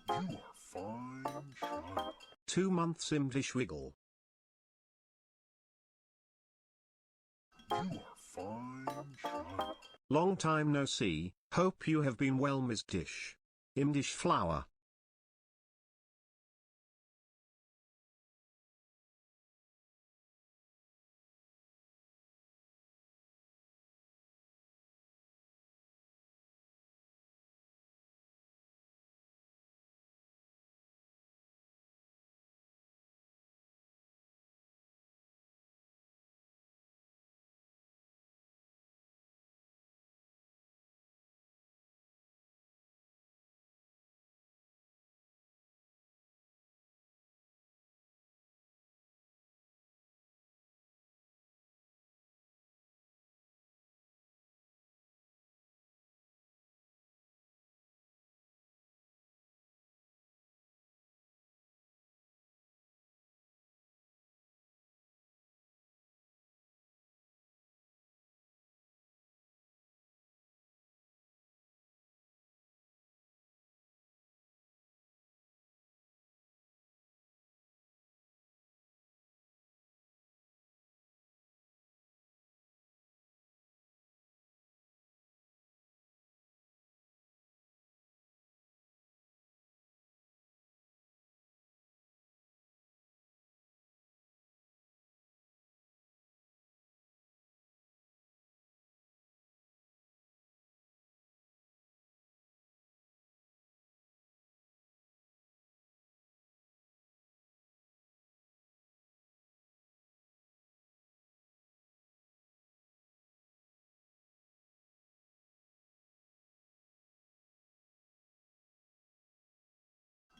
You are fine, child. 2 months English wiggle. You are fine, child. Long time no see, hope you have been well Miss Dish. Imdish flower.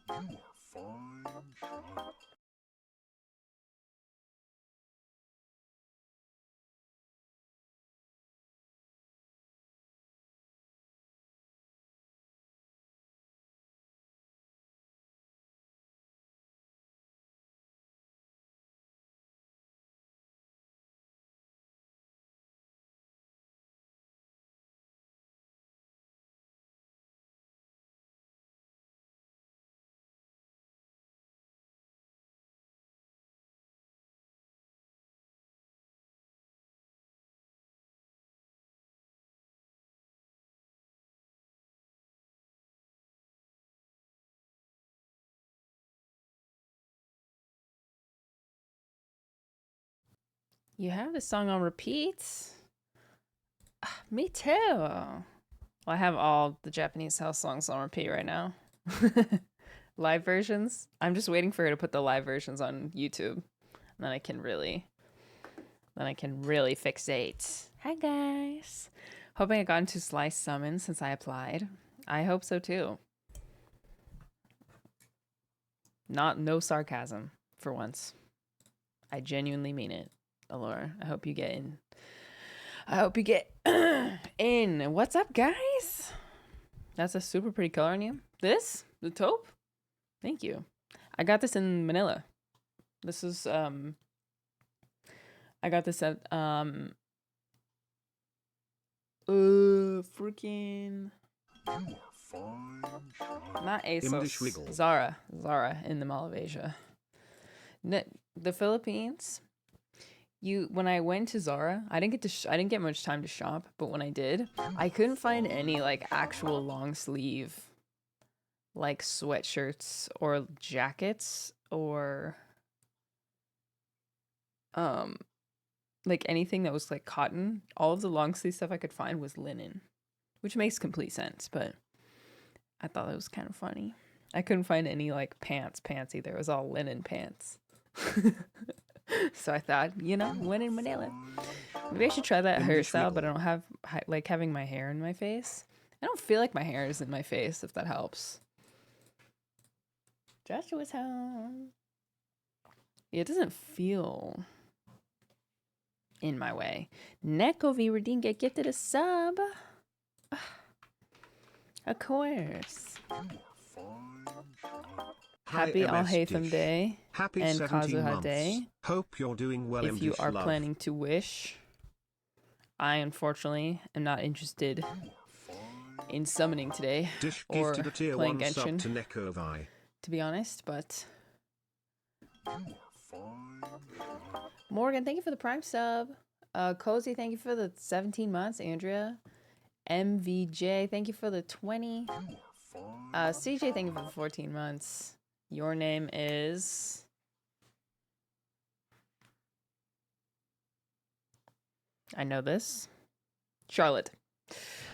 You are fine, child. You have this song on repeat? Me too. Well, I have all the Japanese house songs on repeat right now. Live versions. I'm just waiting for her to put the live versions on YouTube. And then I can really fixate. Hi guys. Hoping I got into Slice Summon since I applied. I hope so too. No sarcasm for once. I genuinely mean it. Allure, I hope you get in. I hope you get in. What's up, guys? That's a super pretty color on you. This? The taupe? Thank you. I got this in Manila. This is, I got this at, freaking... You are fine, child. Not English ASOS. wiggle. Zara in the Mall of Asia. The Philippines... when I went to Zara, I didn't get much time to shop, but when I did, I couldn't find any like actual long sleeve like sweatshirts or jackets or like anything that was like cotton. All of the long sleeve stuff I could find was linen, which makes complete sense, but I thought it was kind of funny. I couldn't find any like pants either. It was all linen pants. So I thought, when in Manila, maybe I should try that hairstyle, but I don't have like having my hair in my face. I don't feel like my hair is in my face, if that helps. Joshua's home. It doesn't feel in my way. Nekovi Redeem get gifted a sub. Of course. Happy Al Haytham Day. Happy and 17 Kazuha months. Day. Hope you're doing well. If you are love. planning to wish, I unfortunately am not interested in summoning today, Dish or gifted a tier playing 1 sub Genshin, to Nekovi. to be honest, but... You are fine, child. Morgan, thank you for the Prime sub. Cozy, thank you for the 17 months. Andrea. MVJ, thank you for the 20. You are fine. CJ, thank you for the 14 months. Your name is... I know this. Charlotte.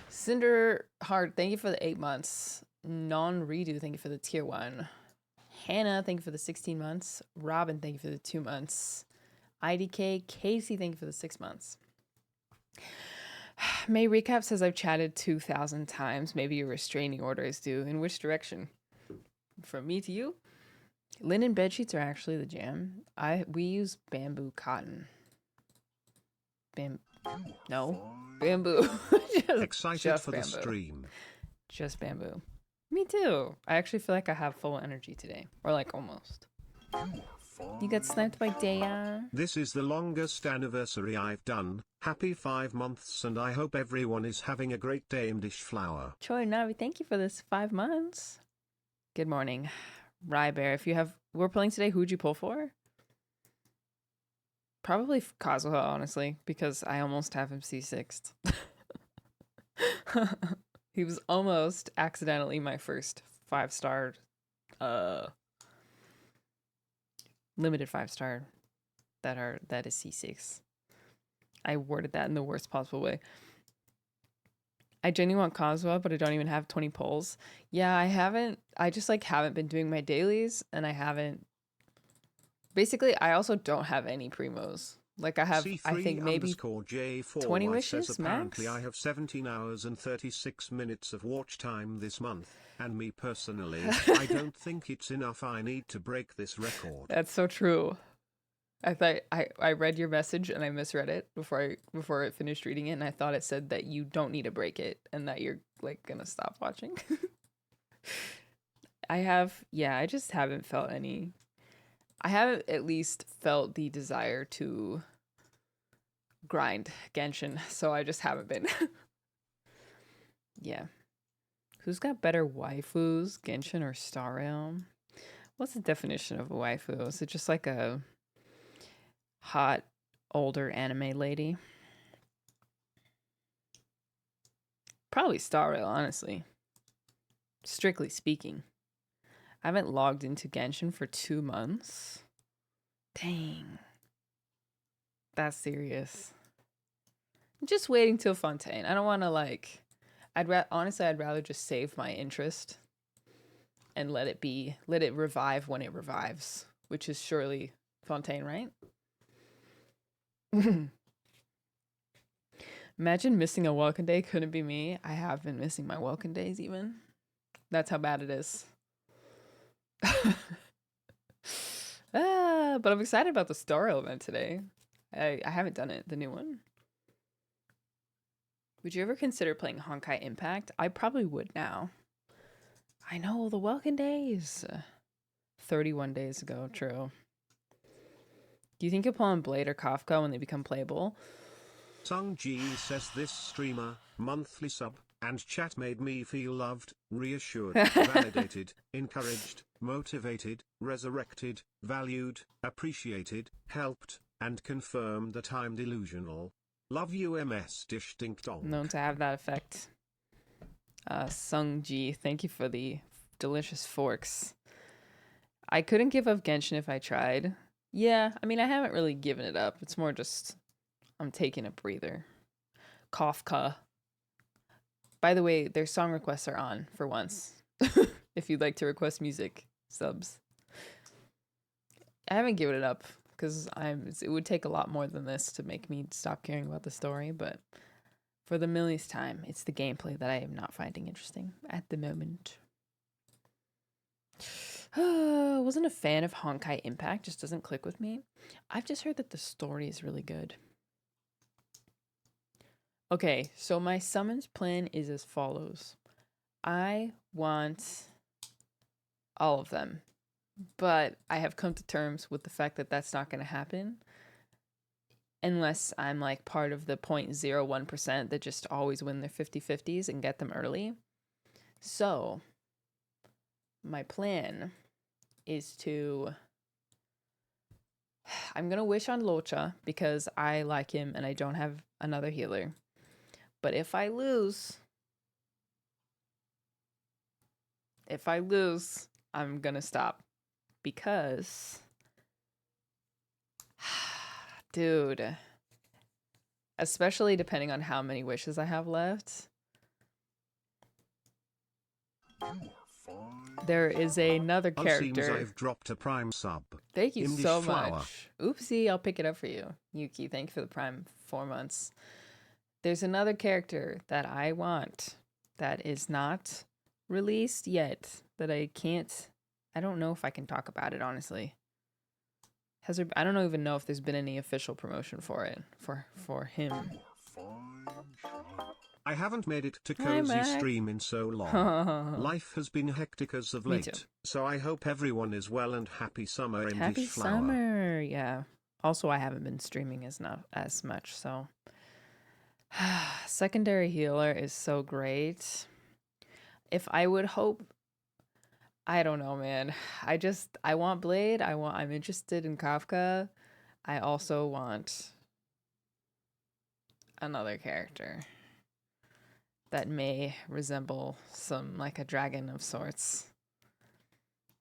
Cinderheart, thank you for the 8 months. Non-redo, thank you for the tier 1. Hannah, thank you for the 16 months. Robin, thank you for the 2 months. IDK, Casey, thank you for the 6 months. May Recap says I've chatted 2,000 times. Maybe a restraining order is due. In which direction? From me to you? Linen bedsheets are actually the jam. We use bamboo cotton. No. Bamboo. Excited for bamboo. the stream. Just bamboo. Me too. I actually feel like I have full energy today. Or like almost. You got sniped by Daya. This is the longest anniversary I've done. Happy 5 months, and I hope everyone is having a great day in Dishflower. Choi Navi, thank you for this 5 months. Good morning. Rye Bear, if you have... We're playing today, who'd you pull for? Probably Kazuha, honestly, because I almost have him C6'd. He was almost accidentally my first 5-star, limited 5-star that is C6. I worded that in the worst possible way. I genuinely want Kazuha, but I don't even have 20 polls. Yeah, I just like haven't been doing my dailies, and I haven't. Basically, I also don't have any primos. Like I have, I think maybe C3_J4 20 wishes says apparently max. I have 17 hours and 36 minutes of watch time this month, and me personally, I don't think it's enough. I need to break this record. That's so true. I thought I read your message and I misread it before I finished reading it, and I thought it said that you don't need to break it and that you're like gonna stop watching. I just haven't felt any. I haven't at least felt the desire to grind Genshin, so I just haven't been. Yeah. Who's got better waifus, Genshin or Star Realm? What's the definition of a waifu? Is it just like a hot, older anime lady? Probably Star Realm, honestly. Strictly speaking. I haven't logged into Genshin for 2 months. Dang. That's serious. I'm just waiting till Fontaine. I don't want to like... Honestly, I'd rather just save my interest and let it revive when it revives, which is surely Fontaine, right? Imagine missing a welcome day. Couldn't be me. I have been missing my welcome days even. That's how bad it is. But I'm excited about the Star Rail event today. I haven't done it, the new one. Would you ever consider playing Honkai Impact? I probably would now. I know, the welcome days. 31 days ago, true. Do you think you'll pull on Blade or Kafka when they become playable? Sung Ji says this streamer, monthly sub, and chat made me feel loved, reassured, validated, encouraged, motivated, resurrected, valued, appreciated, helped, and confirmed that I'm delusional. Love you, MS Dish Dink Dong. Known to have that effect. Sung Ji, thank you for the delicious forks. I couldn't give up Genshin if I tried. Yeah, I mean, I haven't really given it up. It's more just, I'm taking a breather. Kafka. By the way, their song requests are on for once. If you'd like to request music subs. I haven't given it up because it would take a lot more than this to make me stop caring about the story, but for the millionth time, it's the gameplay that I am not finding interesting at the moment. Wasn't a fan of Honkai Impact, just doesn't click with me. I've just heard that the story is really good. Okay, so my summons plan is as follows. I want all of them, but I have come to terms with the fact that that's not going to happen unless I'm like part of the 0.01% that just always win their 50-50s and get them early. So, my plan is to... I'm going to wish on Locha because I like him and I don't have another healer. But if I lose, I'm going to stop. Because, dude, especially depending on how many wishes I have left, You are fine. there is another Oh, seems character. I've dropped a prime sub. Thank you Indish so flower. much. Oopsie, I'll pick it up for you. Yuki, thank you for the prime 4 months. There's another character that I want that is not released yet, that I don't know if I can talk about it, honestly. I don't even know if there's been any official promotion for it, for him. You are fine, child. I haven't made it to Hi, cozy Mac. stream in so long. Happy Life has been hectic as of Me late, too. so I hope everyone is well and happy summer, Indish flower. summer, yeah. Also, I haven't been streaming as much, so secondary healer is so great. If I would hope, I don't know, man. I want Blade. I'm interested in Kafka. I also want another character that may resemble like a dragon of sorts.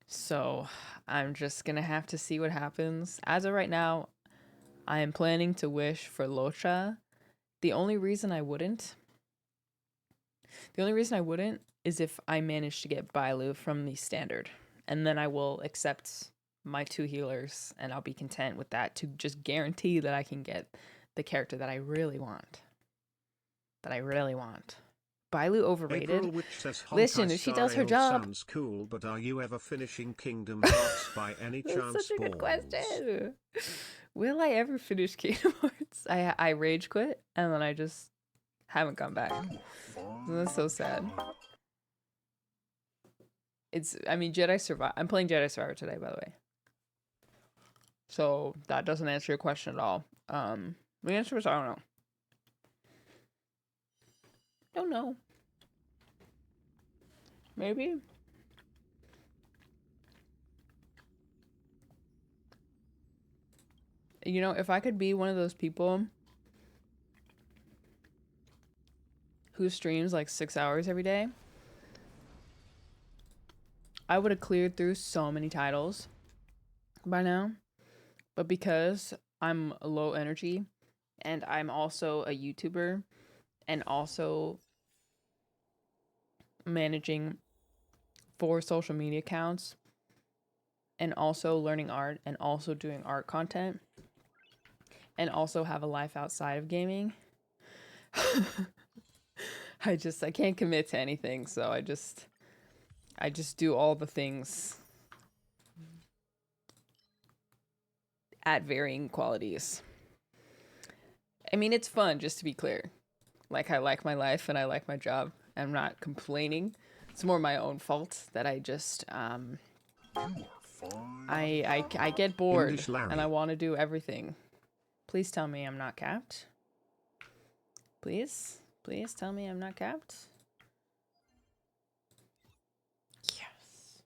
So I'm just gonna have to see what happens. As of right now, I am planning to wish for Locha. The only reason I wouldn't is if I manage to get Bailu from the standard. And then I will accept my 2 healers and I'll be content with that to just guarantee that I can get the character that I really want. Bailu overrated. April Witch says, Listen, Honkai if she does her Star job. Sounds cool, but are you ever finishing Kingdom Hearts by any That's chance? such a good balls? question. Will I ever finish Kingdom Hearts? I rage quit and then I just haven't gone back. You are fine. That's so sad. child. Jedi Survivor. I'm playing Jedi Survivor today, by the way. So that doesn't answer your question at all. The answer is I don't know. Don't know. Maybe. You know, if I could be one of those people who streams like 6 hours every day, I would have cleared through so many titles by now. But because I'm low energy and I'm also a YouTuber and also managing 4 social media accounts and also learning art and also doing art content and also have a life outside of gaming, I can't commit to anything. So I just do all the things at varying qualities. I mean, it's fun, just to be clear. Like, I like my life and I like my job. I'm not complaining. It's more my own fault that I just You are fine. I get bored English Larry. and I want to do everything. Please tell me I'm not capped. Please tell me I'm not capped. Yes.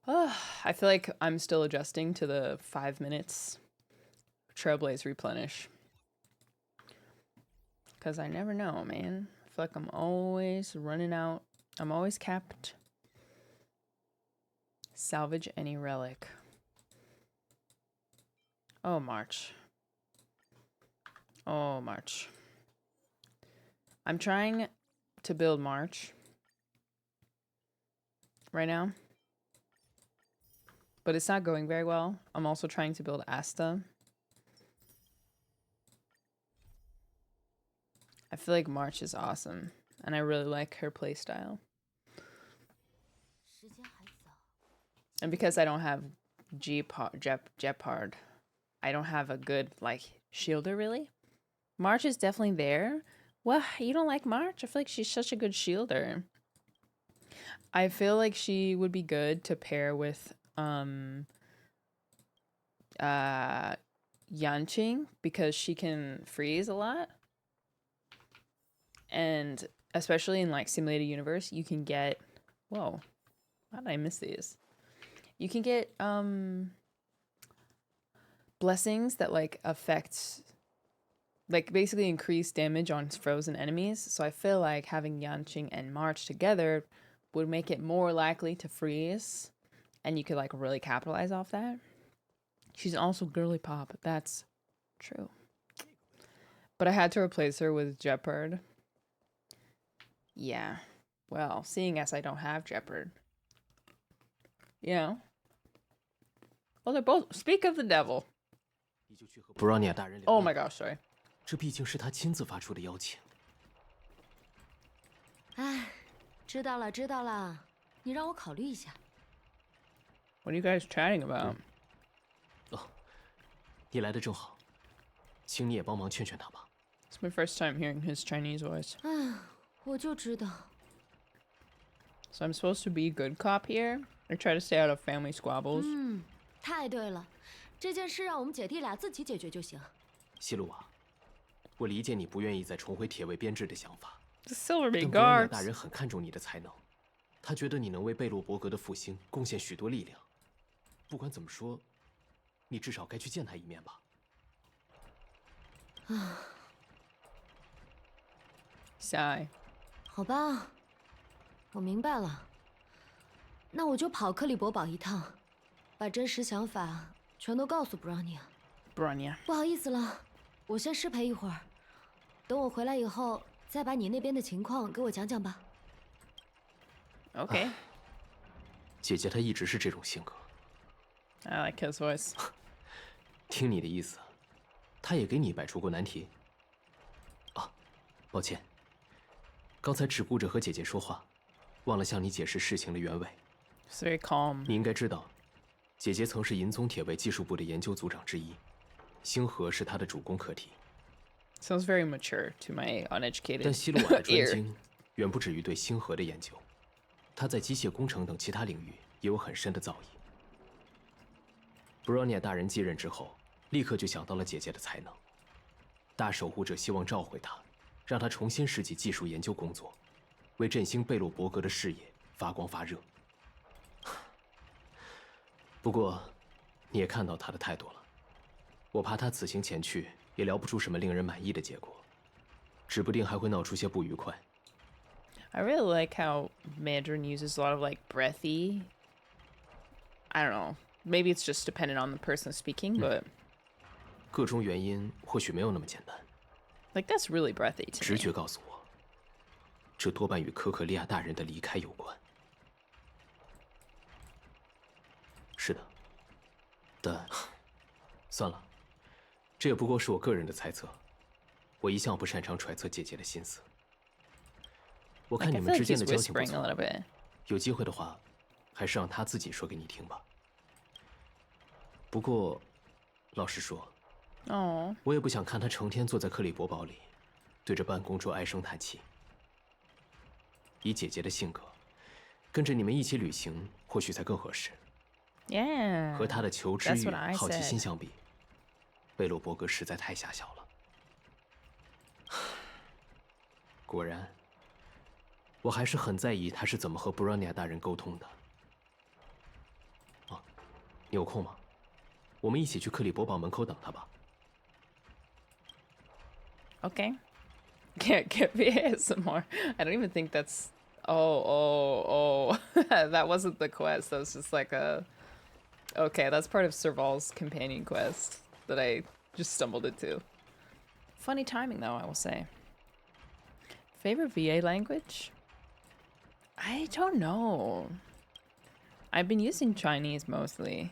Oh, I feel like I'm still adjusting to the 5 minutes Trailblaze replenish. Because I never know, man. I feel like I'm always running out. I'm always capped. Salvage any relic. Oh, March. Oh, March. I'm trying to build March right now, but it's not going very well. I'm also trying to build Asta. I feel like March is awesome, and I really like her playstyle. And because I don't have Jeopard, I don't have a good, like, shielder, really. March is definitely there. What? You don't like March? I feel like she's such a good shielder. I feel like she would be good to pair with Yanqing because she can freeze a lot. And especially in like simulated universe, you can get, whoa, how did I miss these? You can get blessings that like affect, like basically increase damage on frozen enemies. So I feel like having Yanqing and March together would make it more likely to freeze, and you could like really capitalize off that. She's also girly pop. That's true. But I had to replace her with Jeopard. Yeah. Well, seeing as I don't have Jeopard. You know. Well, they're both. Speak of the devil. 你就去和布朗尼亚大人聊。 Oh my gosh, sorry. 这毕竟是他亲自发出的邀请。哎，知道了，知道了，你让我考虑一下。What are you guys chatting about? 哦，你来的正好，请你也帮忙劝劝他吧。 It's my first time hearing his Chinese voice. 哎，我就知道。 So I'm supposed to be good cop here? Or try to stay out of family squabbles? 太对了，这件事让我们姐弟俩自己解决就行。西鲁啊，我理解你不愿意再重回铁卫编制的想法， The Silverbait 但布朗尼亚 guards. 大人很看重你的才能，他觉得你能为贝洛伯格的复兴贡献许多力量。不管怎么说，你至少该去见他一面吧。Sigh. 好吧，我明白了。那我就跑克里伯堡一趟，把真实想法全都告诉布朗尼亚。 Bronya. 不好意思了，我先失陪一会儿，等我回来以后再把你那边的情况给我讲讲吧。 Okay. 姐姐她一直是这种性格。 I like his voice. 听你的意思，她也给你摆出过难题。啊，抱歉，刚才只顾着和姐姐说话，忘了向你解释事情的原委。 It's very calm. 你应该知道，姐姐曾是银宗铁卫技术部的研究组长之一，星河是她的主攻课题。 Sounds very mature to my 但 uneducated 西鲁瓦的专 ear. 精远不止于对星河的研究，他在机械工程等其他领域也有很深的造诣。布罗尼亚大人继任之后，立刻就想到了姐姐的才能。大守护者希望召回她，让她重新拾起技术研究工作，为振兴贝洛伯格的事业发光发热。不过，你也看到他的态度了，我怕他此行前去也聊不出什么令人满意的结果，指不定还会闹出些不愉快。 I really like how Mandarin uses a lot of like breathy. I don't know. Maybe it's just dependent on the person speaking, but 各种原因或许没有那么简单。 like that's really breathy to 直 me. 觉告诉我，这多半与可可利亚大人的离开有关。是的，但算了，这也不过是我个人的猜测。我一向不擅长揣测姐姐的心思。我 Like, 看 I 你 feel 们 like 之间 he's 的交情不 whispering a 错， little bit. 有机会的话，还是让她自己说给你听吧。不过，老实说， Oh, 我也不想看她成天坐在克里伯堡里，对着办公桌唉声叹气。以姐姐的性格，跟着你们一起旅行，或许才更合适。 yeah. 和她的求知 That's 欲、 what I 好奇心 said. 相比，贝洛伯格实在太狭小了。果然，我还是很在意他是怎么和布朗尼亚大人沟通的。哦，你有空吗？我们一起去克里伯堡门口等他吧。 Okay. Can't get me some more. I don't even think that's. Oh. That wasn't the quest. That was just like a. Okay, that's part of Serval's companion quest that I just stumbled into. Funny timing, though, I will say. Favorite VA language? I don't know. I've been using Chinese mostly,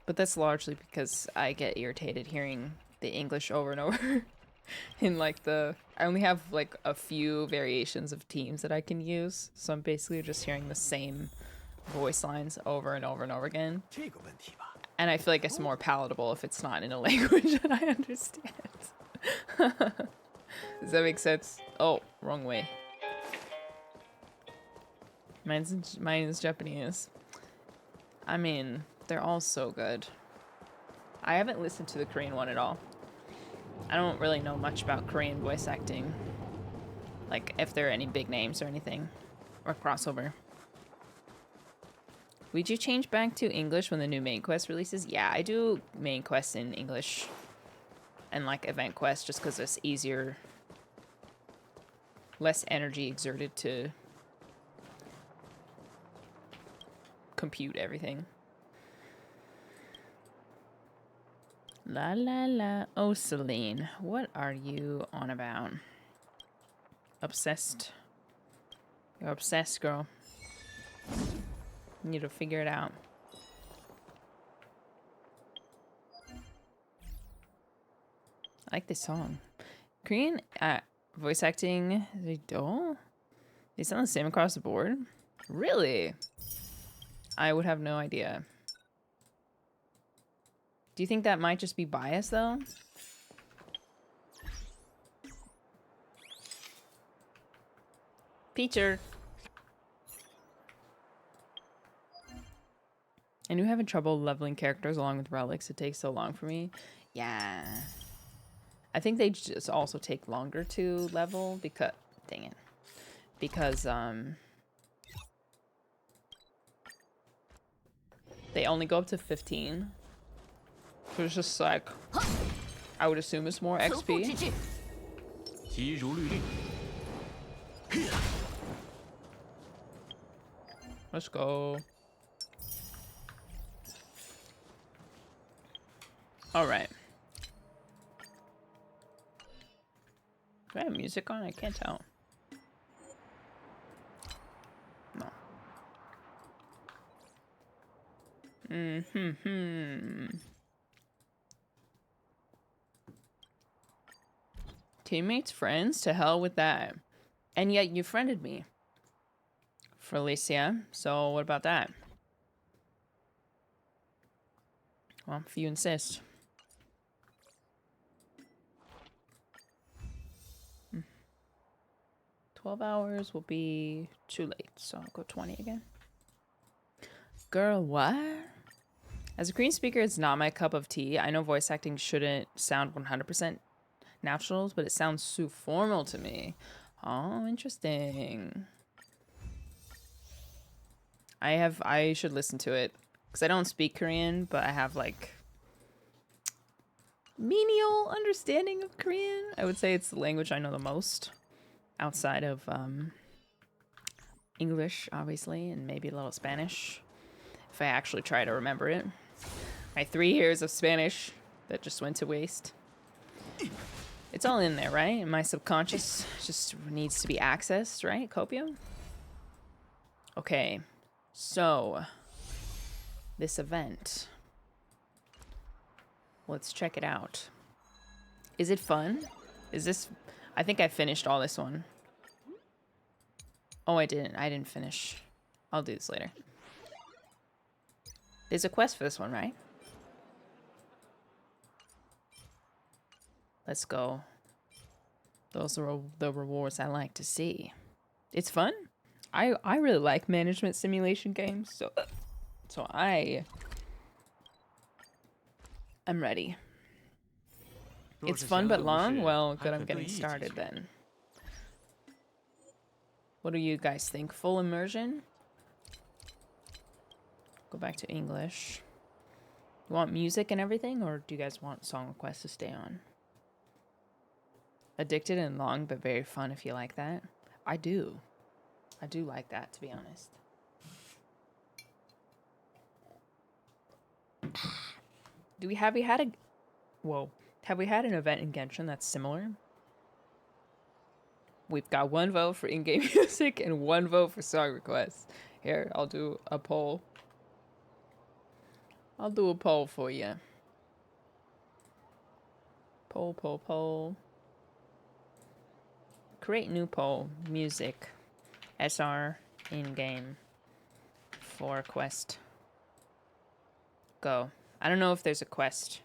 but that's largely because I get irritated hearing the English over and over. In like I only have like a few variations of teams that I can use, so I'm basically just hearing the same voice lines over and over and over again. 这个问题吧， And I feel like it's more palatable if it's not in a language that I understand. Does that make sense? Oh, wrong way. Mine is Japanese. I mean, they're all so good. I haven't listened to the Korean one at all. I don't really know much about Korean voice acting. Like if there are any big names or anything, or crossover. Would you change back to English when the new main quest releases? Yeah, I do main quests in English and like event quests just because it's easier, less energy exerted to compute everything. La la la. Oh, Celine, what are you on about? Obsessed. You're obsessed, girl. You need to figure it out. I like this song. Korean voice acting, they don't? They sound the same across the board? Really? I would have no idea. Do you think that might just be bias, though? Peacher. I knew having trouble leveling characters along with relics. It takes so long for me. Yeah. I think they just also take longer to level because... Dang it. Because, they only go up to 15. So it's just like... I would assume it's more XP. 急如律令。 Let's go. All right. Do I have music on? I can't tell. No. Teammates, friends, to hell with that. And yet you friended me. Felicia. So what about that? Well, if you insist. 12 hours will be too late, so I'll go 20 again. Girl, what? As a Korean speaker, it's not my cup of tea. I know voice acting shouldn't sound 100% natural, but it sounds too formal to me. Oh, interesting. I should listen to it because I don't speak Korean, but I have like menial understanding of Korean. I would say it's the language I know the most outside of English, obviously, and maybe a little Spanish if I actually try to remember it. My 3 years of Spanish that just went to waste. It's all in there, right? My subconscious just needs to be accessed, right? Copium? Okay. So, this event. Let's check it out. Is it fun? Is this... I think I finished all this one. Oh, I didn't. I didn't finish. I'll do this later. There's a quest for this one, right? Let's go. Those are the rewards I like to see. It's fun. I really like management simulation games, so I'm ready. It's fun but long? Well, good, I'm getting started then. What do you guys think? Full immersion? Go back to English. You want music and everything, or do you guys want song requests to stay on? Addicted and long, but very fun if you like that. I do. I do like that, to be honest. Have we had an event in Genshin that's similar? We've got 1 vote for in-game music and 1 vote for song requests. Here, I'll do a poll. I'll do a poll for you. Poll. Create new poll. Music. SR in-game. For quest. Go. I don't know if there's a quest.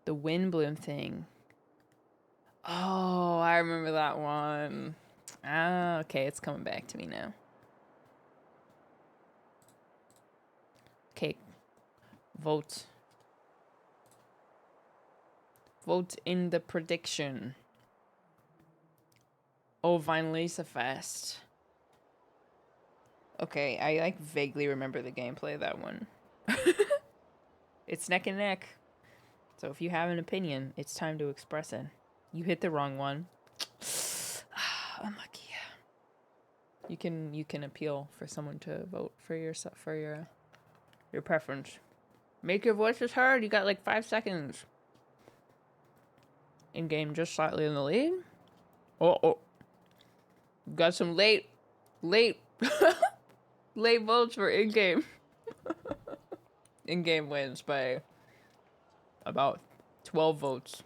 The wind bloom thing. Oh, I remember that one. Ah, okay, it's coming back to me now. Okay. Vote. Vote in the prediction. Oh, Vinalisa Fest. Okay, I like vaguely remember the gameplay of that one. It's neck and neck. So if you have an opinion, it's time to express it. You hit the wrong one. Unlucky. You can appeal for someone to vote for yourself for your preference. Make your voices heard. You got like 5 seconds. In game, just slightly in the lead. Oh, got some late late votes for in game. In game wins by about 12 votes.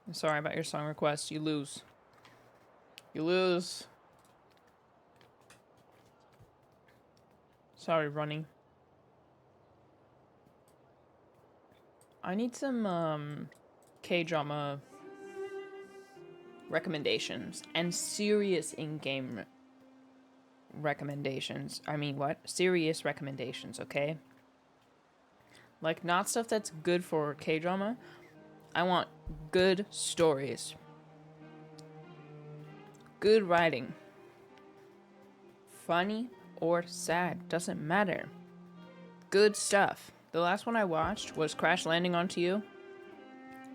I'm sorry about your song request. You lose. You lose. Sorry, Running. I need some K-drama recommendations and serious in-game recommendations. I mean, what? Serious recommendations, okay? Like, not stuff that's good for K-drama. I want good stories. Good writing. Funny or sad, doesn't matter. Good stuff. The last one I watched was Crash Landing Onto You,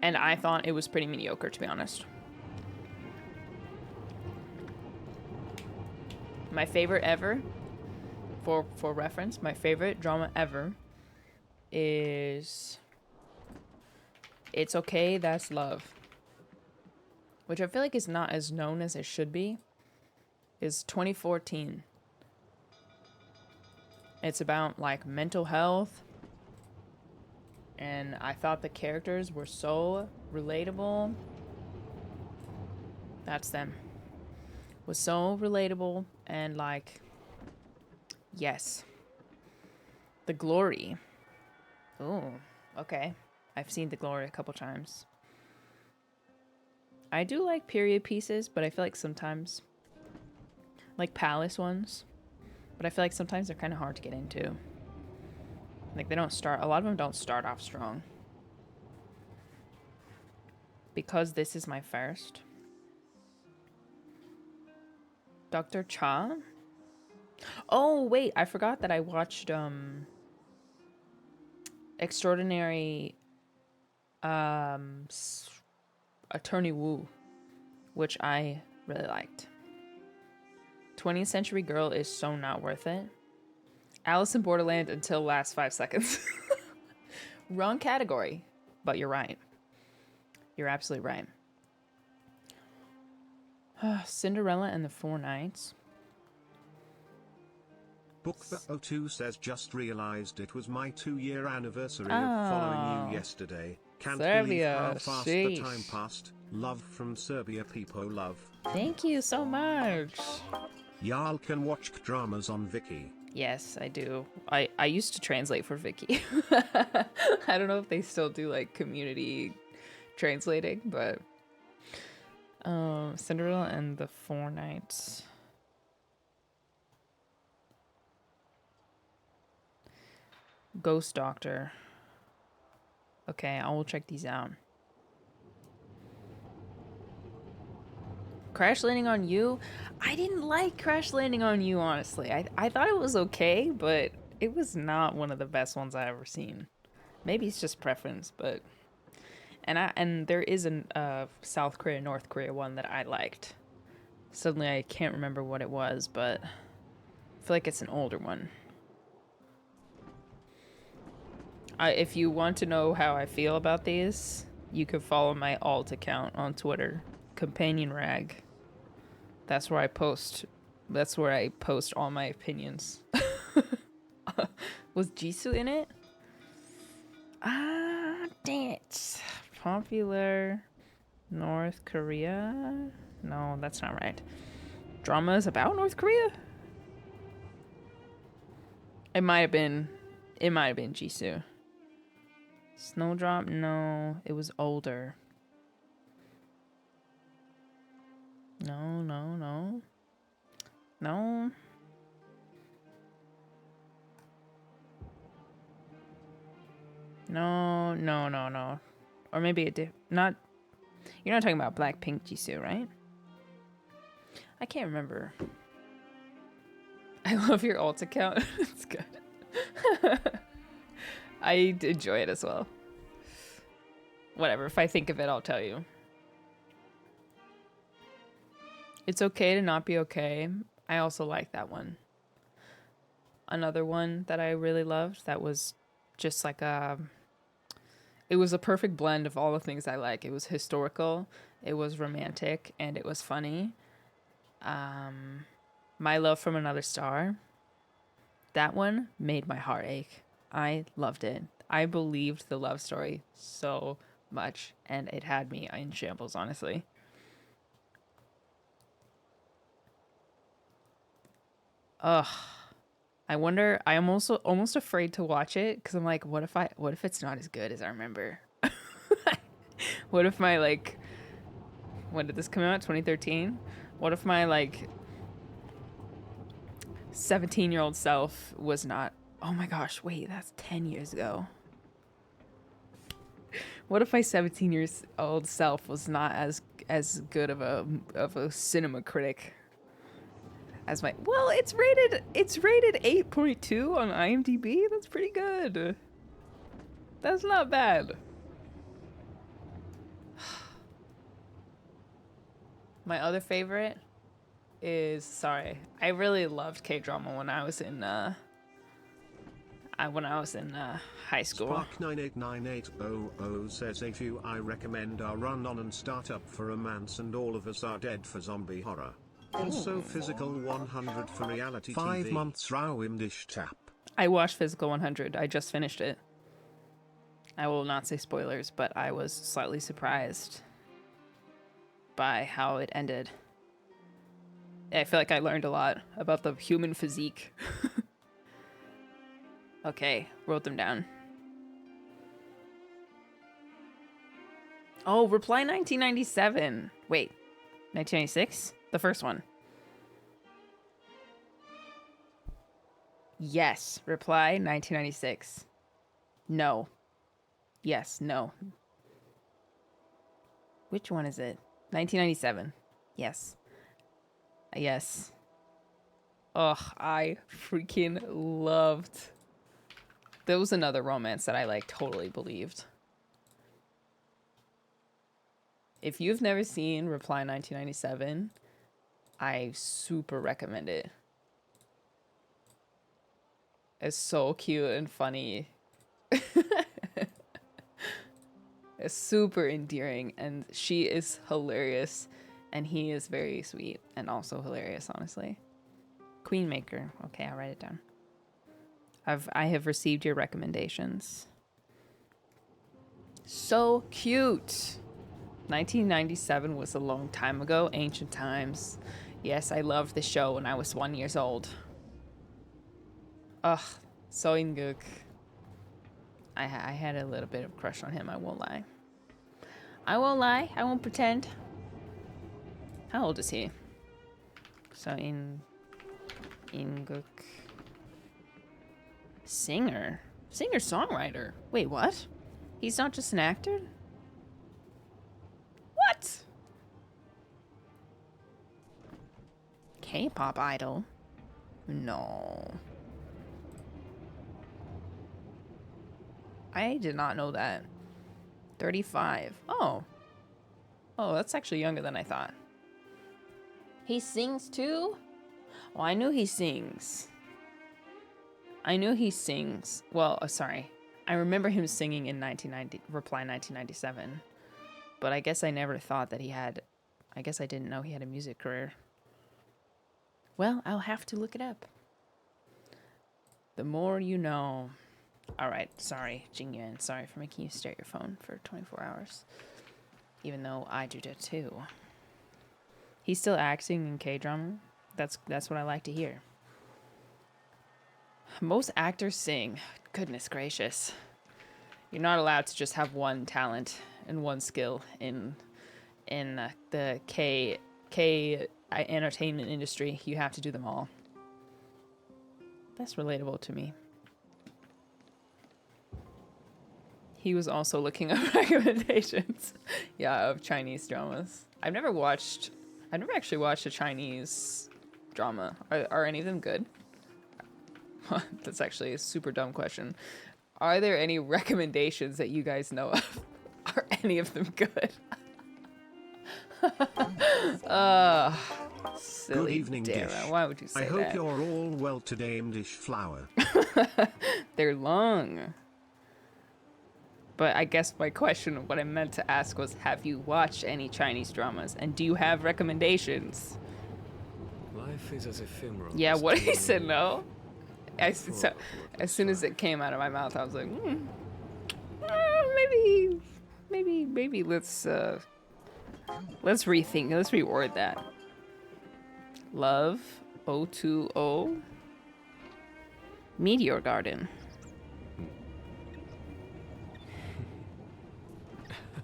and I thought it was pretty mediocre, to be honest. My favorite ever, for reference, my favorite drama ever is It's Okay, That's Love, which I feel like is not as known as it should be, is 2014. It's about, like, mental health, and I thought the characters were so relatable. That's them. Was so relatable, and, like, yes. The Glory. Ooh, okay. I've seen The Glory a couple times. I do like period pieces, but I feel like sometimes, like palace ones, but I feel like sometimes they're kind of hard to get into. Like, they don't start, a lot of them don't start off strong. Because this is my first. Dr. Cha? Oh, wait, I forgot that I watched, Extraordinary, Attorney Wu, which I really liked. 20th Century Girl is so not worth it. Alice in Borderland until last 5 seconds. Wrong category, but you're right. You're absolutely right. Cinderella and the Four Knights. Book the O2 says just realized it was my 2-year anniversary of following you yesterday. Can't believe how fast the time passed. Love from Serbia, people love. Thank you so much. Y'all can watch dramas on Viki. Yes, I do. I used to translate for Viki. I don't know if they still do like community translating, but Cinderella and the Four Knights. Ghost Doctor. Okay, I will check these out. Crash Landing on You? I didn't like Crash Landing on You, honestly. I thought it was okay, but it was not one of the best ones I've ever seen. Maybe it's just preference, but... And there is a South Korea, North Korea one that I liked. Suddenly I can't remember what it was, but I feel like it's an older one. If you want to know how I feel about these, you can follow my alt account on Twitter, Companion Rag. That's where I post. That's where I post all my opinions. Was Jisoo in it? Ah, dang it. Popular North Korea? No, that's not right. Dramas about North Korea? It might have been Jisoo. Snowdrop? No, it was older. No. No, no, no, no. Or maybe it did. Not. You're not talking about Blackpink Jisoo, right? I can't remember. I love your alt account. It's good. I enjoy it as well. Whatever. If I think of it, I'll tell you. It's okay to not be okay. I also like that one. Another one that I really loved that was just like a... It was a perfect blend of all the things I like. It was historical, it was romantic, and it was funny. My Love from Another Star. That one made my heart ache. I loved it. I believed the love story so much, and it had me in shambles, honestly. Ugh. I wonder. I am also almost afraid to watch it because I'm like, what if it's not as good as I remember? What if my like, when did this come out? 2013. What if my like 17-year-old self was not? Oh my gosh! Wait, that's 10 years ago. What if my 17-year-old self was not as good of a cinema critic as my... Well, it's rated 8.2 on IMDb. That's pretty good. That's not bad. My other favorite is... Sorry. I really loved K-drama when I was in high school. Spark989800 says if you I recommend our run on and start up for romance and all of us are dead for zombie horror. Also Physical 100 for reality 5 TV. 5 months Rawimdish tap. I watched Physical 100. I just finished it. I will not say spoilers, but I was slightly surprised by how it ended. I feel like I learned a lot about the human physique. Okay, wrote them down. Oh, Reply 1997. Wait, 1996? The first one. Yes, Reply 1996. No. Yes, no. Which one is it? 1997. Yes. Yes. Ugh, I freaking loved. There was another romance that I like totally believed. If you've never seen Reply 1997, I super recommend it. It's so cute and funny. It's super endearing, and she is hilarious, and he is very sweet and also hilarious, honestly. Queenmaker. Okay, I'll write it down. I have received your recommendations. So cute. 1997 was a long time ago, ancient times. Yes, I loved the show when I was 1 year old. Ugh, So Inguk. I had a little bit of a crush on him, I won't lie. I won't lie, I won't pretend. How old is he? So Inguk. Singer-songwriter. Wait, what? He's not just an actor? What? K-pop idol? No. I did not know that. 35. Oh. Oh, that's actually younger than I thought. He sings too? Oh, I knew he sings. Well, sorry. I remember him singing in Reply 1997. But I guess I never thought that he had... I guess I didn't know he had a music career. Well, I'll have to look it up. The more you know... Alright, sorry, Jingyuan. Sorry for making you stare at your phone for 24 hours. Even though I do that too. He's still acting in K-drama. That's what I like to hear. Most actors sing. Goodness gracious. You're not allowed to just have one talent and one skill in the K entertainment industry. You have to do them all. That's relatable to me. He was also looking up recommendations. Yeah, of Chinese dramas. I've never actually watched a Chinese drama. Are any of them good? That's actually a super dumb question. Are there any recommendations that you guys know of? Are any of them good? Silly Good evening, Dara. Dish. Why would you say I hope that? you're all well today, Dish Flower. They're long. But I guess my question, what I meant to ask was, have you watched any Chinese dramas? And do you have recommendations? Life is as ephemeral. Yeah, as what he dreaming. said no. As soon as Right. it came out of my mouth, I was like, maybe let's rethink, let's reword that. Love, O2O, Meteor Garden.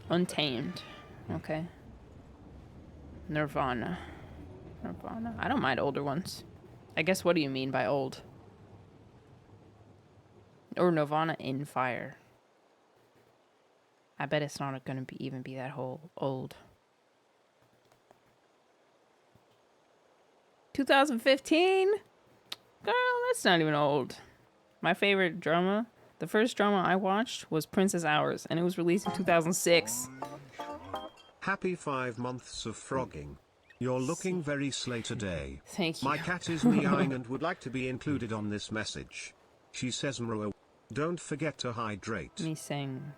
Untamed. Okay. Nirvana. I don't mind older ones. I guess, what do you mean by old? Or Nirvana in Fire. I bet it's not gonna even be that whole old. 2015? Girl, that's not even old. My favorite drama, the first drama I watched was Princess Hours, and it was released in 2006. Happy 5 months of frogging. You're looking very slay today. Thank you. My cat is meowing and would like to be included on this message. She says, Mroa, don't forget to hydrate. Let me sing.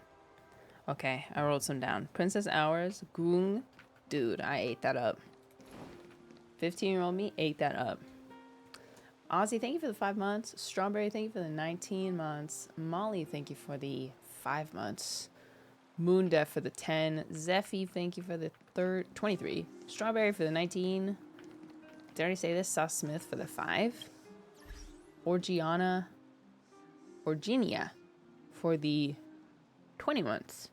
Okay, I wrote some down. Princess Hours, Goong. Dude, I ate that up. 15-year-old me ate that up. Ozzy, thank you for the 5 months. Strawberry, thank you for the 19 months. Molly, thank you for the 5 months. Moondef for the 10. Zeffy, thank you for the 23. Strawberry for the 19. Did I already say this? Sauce Smith for the 5. Orgiana for the 20 months.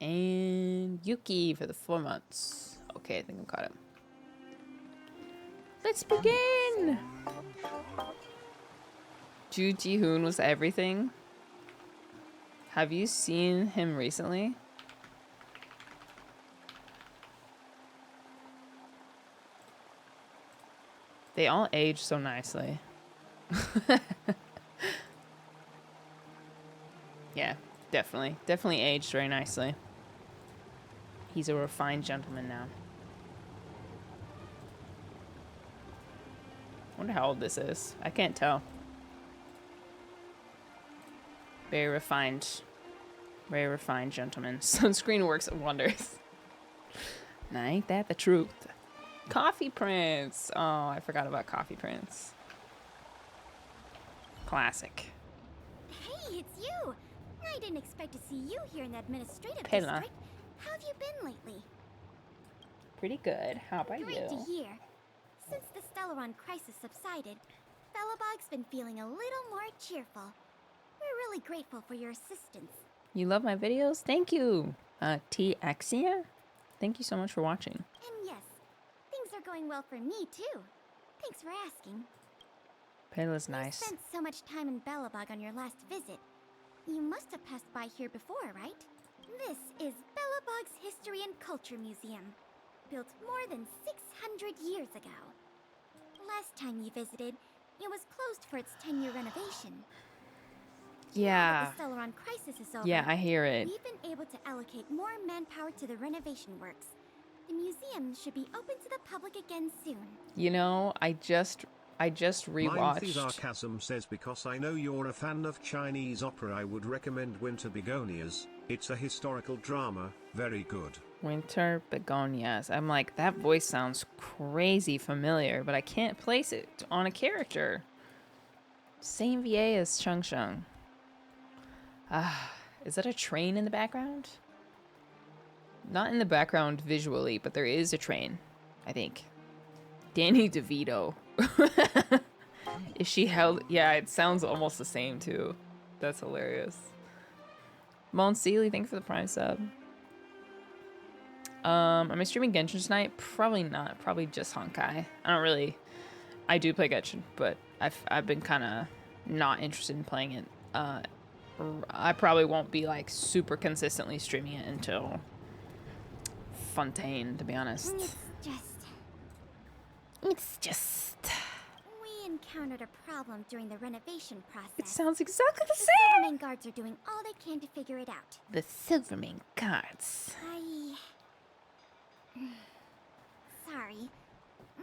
And Yuki for the 4 months. Okay, I think I'm caught up. Let's begin! Ju Ji-hoon was everything. Have you seen him recently? They all age so nicely. Yeah, definitely. Definitely aged very nicely. He's a refined gentleman now. Wonder how old this is. I can't tell. Very refined gentleman. Sunscreen works wonders. Now, ain't that the truth? Coffee Prince. Oh, I forgot about Coffee Prince. Classic. Hey, it's you. I didn't expect to see you here in the administrative Pela. district. How have you been lately? Pretty good. How about Great to you? hear. Since the Stellaron crisis subsided, Belobog's been feeling a little more cheerful. We're really grateful for your assistance. You love my videos? Thank you. T Axia? Thank you so much for watching. And yes, things are going well for me too. Thanks for asking. Pela's You nice. spent so much time in Belobog on your last visit. You must have passed by here before, right? This is Belobog's History and Culture Museum, built more than 600 years ago. Last time you visited, it was closed for its 10-year renovation. Yeah. Now that the Stellaron crisis is over, Yeah, I hear it. we've been able to allocate more manpower to the renovation works. The museum should be open to the public again soon. You know, I just Mindthy rewatched. Sarcasm says, because I know you're a fan of Chinese opera, I would recommend Winter Begonias. It's a historical drama, very good. Winter Begonias. I'm like, that voice sounds crazy familiar, but I can't place it on a character. Same VA as Chung Chung. Is that a train in the background? Not in the background visually, but there is a train, I think. Danny DeVito. Is she held? Yeah, it sounds almost the same too. That's hilarious. Mon Seeley, thank you for the Prime sub. Am I streaming Genshin tonight? Probably not. Probably just Honkai. I do play Genshin, but I've been kind of not interested in playing it I probably won't be like super consistently streaming it until Fontaine, to be honest. It's just... It's just... We encountered a problem during the renovation process. It sounds exactly the The same! Silvermane guards are doing all they can to figure it out. The Silvermane guards. Sorry.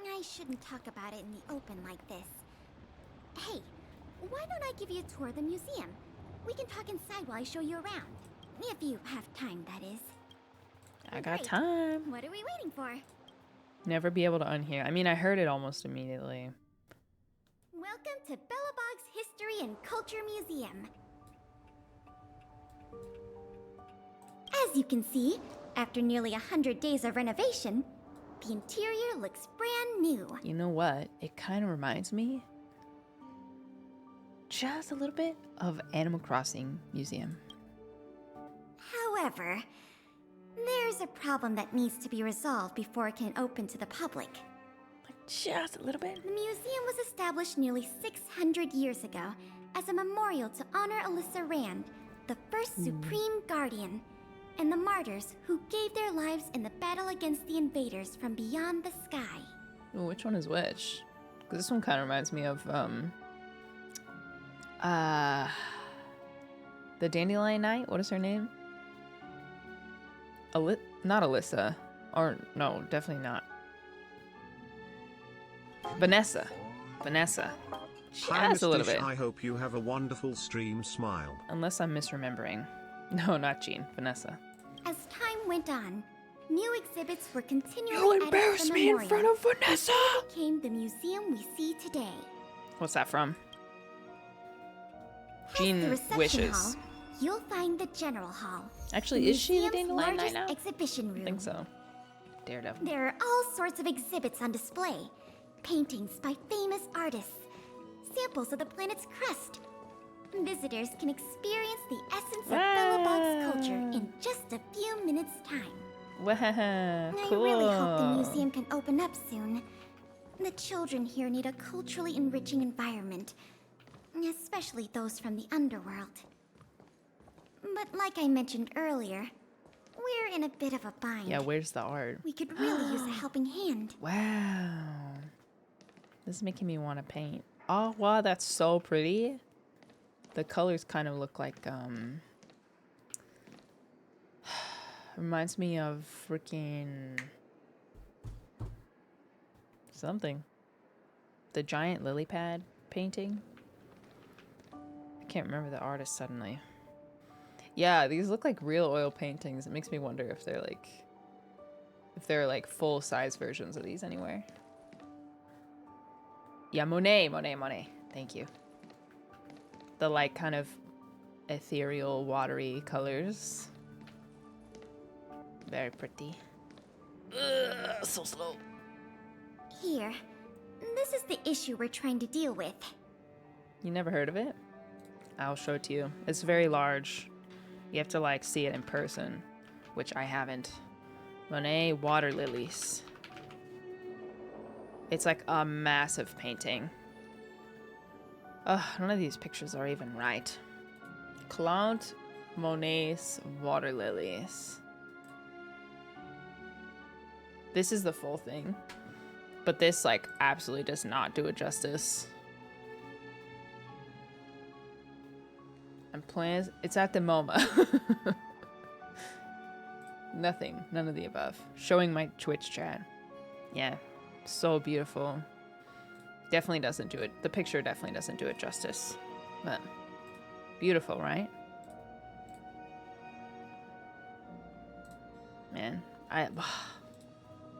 I shouldn't talk about it in the open like this. Hey, why don't I give you a tour of the museum? We can talk inside while I show you around. If you have time, that is. I got Great. time. What are we waiting for? Never be able to unhear. I mean, I heard it almost immediately. Welcome to Bellabog's History and Culture Museum. As you can see, after nearly 100 days of renovation, the interior looks brand new. You know what? It kind of reminds me just a little bit of Animal Crossing Museum. However, there's a problem that needs to be resolved before it can open to the public. Like just a little bit. The museum was established nearly 600 years ago as a memorial to honor Alyssa Rand, the first Supreme Guardian, and the martyrs who gave their lives in the battle against the invaders from beyond the sky. Ooh, which one is which? Because this one kind of reminds me of the Dandelion Knight. What is her name? Not Alyssa. Or no, definitely not. Vanessa. Vanessa. Hi, Just a little Miss Dish, bit. I hope you have a wonderful stream. Smile. Unless I'm misremembering. No, not Jean. Vanessa. As time went on, new exhibits were continually You added to embarrassed the me in memorial. front of Vanessa! It became the museum we see today. What's that from? Past the Jean reception wishes. hall, you'll find the general hall. Actually, is she the museum's Dandelion Knight largest now? exhibition room. I think so. Daredevil. There are all sorts of exhibits on display. Paintings by famous artists. Samples of the planet's crust. Visitors can experience the essence of Bellabog's culture in just a few minutes' time. Wow, I cool. really hope the museum can open up soon. The children here need a culturally enriching environment, especially those from the Underworld. But like I mentioned earlier, we're in a bit of a bind. Yeah, where's the art? We could really use a helping hand. Wow. This is making me want to paint. Oh, wow, that's so pretty. The colors kind of look like, reminds me of freaking something. The giant lily pad painting. I can't remember the artist suddenly. Yeah, these look like real oil paintings. It makes me wonder if they're like full size versions of these anywhere. Yeah, Monet. Thank you. The like kind of ethereal, watery colors. Very pretty. Ugh, so slow. Here, this is the issue we're trying to deal with. You never heard of it? I'll show it to you. It's very large. You have to like see it in person, which I haven't. Monet water lilies. It's like a massive painting. Ugh, none of these pictures are even right. Claude Monet's water lilies. This is the full thing. But this like absolutely does not do it justice. And plans, it's at the MoMA. Nothing, none of the above. Showing my Twitch chat. Yeah, so beautiful. Definitely doesn't do it. The picture definitely doesn't do it justice. But beautiful, right? Man,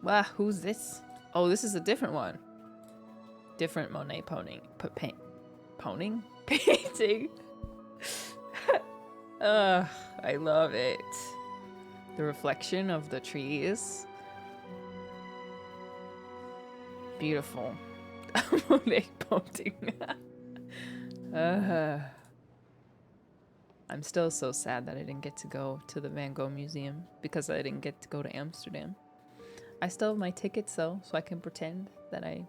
wow, who's this? Oh, this is a different one. Different Monet painting. Ugh, I love it. The reflection of the trees. Beautiful. Monet painting. I'm still so sad that I didn't get to go to the Van Gogh Museum because I didn't get to go to Amsterdam. I still have my tickets though, so I can pretend that I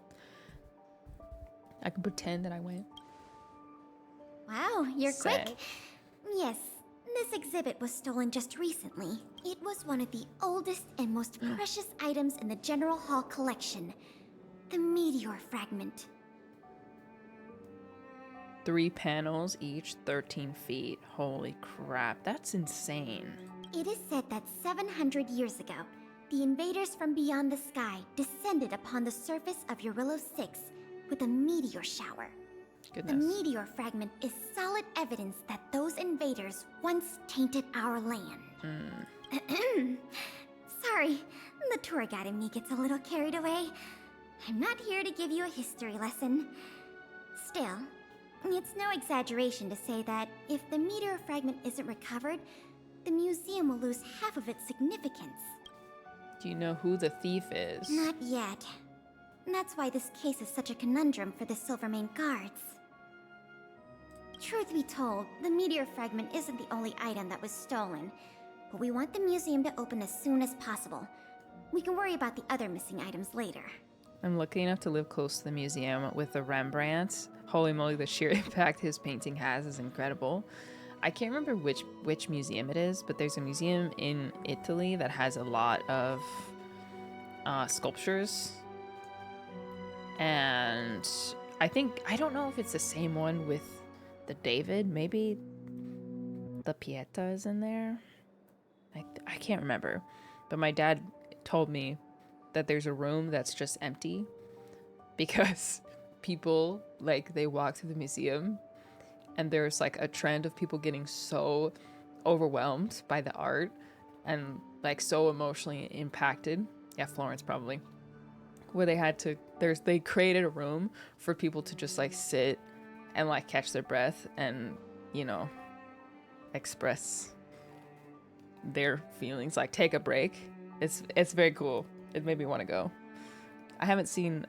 went. Wow, you're Sad. quick. Yes, this exhibit was stolen just recently. It was one of the oldest and most precious items in the General Hall collection. The meteor fragment. 3 panels, each 13 feet. Holy crap, that's insane. It is said that 700 years ago, the invaders from beyond the sky descended upon the surface of Eurillo 6 with a meteor shower. The Goodness. meteor fragment is solid evidence that those invaders once tainted our land. Sorry, the tour guide in me gets a little carried away. I'm not here to give you a history lesson. Still, it's no exaggeration to say that if the meteor fragment isn't recovered, the museum will lose half of its significance. Do you know who the thief is? Not yet. That's why this case is such a conundrum for the Silvermane guards. Truth be told, the meteor fragment isn't the only item that was stolen, but we want the museum to open as soon as possible. We can worry about the other missing items later. I'm lucky enough to live close to the museum with the Rembrandts. Holy moly, the sheer impact his painting has is incredible. I can't remember which museum it is, but there's a museum in Italy that has a lot of sculptures. And I don't know if it's the same one with the David. Maybe the Pieta is in there. I can't remember. But my dad told me that there's a room that's just empty because people, like, they walk through the museum and there's like a trend of people getting so overwhelmed by the art and like so emotionally impacted. Yeah, Florence probably. Where they created a room for people to just like sit and like catch their breath and, you know, express their feelings, like take a break. It's very cool. It made me want to go. I've seen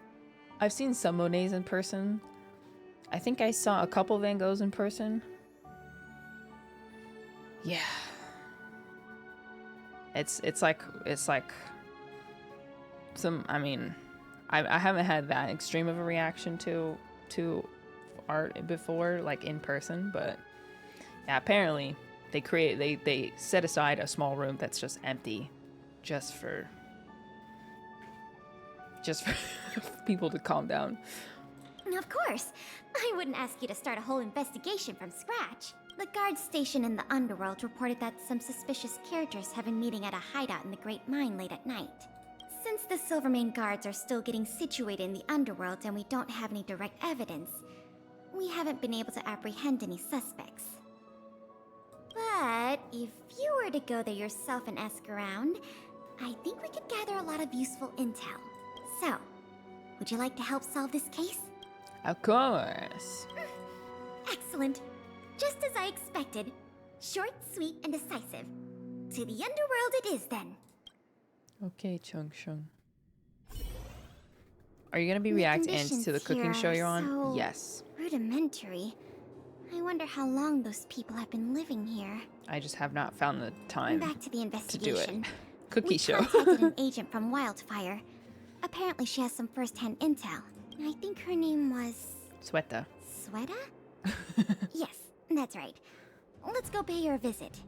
some Monets in person. I think I saw a couple Van Goghs in person. Yeah. It's like some, I mean, I haven't had that extreme of a reaction to art before, like in person, but yeah, apparently they set aside a small room that's just empty just for people to calm down. Of course. I wouldn't ask you to start a whole investigation from scratch. The guards stationed in the Underworld reported that some suspicious characters have been meeting at a hideout in the Great Mine late at night. Since the Silvermane guards are still getting situated in the Underworld and we don't have any direct evidence, we haven't been able to apprehend any suspects. But if you were to go there yourself and ask around, I think we could gather a lot of useful intel. So, would you like to help solve this case? Of course. Excellent. Just as I expected. Short, sweet, and decisive. To the Underworld it is, then. Okay, Chung Chung. Are you gonna be reacting to the cooking show you're on? So Yes. rudimentary. I wonder how long those people have been living here. I just have not found the time Back to the to do it. investigation. Cookie We show. contacted an agent from Wildfire. Apparently she has some first-hand intel. I think her name was... Sweater. Sweta? Yes, that's right. Let's go pay her a visit.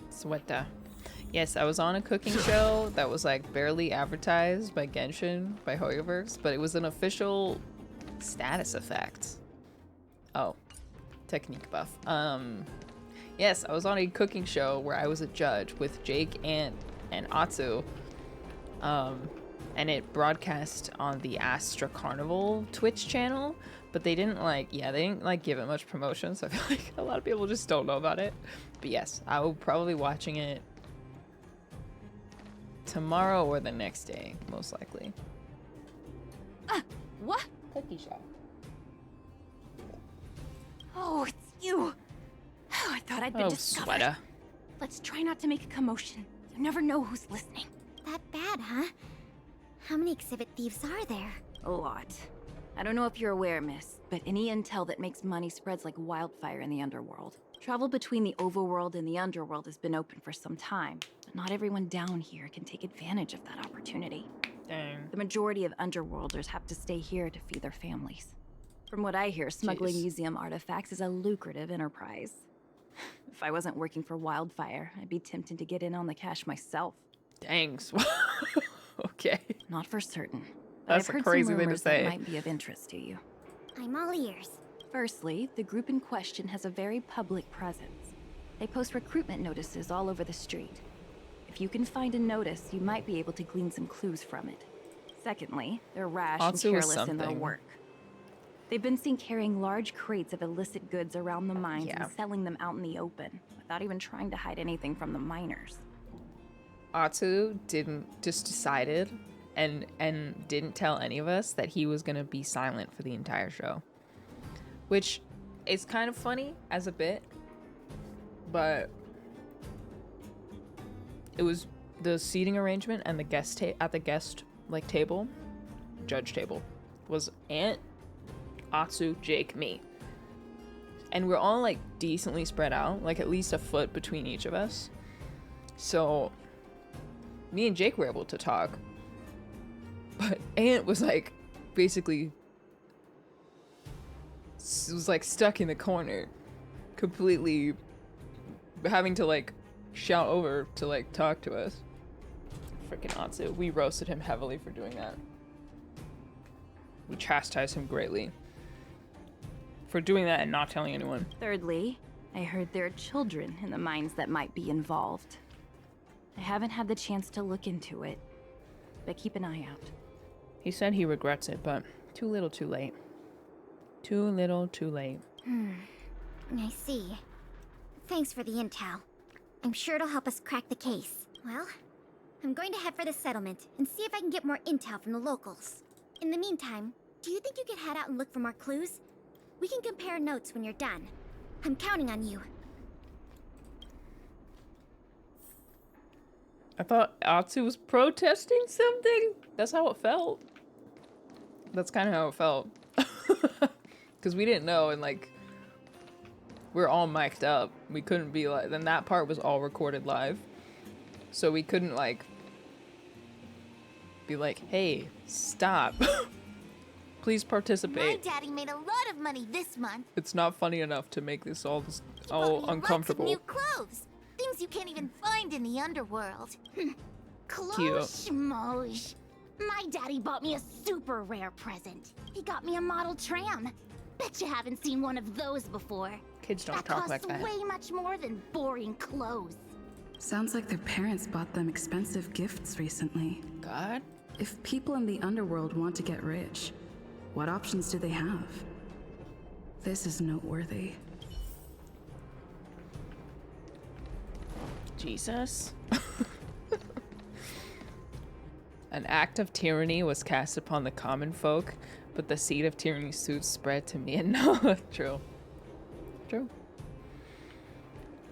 Sweater. Yes, I was on a cooking show that was like barely advertised by Genshin, by Hoyoverse, but it was an official status effect. Oh, technique buff. Yes, I was on a cooking show where I was a judge with Jake and Atsu. And it broadcast on the Astra Carnival Twitch channel, but they didn't give it much promotion, so I feel like a lot of people just don't know about it. But yes, I will probably be watching it tomorrow or the next day, most likely. What? Cookie show. Oh, it's you. Oh, I thought I'd been discovered. Sweater. Let's try not to make a commotion. You never know who's listening. That bad, huh? How many exhibit thieves are there? A lot. I don't know if you're aware, miss, but any intel that makes money spreads like wildfire in the Underworld. Travel between the Overworld and the Underworld has been open for some time, but not everyone down here can take advantage of that opportunity. Dang. The majority of Underworlders have to stay here to feed their families. From what I hear, smuggling Jeez. museum artifacts is a lucrative enterprise. If I wasn't working for Wildfire, I'd be tempted to get in on the cash myself. Thanks. Okay. Not for certain. But That's I've a heard crazy some thing to rumors say. that might be of interest to you. I'm all ears. Firstly, the group in question has a very public presence. They post recruitment notices all over the street. If you can find a notice, you might be able to glean some clues from it. Secondly, they're rash and Atsu is careless in their something. work. They've been seen carrying large crates of illicit goods around the mines Yeah. and selling them out in the open, without even trying to hide anything from the miners. Atsu just decided and didn't tell any of us that he was gonna be silent for the entire show. Which is kind of funny as a bit, but it was the seating arrangement and the guest table, judge table, was Aunt, Atsu, Jake, me. And we're all like decently spread out, like at least a foot between each of us. So me and Jake were able to talk. But Aunt was like basically was like stuck in the corner, completely having to like shout over to like talk to us. Freaking Atsu. We roasted him heavily for doing that. We chastised him greatly for doing that and not telling anyone. Thirdly, I heard there are children in the mines that might be involved. I haven't had the chance to look into it, but keep an eye out. He said he regrets it, but too little too late. Too little too late. I see. Thanks for the intel. I'm sure it'll help us crack the case. Well, I'm going to head for the settlement and see if I can get more intel from the locals. In the meantime, do you think you could head out and look for more clues? We can compare notes when you're done. I'm counting on you. I thought Atsu was protesting something. That's how it felt. That's kind of how it felt. Because we didn't know, and like, we're all mic'd up. We couldn't be like, then that part was all recorded live. So we couldn't like, be like, hey, stop. Please My participate. daddy made a lot of money this month. It's not funny enough to make this all He bought me uncomfortable. Lots of new clothes. Things you can't even find in the underworld. Clothes, Cute. schmoes. My daddy bought me a super rare present. He got me a model tram. Bet you haven't seen one of those before. Kids don't That talk costs like that. way much more than boring clothes. Sounds like their parents bought them expensive gifts recently. God? If people in the underworld want to get rich, what options do they have? This is noteworthy. Jesus. An act of tyranny was cast upon the common folk, but the seed of tyranny soon spread to me and no. True. True.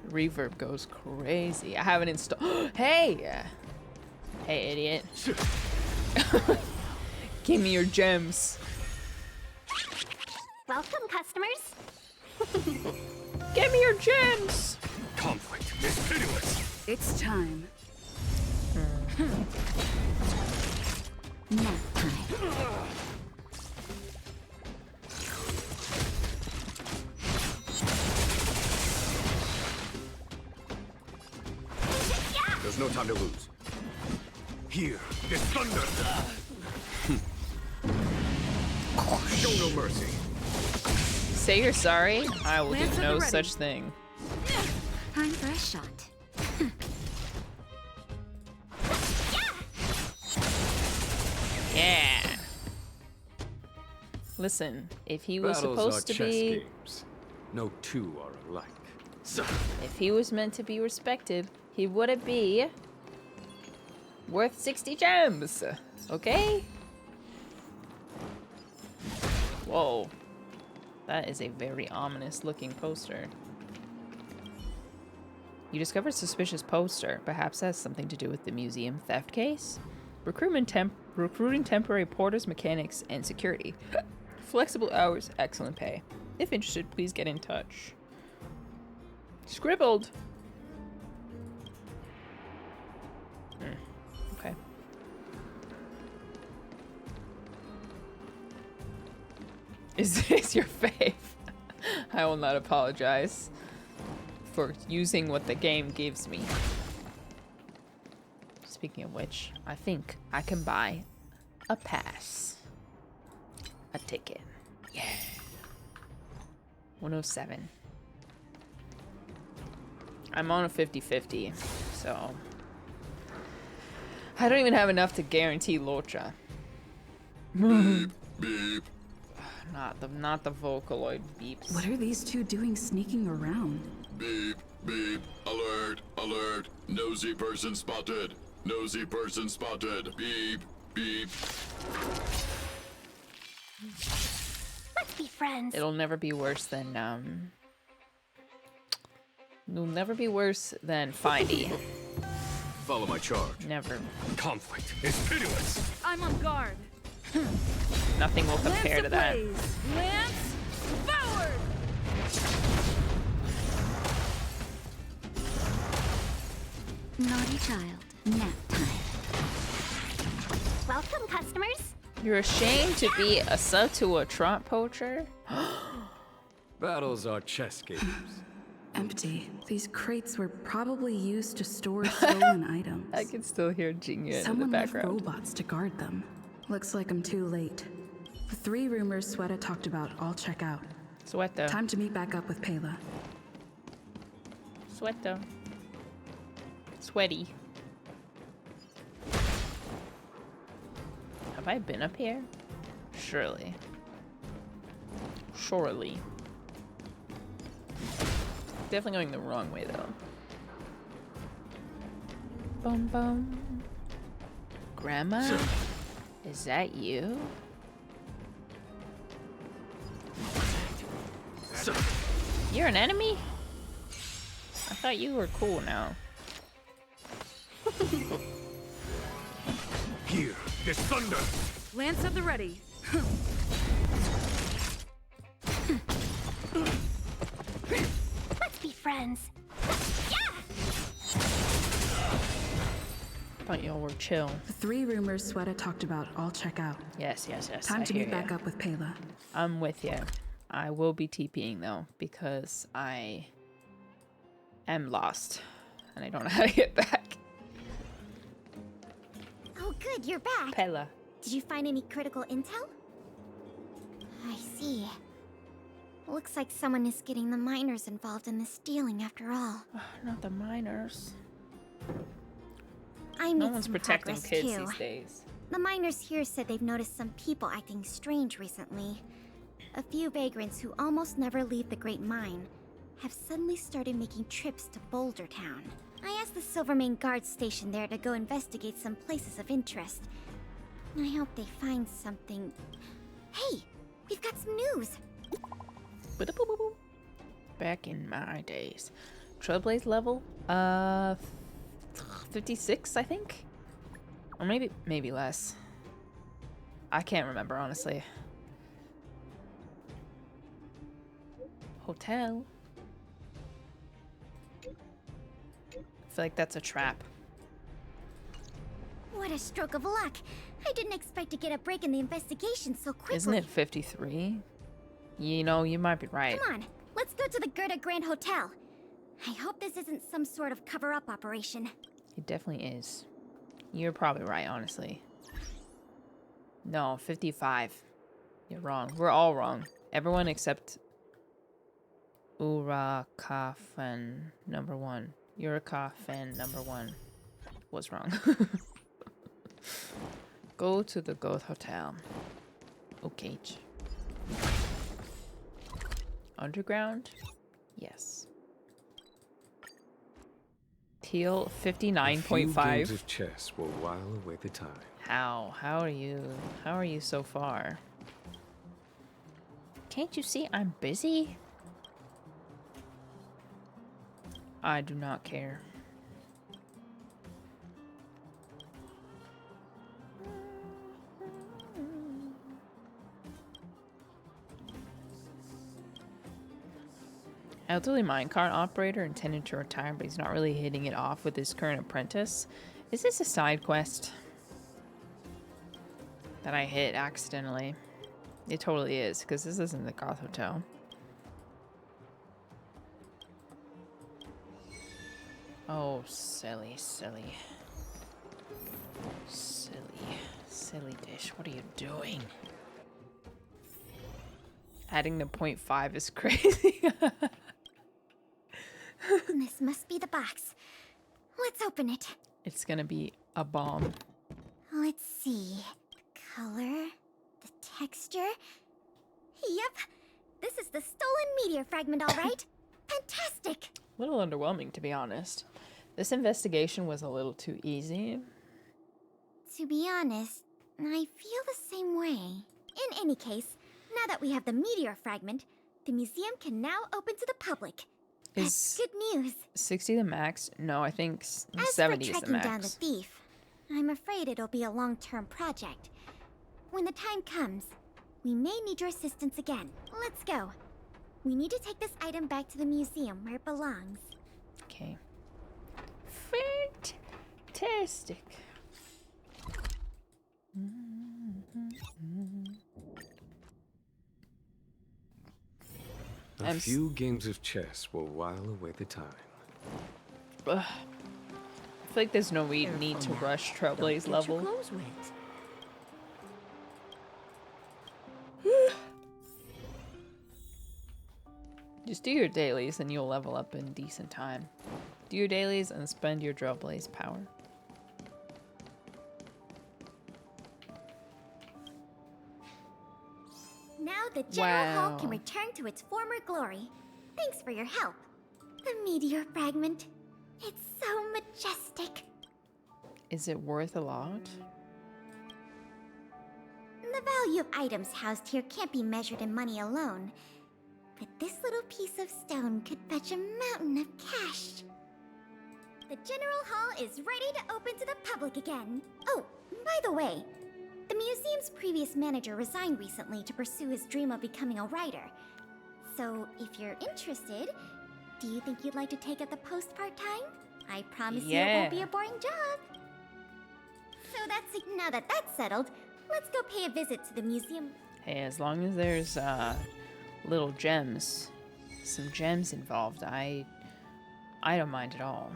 Reverb goes crazy. I haven't installed. Hey! Hey, idiot. Give me your gems. Welcome, customers. Give me your gems! Conflict is pitiless. It's time. Nap time. There's no time to lose. Here is thunder. Show no mercy. Say you're sorry. I will do Lance at no the ready. such thing. Time for a shot. Yeah. Listen, if he was Battles supposed are to chess be, games. No two are alike. if he was meant to be respected, he wouldn't be worth 60 gems. Okay? Whoa. That is a very ominous looking poster. You discovered a suspicious poster. Perhaps that has something to do with the museum theft case? Recruiting temporary porters, mechanics, and security. Flexible hours, excellent pay. If interested, please get in touch. Scribbled. Okay. Is this your fave? I will not apologize for using what the game gives me. Speaking of which, I think I can buy a pass. A ticket. Yeah. 107. I'm on a 50-50, so I don't even have enough to guarantee Locha. Beep, beep. Not the Vocaloid beeps. What are these two doing sneaking around? Beep, beep. Alert, alert. Nosy person spotted. Nosy person spotted. Beep, beep. Let's be friends. It'll never be worse than It'll never be worse than Findy. Follow my charge. Never. Conflict is pitiless. I'm on guard. Nothing will compare to that. Lance, forward! Naughty child, nap time. Welcome, customers. You're ashamed to be a sub to a trot poacher? Battles are chess games. Empty. These crates were probably used to store stolen items. I can still hear Jingya in the Someone left background. robots to guard them. Looks like I'm too late. The 3 rumors Sweta talked about all check out. Sweato. Time to meet back up with Pela. Sweato. Sweaty. Have I been up here? Surely. Surely. Definitely going the wrong way though. Boom boom. Grandma? Is that you? You're an enemy? I thought you were cool now. Here, there's thunder. Lance at the ready. Let's be friends. Thought y'all were chill. The 3 rumors Sweta talked about all check out. Yes. Time I to hear meet back ya. up with Pela. I'm with you. I will be TPing though because I am lost and I don't know how to get back. Oh, good, you're back. Pela. Did you find any critical intel? I see. Looks like someone is getting the miners involved in the stealing after all. Not the miners. I No made one's some protecting progress kids too. these days. The miners here said they've noticed some people acting strange recently. A few vagrants who almost never leave the Great Mine have suddenly started making trips to Boulder Town. I asked the Silvermane Guard station there to go investigate some places of interest. I hope they find something. Hey, we've got some news. Back in my days. Trailblaze level? 56, I think? Or maybe less. I can't remember, honestly. Hotel. I feel like that's a trap. What a stroke of luck. I didn't expect to get a break in the investigation so quickly. Isn't it 53? You know, you might be right. Come on, let's go to the Gerda Grand Hotel. I hope this isn't some sort of cover-up operation. It definitely is. You're probably right, honestly. No, 55. You're wrong. We're all wrong. Everyone except Urakafan number 1. Urakafan number 1 was wrong. Go to the Goth Hotel. Okay. Underground? Yes. Teal A few games 59.5. of chess will while away the time. How are you so far? Can't you see I'm busy? I do not care. Elderly minecart operator intended to retire, but he's not really hitting it off with his current apprentice. Is this a side quest that I hit accidentally? It totally is, because this isn't the Goth Hotel. Oh, silly, silly. Silly, silly dish. What are you doing? Adding the 0.5 is crazy. This must be the box. Let's open it. It's gonna be a bomb. Let's see. The color, the texture. Yep. This is the stolen meteor fragment, all right. Fantastic. A little underwhelming, to be honest. This investigation was a little too easy. To be honest, I feel the same way. In any case, now that we have the meteor fragment, the museum can now open to the public. That's good news. 60 the max? No, I think As 70 for is the tracking down the max. thief, I'm afraid it'll be a long-term project. When the time comes, we may need your assistance again. Let's go. We need to take this item back to the museum where it belongs. Okay. Fantastic. A few games of chess will while away the time. Ugh. I feel like there's no need to rush Trailblaze level. Just do your dailies and you'll level up in decent time. Do your dailies and spend your Trailblaze power. Now the General Hall Wow. can return to its former glory. Thanks for your help. The meteor fragment. It's so majestic. Is it worth a lot? The value of items housed here can't be measured in money alone. But this little piece of stone could fetch a mountain of cash. The General Hall is ready to open to the public again. Oh, by the way, the museum's previous manager resigned recently to pursue his dream of becoming a writer. So, if you're interested, do you think you'd like to take up the post part-time? I promise you it won't be Yeah. a boring job. So now that that's settled, let's go pay a visit to the museum. Hey, as long as there's little gems, some gems involved, I don't mind at all.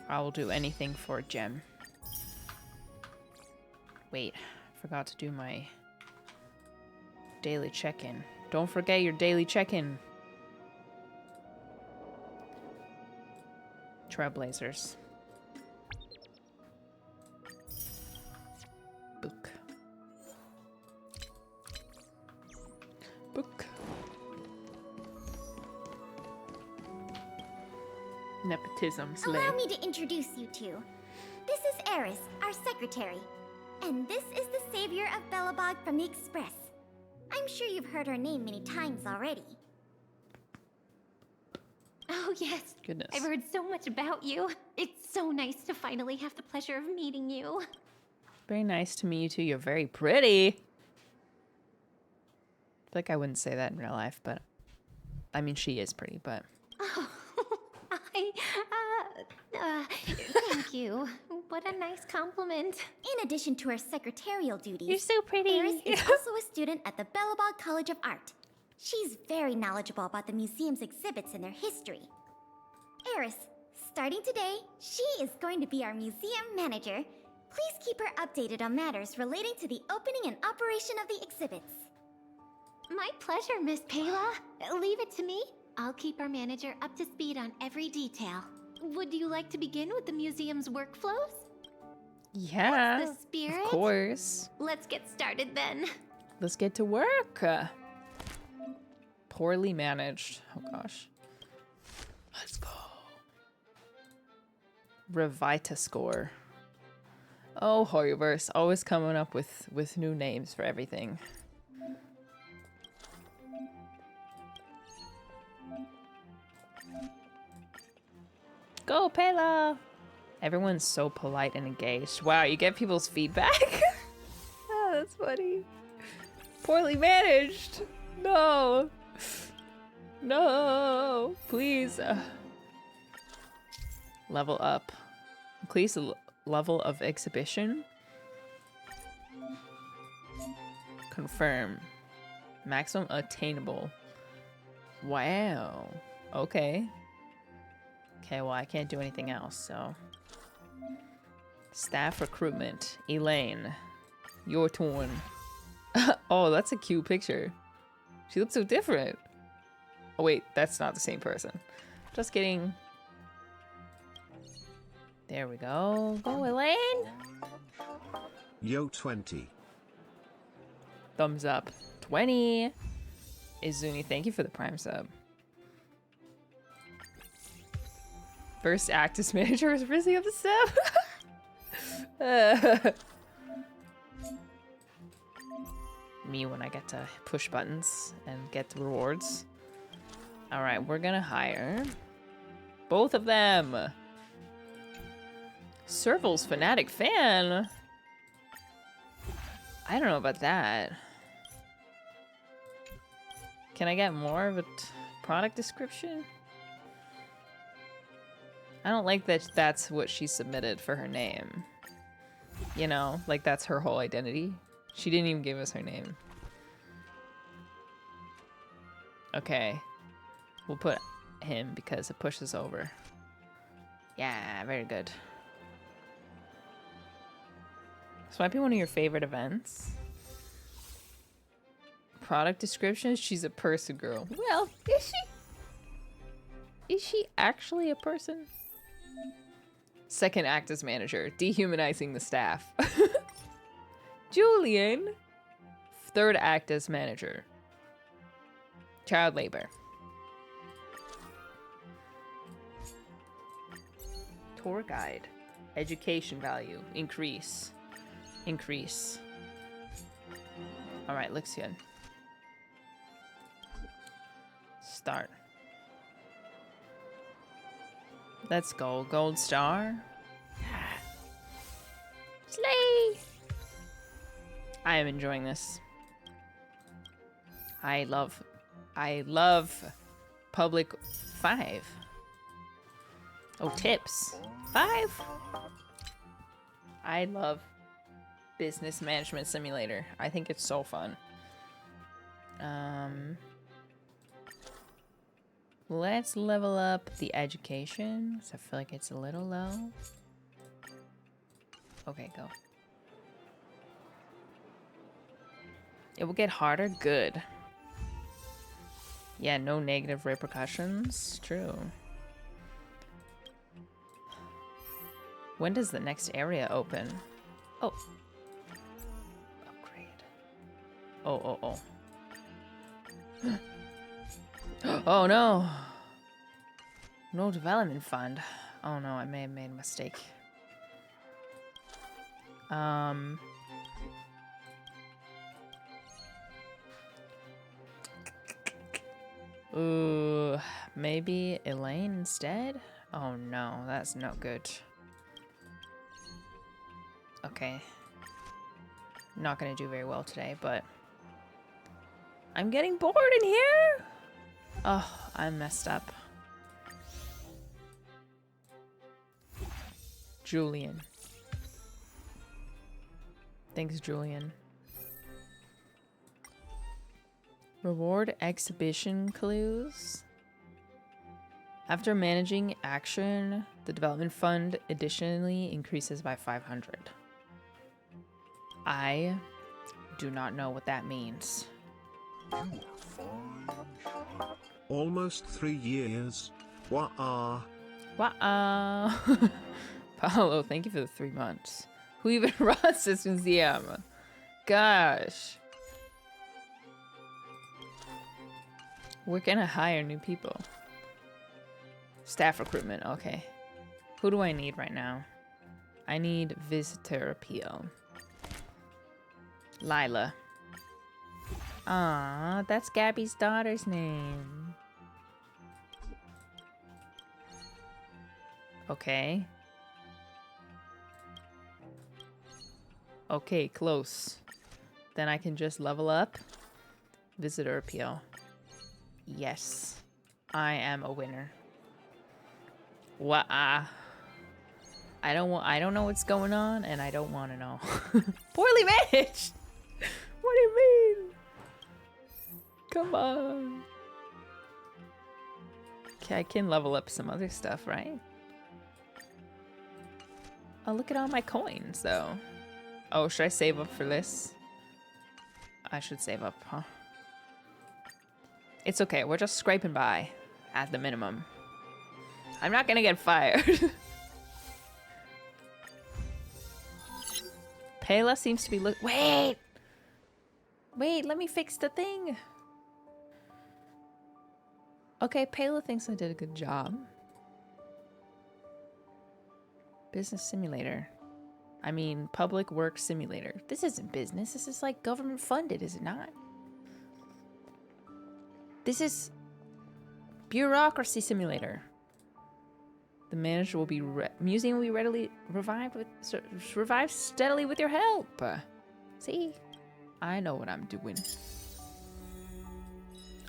I will do anything for a gem. Wait, forgot to do my daily check-in. Don't forget your daily check-in. Trailblazers. Book. Book. Nepotism slay. Allow me to introduce you two. This is Eris, our secretary. And this is the savior of Belobog from the Express. I'm sure you've heard her name many times already. Oh, yes. Goodness. I've heard so much about you. It's so nice to finally have the pleasure of meeting you. Very nice to meet you too. You're very pretty. I feel like I wouldn't say that in real life, but I mean, she is pretty, but Oh, thank you. What a nice compliment. In addition to her secretarial duties, You're so pretty. Eris is also a student at the Belobog College of Art. She's very knowledgeable about the museum's exhibits and their history. Eris, starting today, she is going to be our museum manager. Please keep her updated on matters relating to the opening and operation of the exhibits. My pleasure, Miss Payla. Leave it to me. I'll keep our manager up to speed on every detail. Would you like to begin with the museum's workflows? yeah, The spirit? of course. Let's get started then. Let's get to work. Poorly managed. Oh gosh. Let's go. Revita score. Oh, Horrorverse, always coming up with new names for everything. Go, Pela! Everyone's so polite and engaged. Wow, you get people's feedback? Oh, that's funny. Poorly managed. No. No. Please. Level up. Increase the level of exhibition. Confirm. Maximum attainable. Wow. Okay. Okay, well, I can't do anything else, so. Staff recruitment. Elaine. Your turn. Oh, that's a cute picture. She looks so different. Oh, wait, that's not the same person. Just kidding. There we go. Go, Elaine. Yo 20. Thumbs up. 20. Izuni, thank you for the Prime sub. First Actus manager is rising up the sub. Me when I get to push buttons and get the rewards. All right, we're gonna hire both of them. Serval's fanatic fan. I don't know about that. Can I get more of a product description? I don't like that that's what she submitted for her name. You know, like that's her whole identity. She didn't even give us her name. Okay. We'll put him because it pushes over. Yeah, very good. This might be one of your favorite events. Product description, she's a person girl. Well, is she? Is she actually a person? Second act as manager, dehumanizing the staff. Julian. Third act as manager. Child labor. Tour guide. Education value. Increase. Increase. Alright, looks good. Start. Let's go. Gold star. Slay! I am enjoying this. I love public 5. Oh, tips. 5? I love business management simulator. I think it's so fun. Let's level up the education. So I feel like it's a little low. Okay, go. It will get harder. Good. Yeah, no negative repercussions. True. When does the next area open? Oh. Upgrade. Oh. Oh no. No development fund. Oh no, I may have made a mistake. Ooh, maybe Elaine instead? Oh no, that's no good. Okay. Not gonna do very well today, but I'm getting bored in here. Oh, I messed up. Julian. Thanks, Julian. Reward exhibition clues. After managing action, the development fund additionally increases by 500. I do not know what that means. Almost 3 years. Wah-ah. Wah-ah. Paolo, thank you for the 3 months. Who even runs this museum? Gosh. We're gonna hire new people. Staff recruitment, okay. Who do I need right now? I need visitor appeal. Lila. Ah, that's Gabby's daughter's name. Okay. Okay, close. Then I can just level up. Visitor appeal. Yes. I am a winner. What? I don't know what's going on, and I don't want to know. Poorly managed. What do you mean? Come on. Okay, I can level up some other stuff, right? Oh, look at all my coins, though. Oh, should I save up for this? I should save up, huh? It's okay. We're just scraping by at the minimum. I'm not gonna get fired. Pela seems to be Wait! Wait, let me fix the thing. Okay, Pela thinks I did a good job. Business simulator. I mean, public work simulator. This isn't business. This is like government funded, is it not? This is bureaucracy simulator. The manager will be museum will be readily revived steadily with your help. See, I know what I'm doing.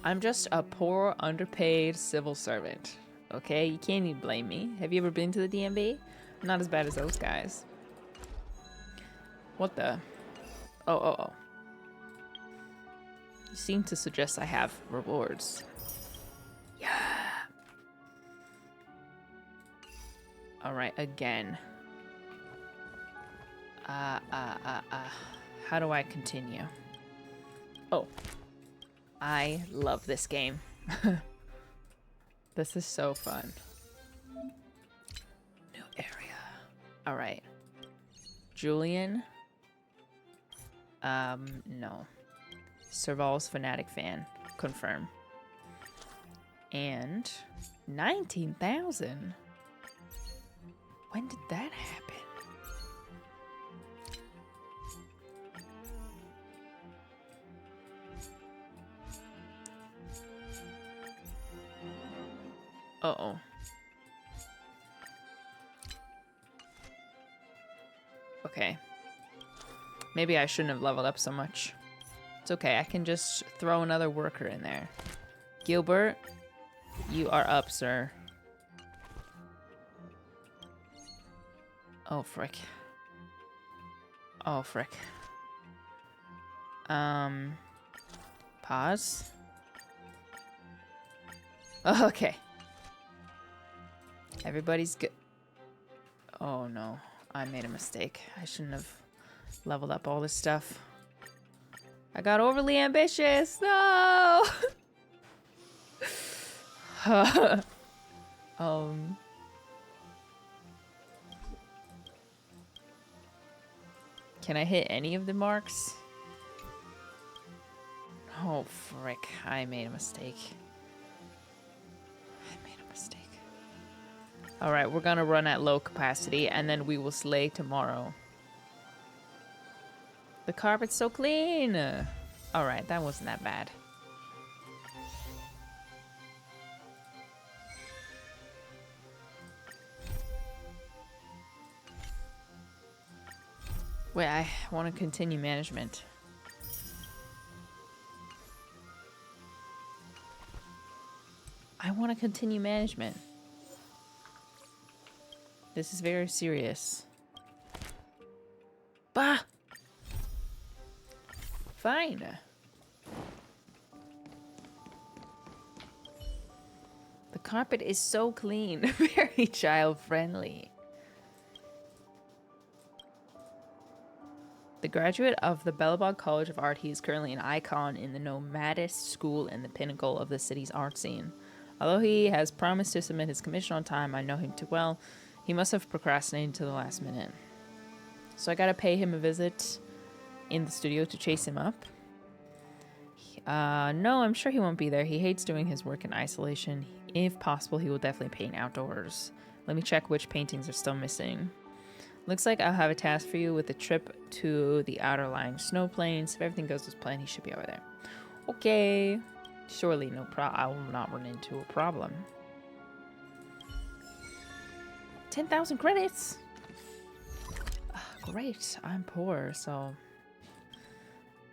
I'm just a poor, underpaid civil servant. Okay, you can't even blame me. Have you ever been to the DMV? Not as bad as those guys. What the? Oh. You seem to suggest I have rewards. Yeah. Alright, again. How do I continue? Oh. I love this game. This is so fun. New area. Alright. Julian. No. Serval's Fanatic fan. Confirm. And 19,000? When did that happen? Uh-oh. Okay. Maybe I shouldn't have leveled up so much. It's okay, I can just throw another worker in there. Gilbert, you are up, sir. Oh, frick. Oh, frick. Pause. Okay. Everybody's good. Oh, no. I made a mistake. I shouldn't have leveled up all this stuff. I got overly ambitious. No! Can I hit any of the marks? Oh, frick. I made a mistake. Alright, we're gonna run at low capacity, and then we will slay tomorrow. The carpet's so clean! Alright, that wasn't that bad. Wait, I want to continue management. I want to continue management. This is very serious. Bah! Fine. The carpet is so clean. Very child-friendly. The graduate of the Belobog College of Art, he is currently an icon in the nomadist school and the pinnacle of the city's art scene. Although he has promised to submit his commission on time, I know him too well. He must have procrastinated to the last minute. So I gotta pay him a visit in the studio to chase him up. No, I'm sure he won't be there. He hates doing his work in isolation. If possible, he will definitely paint outdoors. Let me check which paintings are still missing. Looks like I'll have a task for you with a trip to the outer lying snow plains. If everything goes as planned, he should be over there. Okay. Surely I will not run into a problem. 10,000 credits! Great. I'm poor, so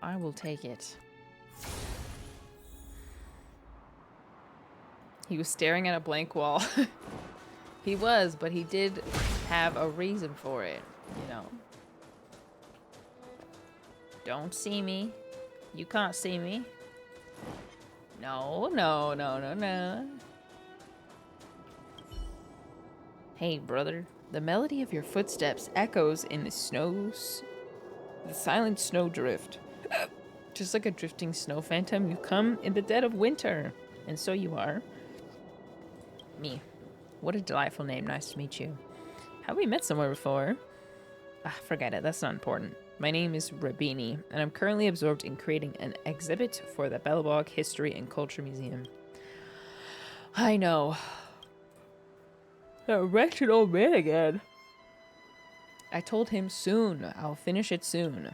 I will take it. He was staring at a blank wall. He was, but he did have a reason for it, you know. Don't see me. You can't see me. No, no, no, no, no. Hey, brother. The melody of your footsteps echoes in the the silent snow drift. Just like a drifting snow phantom, you come in the dead of winter. And so you are. Me. What a delightful name. Nice to meet you. Have we met somewhere before? Ah, forget it. That's not important. My name is Rabini, and I'm currently absorbed in creating an exhibit for the Belobog History and Culture Museum. I know. That wretched old man again. I told him soon. I'll finish it soon.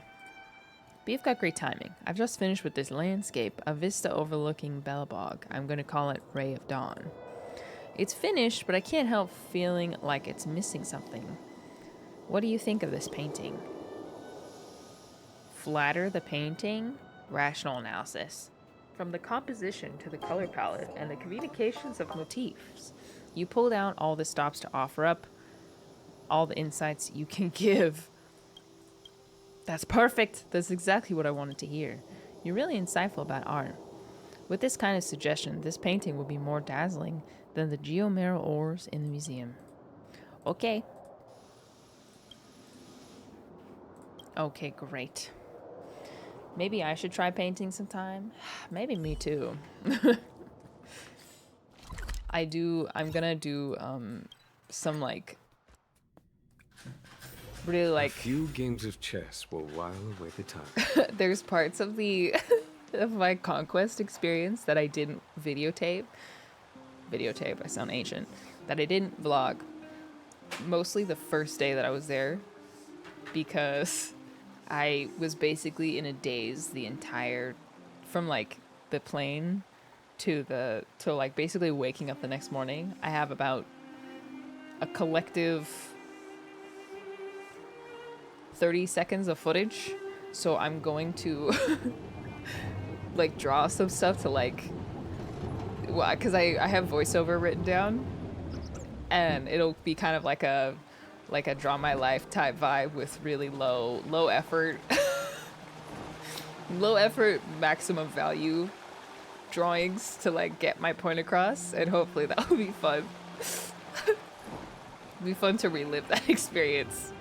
But you've got great timing. I've just finished with this landscape, a vista overlooking Belobog. I'm going to call it Ray of Dawn. It's finished, but I can't help feeling like it's missing something. What do you think of this painting? Flatter the painting? Rational analysis. From the composition to the color palette and the communications of motifs, you pulled out all the stops to offer up all the insights you can give. That's perfect. That's exactly what I wanted to hear. You're really insightful about art. With this kind of suggestion, this painting will be more dazzling than the geomeral ores in the museum. Okay. Okay, great. Maybe I should try painting sometime. Maybe me too. I'm gonna do some like really like a few games of chess will while away the time. There's parts of the of my conquest experience that I didn't videotape. I sound ancient. That I didn't vlog. Mostly the first day that I was there, because I was basically in a daze the entire, from like the plane to like basically waking up the next morning. I have about a collective 30 seconds of footage, so I'm going to like draw some stuff to like, well, because I have voiceover written down, and it'll be kind of like a draw my life type vibe with really low effort low effort maximum value drawings to like get my point across, and hopefully that will be fun. It'll be fun to relive that experience.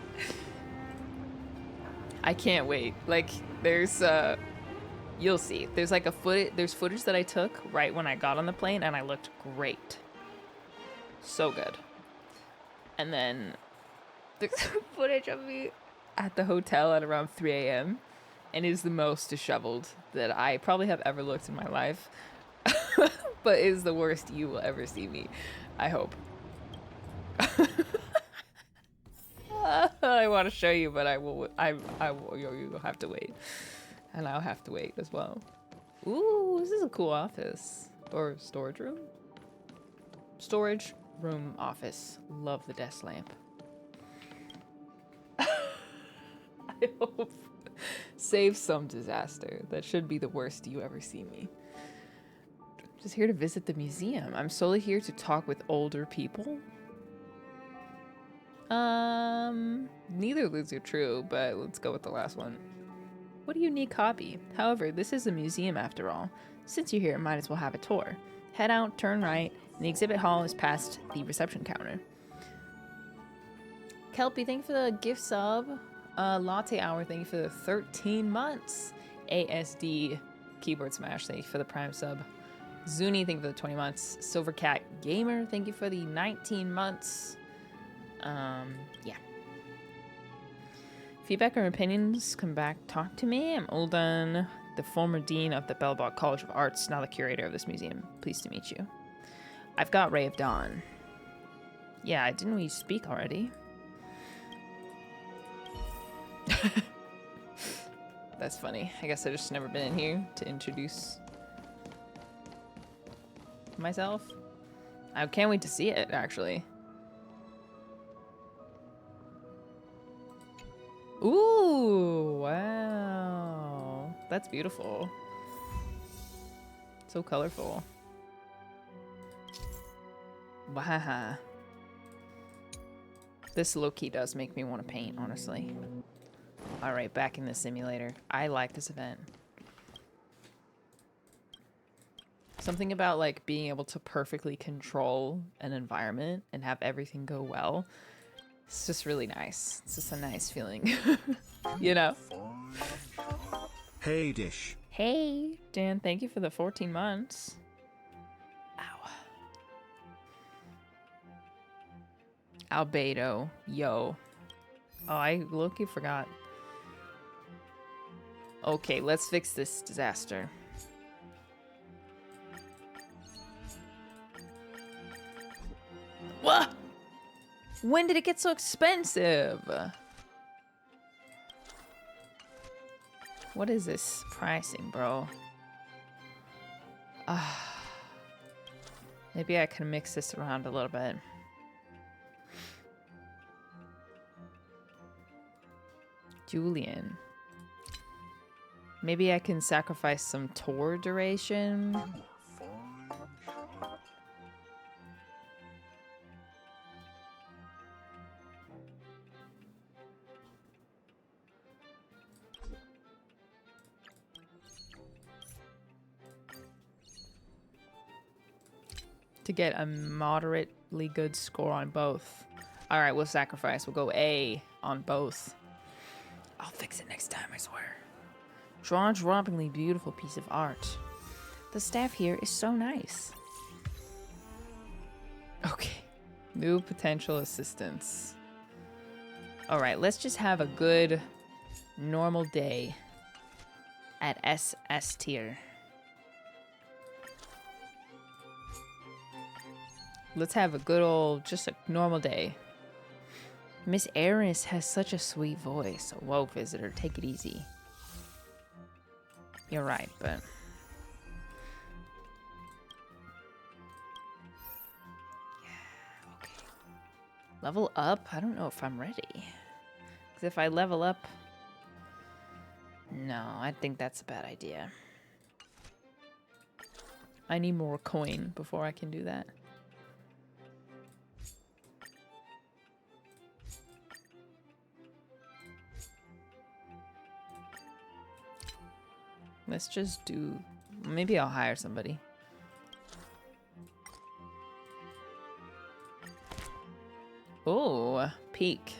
I can't wait. Like there's you'll see. There's like there's footage that I took right when I got on the plane, and I looked great. So good. And then there's footage of me at the hotel at around 3 a.m. and is the most disheveled that I probably have ever looked in my life. But is the worst you will ever see me. I hope. I want to show you, but I will you'll have to wait. And I'll have to wait as well. Ooh, this is a cool office. Or storage room? Storage room office. Love the desk lamp. I hope. Save some disaster. That should be the worst you ever see me. Just here to visit the museum. I'm solely here to talk with older people. Neither of those are true, but let's go with the last one. What a unique hobby. However, this is a museum after all. Since you're here, might as well have a tour. Head out, turn right, and the exhibit hall is past the reception counter. Kelpie, thank you for the gift sub. Latte Hour, thank you for the 13 months. ASD Keyboard Smash, thank you for the Prime sub. Zuni, thank you for the 20 months. Silvercat Gamer, thank you for the 19 months. Yeah. Feedback or opinions, come back, talk to me. I'm Uldan, the former dean of the Belobog College of Arts, now the curator of this museum. Pleased to meet you. I've got Ray of Dawn. Yeah, didn't we speak already? That's funny. I guess I just never been in here to introduce myself. I can't wait to see it, actually. Ooh, wow. That's beautiful. So colorful. Wow. This low-key does make me want to paint, honestly. Alright, back in the simulator. I like this event. Something about like being able to perfectly control an environment and have everything go well. It's just really nice. It's just a nice feeling. You know? Hey Dish. Hey, Dan, thank you for the 14 months. Ow. Albedo, yo. Oh, I low-key forgot. Okay, let's fix this disaster. What? When did it get so expensive? What is this pricing, bro? Maybe I can mix this around a little bit. Julian. Maybe I can sacrifice some tour duration. To get a moderately good score on both. All right, we'll sacrifice. We'll go A on both. I'll fix it next time, I swear. Jaw-droppingly beautiful piece of art. The staff here is so nice. Okay. New potential assistants. All right, let's just have a good normal day at SS tier. Let's have a good old, just a normal day. Miss Eris has such a sweet voice. Whoa, visitor, take it easy. You're right, but... yeah, okay. Level up? I don't know if I'm ready. Because if I level up... no, I think that's a bad idea. I need more coin before I can do that. Let's just do... maybe I'll hire somebody. Oh, peak.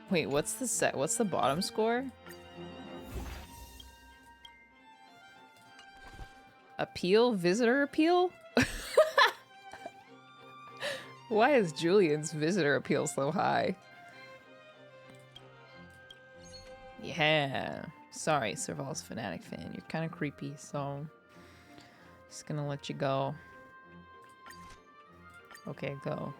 Wait, what's the set? What's the bottom score? Appeal? Visitor appeal? Why is Julian's visitor appeal so high? Yeah. Sorry, Serval's Fanatic fan. You're kind of creepy, so... just gonna let you go. Okay, go.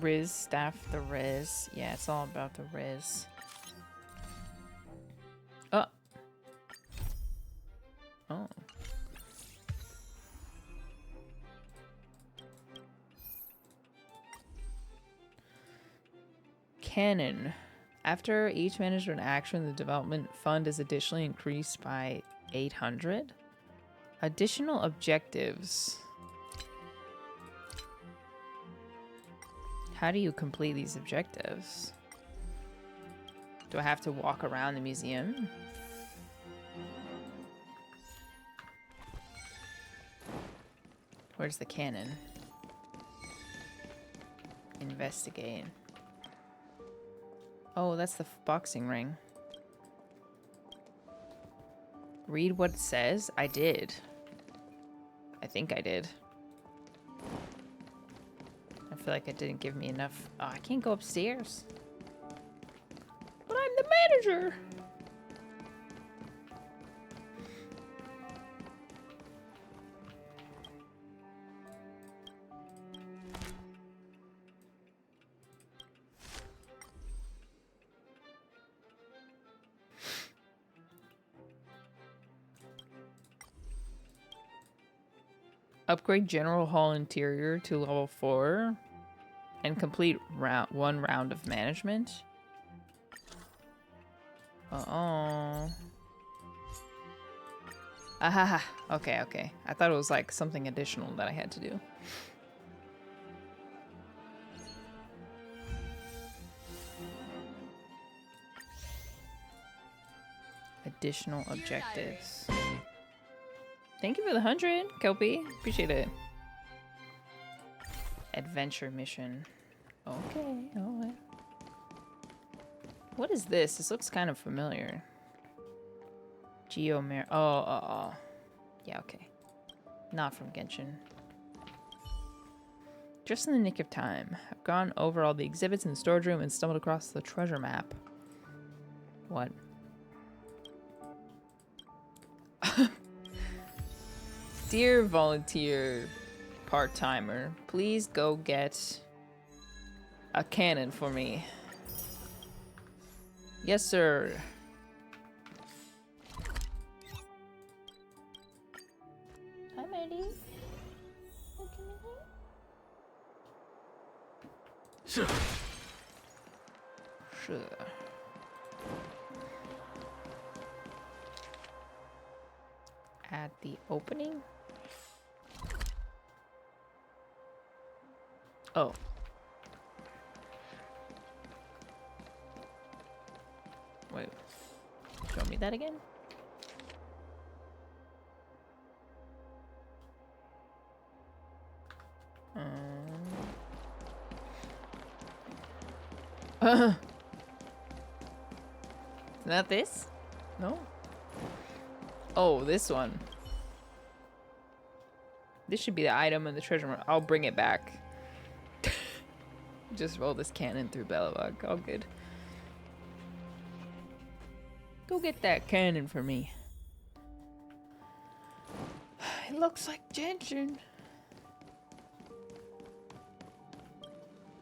Riz, staff the Riz. Yeah, it's all about the Riz. Oh. Oh. Canon. After each management action, the development fund is additionally increased by 800. Additional objectives. How do you complete these objectives? Do I have to walk around the museum? Where's the cannon? Investigate. Oh, that's the boxing ring. Read what it says? I did. I think I did. I feel like it didn't give me enough. Oh, I can't go upstairs. But I'm the manager. Upgrade General Hall interior to level 4 and complete one round of management. Uh-oh. Ahaha. Okay, okay. I thought it was like something additional that I had to do. Additional objectives. Thank you for the 100, Kelpie. Appreciate it. Adventure mission. Okay, alright. What is this? This looks kind of familiar. Geomar. Oh. Yeah, okay. Not from Genshin. Just in the nick of time. I've gone over all the exhibits in the storage room and stumbled across the treasure map. What? Dear volunteer part-timer, please go get a cannon for me. Yes, sir. Hi, Maddie. Sure. Sure. At the opening? Oh. Wait. Show me that again? Not this? No? Oh, this one. This should be the item in the treasure room. I'll bring it back. Just roll this cannon through Belobog. All good. Go get that cannon for me. It looks like Genshin.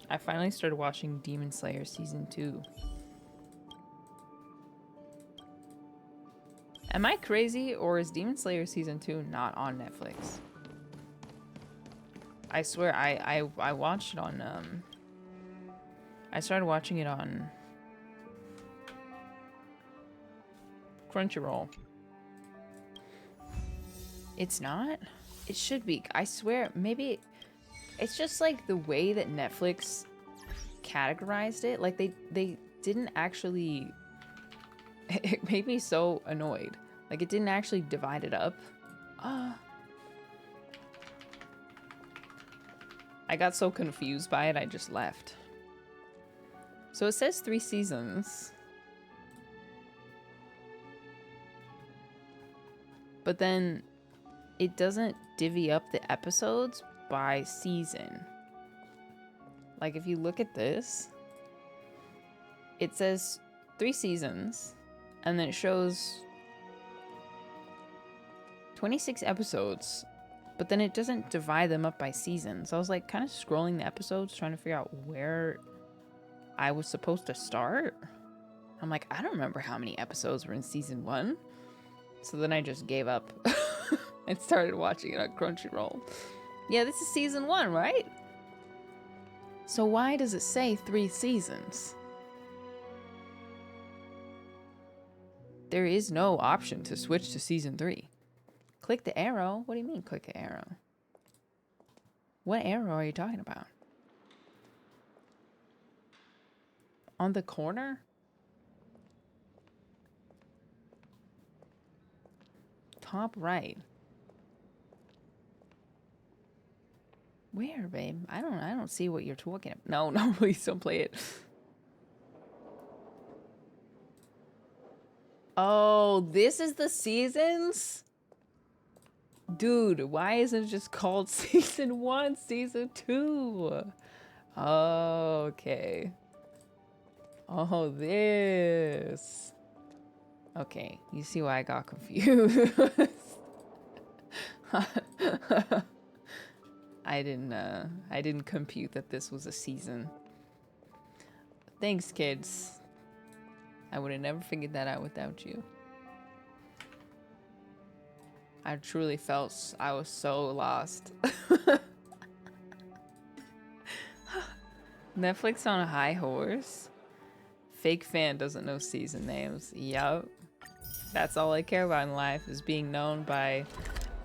I finally started watching Demon Slayer Season 2. Am I crazy, or is Demon Slayer Season 2 not on Netflix? I swear, I watched it on, I started watching it on Crunchyroll. It's not? It should be. I swear, maybe it's just like the way that Netflix categorized it. Like they didn't actually. It made me so annoyed. Like it didn't actually divide it up. I got so confused by it, I just left. So it says 3 seasons. But then it doesn't divvy up the episodes by season. Like if you look at this, it says 3 seasons, and then it shows 26 episodes, but then it doesn't divide them up by season. So I was like kind of scrolling the episodes trying to figure out where I was supposed to start. I'm like, I don't remember how many episodes were in season 1. So then I just gave up and started watching it on Crunchyroll. Yeah, this is season 1, right? So why does it say 3 seasons? There is no option to switch to season 3. Click the arrow? What do you mean click the arrow? What arrow are you talking about? On the corner? Top right. Where, babe? I don't see what you're talking about. No, please don't play it. Oh, this is the seasons? Dude, why isn't it just called season 1, season 2? Okay. Oh, this. Okay, you see why I got confused. I didn't compute that this was a season. Thanks, kids. I would have never figured that out without you. I truly felt I was so lost. Netflix on a high horse? Fake fan doesn't know season names. Yup. That's all I care about in life, is being known by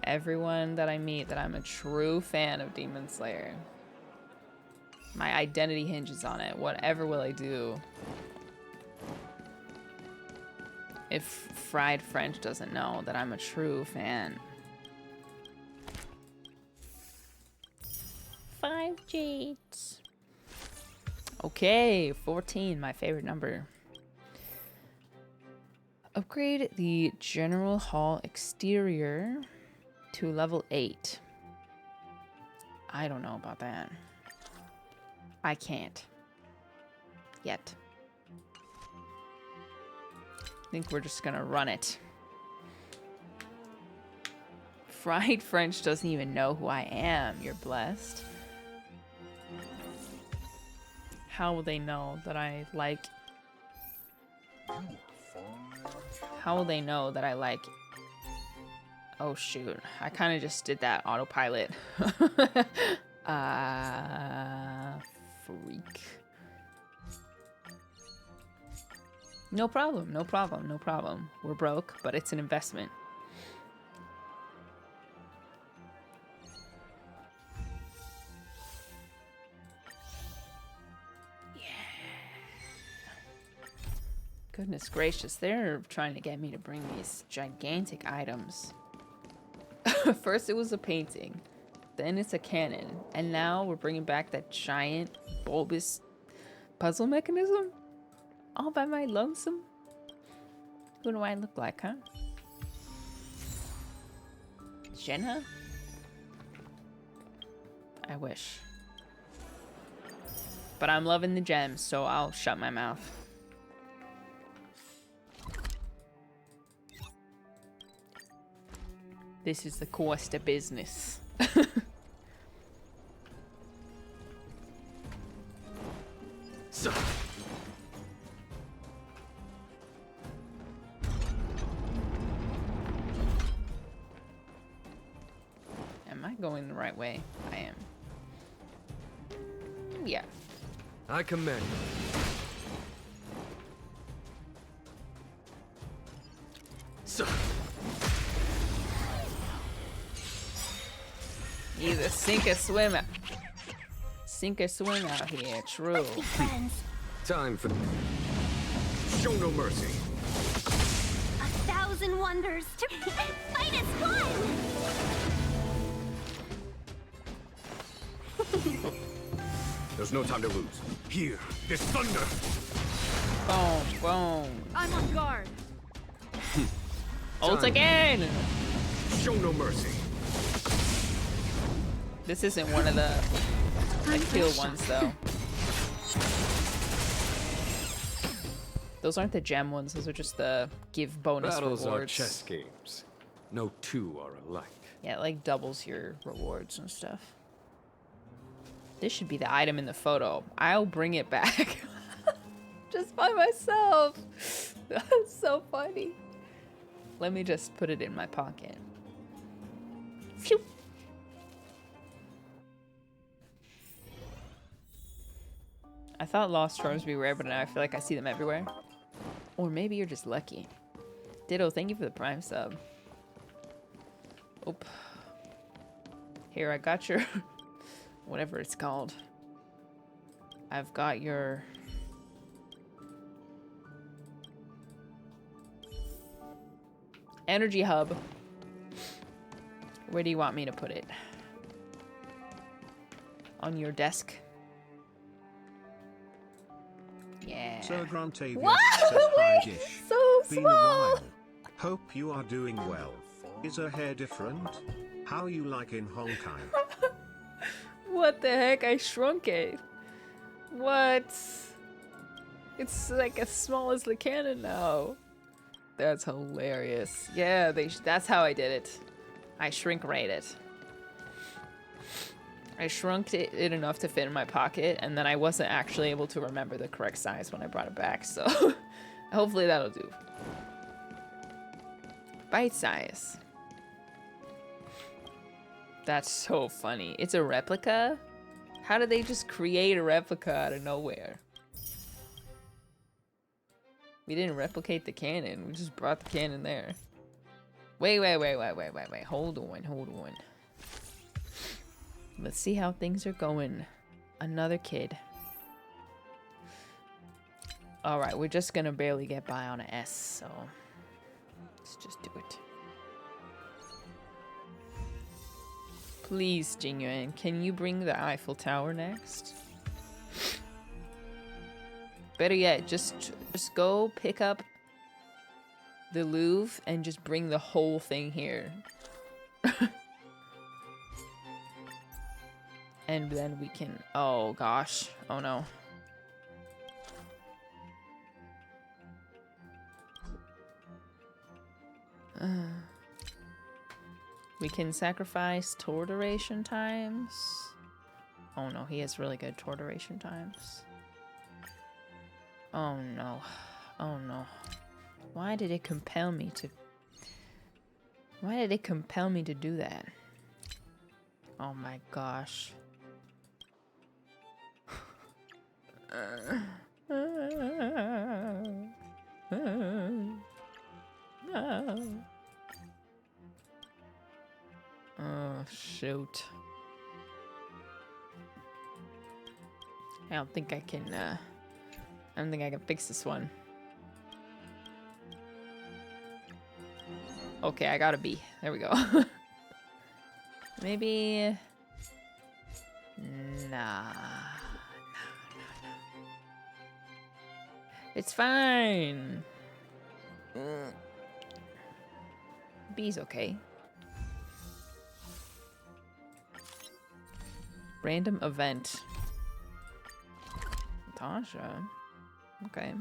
everyone that I meet that I'm a true fan of Demon Slayer. My identity hinges on it. Whatever will I do? If Fried French doesn't know that I'm a true fan. 5 jades. Okay, 14, my favorite number. Upgrade the General Hall exterior to level 8. I don't know about that. I can't. Yet. I think we're just gonna run it. Fried French doesn't even know who I am. You're blessed. How will they know that I like... How will they know that I like... Oh shoot, I kind of just did that autopilot. Freak. No problem, no problem, no problem. We're broke, but it's an investment. Goodness gracious, they're trying to get me to bring these gigantic items. First it was a painting, then it's a cannon, and now we're bringing back that giant bulbous puzzle mechanism? All by my lonesome? Who do I look like, huh? Jenna? I wish. But I'm loving the gems, so I'll shut my mouth. This is the cost of business. So. Am I going the right way? I am. Yeah. I command you. So. Either sink or swim out. Sink or swim out here, true. Time for... Show no mercy. 1,000 wonders to fight as one! There's no time to lose. Here, this thunder! Boom, boom. I'm on guard. Ult again! Show no mercy. This isn't one of the kill ones though. Those aren't the gem ones, those are just the give bonus Battles rewards. are chess games. No two are alike. Yeah, it like doubles your rewards and stuff. This should be the item in the photo. I'll bring it back. Just by myself. That's so funny. Let me just put it in my pocket. Phew. I thought lost charms would be rare, but now I feel like I see them everywhere. Or maybe you're just lucky. Ditto, thank you for the Prime sub. Oop. Here, I got your... whatever it's called. I've got your... energy hub. Where do you want me to put it? On your desk? Yeah. Sir Grantavius What? says hi Wait, Dish. so Been a small. while. Hope you are doing well. Is her hair different? How you like in Honkai? What the heck? I shrunk it. What? It's like as small as the cannon now. That's hilarious. Yeah, that's how I did it. I shrink rate it. I shrunk it enough to fit in my pocket, and then I wasn't actually able to remember the correct size when I brought it back, so hopefully that'll do. Bite size. That's so funny. It's a replica? How did they just create a replica out of nowhere? We didn't replicate the cannon. We just brought the cannon there. Wait. Hold on. Let's see how things are going. Another kid. Alright, we're just gonna barely get by on an S, so... Let's just do it. Please, Jingyuan, can you bring the Eiffel Tower next? Better yet, just go pick up the Louvre and just bring the whole thing here. And then we can... Oh, gosh. Oh, no. We can sacrifice tour duration times. Oh, no. He has really good tour duration times. Oh, no. Oh, no. Why did it compel me to... Why did it compel me to do that? Oh, my gosh. No. Oh, shoot. I don't think I can fix this one. Okay, I got a B. There we go. Maybe... Nah. It's fine. B's okay. Random event. Tasha. Okay.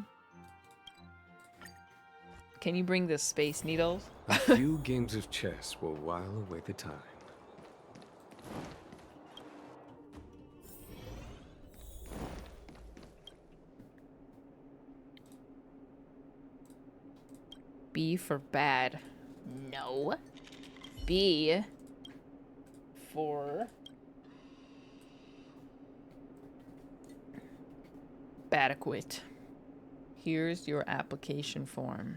Can you bring the space needles? A few games of chess will while away the time. B for bad. No. B for adequate. Here's your application form.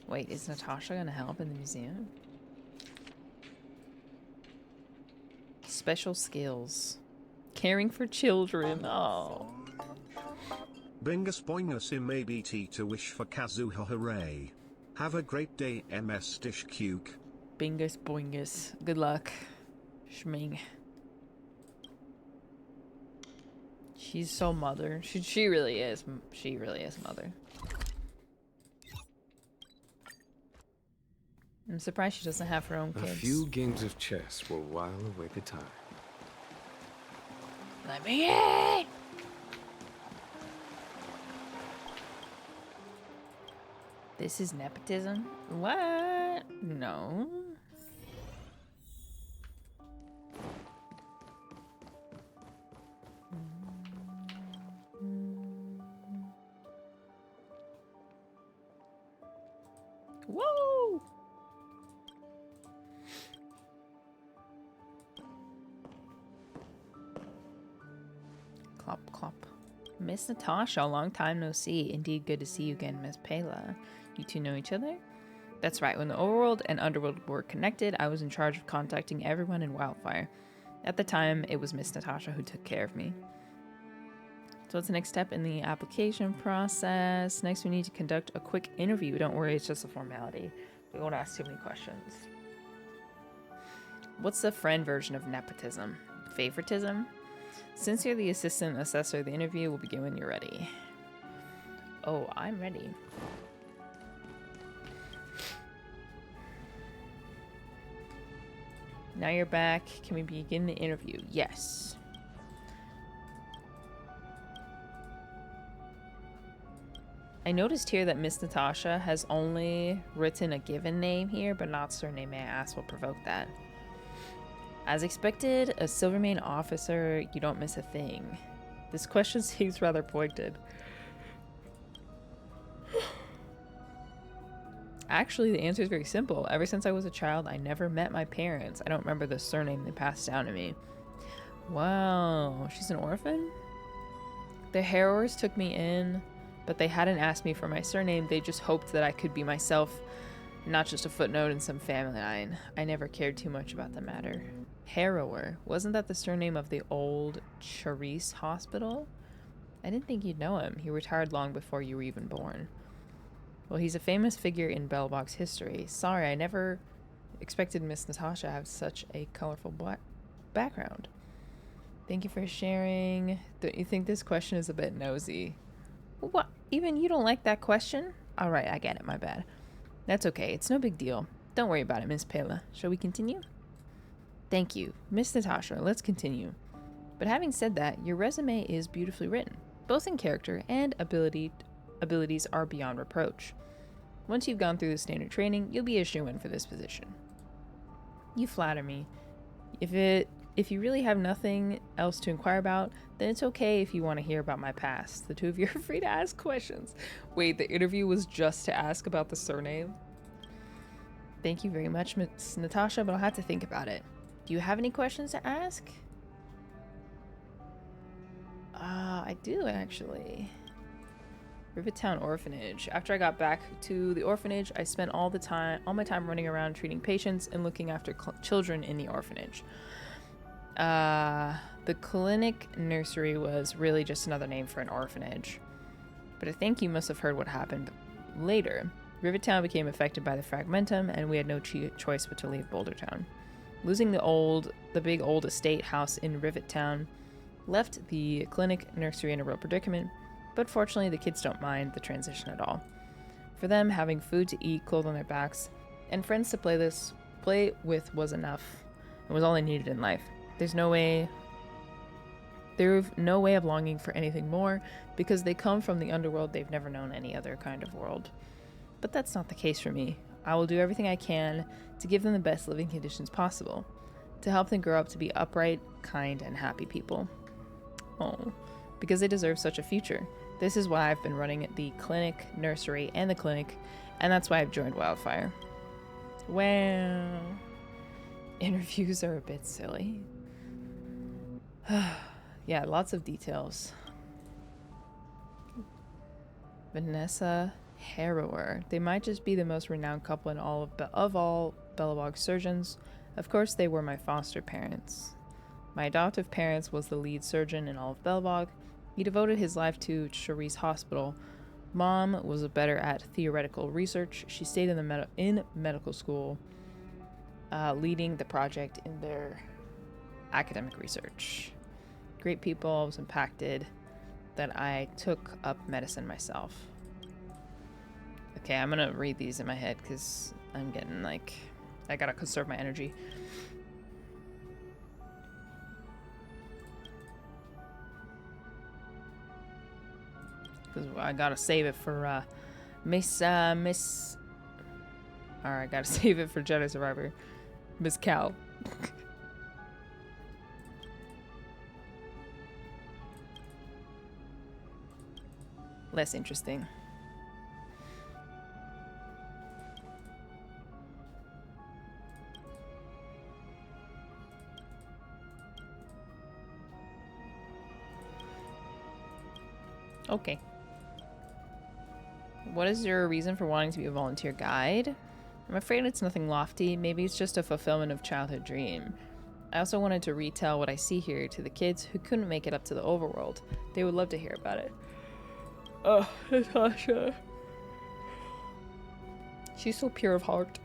Wait, is Natasha gonna help in the museum? Special skills. Caring for children. Oh. Bingus boingus im ABT to wish for Kazuha hooray. Have a great day MS Dish Cuke. Bingus boingus. Good luck. Schming. She's so mother. She really is. She really is mother. I'm surprised she doesn't have her own kids. A few games of chess will while away the time. Let me in! This is nepotism? What? No. Whoa! Clop, clop. Miss Natasha, long time no see. Indeed, good to see you again, Miss Pela. You two know each other? That's right, when the Overworld and Underworld were connected, I was in charge of contacting everyone in Wildfire. At the time, it was Miss Natasha who took care of me. So what's the next step in the application process? Next, we need to conduct a quick interview. Don't worry, it's just a formality. We won't ask too many questions. What's the friend version of nepotism? Favoritism? Since you're the assistant assessor, the interview will begin when you're ready. Oh, I'm ready. Now you're back. Can we begin the interview? Yes. I noticed here that Miss Natasha has only written a given name here, but not surname. May I ask what provoked that? As expected, a Silvermane officer, you don't miss a thing. This question seems rather pointed. Actually, the answer is very simple. Ever since I was a child, I never met my parents. I don't remember the surname they passed down to me. Wow, she's an orphan? The harrowers took me in, but they hadn't asked me for my surname. They just hoped that I could be myself, not just a footnote in some family line. I never cared too much about the matter. Harrower, wasn't that the surname of the old Charisse Hospital? I didn't think you'd know him. He retired long before you were even born. Well, he's a famous figure in Belobog's history. Sorry, I never expected Miss Natasha to have such a colorful background. Thank you for sharing. Don't you think this question is a bit nosy? What? Even you don't like that question? Alright, I get it, my bad. That's okay, it's no big deal. Don't worry about it, Miss Pela. Shall we continue? Thank you. Miss Natasha, let's continue. But having said that, your resume is beautifully written. Both in character and abilities are beyond reproach. Once you've gone through the standard training, you'll be a shoo-in for this position. You flatter me. If you really have nothing else to inquire about, then it's okay if you want to hear about my past. The two of you are free to ask questions. Wait, the interview was just to ask about the surname? Thank you very much, Miss Natasha, but I'll have to think about it. Do you have any questions to ask? I do, actually. Rivettown Orphanage. After I got back to the orphanage, I spent all my time running around treating patients and looking after children in the orphanage. The clinic nursery was really just another name for an orphanage. But I think you must have heard what happened later. Rivettown became affected by the fragmentum, and we had no choice but to leave Bouldertown. Losing the big old estate house in Rivettown left the clinic nursery in a real predicament, but fortunately the kids don't mind the transition at all. For them, having food to eat, clothes on their backs, and friends to play with was enough, and was all they needed in life. There's no way of longing for anything more, because they come from the Underworld. They've never known any other kind of world. But that's not the case for me. I will do everything I can to give them the best living conditions possible, to help them grow up to be upright, kind, and happy people. Oh, because they deserve such a future. This is why I've been running the clinic, nursery, and the clinic, and that's why I've joined Wildfire. Well, interviews are a bit silly. Yeah, lots of details. Vanessa Harrower. They might just be the most renowned couple in all Belobog surgeons. Of course, they were my foster parents. My adoptive parents was the lead surgeon in all of Belobog. He devoted his life to Charisse Hospital. Mom was better at theoretical research. She stayed in medical school, leading the project in their academic research. Great people. I was impacted that I took up medicine myself. Okay, I'm gonna read these in my head because I'm getting I gotta conserve my energy. Because I gotta save it for Miss. Alright, I gotta save it for Jedi Survivor. Miss Cal. Less interesting. Okay. What is your reason for wanting to be a volunteer guide? I'm afraid it's nothing lofty. Maybe it's just a fulfillment of childhood dream. I also wanted to retell what I see here to the kids who couldn't make it up to the overworld. They would love to hear about it. Oh, Natasha. She's so pure of heart.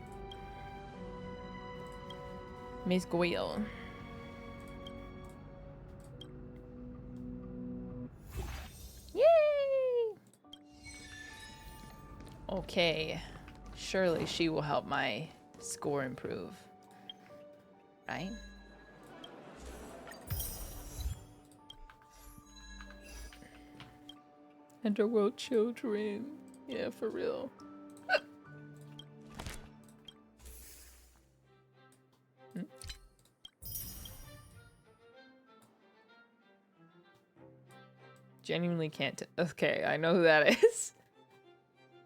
Miss Goyle. Yay! Okay. Surely she will help my score improve. Right? Underworld children. Yeah, for real. Genuinely can't. Okay, I know who that is.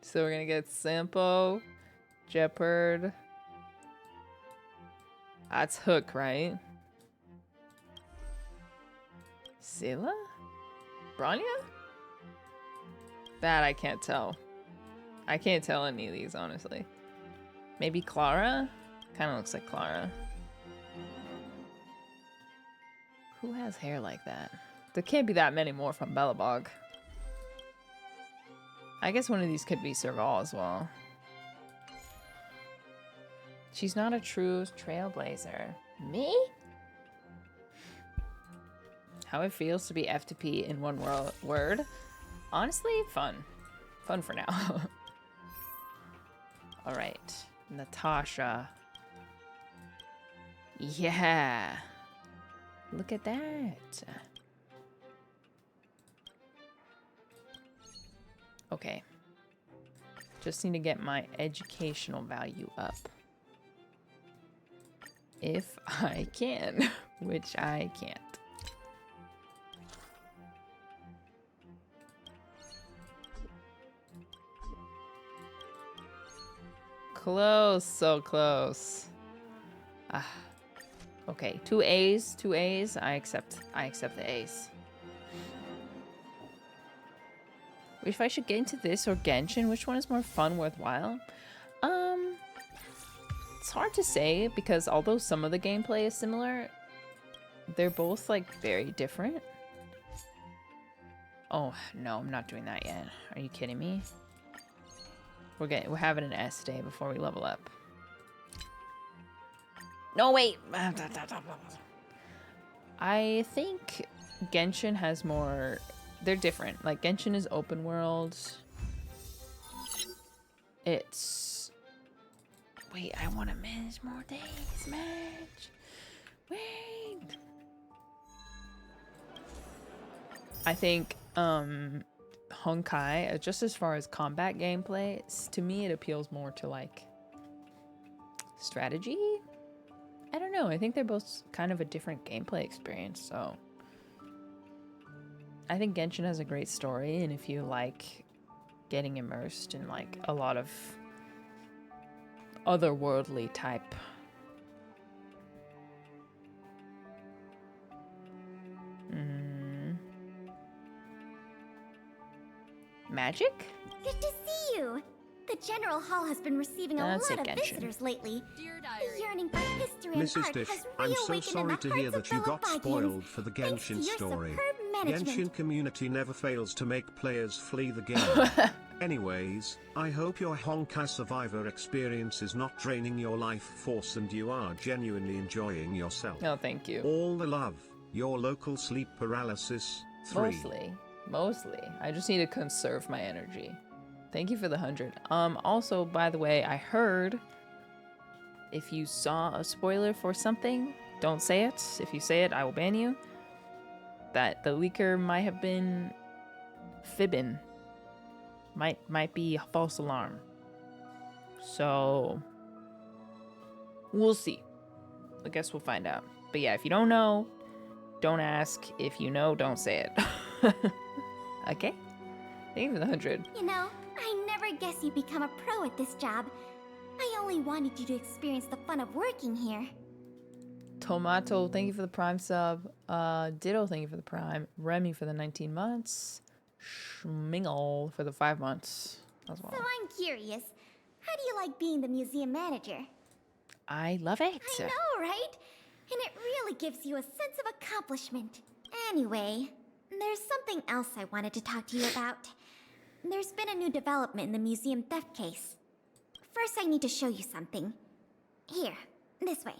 So we're gonna get Sampo, Jeopard. That's Hook, right? Scylla? Bronya? That I can't tell. I can't tell any of these, honestly. Maybe Clara? Kind of looks like Clara. Who has hair like that? There can't be that many more from Belobog. I guess one of these could be Serval as well. She's not a true trailblazer. Me? How it feels to be f2p in one word? Honestly, fun. Fun for now. Alright. Natasha. Yeah. Look at that. Okay. Just need to get my educational value up. If I can, which I can't. Close, so close. Ah. Okay, 2 A's, 2 A's. I accept the A's. If I should get into this or Genshin, which one is more fun, worthwhile? It's hard to say because although some of the gameplay is similar, they're both like very different. Oh no, I'm not doing that yet. Are you kidding me? We're having an S day before we level up. No, wait. I think Genshin has more. They're different. Like Genshin is open world. It's. Wait, I want to manage more days. Match. Wait. I think Honkai, just as far as combat gameplay, to me it appeals more to like strategy. I don't know. I think they're both kind of a different gameplay experience, so I think Genshin has a great story, and if you like getting immersed in like a lot of otherworldly type magic? Good to see you. The General Hall has been receiving a lot of visitors lately. The yearning for history and Mrs. art Dish, has I'm so reawakened in sorry the to hear hearts that you of got Belabagians. spoiled for the Thanks to Genshin your story. superb management. Genshin community never fails to make players flee the game. Anyways, I hope your Honkai Survivor experience is not draining your life force and you are genuinely enjoying yourself. Oh, thank you. All the love. Your local sleep paralysis. 3. Mostly. I just need to conserve my energy. Thank you for the 100. Also, by the way, I heard if you saw a spoiler for something, don't say it. If you say it, I will ban you. That the leaker might have been fibbing. Might be a false alarm. So we'll see. I guess we'll find out. But yeah, if you don't know, don't ask. If you know, don't say it. Okay? Thank you for the 100. You know, I never guessed you'd become a pro at this job. I only wanted you to experience the fun of working here. Tomato, thank you for the Prime sub. Ditto, thank you for the Prime. Remy for the 19 months. Schmingle for the 5 months as well. So I'm curious, how do you like being the museum manager? I love it. I know, right? And it really gives you a sense of accomplishment. Anyway, there's something else I wanted to talk to you about. There's been a new development in the museum theft case. First, I need to show you something. Here, this way.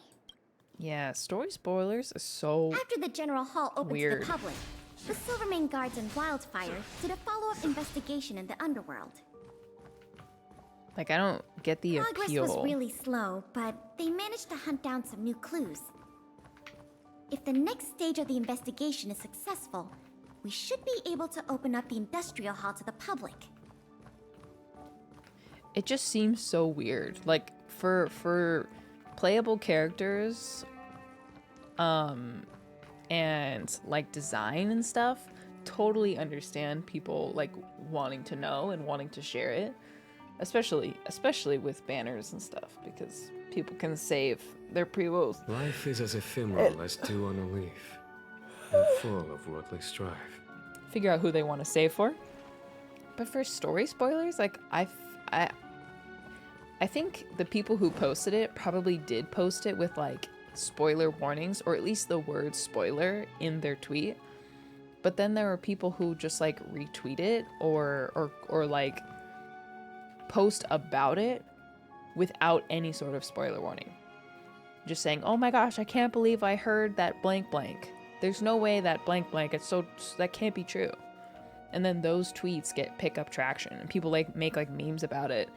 Yeah, story spoilers are so After the General Hall opened weird. to the public, the Silvermane Guards and Wildfire did a follow-up investigation in the Underworld. Like, I don't get the Progress appeal. was really slow, but they managed to hunt down some new clues. If the next stage of the investigation is successful, we should be able to open up the Industrial Hall to the public. It just seems so weird. Like, for playable characters, and like design and stuff, totally understand people like wanting to know and wanting to share it, especially with banners and stuff, because people can save their pre-rolls. Life is as ephemeral as dew on a leaf, and full of worldly strife. Figure out who they want to save for. But for story spoilers, like I think the people who posted it probably did post it with like spoiler warnings, or at least the word spoiler in their tweet. But then there are people who just like retweet it or like post about it without any sort of spoiler warning. Just saying, oh my gosh, I can't believe I heard that blank blank. There's no way that blank blank, that can't be true. And then those tweets pick up traction and people make like memes about it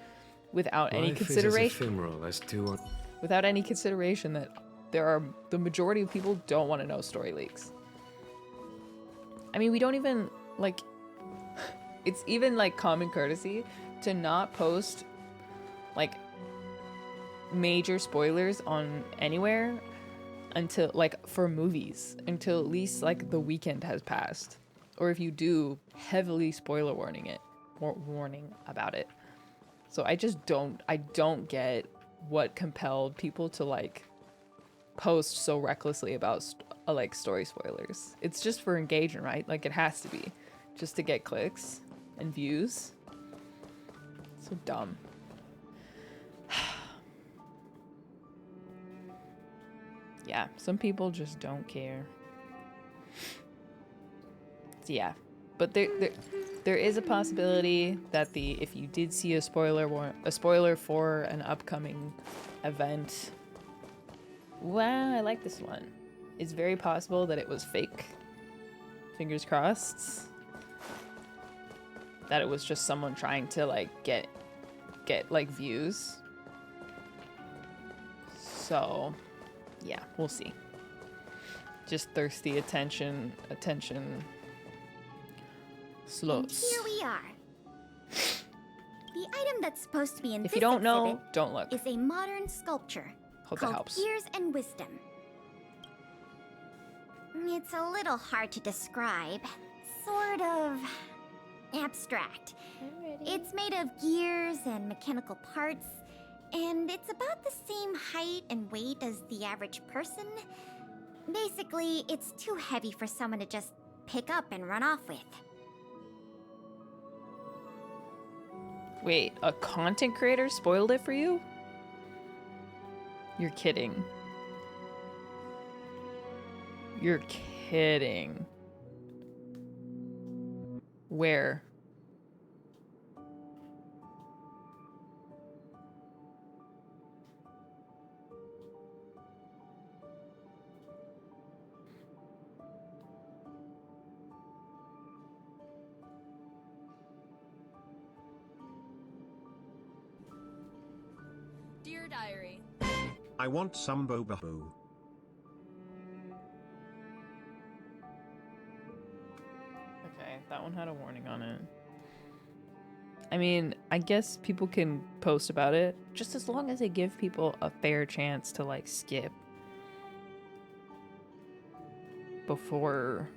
without any consideration. Without any consideration that the majority of people don't want to know story leaks. I mean, we don't even like, it's even like common courtesy to not post like major spoilers on anywhere until like for movies until at least like the weekend has passed, or if you do, heavily spoiler warning about it. So I don't get what compelled people to like post so recklessly about like story spoilers. It's just for engagement, right? Like it has to be just to get clicks and views. So dumb. Yeah, some people just don't care. So yeah, but there is a possibility that if you did see a spoiler for an upcoming event, wow, I like this one. It's very possible that it was fake. Fingers crossed. That it was just someone trying to like get like views. So yeah, we'll see. Just thirsty attention slows. And here we are. The item that's supposed to be in If this you don't know, exhibit don't look. is a modern sculpture Hope that called helps. Ears and Wisdom. It's a little hard to describe. Sort of abstract. It's made of gears and mechanical parts, and it's about the same height and weight as the average person. Basically, it's too heavy for someone to just pick up and run off with. Wait, a content creator spoiled it for you? You're kidding. You're kidding. Where? Dear Diary. I want some boba. Okay, that one had a warning on it. I mean, I guess people can post about it just as long as they give people a fair chance to like skip before.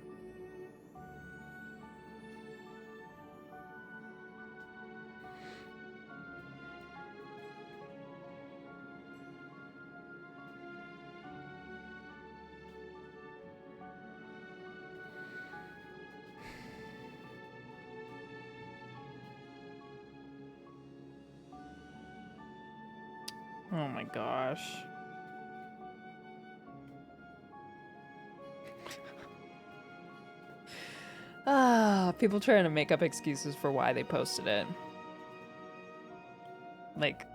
Oh my gosh. People trying to make up excuses for why they posted it. Like,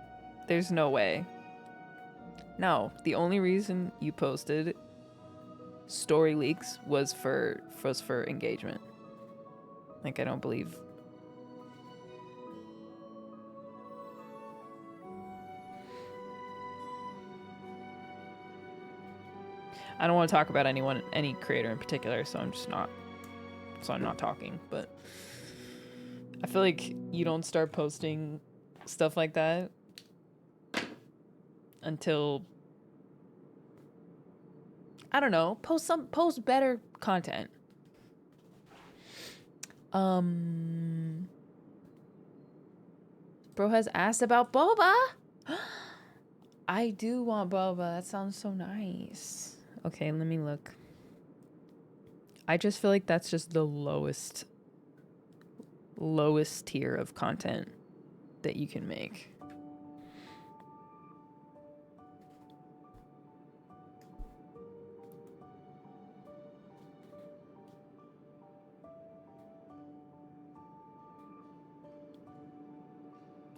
there's no way. No, the only reason you posted story leaks was for engagement. Like, I don't believe. I don't want to talk about any creator in particular, so I'm not talking, but I feel like you don't start posting stuff like that until, I don't know, post better content. Bro has asked about boba. I do want boba. That sounds so nice. Okay, let me look. I just feel like that's just the lowest tier of content that you can make.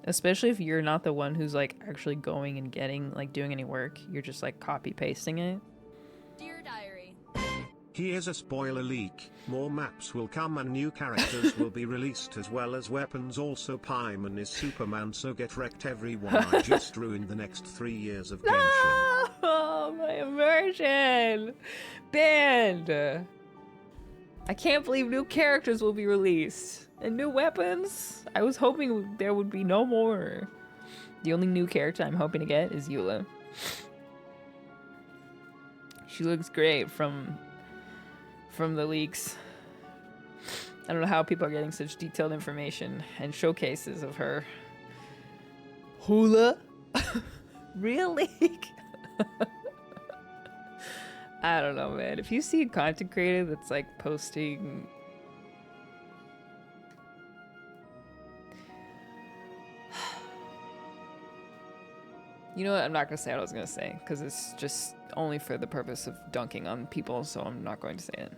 Especially if you're not the one who's like actually going and getting like doing any work. You're just like copy pasting it. Dear Diary. Here's a spoiler leak. More maps will come and new characters will be released as well as weapons. Also Paimon is Superman, so get wrecked everyone. I just ruined the next 3 years of Genshin. Oh, my immersion! Banned! I can't believe new characters will be released. And new weapons? I was hoping there would be no more. The only new character I'm hoping to get is Eula. She looks great from the leaks. I don't know how people are getting such detailed information and showcases of her. Hula? Really? I don't know, man. If you see a content creator that's like posting you know what? I'm not gonna say what I was gonna say because it's just only for the purpose of dunking on people, so I'm not going to say it.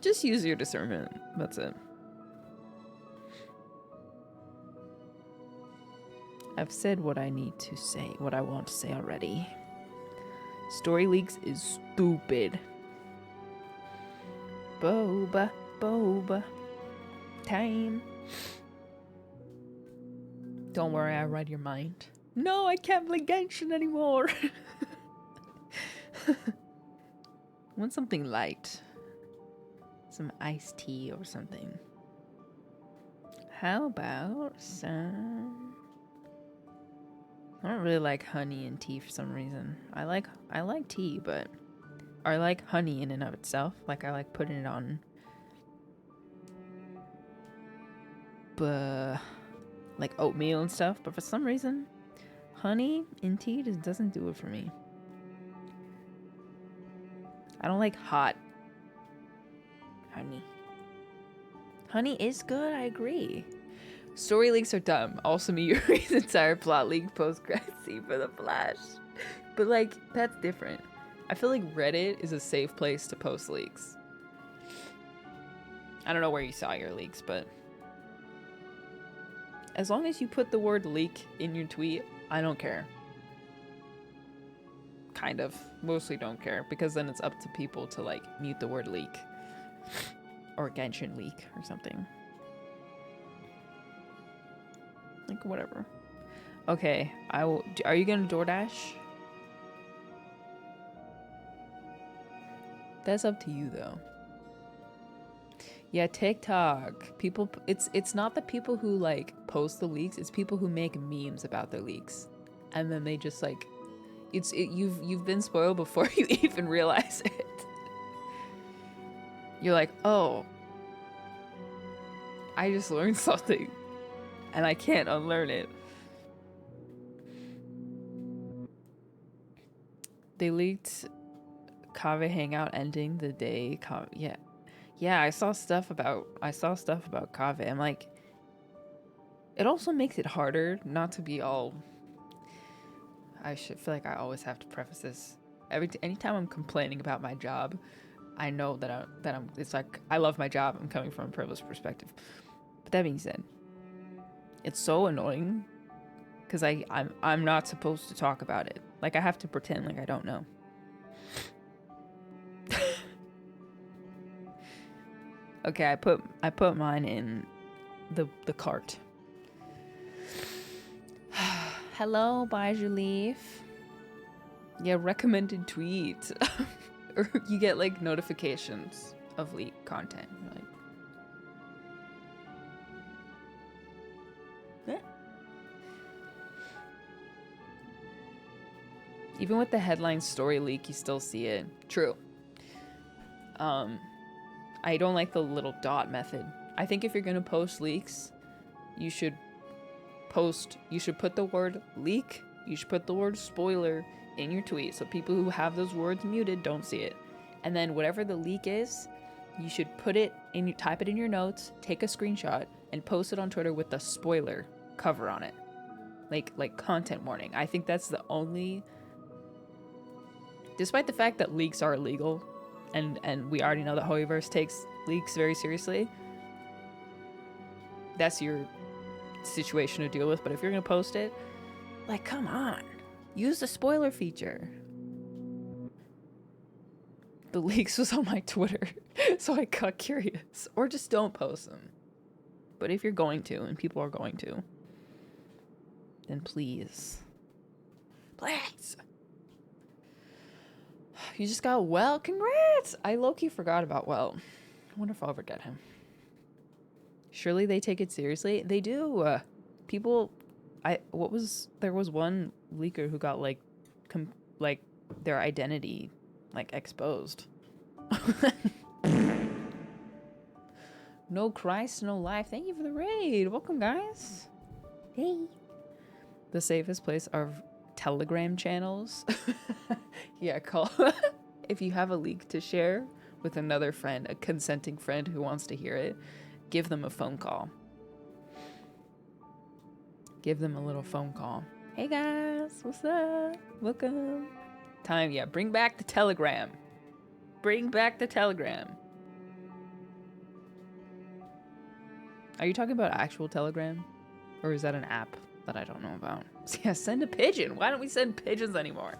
Just use your discernment. That's it. I've said what I need to say, what I want to say already. Story leaks is stupid. Boba, boba. Time. Don't worry, I read your mind. No, I can't play Genshin anymore. Want something light. Some iced tea or something. How about some... I don't really like honey and tea for some reason. I like tea, but... Or I like honey in and of itself. Like, I like putting it on... like oatmeal and stuff. But for some reason... honey in tea just doesn't do it for me. I don't like hot honey. Honey is good, I agree. Story leaks are dumb. Also, Miyuri's entire plot leak post-credit scene for the Flash. But like, that's different. I feel like Reddit is a safe place to post leaks. I don't know where you saw your leaks, but as long as you put the word leak in your tweet, I don't care. Kind of. Mostly don't care, because then it's up to people to like mute the word leak. Or Genshin leak or something. Like, whatever. Okay, I will. Are you gonna DoorDash? That's up to you, though. Yeah, TikTok. People. It's not the people who like post the leaks. It's people who make memes about their leaks, and then they just like. You've been spoiled before you even realize it. You're like, oh, I just learned something, and I can't unlearn it. They leaked Kave Hangout ending the day yeah, I saw stuff about Kave. I'm like, it also makes it harder not to be all. I should feel like I always have to preface this. Anytime I'm complaining about my job, I know that I'm. It's like I love my job. I'm coming from a privileged perspective. But that being said, it's so annoying because I'm not supposed to talk about it. Like I have to pretend like I don't know. Okay, I put mine in the cart. Hello, Bajulif. Yeah, recommended tweet. Or you get like notifications of leak content. You're like, eh. Even with the headline story leak, you still see it. True. I don't like the little dot method. I think if you're gonna post leaks, you should put the word leak, you should put the word spoiler in your tweet so people who have those words muted don't see it. And then whatever the leak is, you should type it in your notes, take a screenshot, and post it on Twitter with the spoiler cover on it. Like content warning. I think that's the only, despite the fact that leaks are illegal, and we already know that Hoyoverse takes leaks very seriously, that's your situation to deal with, but if you're gonna post it, like, come on, use the spoiler feature. The leaks was on my Twitter, so I got curious. Or just don't post them. But if you're going to, and people are going to, then please. Please! You just got Well. Congrats! I low-key forgot about Well. I wonder if I'll ever get him. Surely they take it seriously. They do. People... there was one leaker who got, like, their identity, like, exposed. No Christ, no life. Thank you for the raid. Welcome, guys. Hey. The safest place are Telegram channels. Yeah, call. If you have a leak to share with another friend, a consenting friend who wants to hear it, give them a phone call. Give them a little phone call. Hey guys, what's up? Welcome. Time, yeah, bring back the Telegram. Bring back the Telegram. Are you talking about actual Telegram? Or is that an app that I don't know about? Yeah, send a pigeon. Why don't we send pigeons anymore?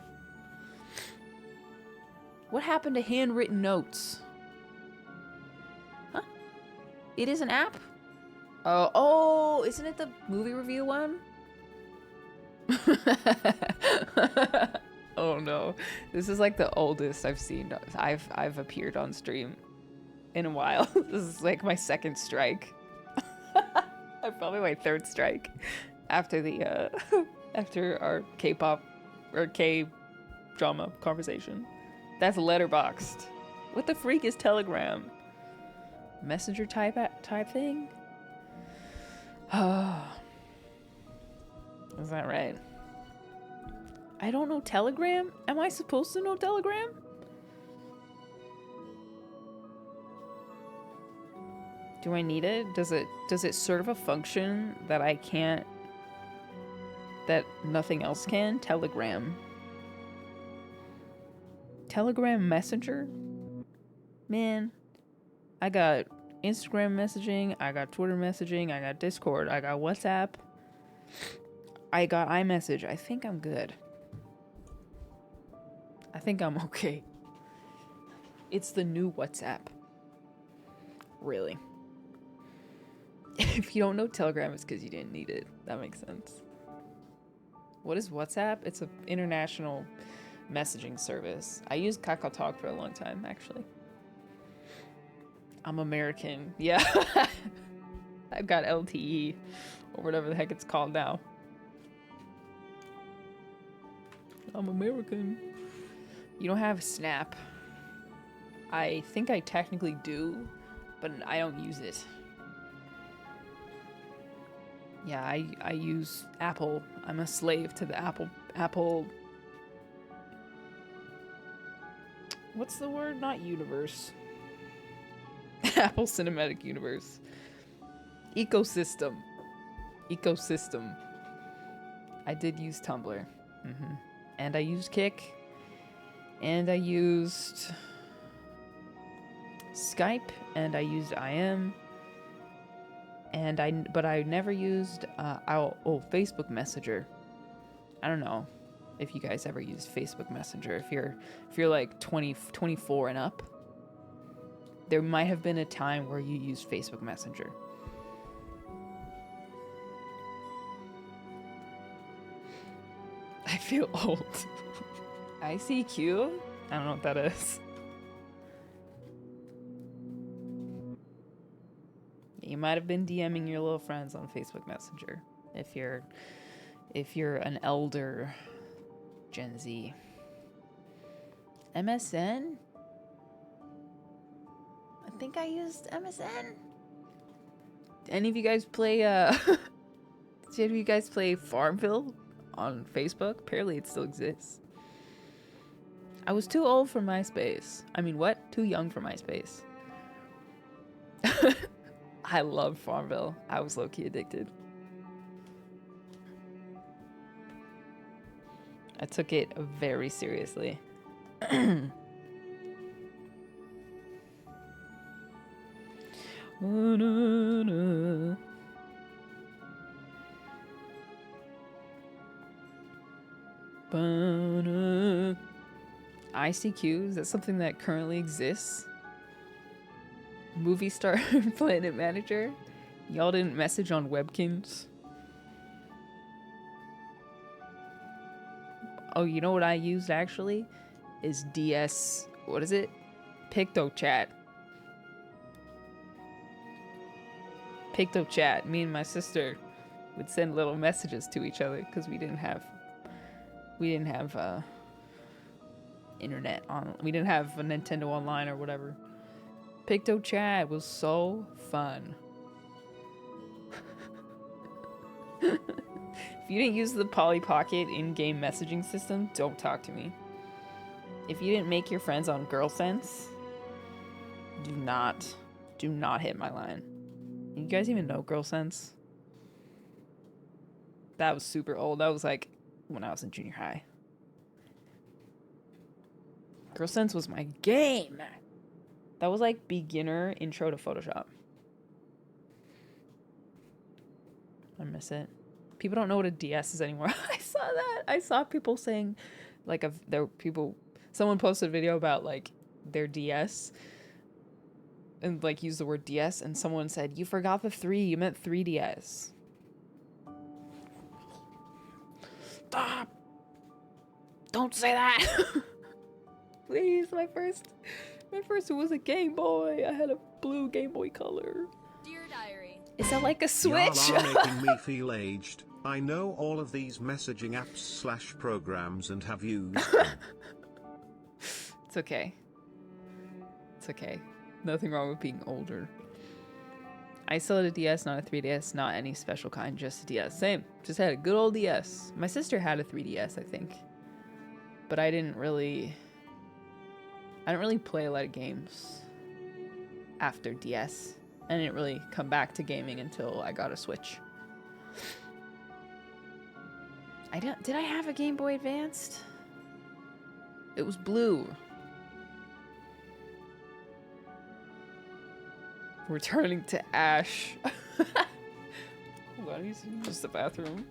What happened to handwritten notes? Huh? It is an app? Oh, isn't it the movie review one? Oh no. This is like the oldest I've seen. I've appeared on stream in a while. This is like my second strike. Probably my third strike after the after our K-pop or K-drama conversation. That's Letterboxd. What the freak is Telegram? Messenger type thing? Oh. Is that right? I don't know Telegram? Am I supposed to know Telegram? Do I need it? Does it serve a function that I can't, that nothing else can? Telegram. Telegram Messenger? Man, I got Instagram messaging, I got Twitter messaging, I got Discord, I got WhatsApp, I got iMessage. I think I'm good. I think I'm okay. It's the new WhatsApp. Really. If you don't know Telegram, it's because you didn't need it. That makes sense. What is WhatsApp? It's an international messaging service. I used KakaoTalk for a long time, actually. I'm American. Yeah. I've got LTE, or whatever the heck it's called now. I'm American. You don't have Snap. I think I technically do, but I don't use it. Yeah, I use Apple. I'm a slave to the Apple. What's the word? Not universe. Apple Cinematic Universe. Ecosystem. I did use Tumblr. And I used Kick. And I used Skype. And I used IM. But I never used Facebook Messenger. I don't know if you guys ever used Facebook Messenger. If you're like 24 and up, there might have been a time where you used Facebook Messenger. I feel old. ICQ? I don't know what that is. You might have been DMing your little friends on Facebook Messenger if you're an elder Gen Z. MSN? I think I used MSN. Any of you guys play did you guys play Farmville on Facebook? Apparently it still exists. I was too old for MySpace. I mean, what? Too young for MySpace. I love Farmville. I was low-key addicted. I took it very seriously. ICQ, is that something that currently exists? Movie Star Planet Manager? Y'all didn't message on Webkins? Oh, you know what I used actually? Is DS, what is it? PictoChat. PictoChat. Me and my sister would send little messages to each other because we didn't have internet on. We didn't have a Nintendo Online or whatever. PictoChat was so fun. If you didn't use the Polly Pocket in-game messaging system, don't talk to me. If you didn't make your friends on GirlSense, do not hit my line. You guys even know GirlSense? That was super old. That was like when I was in junior high. GirlSense was my game. That was like beginner intro to Photoshop. I miss it. People don't know what a DS is anymore. I saw that. I saw people saying, like, someone posted a video about, like, their DS and, like, used the word DS, and someone said, you forgot the 3, you meant 3DS. Stop! Don't say that! Please, my first was a Game Boy. I had a blue Game Boy Color. Dear Diary. Is that like a Switch? Y'all are making me feel aged. I know all of these messaging apps / programs and have used them. It's okay. It's okay. Nothing wrong with being older. I still had a DS, not a 3DS, not any special kind, just a DS. Same. Just had a good old DS. My sister had a 3DS, I think. But I didn't really play a lot of games after DS. I didn't really come back to gaming until I got a Switch. Did I have a Game Boy Advanced? It was blue. Returning to Ash. Hold on, he's in just the bathroom.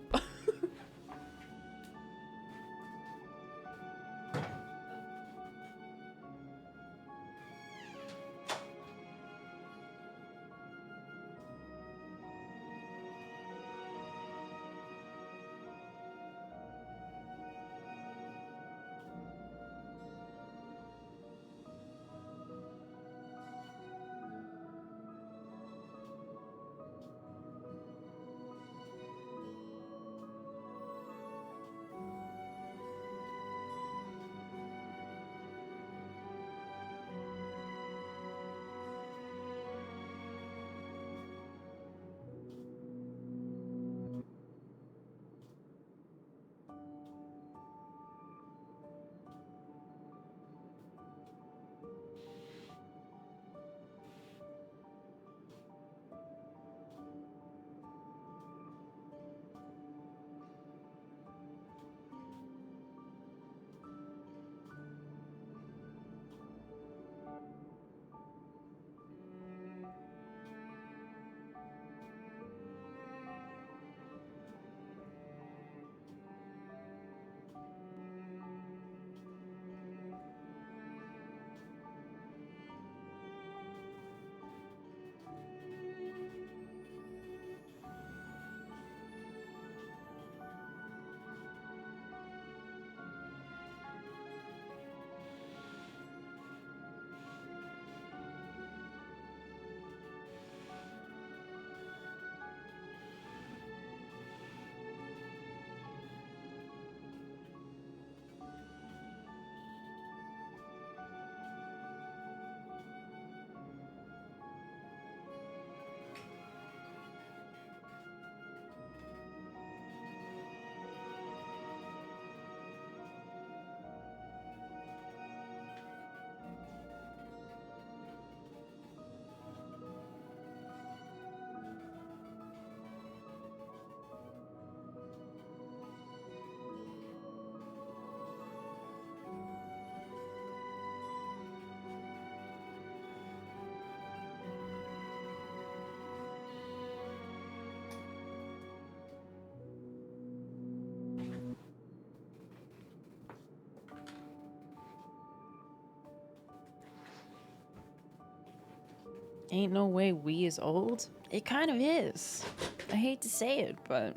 Ain't no way Wii is old. It kind of is. I hate to say it, but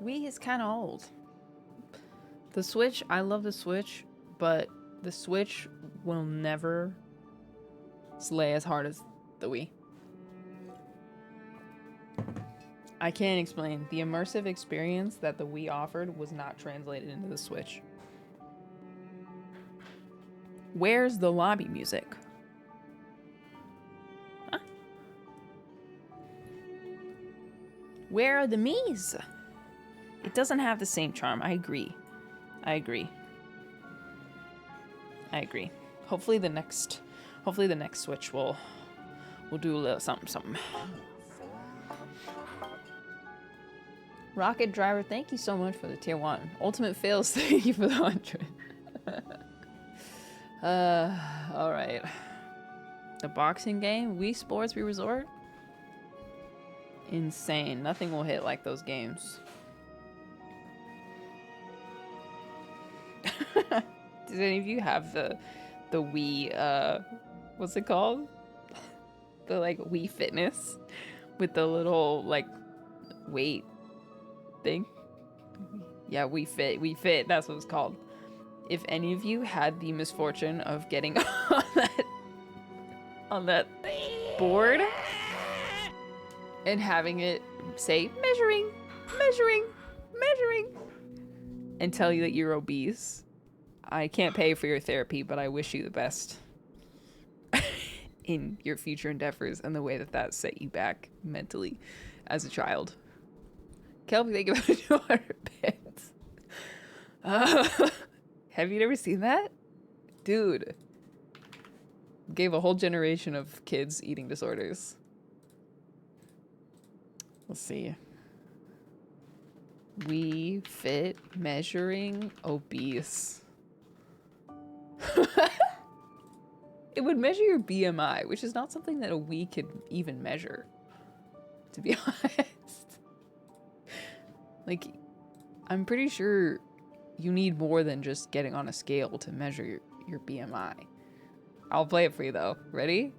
Wii is kind of old. The Switch, I love the Switch, but the Switch will never slay as hard as the Wii. I can't explain. The immersive experience that the Wii offered was not translated into the Switch. Where's the lobby music? Huh? Where are the Miis? It doesn't have the same charm. I agree. I agree. I agree. Hopefully the next Switch will do a little something. Rocket Driver, thank you so much for the tier 1. Ultimate Fails, thank you for the 100. Alright. The boxing game, Wii Sports, Wii Resort? Insane. Nothing will hit like those games. Did any of you have the Wii, what's it called? The like Wii Fitness with the little like weight thing? Yeah, Wii Fit, that's what it's called. If any of you had the misfortune of getting on that board and having it say measuring and tell you that you're obese, I can't pay for your therapy, but I wish you the best in your future endeavors and the way that set you back mentally as a child. Kelby, thank you for 200 bits. Have you never seen that? Dude. Gave a whole generation of kids eating disorders. Let's see. Wii Fit measuring obese. It would measure your BMI, which is not something that a Wii could even measure, to be honest. Like, I'm pretty sure you need more than just getting on a scale to measure your BMI. I'll play it for you though. Ready?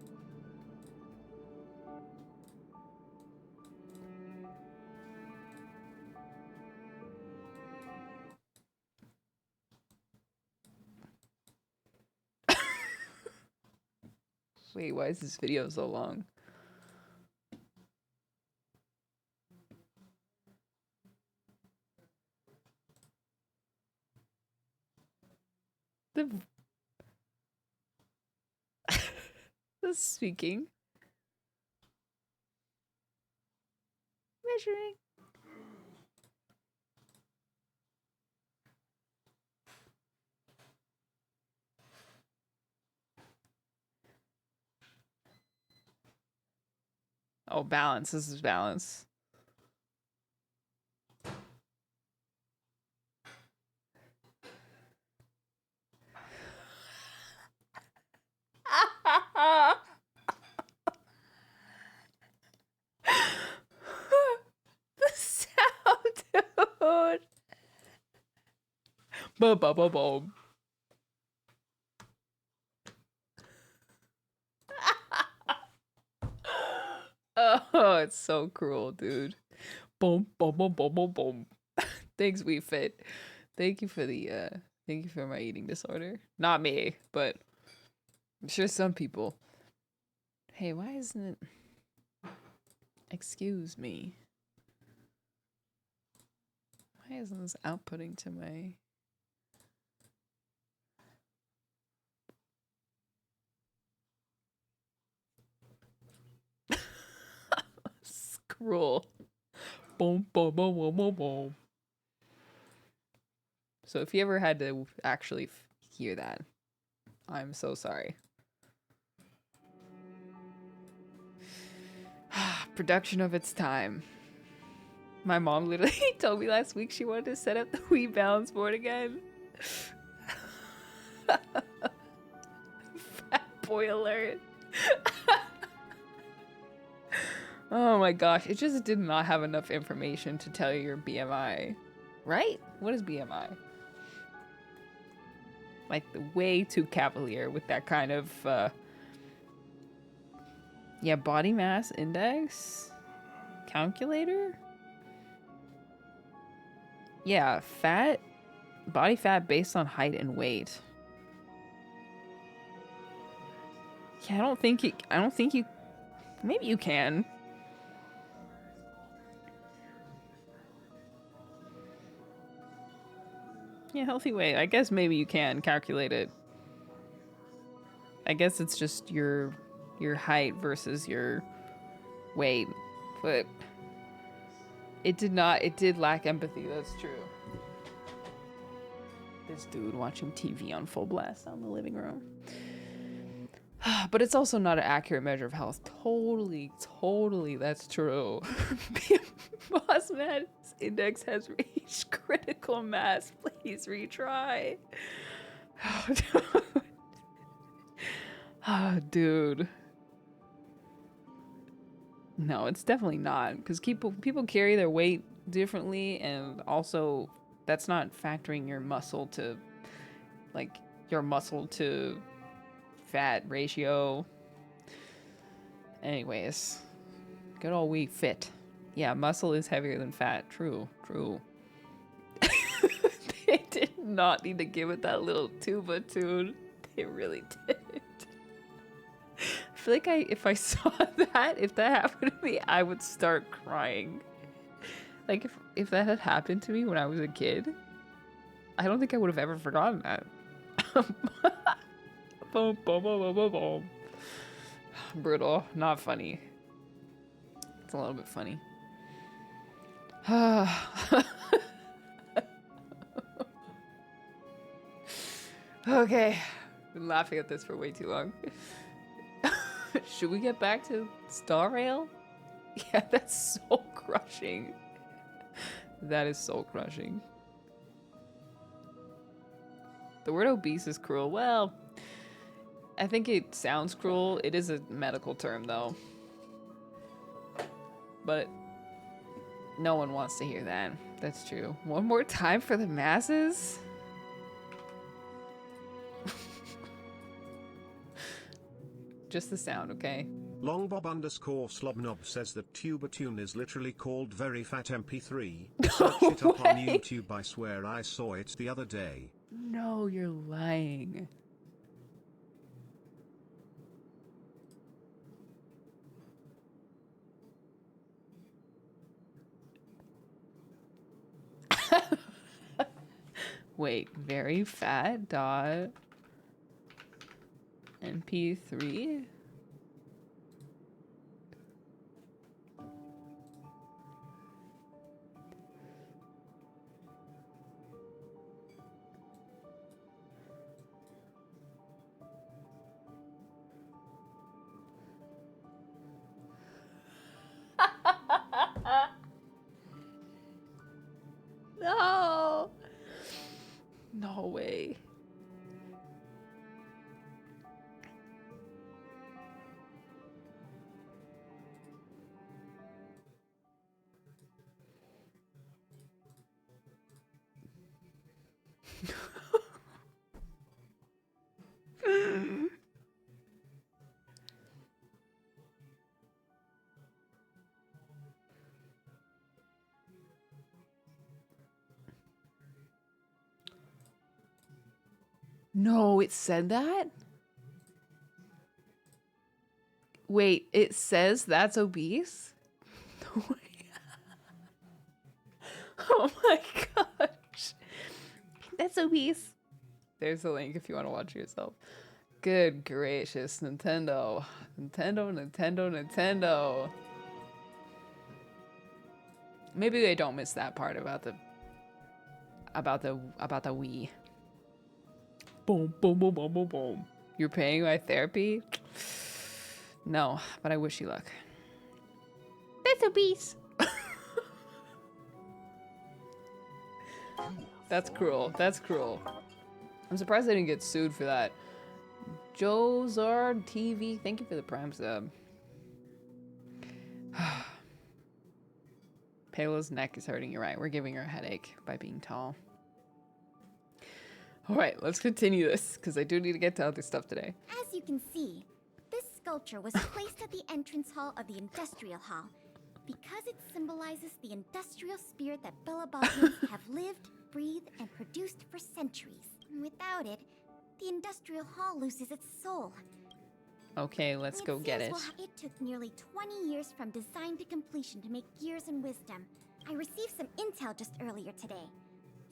Wait, why is this video so long? The speaking. Measuring. Oh, balance. This is balance. The sound, dude. Boom, boom, boom, boom. Oh, it's so cruel, dude. Boom, boom, boom, boom, boom, boom. Thanks, Wii Fit. Thank you for the thank you for my eating disorder. Not me, but I'm sure some people. Hey, why isn't it? Excuse me. Why isn't this outputting to my? Scroll. Boom, boom, boom, boom, boom, boom. So if you ever had to actually hear that, I'm so sorry. Production of its time. My mom literally told me last week she wanted to set up the Wii balance board again. Fat boy alert. Oh my gosh, it just did not have enough information to tell you your BMI. Right? What is BMI? Like, way too cavalier with that kind of Yeah, body mass index calculator. Yeah, body fat based on height and weight. Yeah, I don't think you, maybe you can. Yeah, healthy weight. I guess maybe you can calculate it. I guess it's just your height versus your weight, but it did lack empathy. That's true. This dude watching TV on full blast out in the living room. But it's also not an accurate measure of health. Totally, that's true. Boss mass index has reached critical mass. Please retry. Oh, dude. Oh, dude. No, it's definitely not, because people carry their weight differently, and also that's not factoring your muscle to, like, your muscle to fat ratio. Anyways, good old Wii Fit. Yeah, muscle is heavier than fat. True. They did not need to give it that little tuba tune. They really did. I feel like if I saw that, if that happened to me, I would start crying. Like, if that had happened to me when I was a kid, I don't think I would have ever forgotten that. Boom, boom, boom, boom, boom, boom. Brutal. Not funny. It's a little bit funny. Okay. Been laughing at this for way too long. Should we get back to Star Rail? Yeah, that's soul crushing. That is soul crushing. The word obese is cruel. Well, I think it sounds cruel. It is a medical term, though. But no one wants to hear that. That's true. One more time for the masses? Just the sound, okay? Longbob_slobnob says that Tubatune is literally called Very Fat MP3. Search it up on YouTube. I swear I saw it the other day. No, you're lying. Wait, very fat dot MP3? No. No way. No, it said that? Wait, it says that's obese? No way. Oh my gosh. That's obese. There's a link if you want to watch it yourself. Good gracious, Nintendo. Nintendo. Maybe they don't miss that part about the Wii. Boom, boom, boom, boom, boom, boom. You're paying my therapy? No, but I wish you luck. That's obese. That's cruel. That's cruel. I'm surprised I didn't get sued for that. Jozard TV, thank you for the Prime sub. Payla's neck is hurting. You're right. We're giving her a headache by being tall. All right, let's continue this because I do need to get to other stuff today. As you can see, this sculpture was placed at the entrance hall of the Industrial Hall because it symbolizes the industrial spirit that Belabogians have lived, breathed, and produced for centuries. Without it, the Industrial Hall loses its soul. Okay, let's go get it. It took nearly 20 years from design to completion to make Gears and Wisdom. I received some intel just earlier today.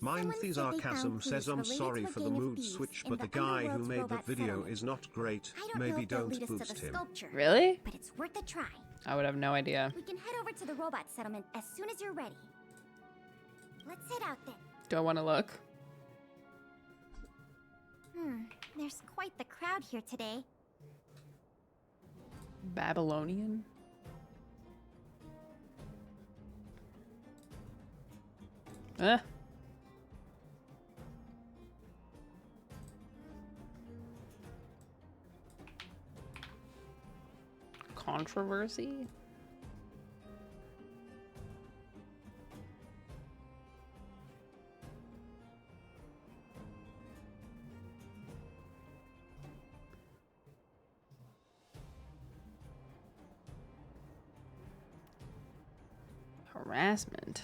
Mindthy's Archasm says I'm sorry for the mood switch, but the guy who made the video is not great. Maybe don't boost him. Really? But it's worth a try. I would have no idea. We can head over to the robot settlement as soon as you're ready. Let's head out then. Do I want to look? There's quite the crowd here today. Babylonian? Controversy? Harassment.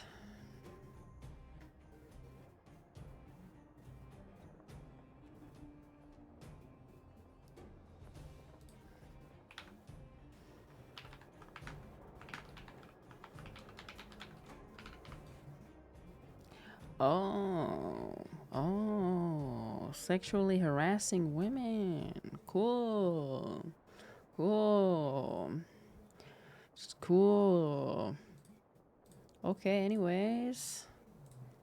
Oh, sexually harassing women. Cool. It's cool. Okay, anyways.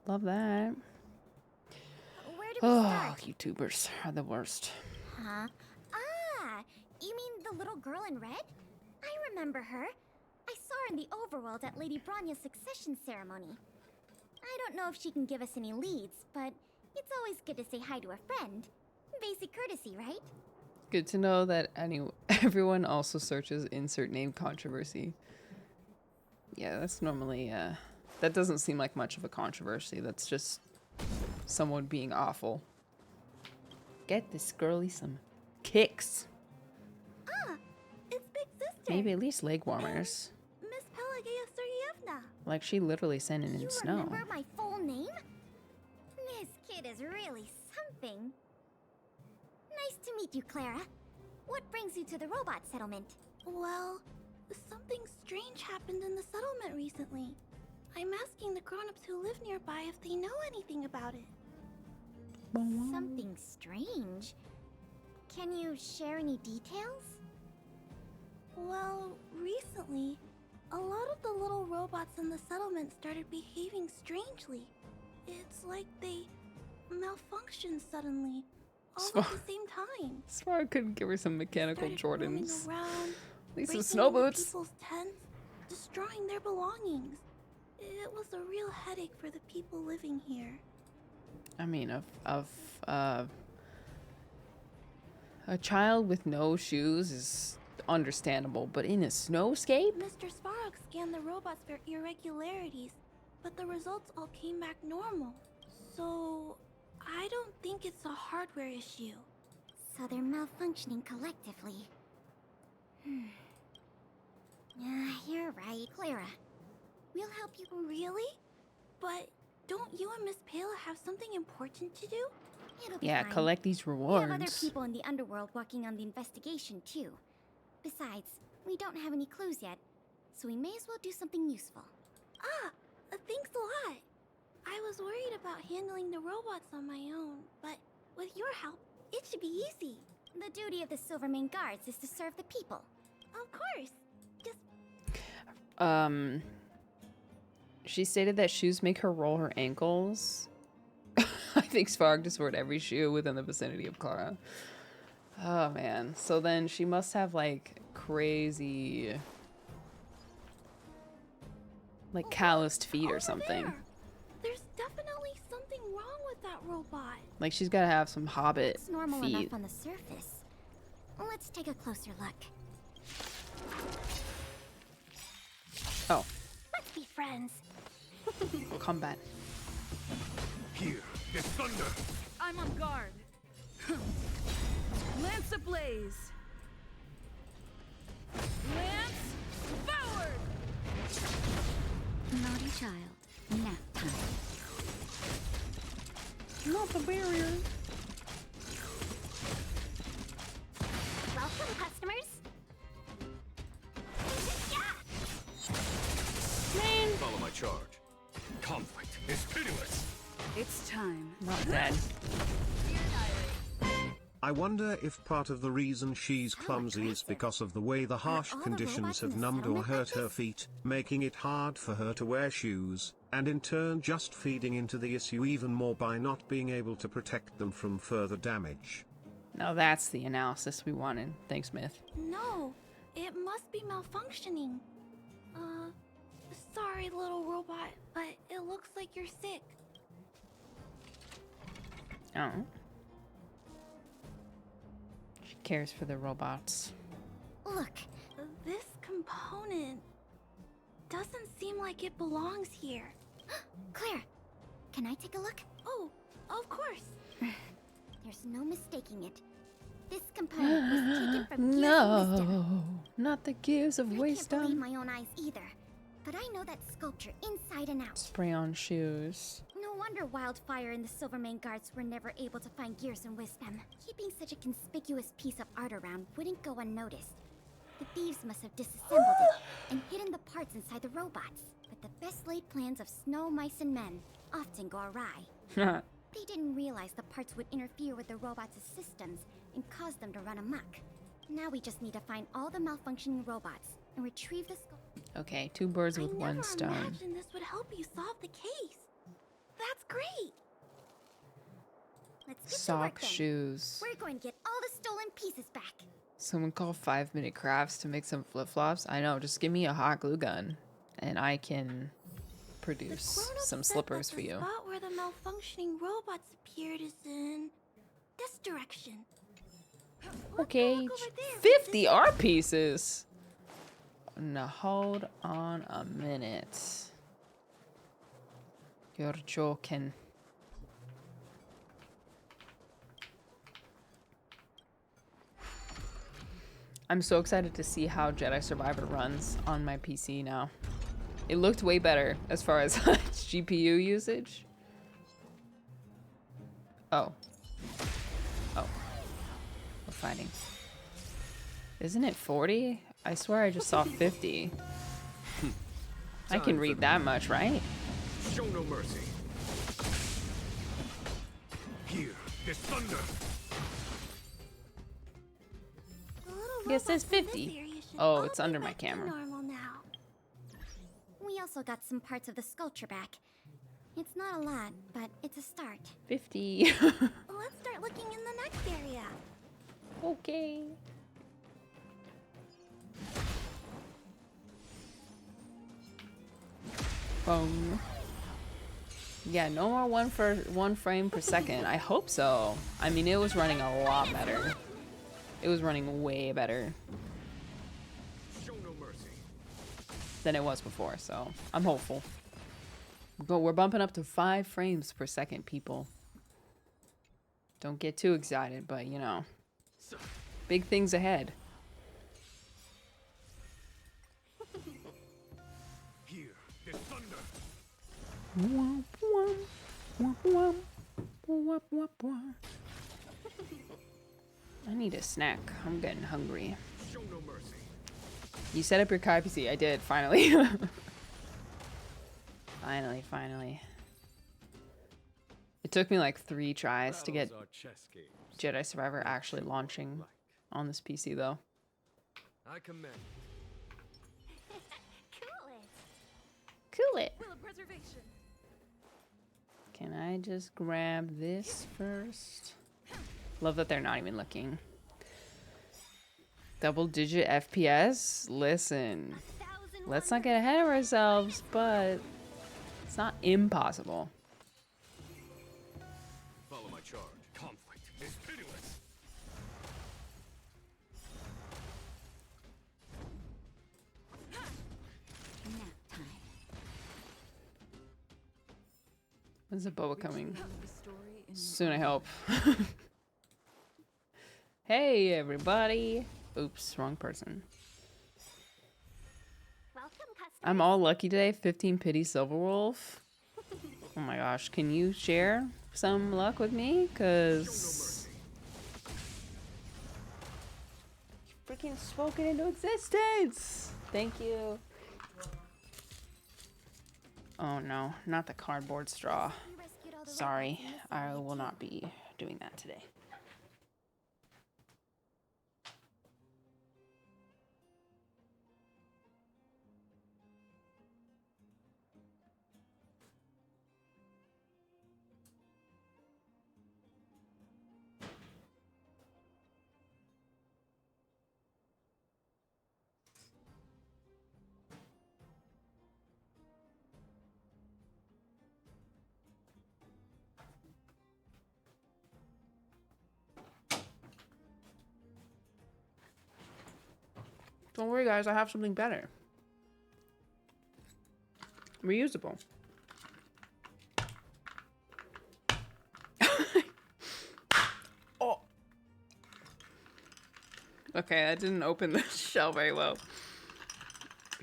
Love that. Where do we start? YouTubers are the worst. Huh? Ah, you mean the little girl in red? I remember her. I saw her in the overworld at Lady Bronya's succession ceremony. I don't know if she can give us any leads, but it's always good to say hi to a friend. Basic courtesy, right? Good to know that everyone also searches insert name controversy. Yeah, that's normally, that doesn't seem like much of a controversy. That's just someone being awful. Get this girlie some kicks. Ah, it's Big Sister. Maybe at least leg warmers. Miss Pelageya Sergeyevna. Like she literally sent it in snow. You remember my full name? This kid is really something. Nice to meet you, Clara. What brings you to the robot settlement? Well, something strange happened in the settlement recently. I'm asking the grown-ups who live nearby if they know anything about it. Something strange? Can you share any details? Well, recently, a lot of the little robots in the settlement started behaving strangely. It's like they malfunctioned suddenly, all at the same time. Smart couldn't give her some mechanical Jordans. Around, at least some snow boots. People's tents, destroying their belongings. It was a real headache for the people living here. I mean, a child with no shoes is understandable, but in a snowscape? Mr. Svarog scanned the robots for irregularities, but the results all came back normal. So, I don't think it's a hardware issue. So they're malfunctioning collectively. You're right, Clara. We'll help you. Really? But don't you and Miss Pela have something important to do? It'll be fine. Collect these We rewards. have other people in the Underworld working on the investigation, too. Besides, we don't have any clues yet, so we may as well do something useful. Thanks a lot. I was worried about handling the robots on my own, but with your help, it should be easy. The duty of the Silvermane Guards is to serve the people. Of course. She stated that shoes make her roll her ankles. I think Svarog just wore every shoe within the vicinity of Clara. Oh man. So then she must have like crazy, like calloused feet or something. There's definitely something wrong with that robot. Like she's gotta have some hobbit It's normal feet. enough on the surface. Let's take a closer look. Oh. Let's be friends. Combat. Here, there's thunder. I'm on guard. Lance ablaze. Lance forward! Naughty child. Nap time. Not the barrier. Welcome, customers. Follow my charge. Conflict is pitiless. It's time. Not dead. I wonder if part of the reason she's clumsy is because of the way the harsh conditions have numbed or hurt her feet, making it hard for her to wear shoes, and in turn just feeding into the issue even more by not being able to protect them from further damage. Now that's the analysis we wanted. Thanks, Myth. No, it must be malfunctioning. Sorry, little robot, but it looks like you're sick. Oh. She cares for the robots. Look, this component doesn't seem like it belongs here. Clara, can I take a look? Oh, of course. There's no mistaking it. This component was taken from Gears of Wisdom. No, not the gears of I can't wisdom. believe my own eyes either. But I know that sculpture inside and out. Spray on shoes. No wonder Wildfire and the Silvermane guards were never able to find Gears and Wisdom. Keeping such a conspicuous piece of art around wouldn't go unnoticed. The thieves must have disassembled it and hidden the parts inside the robots. But the best laid plans of snow, mice, and men often go awry. They didn't realize the parts would interfere with the robots' systems and cause them to run amok. Now we just need to find all the malfunctioning robots and retrieve the skull. Okay, 2 birds with I 1 never stone. imagined this would help you solve the case. That's great. Let's get to Sock work then. shoes. We're going to get all the stolen pieces back. Someone call 5-minute crafts to make some flip-flops. I know, just give me a hot glue gun and I can produce some slippers for you. The spot where the malfunctioning robots appeared is in this direction. Okay, 50 art pieces. Now hold on a minute. You're joking. I'm so excited to see how Jedi Survivor runs on my PC now. It looked way better as far as GPU usage. Oh. Oh. We're fighting. Isn't it 40? I swear I just saw 50. I can read that much, right? Show no mercy. Here, this thunder. Yes, it says 50. Oh, it's under my camera. Normal now. We also got some parts of the sculpture back. It's not a lot, but it's a start. 50. Let's start looking in the next area. Okay. Boom. Yeah, no more 1 frame per second. I hope so. I mean, it was running a lot better. It was running way better Show no mercy. than it was before, so I'm hopeful. But we're bumping up to 5 frames per second, people. Don't get too excited, but you know, big things ahead. Here, this thunder. Womp, womp, womp, womp, womp, womp, womp. I need a snack. I'm getting hungry. Show no mercy. You set up your Kai PC. I did, finally. Finally. It took me like 3 tries to get Jedi Survivor actually launching on this PC, though. I commend. Cool it. Will of preservation. Can I just grab this first? Love that they're not even looking. Double-digit FPS? Listen, let's not get ahead of ourselves, but it's not impossible. Follow my charge. Conflict is pitiless. When's the boba coming? Soon, I hope. Hey, everybody. Oops, wrong person. I'm all lucky today. 15 pity Silverwolf. Oh my gosh, can you share some luck with me? Cause freaking spoken into existence. Thank you. Oh no, not the cardboard straw. Sorry, I will not be doing that today. Don't worry, guys. I have something better. Reusable. Oh. Okay, I didn't open the shell very well.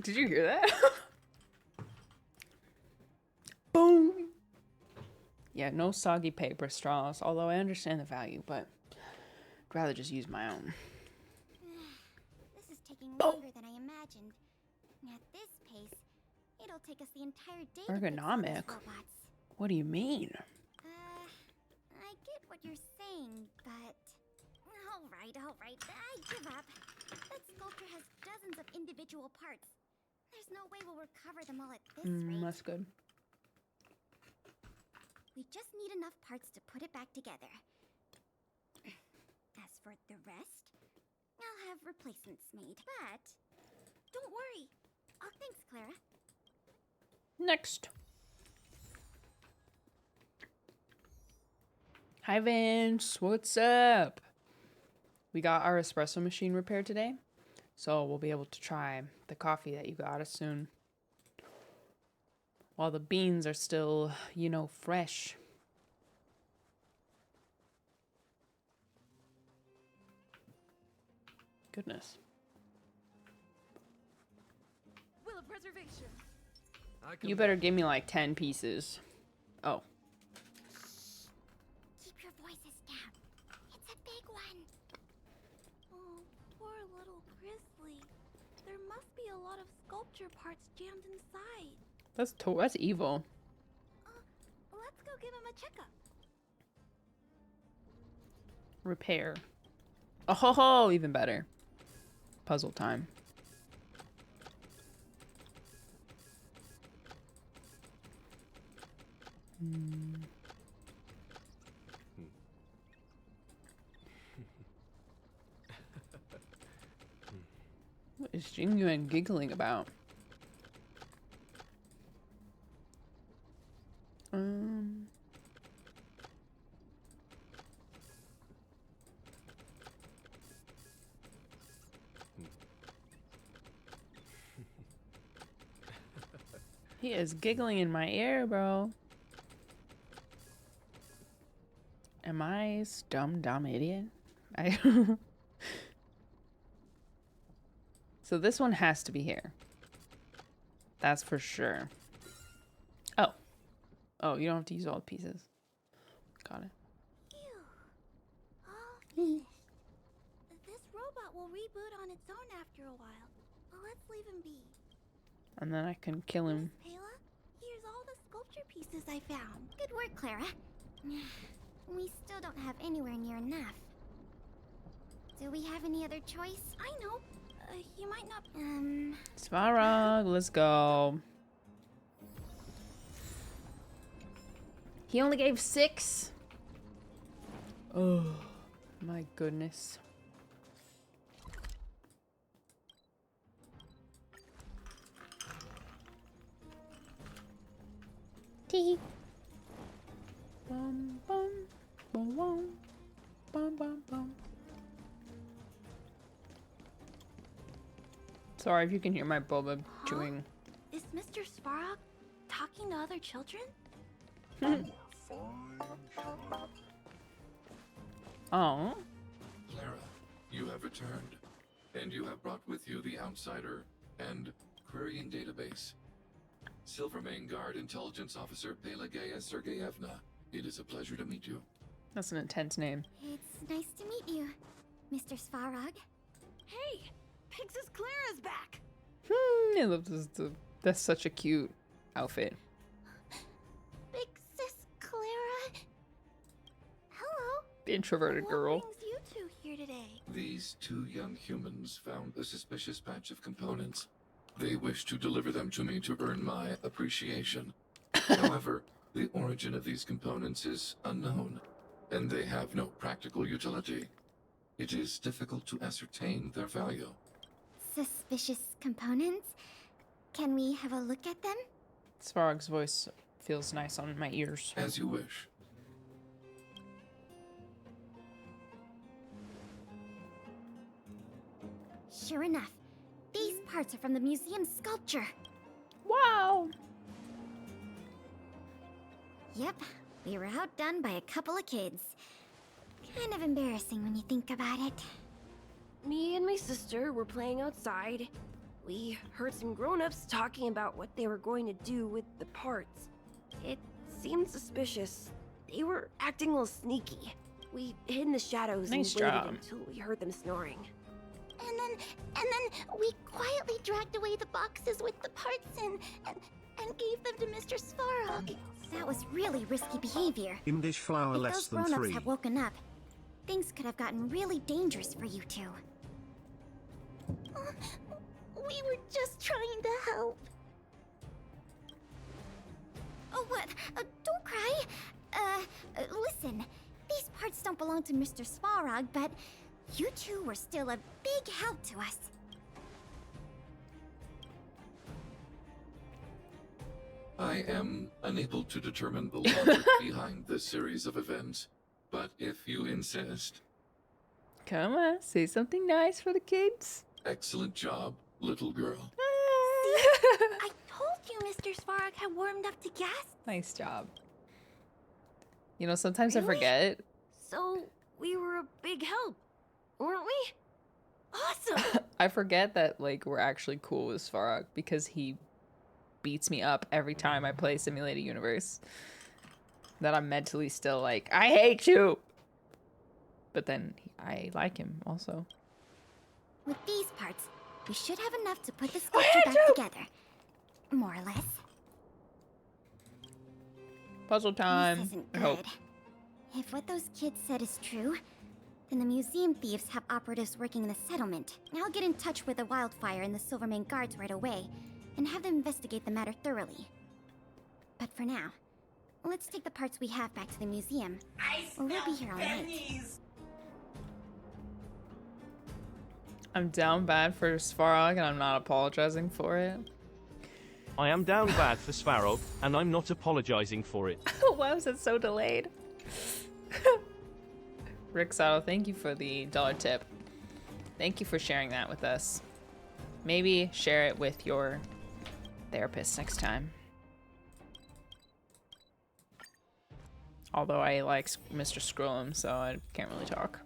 Did you hear that? Boom. Yeah, no soggy paper straws. Although I understand the value, but I'd rather just use my own. This is taking longer than I imagined. At this pace, it'll take us the entire day to fix all these Ergonomic? robots. What do you mean? I get what you're saying, but... Alright, I give up. That sculpture has dozens of individual parts. There's no way we'll recover them all at this rate. That's good. We just need enough parts to put it back together. As for the rest, I'll have replacements made. But don't worry. Oh, thanks, Clara. Next. Hi, Vince. What's up? We got our espresso machine repaired today, so we'll be able to try the coffee that you got us soon. While the beans are still, you know, fresh. Goodness. Will of preservation. You better give me like 10 pieces. Oh. Keep your voices down. It's a big one. Oh, poor little Grizzly. There must be a lot of sculpture parts jammed inside. That's evil. Let's go give him a checkup. Repair. Oh ho ho, even better. Puzzle time. What is Genuine giggling about? He is giggling in my ear, bro. Am I dumb idiot? So this one has to be here. That's for sure. Oh. Oh, you don't have to use all the pieces. Got it. All finished. This robot will reboot on its own after a while. Let's leave him be. And then I can kill him. Miss Pela, here's all the sculpture pieces I found. Good work, Clara. We still don't have anywhere near enough. Do we have any other choice? I know. You might not... Svarog, let's go. He only gave 6? Oh, my goodness. Tee. Bum bum bum bum bum bum bum. Sorry if you can hear my boba chewing. Is Mr. Svarog talking to other children? Oh. Clara, you have returned, and you have brought with you the outsider and querying database. Silvermane Guard Intelligence Officer Pelageya Sergeyevna. It is a pleasure to meet you. That's an intense name. It's nice to meet you, Mr. Svarog. Hey! Big Sis Clara's back! I love this. That's such a cute outfit. Big Sis Clara. Hello. The introverted girl. What brings you two here today? These two young humans found a suspicious batch of components. They wish to deliver them to me to earn my appreciation. However, the origin of these components is unknown, and they have no practical utility. It is difficult to ascertain their value. Suspicious components? Can we have a look at them? Svarog's voice feels nice on my ears. As you wish. Sure enough, these parts are from the museum's sculpture. Wow! Yep, we were outdone by a couple of kids. Kind of embarrassing when you think about it. Me and my sister were playing outside. We heard some grown-ups talking about what they were going to do with the parts. It seemed suspicious. They were acting a little sneaky. We hid in the shadows Nice and waited job. until we heard them snoring. And then we quietly dragged away the boxes with the parts in and gave them to Mr. Svarog. That was really risky behavior. Imdish flower If less those than grown-ups 3. had woken up, things could have gotten really dangerous for you two. We were just trying to help. Oh, what? Don't cry. Listen. These parts don't belong to Mr. Svarog, but you two were still a big help to us. I am unable to determine the logic behind this series of events, but if you insist. Come on, say something nice for the kids. Excellent job, little girl. I told you Mr. Svarog had warmed up to gas. Nice job. You know, sometimes I Really? forget. So, we were a big help, weren't we? Awesome! I forget that, like, we're actually cool with Svarog because he beats me up every time I play Simulated Universe. That I'm mentally still like, I hate you! But then I like him also. With these parts, we should have enough to put the sculpture back together. More or less. Puzzle time. This isn't I hope. good. If what those kids said is true, then the museum thieves have operatives working in the settlement. I'll get in touch with the Wildfire and the Silvermane guards right away, and have them investigate the matter thoroughly. But for now, let's take the parts we have back to the museum. Or we'll be here all night. I'm down bad for Svarog and I'm not apologizing for it. I am down bad for Svarog, and I'm not apologizing for it. Why was it so delayed? Rick Sato, thank you for the $1 tip. Thank you for sharing that with us. Maybe share it with your therapist next time. Although I like Mr. Scrollum, so I can't really talk.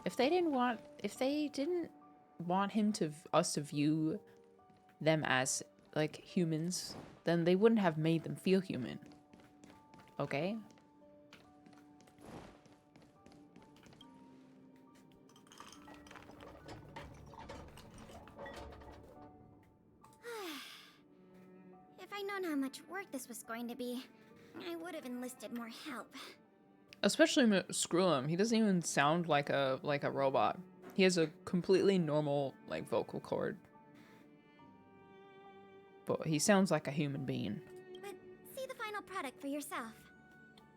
If they didn't want him to us to view them as like humans, then they wouldn't have made them feel human. Okay? If I'd known how much work this was going to be, I would have enlisted more help. Especially Scrollum. He doesn't even sound like a robot. He has a completely normal like vocal cord. But he sounds like a human being. But see the final product for yourself.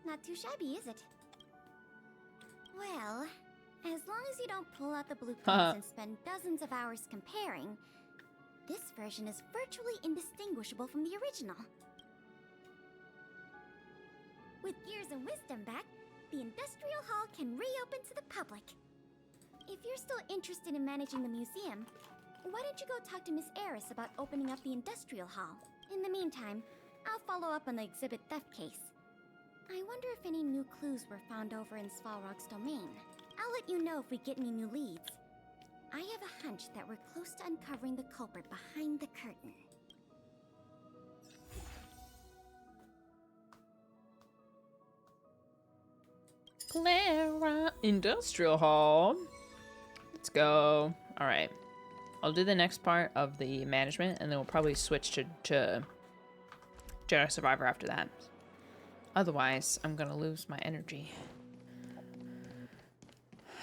Not too shabby, is it? Well, as long as you don't pull out the blueprints and spend dozens of hours comparing, this version is virtually indistinguishable from the original. With Gears and Wisdom back, the Industrial Hall can reopen to the public. If you're still interested in managing the museum, why don't you go talk to Miss Eris about opening up the Industrial Hall? In the meantime, I'll follow up on the exhibit theft case. I wonder if any new clues were found over in Svarog's domain. I'll let you know if we get any new leads. I have a hunch hunch that we're close to uncovering the culprit behind the curtain. Clara Industrial Hall. Let's go. All right. I'll do the next part of the management, and then we'll probably switch to Jedi Survivor after that. Otherwise, I'm gonna lose my energy.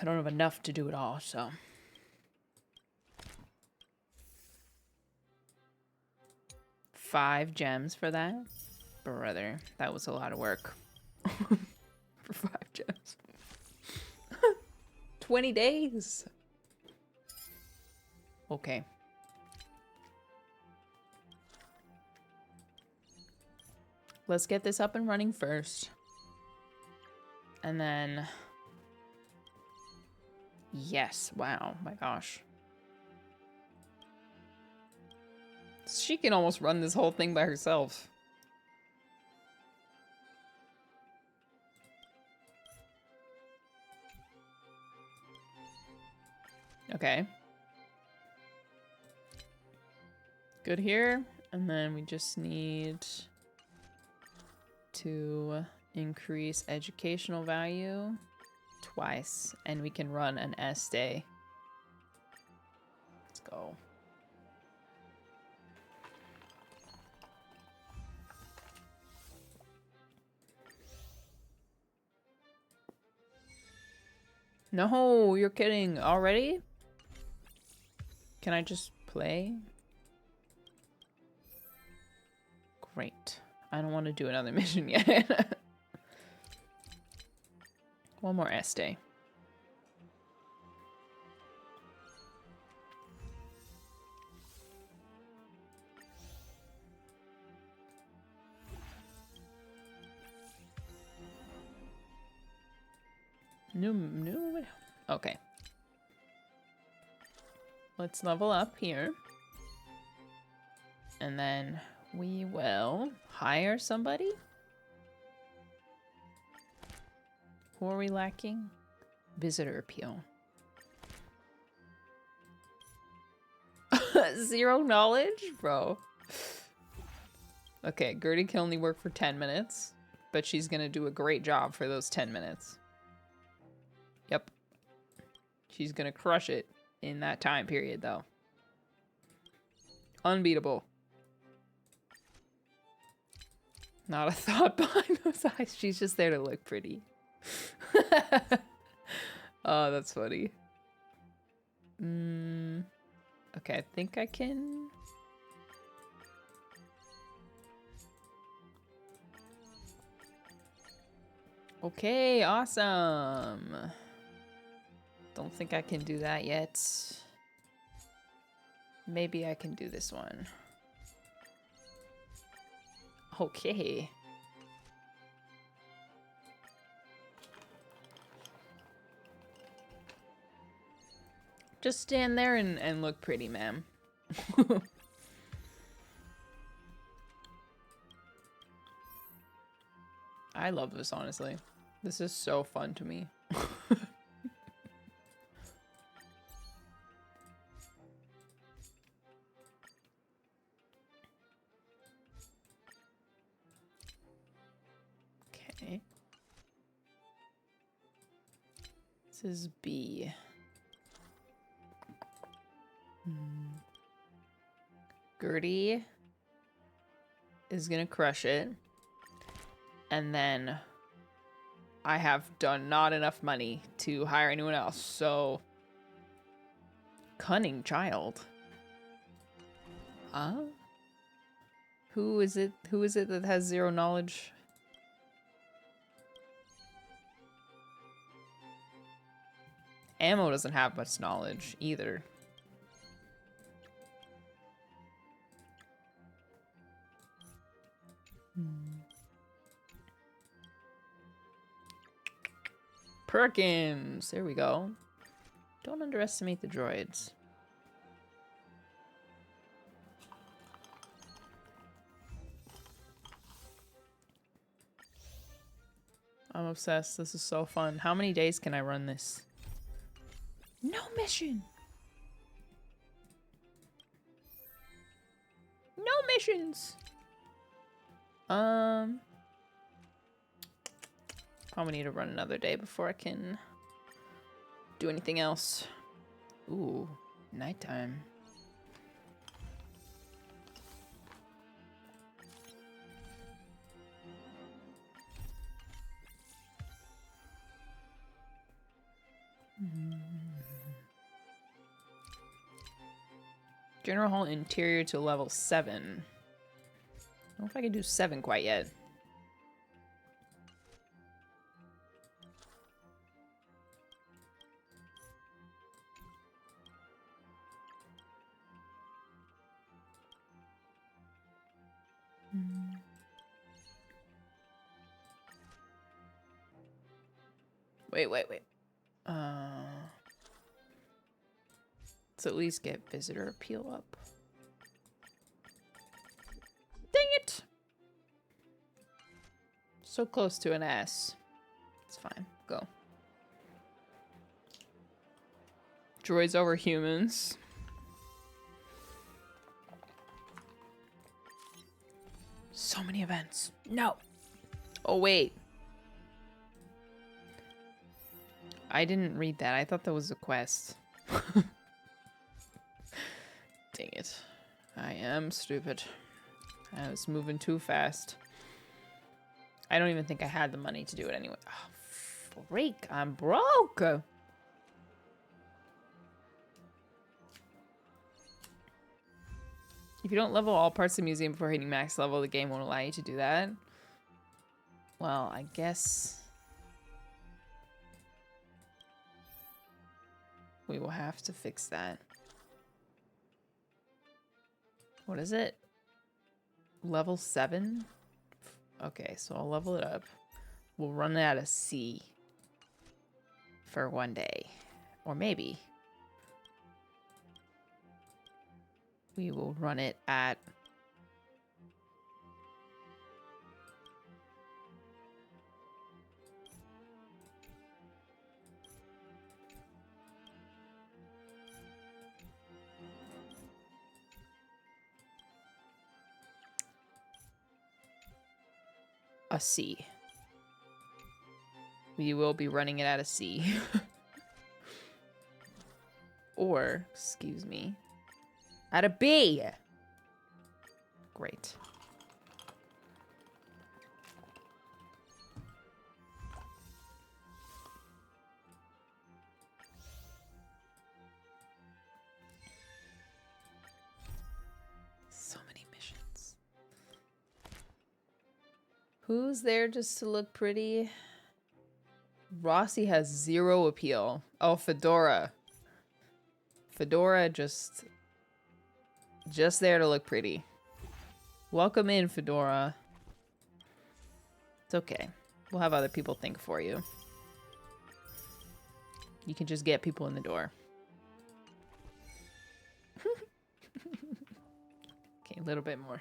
I don't have enough to do it all, so. $5 gems for that? Brother, that was a lot of work. For 5 gems. 20 days. Okay. Let's get this up and running first. And then... Yes, wow, my gosh. She can almost run this whole thing by herself. Okay. Good here. And then we just need to increase educational value twice. And we can run an S day. Let's go. No, you're kidding. Already? Can I just play? Great. I don't want to do another mission yet. One more S day. New. Okay. Let's level up here. And then we will hire somebody. Who are we lacking? Visitor appeal. 0 knowledge? Bro. Okay, Gertie can only work for 10 minutes, but she's gonna do a great job for those 10 minutes. Yep. She's gonna crush it in that time period, though. Unbeatable. Not a thought behind those eyes. She's just there to look pretty. Oh, that's funny. Okay, I think I can... Okay, awesome. Don't think I can do that yet. Maybe I can do this one. Okay. Just stand there and look pretty, ma'am. I love this, honestly. This is so fun to me. Okay. This is B. Gertie is gonna crush it. And then I have done not enough money to hire anyone else, so... Cunning child. Huh? Who is it that has 0 knowledge? Ammo doesn't have much knowledge either. Perkins! There we go. Don't underestimate the droids. I'm obsessed. This is so fun. How many days can I run this? No mission! missions. Probably need to run another day before I can do anything else. Ooh, nighttime. General Hall interior to level 7. I don't know if I can do 7 quite yet. Wait. Let's at least get visitor appeal up. Dang it! So close to an S. It's fine. Go. Droids over humans. So many events. No. Oh, wait. I didn't read that. I thought that was a quest. Dang it. I am stupid. I was moving too fast. I don't even think I had the money to do it anyway. Oh, freak. I'm broke. If you don't level all parts of the museum before hitting max level, the game won't allow you to do that. Well, I guess we will have to fix that. What is it? Level 7? Okay, so I'll level it up. We'll run it at a C for one day. Or maybe we will run it at a C. We will be running it at a C. Or, excuse me, at a B. Great. So many missions. Who's there just to look pretty? Rossi has 0 appeal. Oh, Fedora. Fedora just there to look pretty. Welcome in, Fedora. It's okay. We'll have other people think for you. You can just get people in the door. Okay, a little bit more.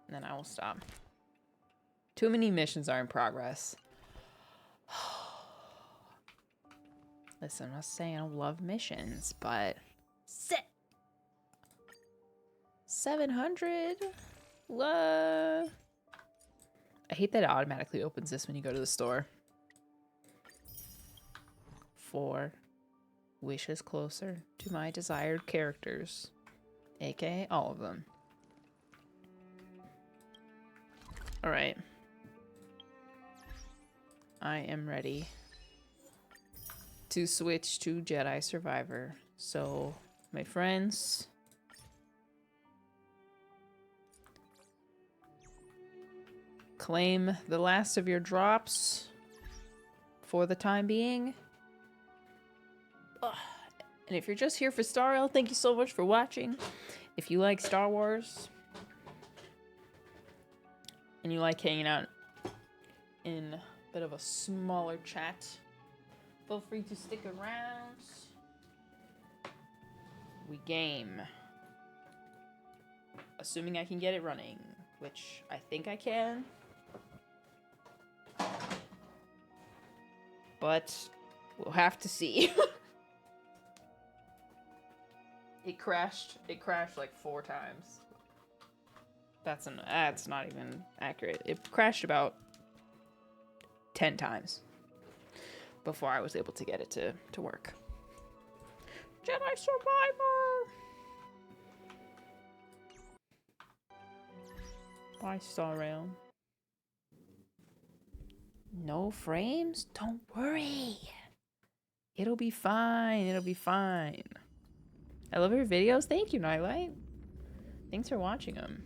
And then I will stop. Too many missions are in progress. Listen, I'm not saying I don't love missions, but 700? What? I hate that it automatically opens this when you go to the store. 4 wishes closer to my desired characters, aka all of them. All right. I am ready to switch to Jedi Survivor. So, my friends, claim the last of your drops for the time being. Ugh. And if you're just here for Star Rail, thank you so much for watching. If you like Star Wars and you like hanging out in a bit of a smaller chat, feel free to stick around. We game. Assuming I can get it running, which I think I can. But we'll have to see. It crashed like 4 times. That's not even accurate. It crashed about 10 times before I was able to get it to work. Jedi Survivor! 5-star rail. No frames? Don't worry. It'll be fine. It'll be fine. I love your videos. Thank you, Nightlight. Thanks for watching them.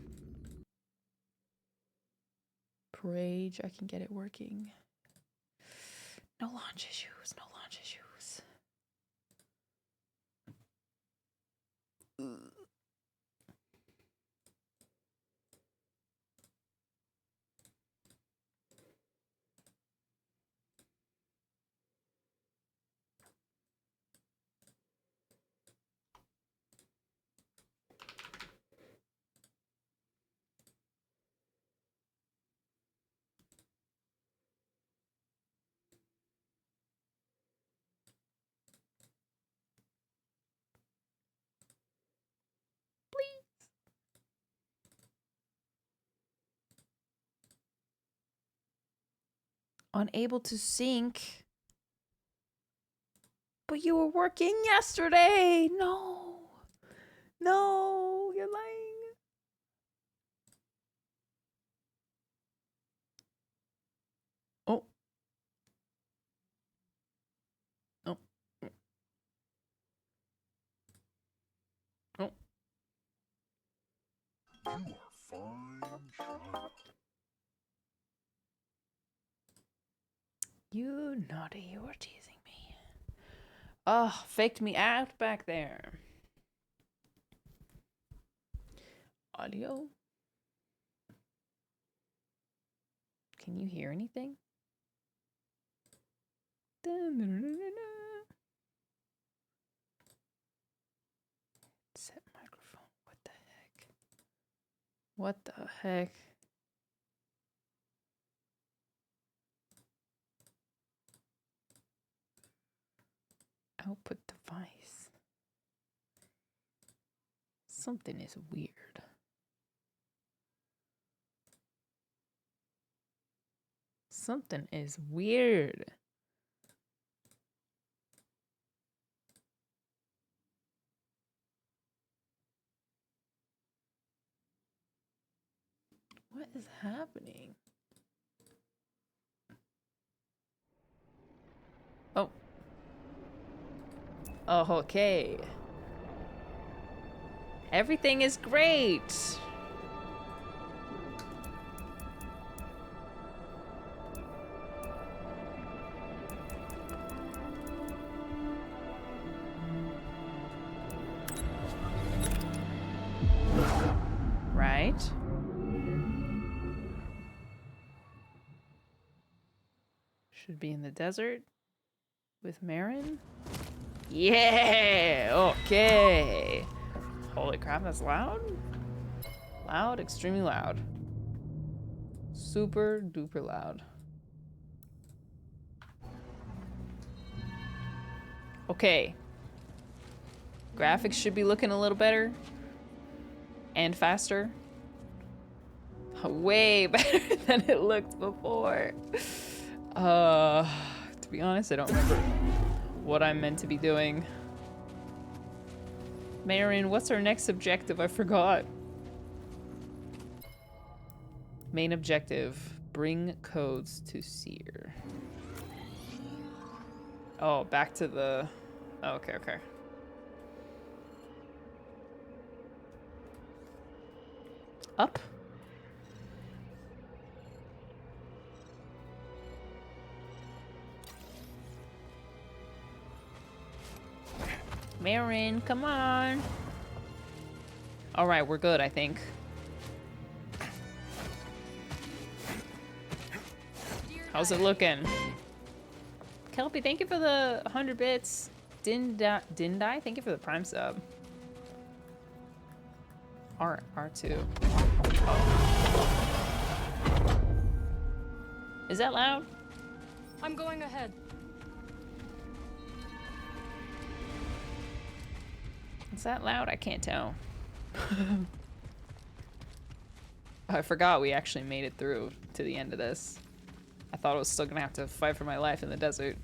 Rage, I can get it working. No launch issues. No launch issues. Ugh. Unable to sync. But you were working yesterday. No. No, you're lying. Oh. Oh. Oh. You are fine, child. You naughty, you were teasing me. Oh, faked me out back there. Audio? Can you hear anything? Set microphone. What the heck? What the heck? Output device. Something is weird. Something is weird. What is happening? Oh. Oh, okay. Everything is great. Right? Should be in the desert with Marin. Yeah, okay. Holy crap, that's loud. Loud, extremely loud. Super duper loud. Okay. Graphics should be looking a little better. And faster. Way better than it looked before. To be honest, I don't remember what I'm meant to be doing. Marin, what's our next objective? I forgot. Main objective, bring codes to Seer. Oh, back to the... Oh, okay, okay. Up? Marin, come on. All right, we're good, I think. How's it looking? Kelpie, thank you for the 100 bits. Dindai, thank you for the prime sub. R2. Is that loud? I'm going ahead. Is that loud? I can't tell. I forgot we actually made it through to the end of this. I thought I was still gonna have to fight for my life in the desert.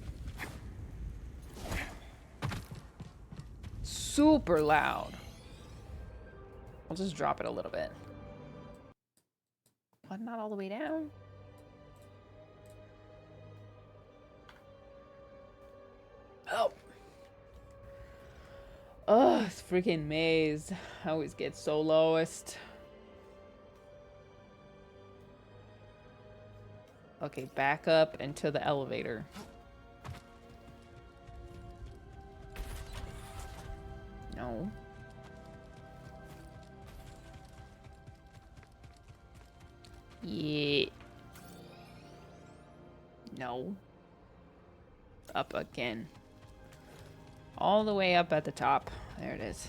Super loud. I'll just drop it a little bit. But not all the way down. Oh. Oh, this freaking maze. I always get so lowest. Okay, back up into the elevator. No. Yeah. No. Up again. All the way up at the top. There it is.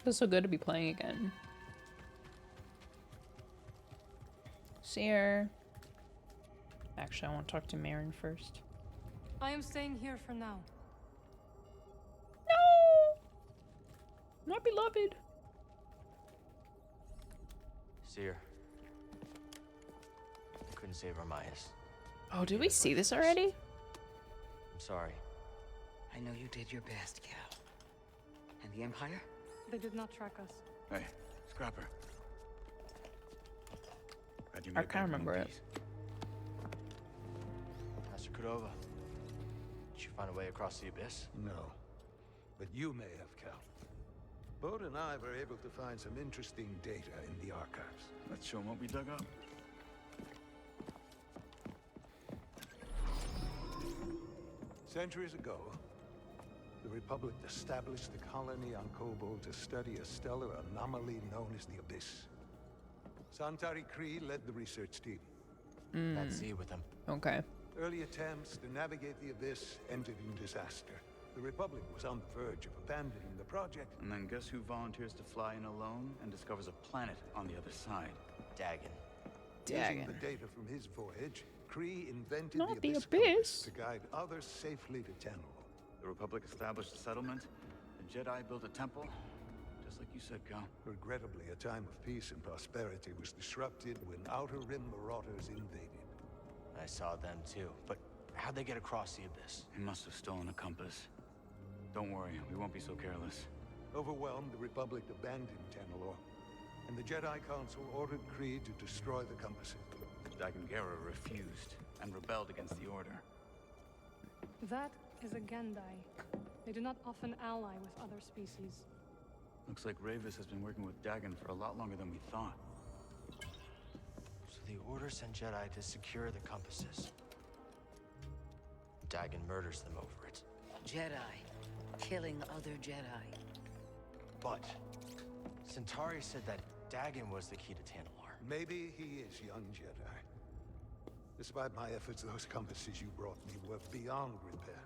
Feels so good to be playing again. Seer. Actually, I want to talk to Marin first. I am staying here for now. No! My beloved. Seer. Couldn't save our Mayas. Oh, did we see this already? I'm sorry. I know you did your best, Cal. And the Empire? They did not track us. Hey, Scrapper. Glad you I made can't that remember one it. piece. Master Cordova. Did you find a way across the abyss? No. But you may have, Cal. Bode and I were able to find some interesting data in the archives. Let's show them what we dug up. Centuries ago, the Republic established a colony on Kobol to study a stellar anomaly known as the Abyss. Santari Kree led the research team. At sea with them. Okay. Early attempts to navigate the Abyss ended in disaster. The Republic was on the verge of abandoning the project. And then guess who volunteers to fly in alone and discovers a planet on the other side? Dagon. Using the data from his voyage, Kree invented Not the the Abyss Abyss. compass to guide others safely to Tenel. The Republic established a settlement. The Jedi built a temple. Just like you said, Cal. Regrettably, a time of peace and prosperity was disrupted when Outer Rim marauders invaded. I saw them too. But how'd they get across the abyss? He must have stolen a compass. Don't worry, we won't be so careless. Overwhelmed, the Republic abandoned Tenelor, and the Jedi Council ordered Kree to destroy the compasses. Dagon refused and rebelled against the Order. That is a Gendai. They do not often ally with other species. Looks like Ravis has been working with Dagon for a lot longer than we thought. So the Order sent Jedi to secure the compasses. Dagon murders them over it. Jedi. Killing other Jedi. But Centauri said that Dagon was the key to Tanalor. Maybe he is, young Jedi. Despite my efforts, those compasses you brought me were beyond repair.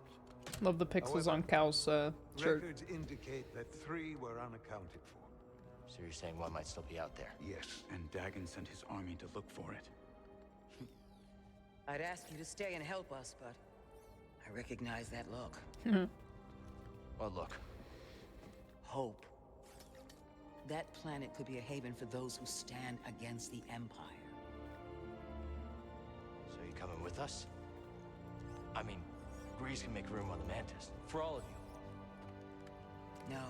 Love the pixels on Cal's shirt. Records indicate that 3 were unaccounted for. So you're saying one might still be out there? Yes. And Dagon sent his army to look for it. I'd ask you to stay and help us, but I recognize that look. What look? Hope. That planet could be a haven for those who stand against the Empire. So you coming with us? I mean, Grease can make room on the Mantis. For all of you. No.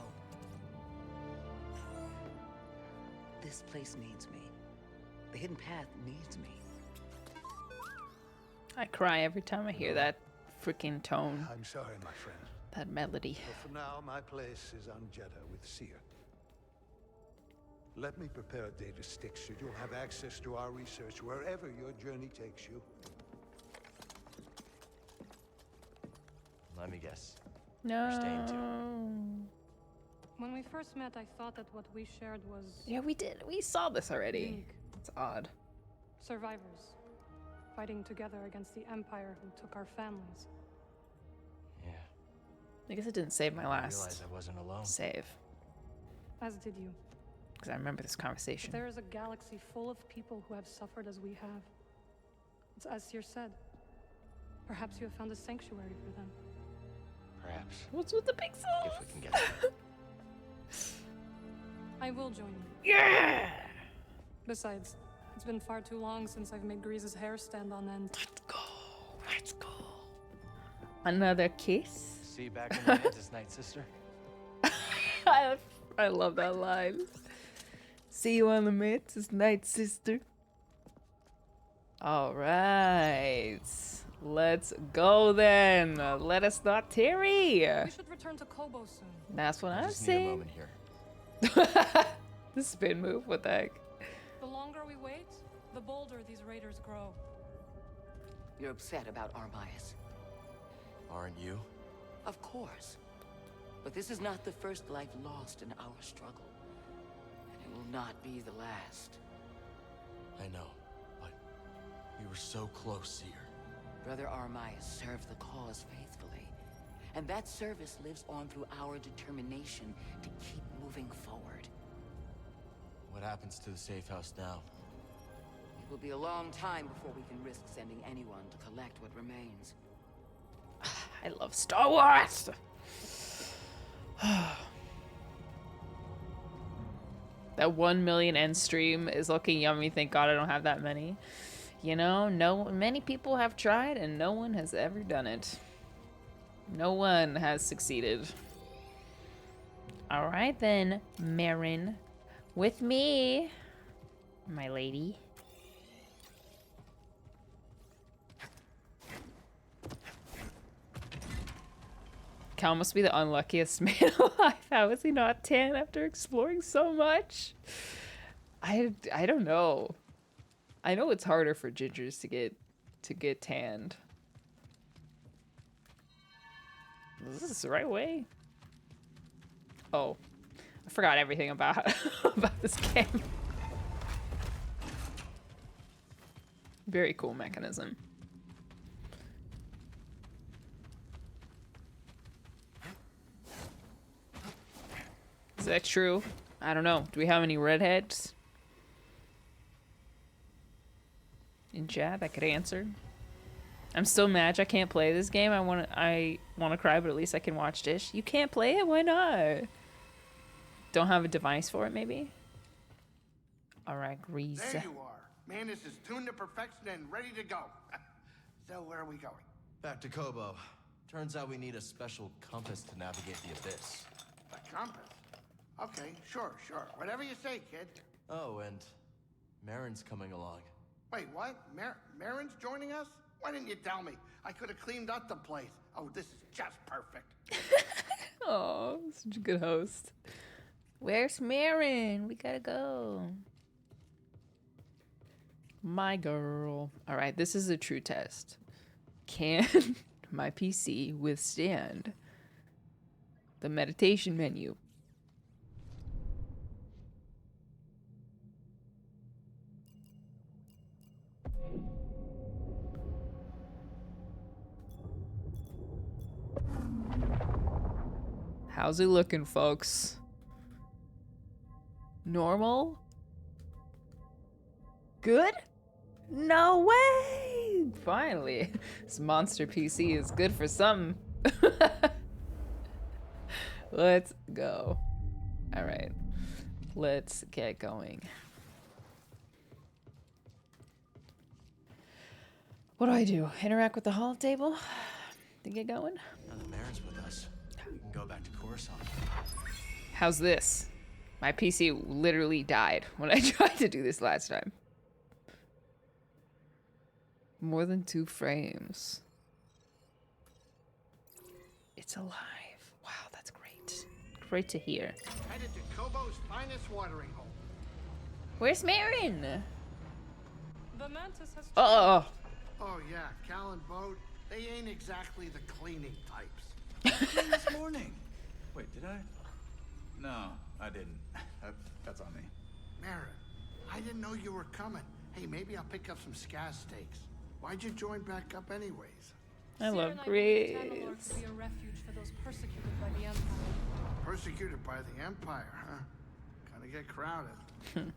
This place needs me. The Hidden Path needs me. I cry every time I hear that freaking tone. I'm sorry, my friend. That melody. But for now, my place is on Jeddah with Seer. Let me prepare a data stick so you'll have access to our research wherever your journey takes you. Let me guess. No. You're staying too. When we first met, I thought that what we shared was... Yeah, we did. We saw this already. unique. It's odd. Survivors. Fighting together against the Empire who took our families. Yeah. I guess it didn't save my I last realized I wasn't alone. save. As did you. Because I remember this But conversation. there is a galaxy full of people who have suffered as we have. It's as Seer said. Perhaps you have found a sanctuary for them. Perhaps. What's with the pixels? If we can get there. I will join you. Yeah! Besides, it's been far too long since I've made Grease's hair stand on end. Let's go. Another kiss? See you back in the Mantis night, sister. I love that line. See you on the Mantis night, sister. All right. Let's go then. Let us not tarry. We should return to Kobo soon. That's what I'm Just need a saying. moment here. The spin move, what the heck? The longer we wait, the bolder these raiders grow. You're upset about Armias. Aren't you? Of course. But this is not the first life lost in our struggle. And it will not be the last. I know, but we were so close here. Brother Armias served the cause faithfully. And that service lives on through our determination to keep moving forward. What happens to the safe house now? It will be a long time before we can risk sending anyone to collect what remains. I love Star Wars! That 1 million end stream is looking yummy. Thank God I don't have that many. You know, many people have tried and no one has ever done it. No one has succeeded. All right then, Marin. With me, my lady. Cal must be the unluckiest man alive. How is he not tan after exploring so much? I don't know. I know it's harder for gingers to get tanned. Is this the right way? Oh, I forgot everything about about this game. Very cool mechanism. Is that true? I don't know. Do we have any redheads in chat that could answer? I'm still mad I can't play this game. I wanna cry, but at least I can watch Dish. You can't play it? Why not? Don't have a device for it, maybe? Alright, Grease. There you are. Mantis is tuned to perfection and ready to go. So where are we going? Back to Kobo. Turns out we need a special compass to navigate the abyss. A compass? Okay, sure. Whatever you say, kid. Oh, and Marin's coming along. Wait, what? Marin's joining us? Why didn't you tell me? I could have cleaned up the place. Oh, this is just perfect. Oh, such a good host. Where's Marin? We gotta go. My girl. All right, this is a true test. Can my PC withstand the meditation menu? How's it looking, folks? Normal? Good? No way! Finally, this monster PC is good for something. Let's go. All right, let's get going. What do? Interact with the hall table to get going? Now that Marin's with us, we can go back to Coruscant. How's this? My PC literally died when I tried to do this last time. More than 2 frames. It's alive. Wow, that's great. Great to hear. Headed to Kobo's finest watering hole. Where's Marin? The Mantis has Oh. Oh yeah, Cal and Bode, they ain't exactly the cleaning types. This morning. Wait, did I? No, I didn't. That's on me. Marin, I didn't know you were coming. Hey, maybe I'll pick up some scaz steaks. Why'd you join back up anyways? I love Tanalorr Greece. to be a refuge for those persecuted by the Empire. Persecuted by the Empire, huh? Kinda get crowded.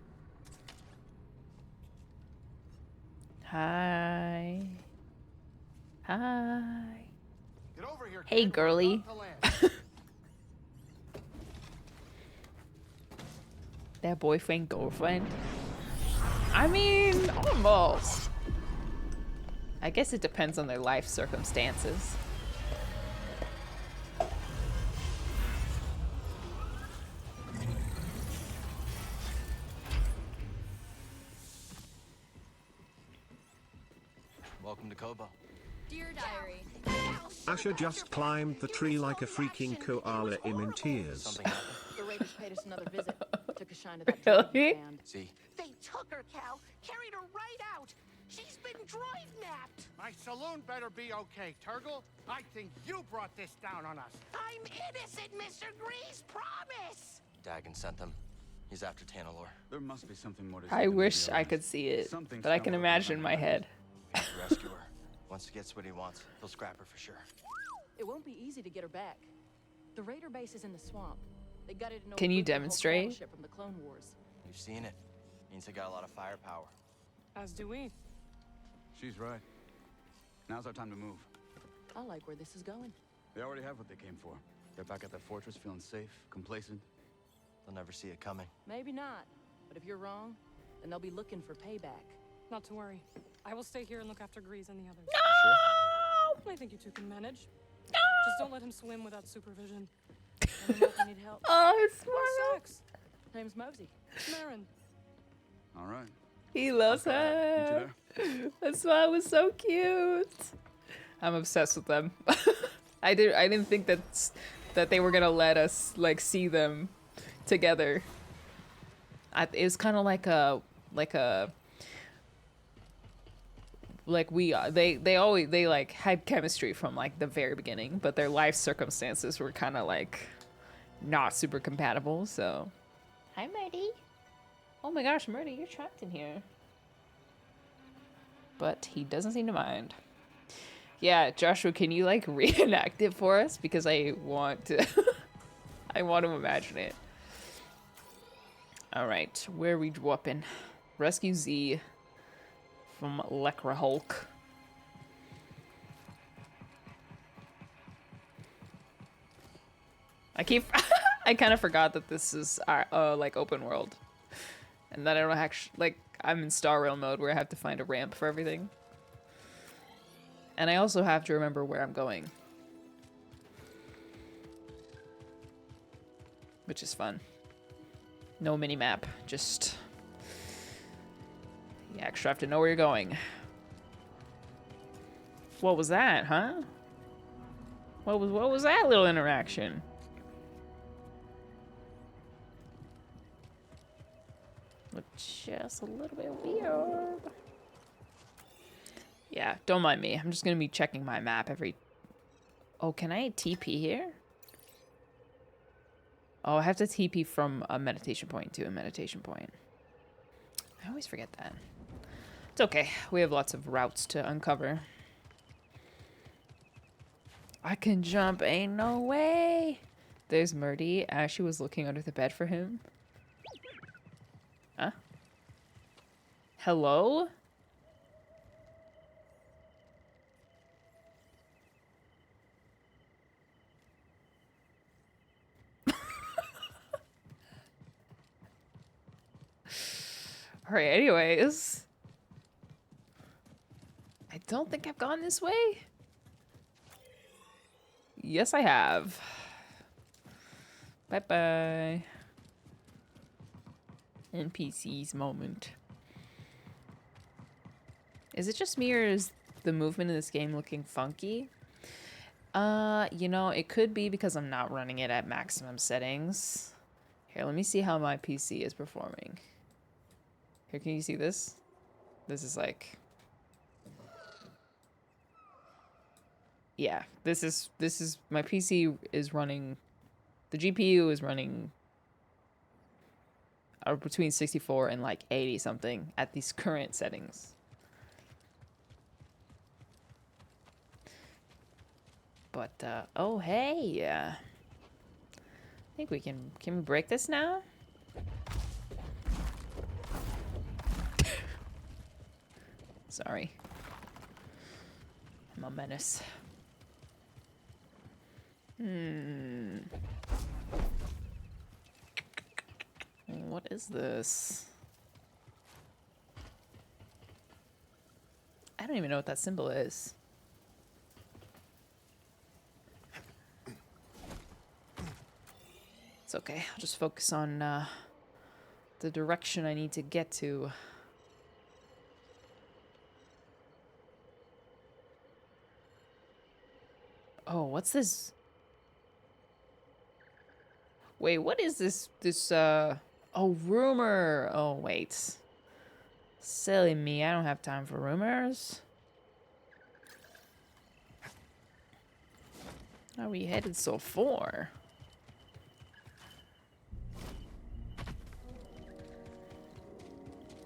Hi. Hi. Get over here, Hey, kid. girly. We're about to land. That boyfriend, girlfriend. I mean, almost. I guess it depends on their life circumstances. Welcome to Kobo. Dear Diary. Asher just climbed the tree like a freaking koala in tears. Something happened? The raiders paid us another visit. Took a shine to that Really? droid you found. See? They took her, Cal. Carried her right out. She's been droid napped. My saloon better be okay, Turgle. I think you brought this down on us. I'm innocent, Mr. Grease. Promise. Dagon sent them. He's after Tanalorr. There must be something more to I wish I could see it, but I can imagine in my head. We have to rescue her. Once he gets what he wants, he'll scrap her for sure. It won't be easy to get her back. The raider base is in the swamp. They got it in Can you demonstrate? From the Clone Wars. You've seen it. Means they got a lot of firepower. As do we. She's right. Now's our time to move. I like where this is going. They already have what they came for. They're back at their fortress feeling safe, complacent. They'll never see it coming. Maybe not. But if you're wrong, then they'll be looking for payback. Not to worry. I will stay here and look after Grease and the others. Sure? I think you two can manage. Just don't let him swim without supervision. Let me know if you need help. Oh, it's Or sex. Name's Mosey. Marin. All right. He loves her. That smile was so cute. I'm obsessed with them. I didn't think that they were gonna let us like see them together. It was kind of like they like had chemistry from like the very beginning, but their life circumstances were kind of like not super compatible. So, hi, Murdy. Oh my gosh, Murdy, you're trapped in here. But he doesn't seem to mind. Yeah, Joshua, can you like reenact it for us? Because I want to, I want to imagine it. All right, where are we dropping? Rescue Z from Lekra Hulk. I kind of forgot that this is our, like open world. And that I don't actually, like, I'm in Star Rail mode where I have to find a ramp for everything. And I also have to remember where I'm going. Which is fun. No mini-map, just... You actually have to know where you're going. What was that, huh? What was that little interaction? Looked just a little bit weird. Yeah, don't mind me. I'm just gonna be checking my map every... Oh, can I TP here? Oh, I have to TP from a meditation point to a meditation point. I always forget that. It's okay. We have lots of routes to uncover. I can jump. Ain't no way. There's Murdy. Ashley was looking under the bed for him. Huh? Hello? Alright, anyways. I don't think I've gone this way. Yes, I have. Bye-bye. NPCs moment. Is it just me or is the movement in this game looking funky? You know, it could be because I'm not running it at maximum settings. Here, let me see how my PC is performing. Here, can you see this? This is like... Yeah, this is my PC is running, the GPU is running between 64 and like 80 something at these current settings. But, oh, hey. I think we can we break this now? Sorry. I'm a menace. What is this? I don't even know what that symbol is. It's okay. I'll just focus on the direction I need to get to. Oh, what's this? Wait, what is this? Oh, rumor. Oh, wait. Silly me. I don't have time for rumors. How are we headed so far?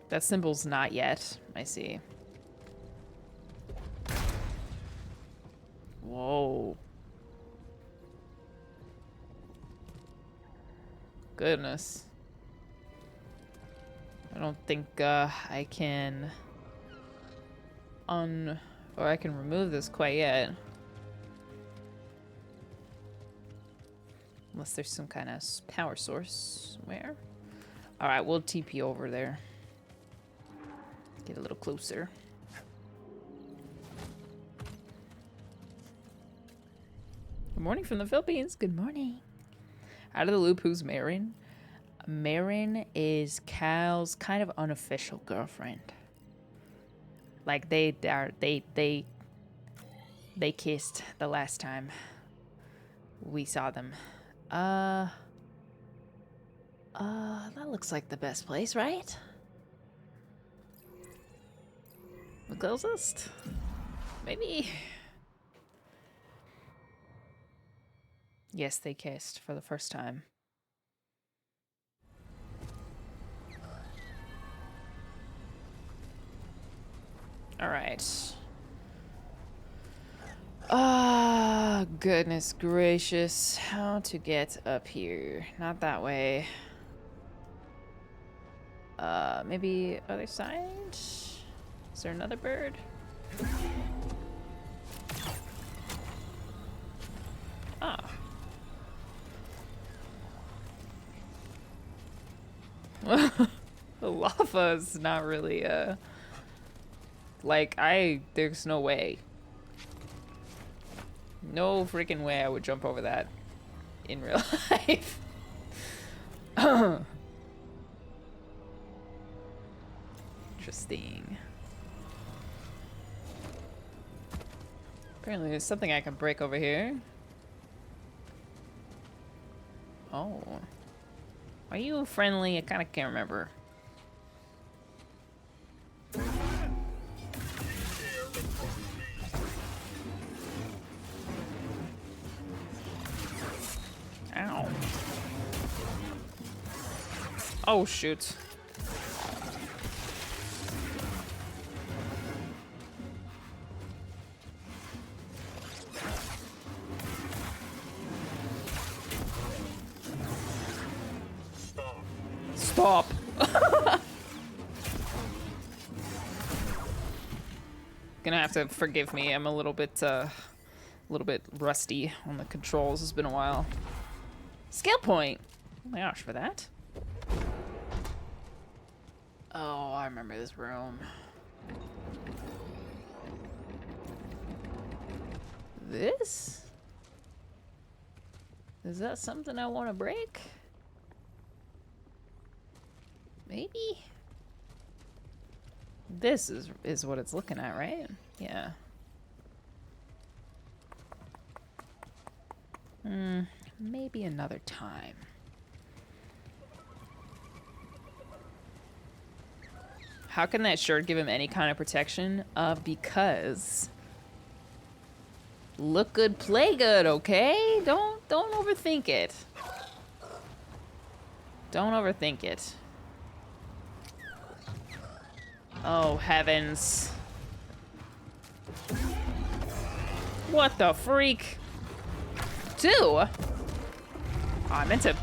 That symbol's not yet. I see. Whoa. Goodness. I don't think I can I can remove this quite yet. Unless there's some kind of power source somewhere. Alright, we'll TP over there. Get a little closer. Good morning from the Philippines. Good morning. Out of the loop, who's Marin? Marin is Cal's kind of unofficial girlfriend. Like they kissed the last time we saw them. That looks like the best place, right? The closest? Maybe. Yes, they kissed for the first time. All right. Ah, goodness gracious. How to get up here? Not that way. Maybe other side? Is there another bird? Ah. The lava is not really, like, there's no way. No freaking way I would jump over that in real life. Interesting. Apparently there's something I can break over here. Oh. Are you friendly? I kind of can't remember. Ow. Oh, shoot. Stop. Gonna have to forgive me. I'm a little bit rusty on the controls. It's been a while. Skill point. Oh my gosh, for that. Oh, I remember this room. This? Is that something I want to break? Maybe? This is what it's looking at, right? Yeah. Maybe another time. How can that shirt give him any kind of protection? Because look good, play good, okay? Don't overthink it. Don't overthink it. Oh, heavens. What the freak? Two? Oh, I meant to...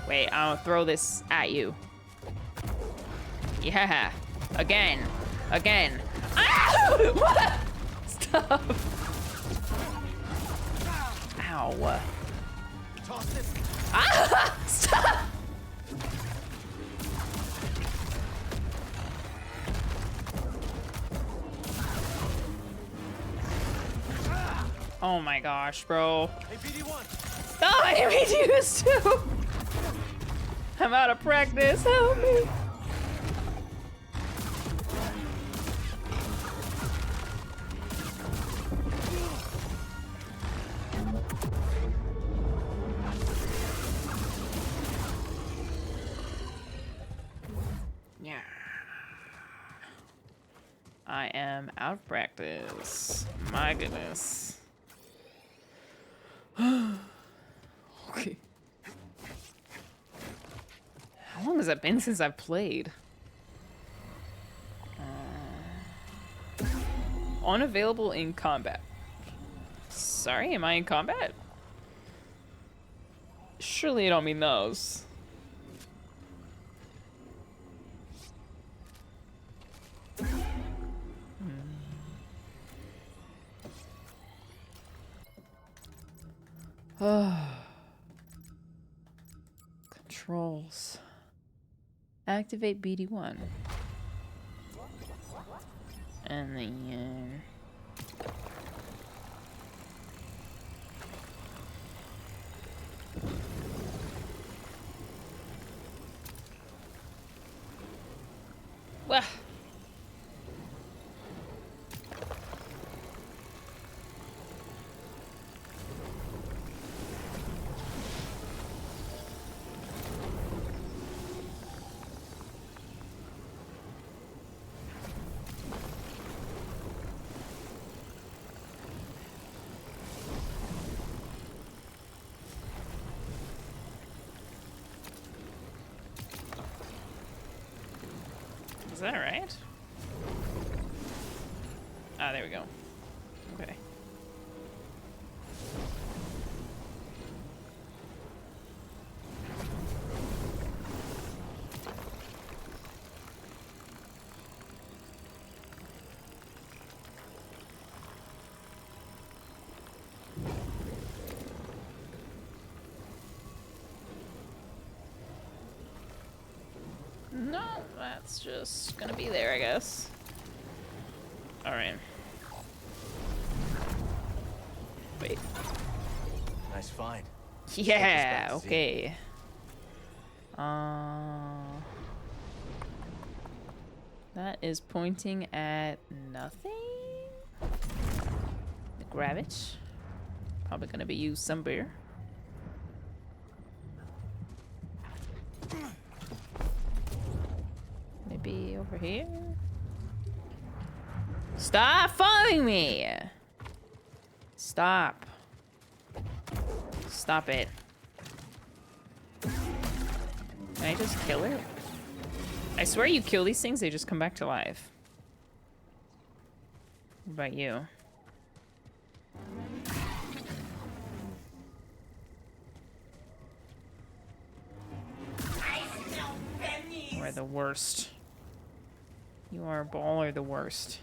Wait, I'll throw this at you. Yeah. Again. Again. Ah! What? Stop. Ow. Ah! Stop! Oh my gosh, bro. Hey, BD1. Stop! I didn't mean to use two. I'm out of practice. Help me. Yeah. I am out of practice. My goodness. Okay. How long has it been since I've played? Unavailable in combat. Sorry, am I in combat? Surely you don't mean those. Controls. Activate BD1. And then... Well... Is that right? Ah, there we go. Okay. No, that's just gonna be there, I guess. Alright. Wait. Nice find. Yeah, okay. That is pointing at nothing. Grab it. Probably gonna be used somewhere. Maybe over here? Stop following me! Stop. Stop it. Can I just kill her? I swear you kill these things, they just come back to life. What about you? You are the worst. You are baller the worst.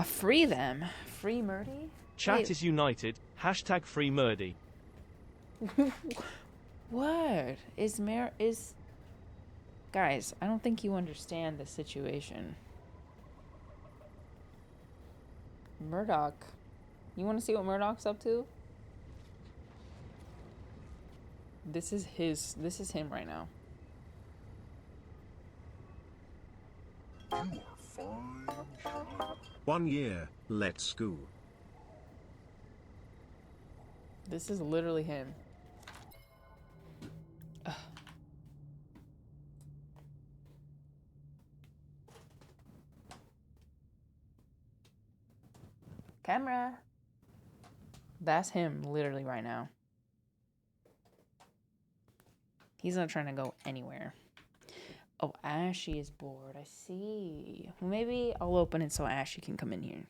Free them. Free Murdy? Chat Wait. is united. Hashtag free Murdy. What? Is... Guys, I don't think you understand the situation. Murdoch. You want to see what Murdoch's up to? This is him right now. You are fine. 1 year, let's go. This is literally him. Ugh. Camera. That's him literally right now. He's not trying to go anywhere. Oh, Ashy is bored. I see. Well, maybe I'll open it so Ashy can come in here.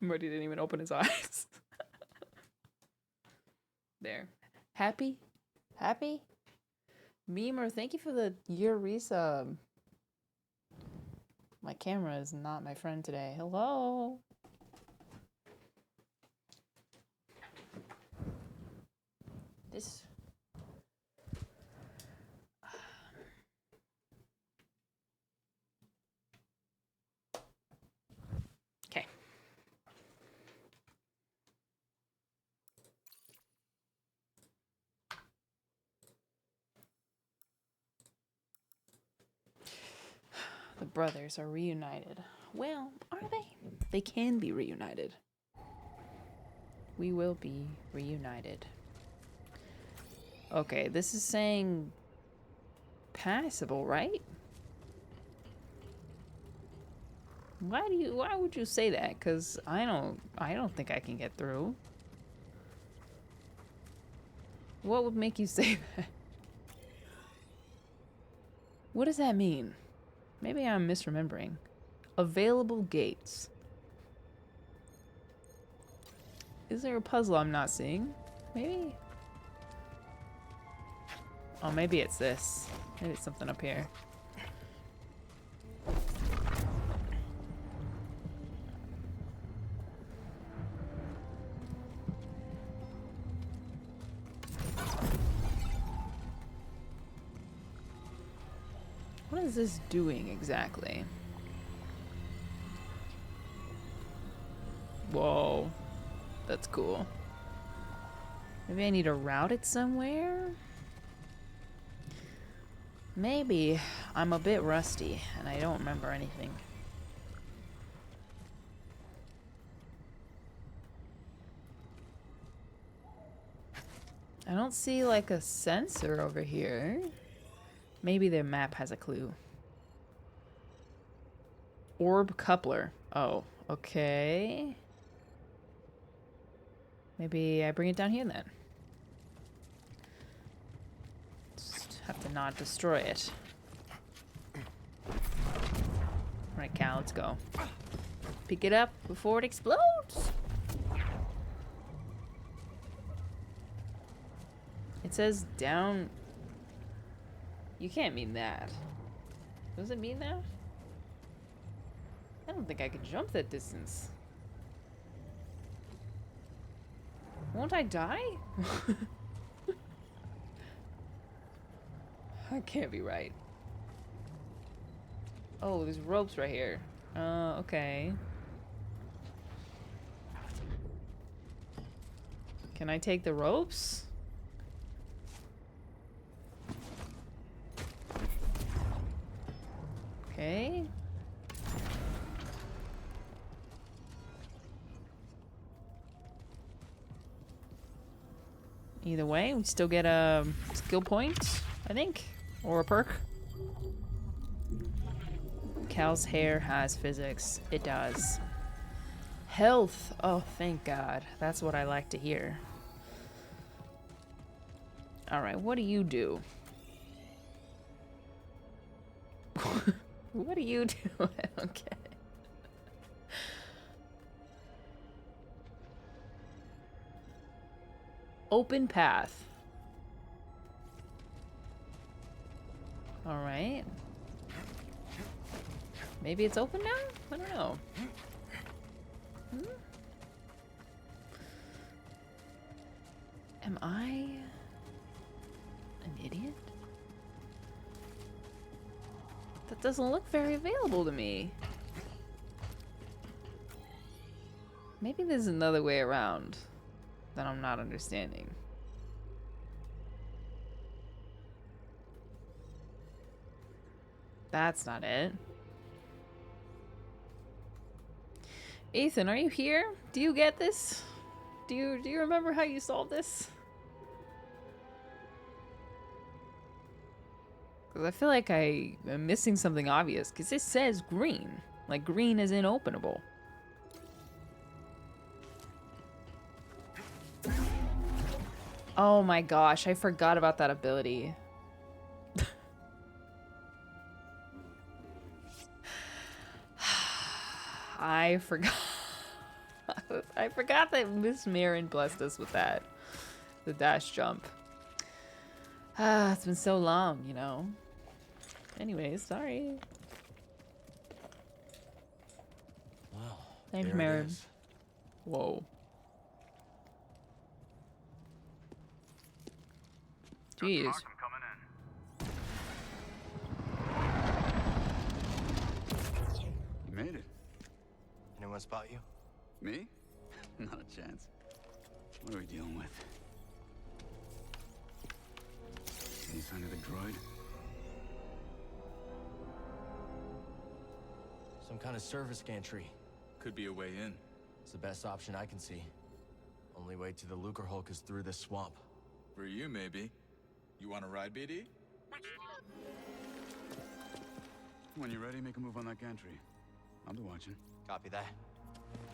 Muddy didn't even open his eyes. There. Happy? Happy? Memer, thank you for the year resub. My camera is not my friend today. Hello? This... Okay. The brothers are reunited. Well, are they? They can be reunited. We will be reunited. Okay, this is saying passable, right? Why would you say that? 'Cause I don't think I can get through. What would make you say that? What does that mean? Maybe I'm misremembering. Available gates. Is there a puzzle I'm not seeing? Maybe? Oh, maybe it's this. Maybe it's something up here. What is this doing exactly? Whoa. That's cool. Maybe I need to route it somewhere? Maybe I'm a bit rusty and I don't remember anything. I don't see like a sensor over here. Maybe their map has a clue. Orb coupler. Oh, okay. Maybe I bring it down here then. Just have to not destroy it. Right, Cal, let's go. Pick it up before it explodes. It says down. You can't mean that. Does it mean that? I don't think I could jump that distance. Won't I die? That can't be right. Oh, there's ropes right here. Okay. Can I take the ropes? Okay. Either way, we still get a skill point, I think, or a perk. Cal's hair has physics. It does. Health. Oh, thank God. That's what I like to hear. All right, what do you do? What do you do? I don't get it. Open path. All right. Maybe it's open now? I don't know. Am I an idiot? That doesn't look very available to me. Maybe there's another way around that I'm not understanding. That's not it. Ethan, are you here? Do you get this? Do you remember how you solved this? Because I feel like I am missing something obvious. Because it says green. Like green is inopenable. Oh my gosh, I forgot about that ability. I forgot. I forgot that Miss Marin blessed us with that. The dash jump. Ah, it's been so long, you know. Anyways, sorry. Well, Thanks, there it Marin. is. Whoa. Jeez. You made it. Anyone spot you? Me? Not a chance. What are we dealing with? Any sign of the droid? Some kind of service gantry. Could be a way in. It's the best option I can see. Only way to the Lucre Hulk is through this swamp. For you, maybe. You want to ride, BD? When you're ready, make a move on that gantry. I'll be watching. Copy that.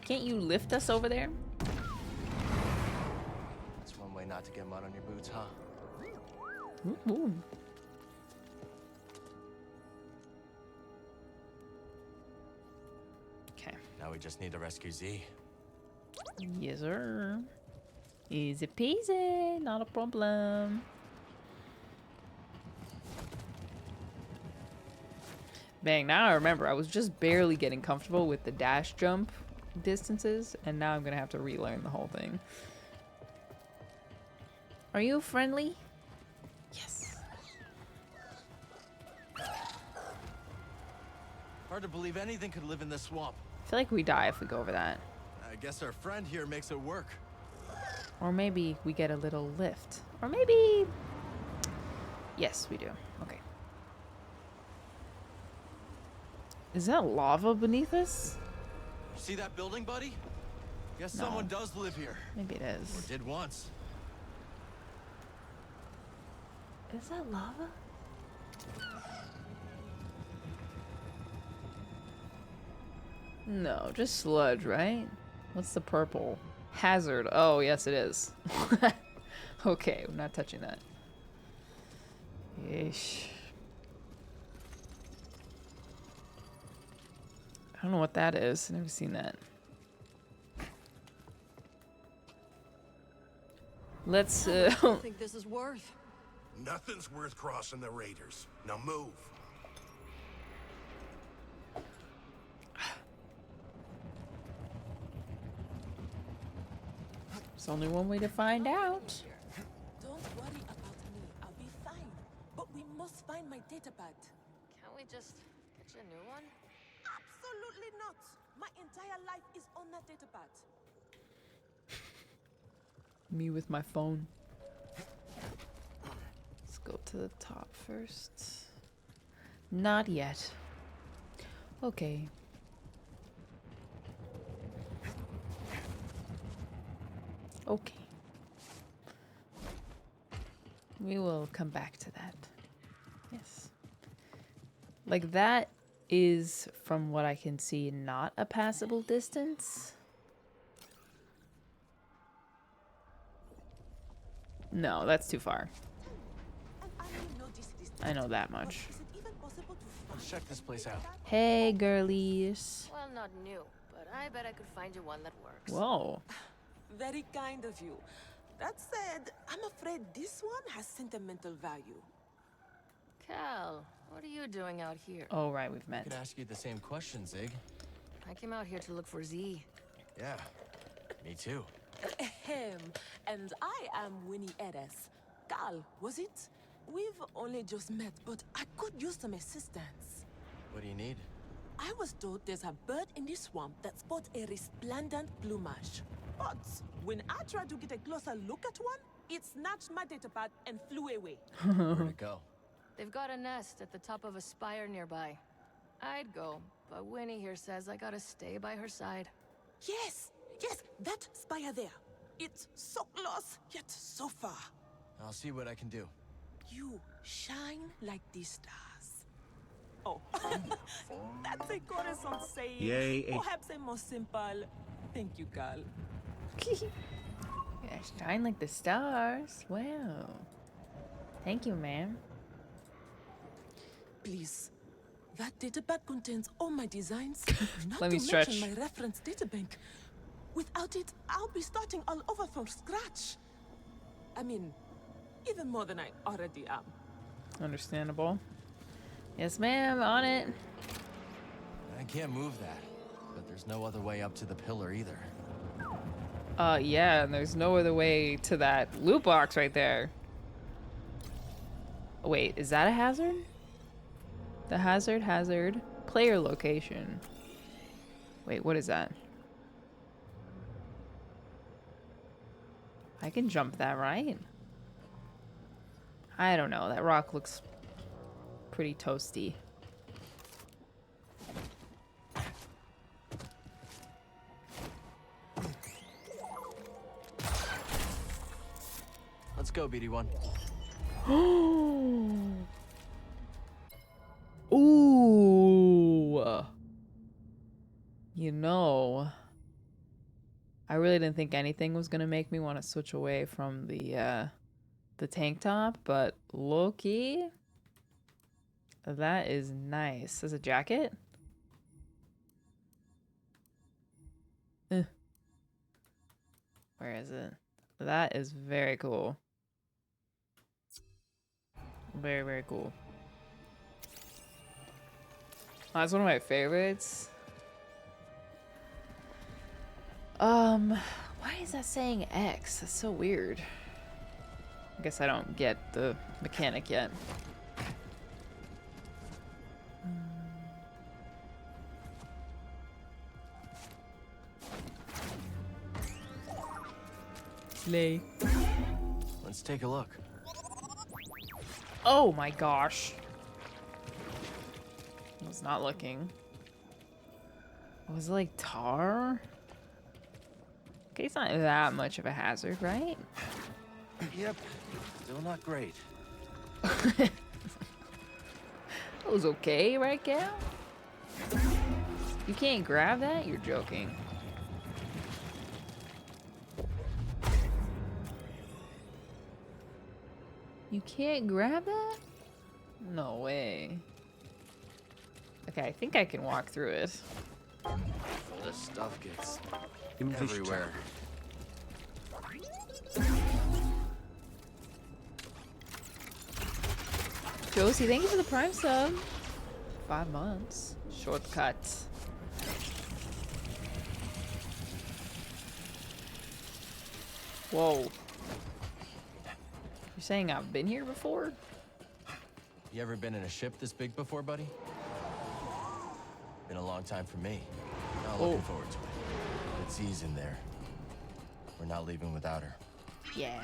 Can't you lift us over there? That's one way not to get mud on your boots, huh? Ooh. Okay. Now we just need to rescue Z. Yes, sir. Easy peasy, not a problem. Bang, now I remember, I was just barely getting comfortable with the dash jump distances, and now I'm gonna have to relearn the whole thing. Are you friendly? Yes. Hard to believe anything could live in this swamp. I feel like we die if we go over that. I guess our friend here makes it work. Or maybe we get a little lift. Or maybe... Yes, we do. Okay. Is that lava beneath us? See that building, buddy? Guess No. someone does live here. Maybe it is. Or did once. Is that lava? No, just sludge, right? What's the purple? Hazard. Oh, yes, it is. Okay, we're not touching that. Yeesh. I don't know what that is. I've never seen that. Let's, What do you think this is worth? Nothing's worth crossing the Raiders. Now move. There's only one way to find out. Don't worry about me. I'll be fine. But we must find my datapad. Can't we just get you a new one? Absolutely not. My entire life is on that datapad. Me with my phone. Let's go to the top first. Not yet. Okay. Okay. We will come back to that. Yes. Like that is, from what I can see, not a passable distance. No, that's too far. I know that much. Let's check this place out. Hey, girlies. Well, not new, but I bet I could find you one that works. Whoa. Very kind of you. That said, I'm afraid this one has sentimental value. Cal, what are you doing out here? Oh, right, we've I met. could ask you the same question, Zig. I came out here to look for Z. Yeah, me too. Ahem. And I am Winnie Eres. Cal, was it? We've only just met, but I could use some assistance. What do you need? I was told there's a bird in this swamp that sports a resplendent plumage. But when I tried to get a closer look at one, it snatched my datapad and flew away. Where'd it go? They've got a nest at the top of a spire nearby. I'd go, but Winnie here says I gotta stay by her side. Yes, yes, that spire there. It's so close, yet so far. I'll see what I can do. You shine like the stars. Oh, that's a Coruscant saying. Yay. Perhaps a more simple. Thank you, Cal. Yeah, shine like the stars. Wow. Thank you, ma'am. Please. That datapad contains all my designs. Not Let to me stretch. mention my reference databank. Without it, I'll be starting all over from scratch. I mean, even more than I already am. Understandable. Yes, ma'am, on it. I can't move that, but there's no other way up to the pillar either. Yeah, and there's no other way to that loot box right there. Wait, is that a hazard? The hazard, player location. Wait, what is that? I can jump that, right? I don't know. That rock looks pretty toasty. Let's go, BD1. Ooh. You know, I really didn't think anything was gonna make me want to switch away from the tank top, but low-key, that is nice. As a jacket? Where is it? That is very cool. Very, very cool. That's one of my favorites. Why is that saying X? That's so weird. I guess I don't get the mechanic yet. Slay. Let's take a look. Oh my gosh. I was not looking. Was it like tar? Okay, it's not that much of a hazard, right? Yep. Still not great. It was okay, right, Gal? You can't grab that? You're joking. You can't grab that? No way. Okay, I think I can walk through it. This stuff gets Infiltration. everywhere. Josie, thank you for the Prime sub. 5 months. Shortcut. Whoa. You're saying I've been here before? You ever been in a ship this big before, buddy? Been a long time for me. Not looking forward to it. It's Z's in there. We're not leaving without her. Yeah.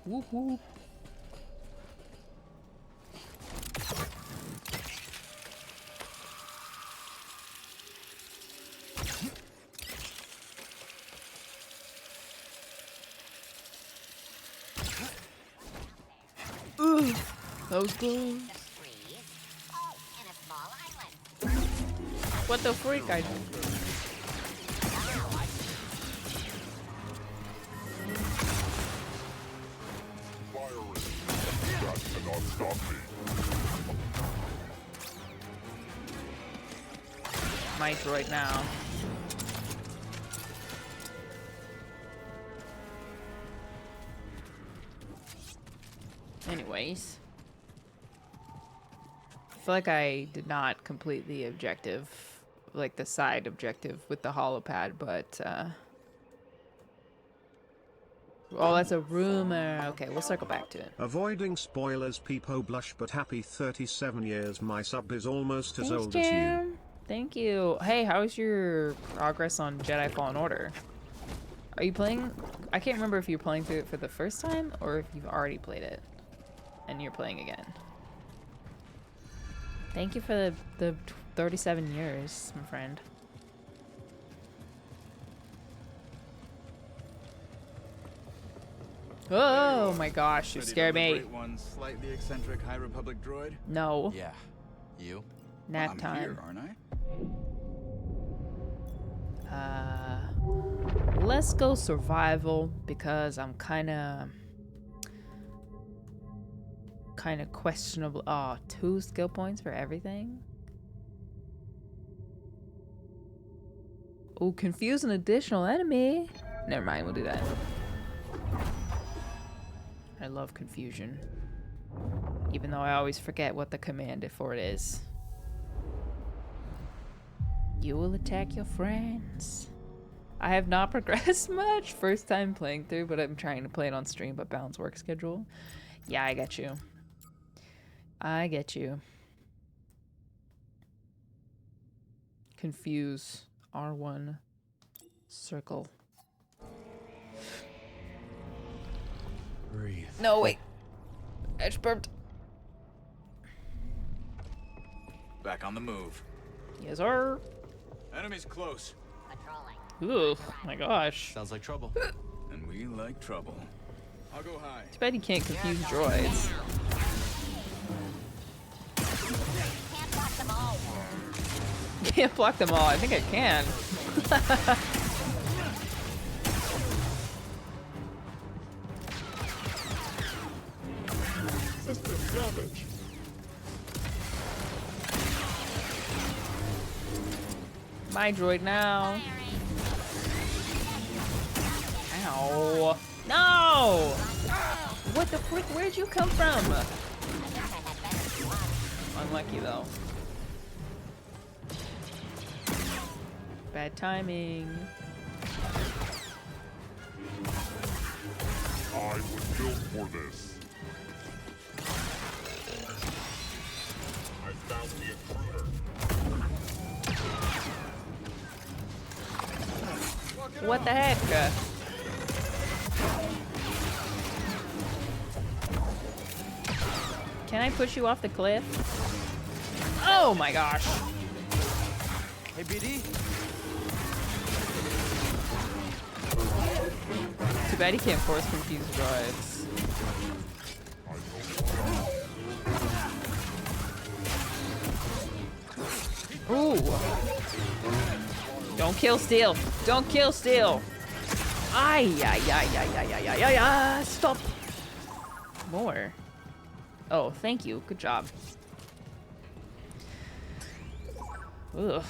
Whoop whoop. Ooh, that was cool. What the freak? I That cannot stop me. might right now. Anyways, I feel like I did not complete the objective, like the side objective with the holopad, but oh, that's a rumor. Okay, we'll circle back to it. Avoiding spoilers, Peepo blush, but happy 37 years. My sub is almost as Thanks, old as you. Jam. Thank you. Hey, how's your progress on Jedi Fallen Order? Are you playing? I can't remember if you're playing through it for the first time or if you've already played it and you're playing again. Thank you for the 37 years, my friend. Oh my gosh, you scared me. Great one, slightly eccentric High Republic droid. No. Yeah. You? Nap I'm time. here, aren't I? Let's go survival because I'm kind of questionable. Oh, 2 skill points for everything. Oh, confuse an additional enemy. Never mind, we'll do that. I love confusion. Even though I always forget what the command for it is. You will attack your friends. I have not progressed much. First time playing through, but I'm trying to play it on stream, but balance work schedule. Yeah, I get you. I get you. Confuse. R1. Circle. Breathe. No, wait. I just burped. Back on the move. Yes, sir. Enemies close. Ooh, my gosh. Sounds like trouble. And we like trouble. I'll go high. Too bad you can't confuse droids. Can't block them all. I think I can. System damage. My droid now. Ow. No! What the frick? Where'd you come from? Unlucky though. Bad timing. I was built for this. I found the intruder. What the heck? Can I push you off the cliff? Oh my gosh. Hey, BD. Too bad he can't force confuse droids. Ooh. Don't kill Steel. Don't kill Steel. Ay, ay, ay, ay, ay, ay, ay, ay, ay. Stop. More. Oh, thank you. Good job. Ugh.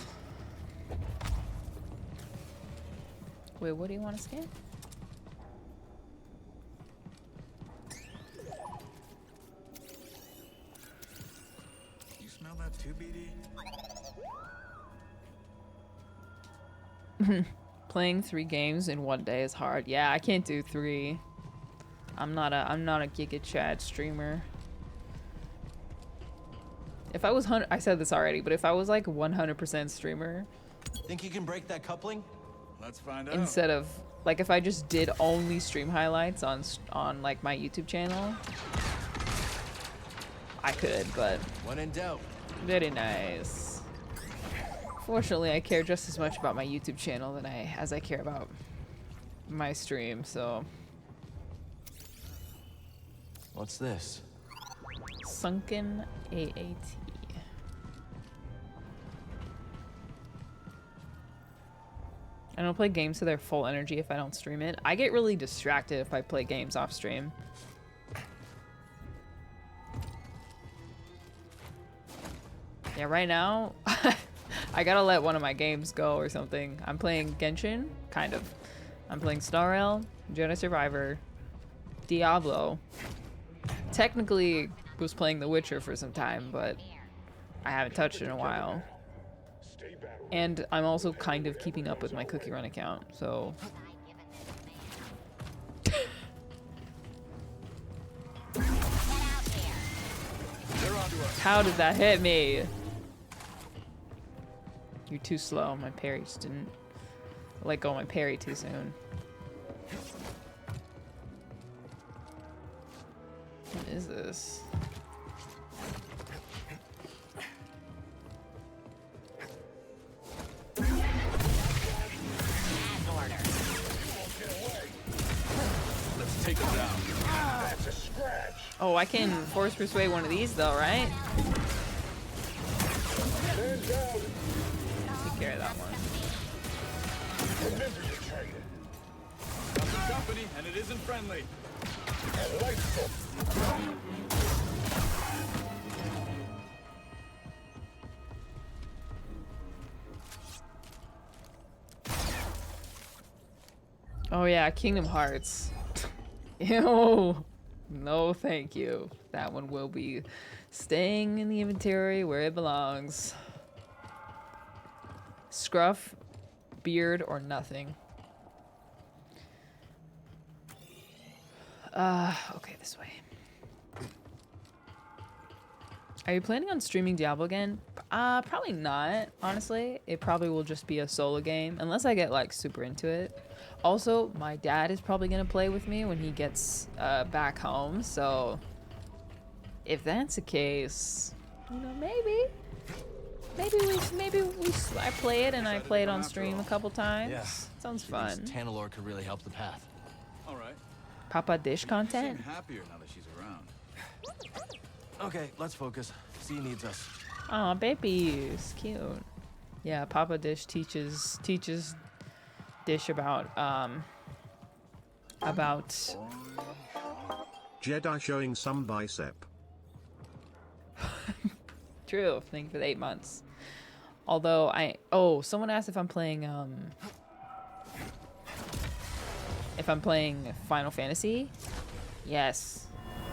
Wait, what do you want to scan? You smell that too, BD? Playing 3 games in one day is hard. Yeah, I can't do 3. I'm not a Giga Chad streamer. If I was I said this already, but if I was like 100% streamer, Think you can break that coupling? Let's find out. instead of like if I just did only stream highlights on like my YouTube channel, I could, but When in doubt. very nice. Fortunately, I care just as much about my YouTube channel as I care about my stream, so. What's this? Sunken AAT. I don't play games to their full energy if I don't stream it. I get really distracted if I play games off stream. Yeah, right now, I gotta let one of my games go or something. I'm playing Genshin, kind of. I'm playing Star Rail, Jedi Survivor, Diablo. Technically, was playing The Witcher for some time, but I haven't touched it in a while. And I'm also kind of keeping up with my Cookie Run account, so. How did that hit me? You're too slow. My parry just didn't let go of my parry too soon. What is this? Let's take him down. That's a scratch. Oh, I can force persuade one of these though, right? Stand down. Take care of that one. Remember your target. Got some company, and it isn't friendly. And lights up. Oh yeah, Kingdom Hearts. Ew. No, thank you. That one will be staying in the inventory where it belongs. Scruff, beard, or nothing. Okay, this way. Are you planning on streaming Diablo again? Probably not, honestly. It probably will just be a solo game, unless I get, like, super into it. Also, my dad is probably gonna play with me when he gets back home, so if that's the case, you know, maybe I play it and I play it on stream a couple times. Yeah. Sounds She thinks fun. Tanalorr could really help the path. All right. Papa Dish You content? seem happier now that she's around. Okay, let's focus. Z needs us. Aw, babies, cute. Yeah, Papa Dish teaches Dish about Jedi showing some bicep. True, thing for the 8 months. Although someone asked if I'm playing Final Fantasy. Yes.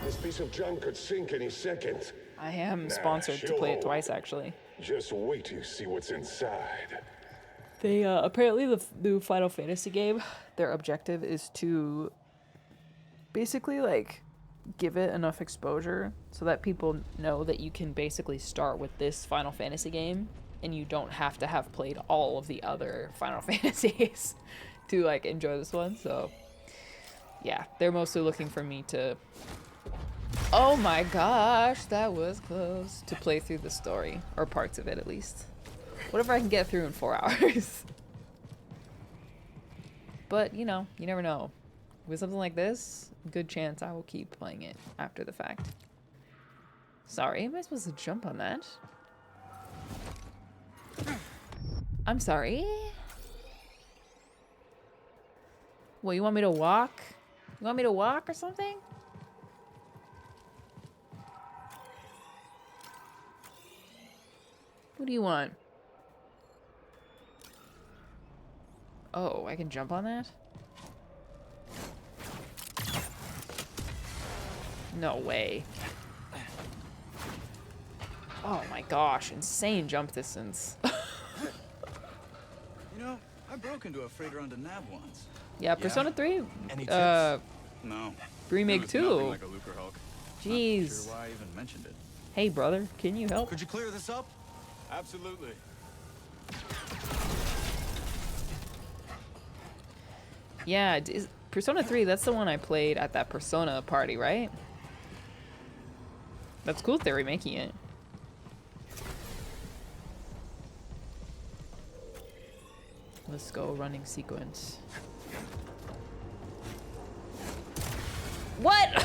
This piece of junk could sink any second. I am sponsored to play it twice, actually. Just wait till you see what's inside. They apparently the new Final Fantasy game, their objective is to basically like give it enough exposure so that people know that you can basically start with this Final Fantasy game and you don't have to have played all of the other Final Fantasies to like enjoy this one. So yeah, they're mostly looking for me to, oh my gosh, that was close, to play through the story, or parts of it at least. Whatever I can get through in 4 hours. But, you know, you never know. With something like this, good chance I will keep playing it after the fact. Sorry, am I supposed to jump on that? I'm sorry. What, you want me to walk? You want me to walk or something? What do you want? Oh, I can jump on that? No way. Oh my gosh, insane jump distance. You know, I broke into a freighter on Nav once. Yeah, Persona 3? Any tips? No. Remake It was 2. nothing like a Lucre Hulk. Jeez. Not sure why I even mentioned it. Hey brother, can you help? Could you clear this up? Absolutely. Yeah, Persona 3, that's the one I played at that Persona party, right? That's cool that they're remaking it. Let's go running sequence. What?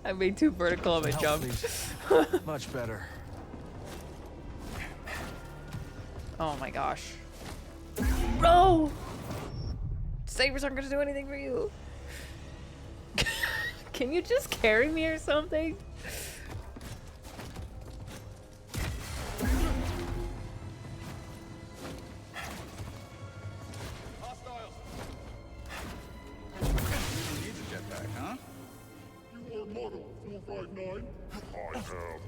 I made too vertical of a jump. Much better. Oh my gosh. No! Sabers aren't gonna do anything for you. Can you just carry me or something? Needs a jetpack, huh? You are model 459? I am.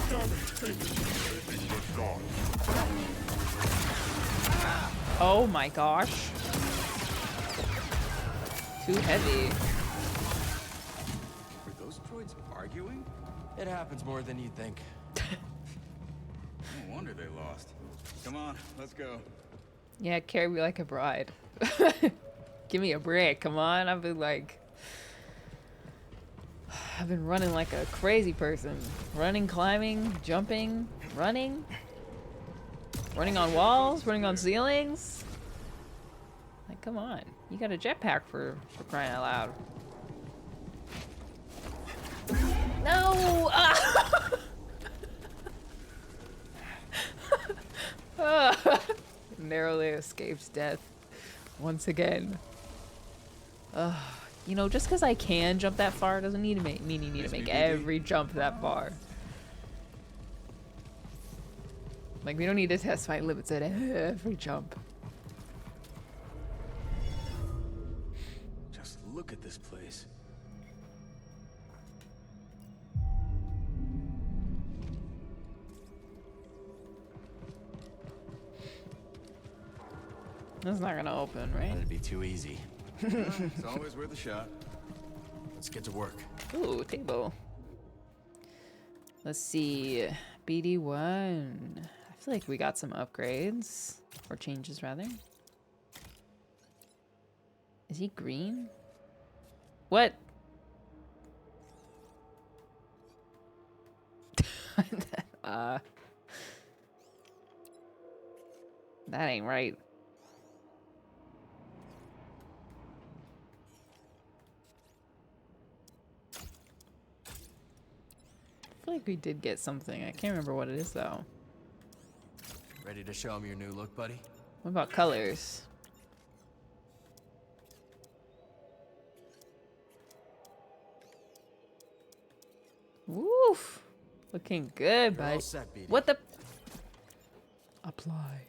Damn it, take it. But not. Oh my gosh. Too heavy. Were those droids arguing? It happens more than you think. No wonder they lost. Come on, let's go. Yeah, carry me like a bride. Give me a break, come on. I've been running like a crazy person. Running, climbing, jumping, running. Running on walls, running on ceilings. Like, come on. You got a jetpack for crying out loud. No! Ah! Narrowly escaped death. Once again. You know, just because I can jump that far doesn't mean you need to make every jump that far. Like, we don't need to test my limits at every jump. look at this place. That's not gonna open, right? That'd be too easy. It's always worth a shot. Let's get to work. Ooh, table. Let's see. BD1. I feel like we got some upgrades. Or changes, rather. Is he green? What? That ain't right. I feel like we did get something. I can't remember what it is though. Ready to show him your new look, buddy? What about colors? Woof. Looking good, You're all bud. set, BD. What the? Apply.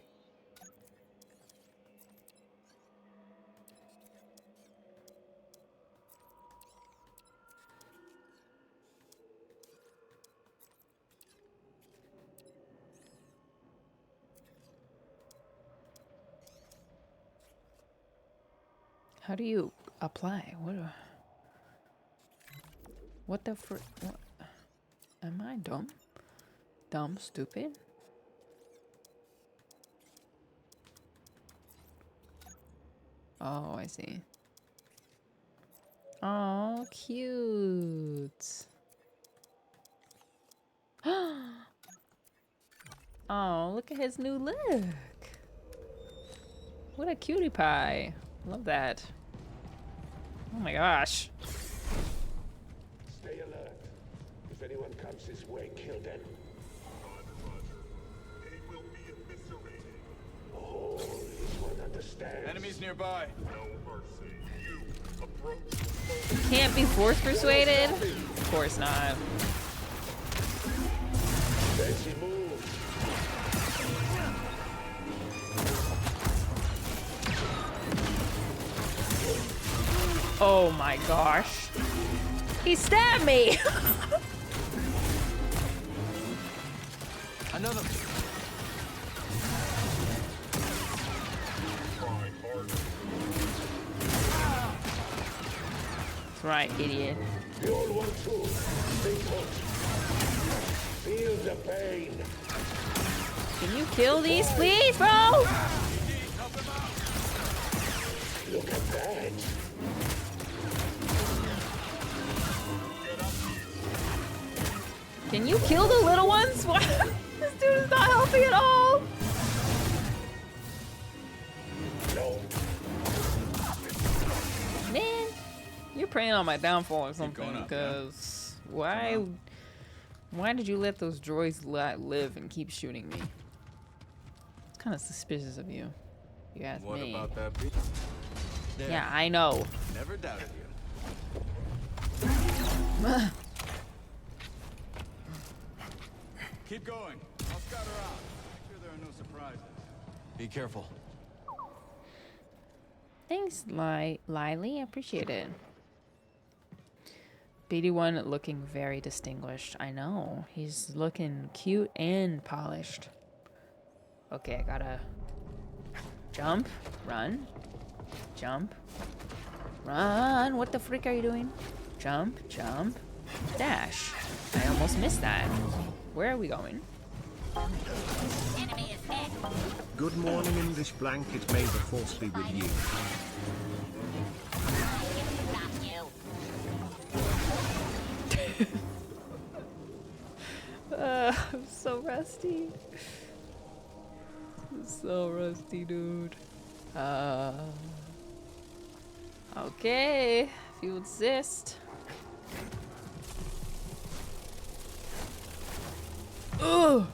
How do you apply? What the fr? What? Am I dumb? Dumb, stupid? Oh, I see. Oh, cute. Oh, look at his new look. What a cutie pie. Love that. Oh my gosh. Stay alert. If anyone comes this way, kill them. They will be eviscerated. Oh, this one understands. Enemies nearby. No mercy. You approach. Can't be force persuaded? Of course not. Fancy move. Oh my gosh. He stabbed me! Another. That's right, idiot. The old one too. Stay put. Feel the pain. Can you kill these, please, bro? Look at that. Can you kill the little ones? What? This dude is not helping at all. No. Man, you're preying on my downfall or something. up, Because why did you let those droids live and keep shooting me? It's kind of suspicious of you. You ask What me. about that beat? Yeah, I know. Never doubted you. Keep going. I'll scout around. Make sure there are no surprises. Be careful. Thanks, Lily. I appreciate it. BD1 looking very distinguished. I know. He's looking cute and polished. Okay, I gotta jump, run, jump, run. What the frick are you doing? Jump, jump, dash. I almost missed that. Where are we going? Good morning, English blanket. May the force be with you. I'm so rusty. I'm so rusty, dude. Okay, if you insist. Ugh.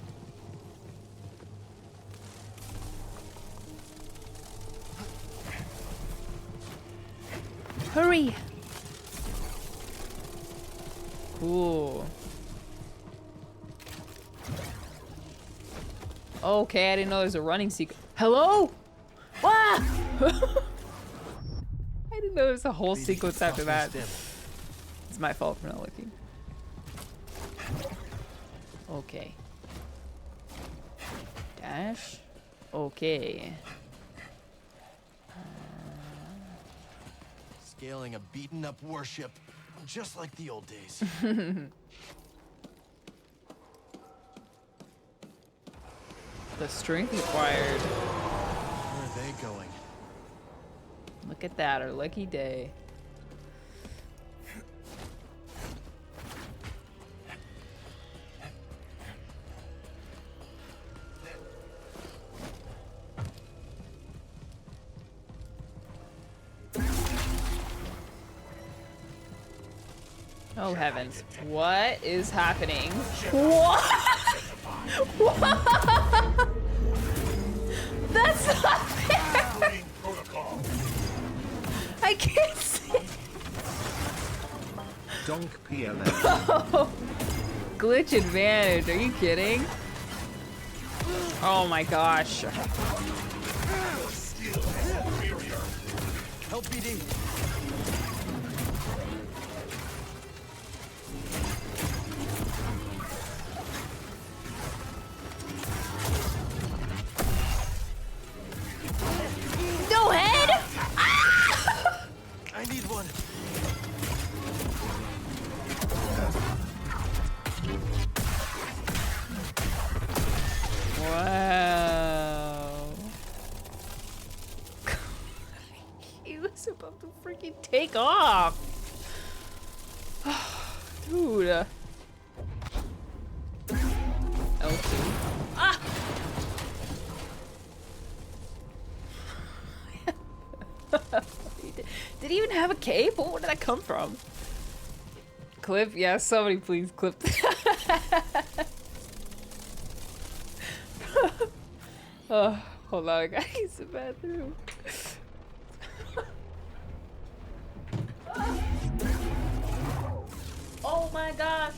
Hurry. Cool. Okay, I didn't know there's a running sequence. Hello? Ah! I didn't know there was a whole sequence after that. It's my fault for not looking. Okay. Dash. Okay. Scaling a beaten up warship, just like the old days. The strength required. Where are they going? Look at that, our lucky day. Oh heavens. What is happening? What? What? That's not fair! I can't see. Donk PLM. Oh, glitch advantage. Are you kidding? Oh my gosh. Help BD. No head! Ah! I need one. Wow. He was about to freaking take off. Dude. L2. Ah! Did he even have a cape? Where did that come from? Clip? Yeah, somebody please clip that. Oh, hold on, I gotta use the bathroom. Oh my gosh!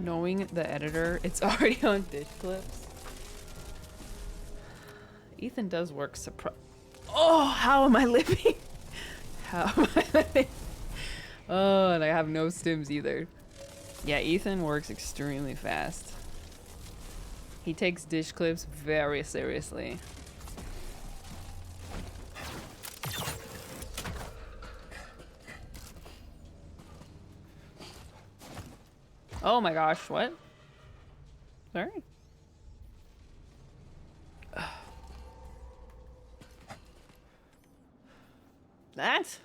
Knowing the editor, it's already on dish clips. Ethan does work Oh, how am I living? How am I living? Oh, and I have no stims either. Yeah, Ethan works extremely fast. He takes dish clips very seriously. Oh my gosh, what? Sorry. That?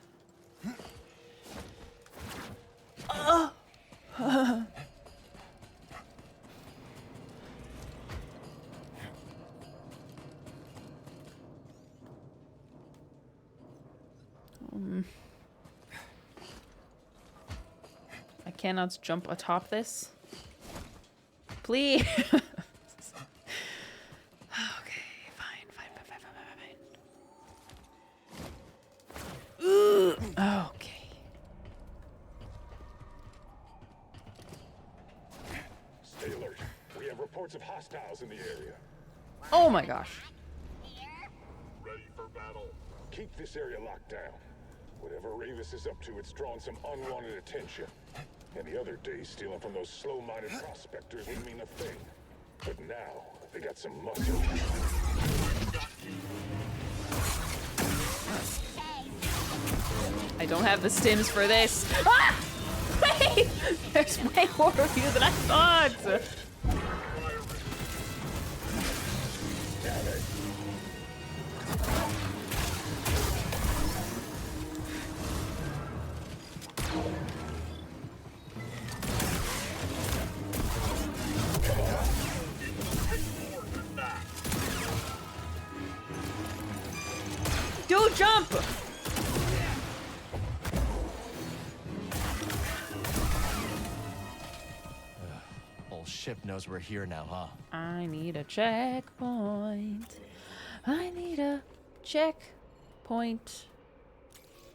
I cannot jump atop this. Please. Okay, fine. Okay. Stay alert. We have reports of hostiles in the area. Oh my gosh. Ready for battle. Keep this area locked down. Whatever Ravis is up to, it's drawn some unwanted attention. And the other day, stealing from those slow-minded prospectors wouldn't mean a thing. But now, they got some muscle. I don't have the stims for this. Ah! Wait! There's way more of you than I thought. Dude, jump! Whole ship knows we're here now, huh? I need a checkpoint. I need a checkpoint.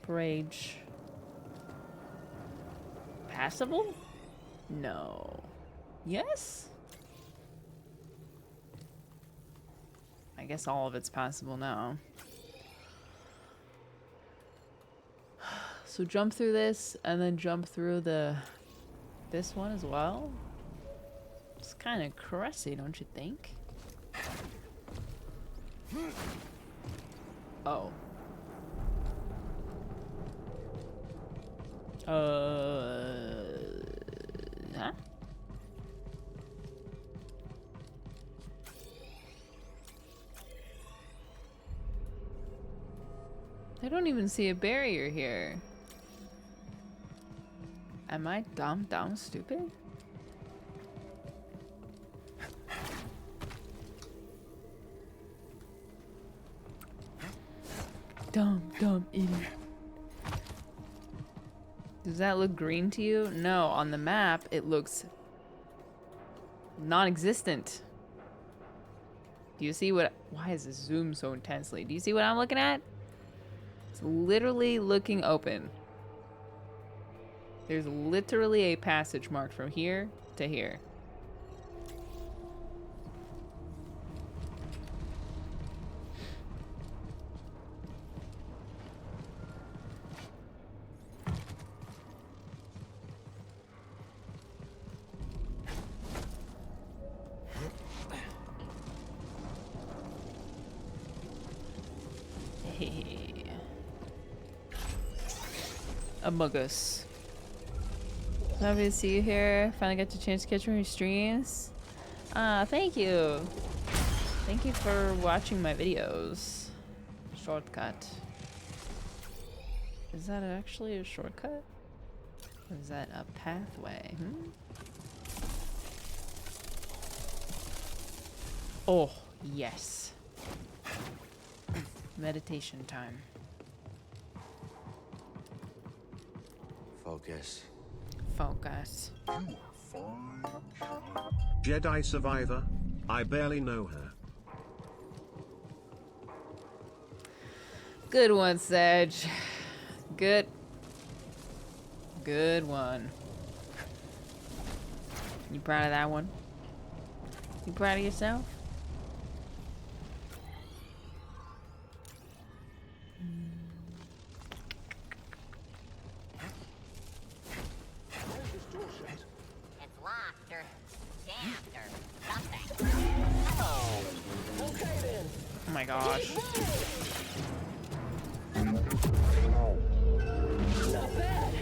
Rage. Passable? No. Yes? I guess all of it's passable now. So jump through this and then jump through this one as well. It's kind of crusty, don't you think? Oh. Huh? I don't even see a barrier here. Am I dumb, stupid? Dumb idiot. Does that look green to you? No, on the map it looks non-existent. Do you see what? Why is this zoomed so intensely? Do you see what I'm looking at? It's literally looking open. There's literally a passage marked from here to here. Among Us. Happy to see you here. Finally got the chance to catch one of your streams. Thank you. Thank you for watching my videos. Shortcut. Is that actually a shortcut? Or is that a pathway? Oh, yes. Meditation time. Focus. Focus. Jedi survivor. I barely know her. Good one, Sedge. Good one. You proud of that one? You proud of yourself? It's locked or jammed or something. Oh, okay then. Oh my gosh. Not bad.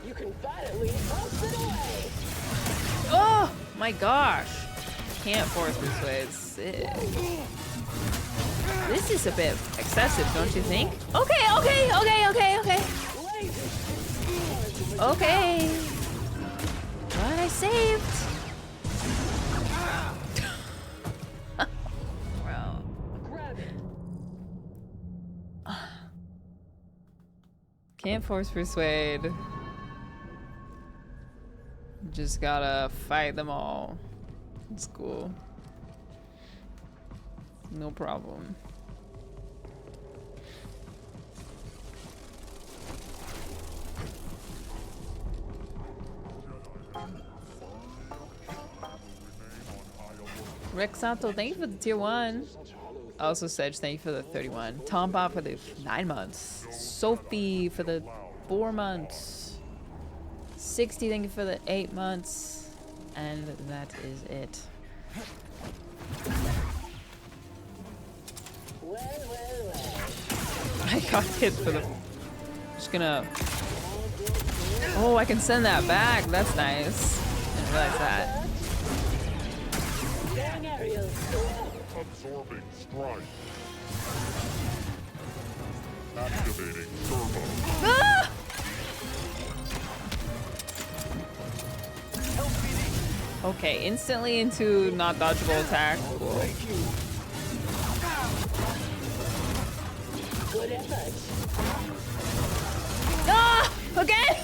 You can finally toss it away. Oh my gosh. Can't force this way. It's sick. This is a bit excessive, don't you think? Okay. Okay. But I saved. Well. Grab it. Can't force persuade. Just gotta fight them all. It's cool. No problem. Rexato, thank you for the tier 1. Also Sedge, thank you for the 31. Tomba for the 9 months. Sophie for the 4 months. 60, thank you for the 8 months. And that is it. I got hit for the... Just gonna... Oh, I can send that back. That's nice. Didn't realize that. Absorbing strike. Activating turbo. Ah! Okay, instantly into not dodgeable attack. Cool. Ah! Again!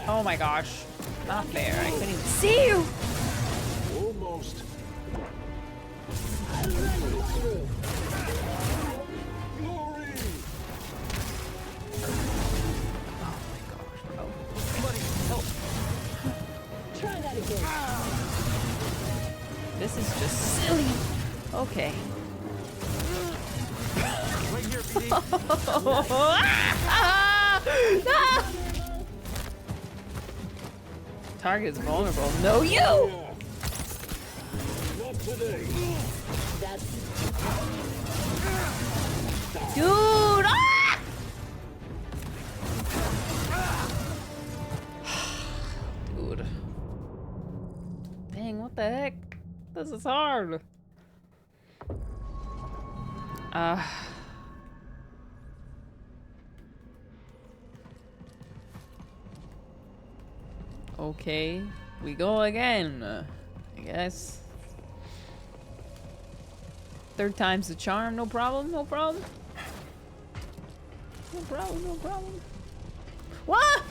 Oh my gosh. Not fair. I couldn't even see you! Almost. Try that again. This is just silly. Okay. Right here, BD. Ah! Target is vulnerable. No, you! Not today. That's... Dude! Ah! Dude. Dang, what the heck? This is hard. Okay, we go again, I guess. 3rd time's the charm, no problem, no problem. No problem, no problem. What?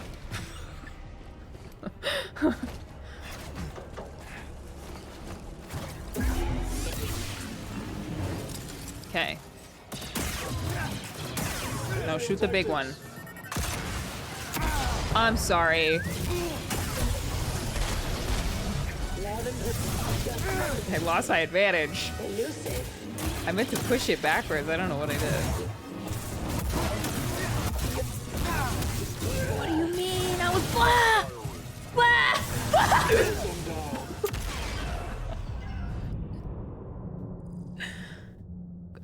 Okay. No, shoot the big one. I'm sorry. I lost my advantage. I meant to push it backwards. I don't know what I did. What do you mean? I was blah! Blah!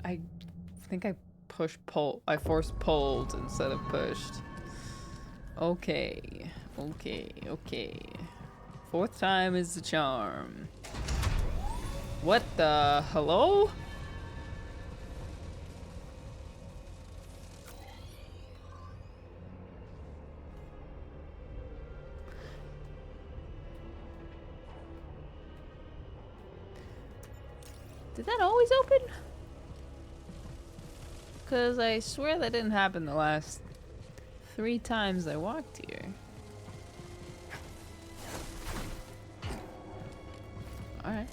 I think I pull. I forced pulled instead of pushed. Okay. Okay. Okay. 4th time is the charm. What the hello? Did that always open? Because I swear that didn't happen the last 3 times I walked here. alright.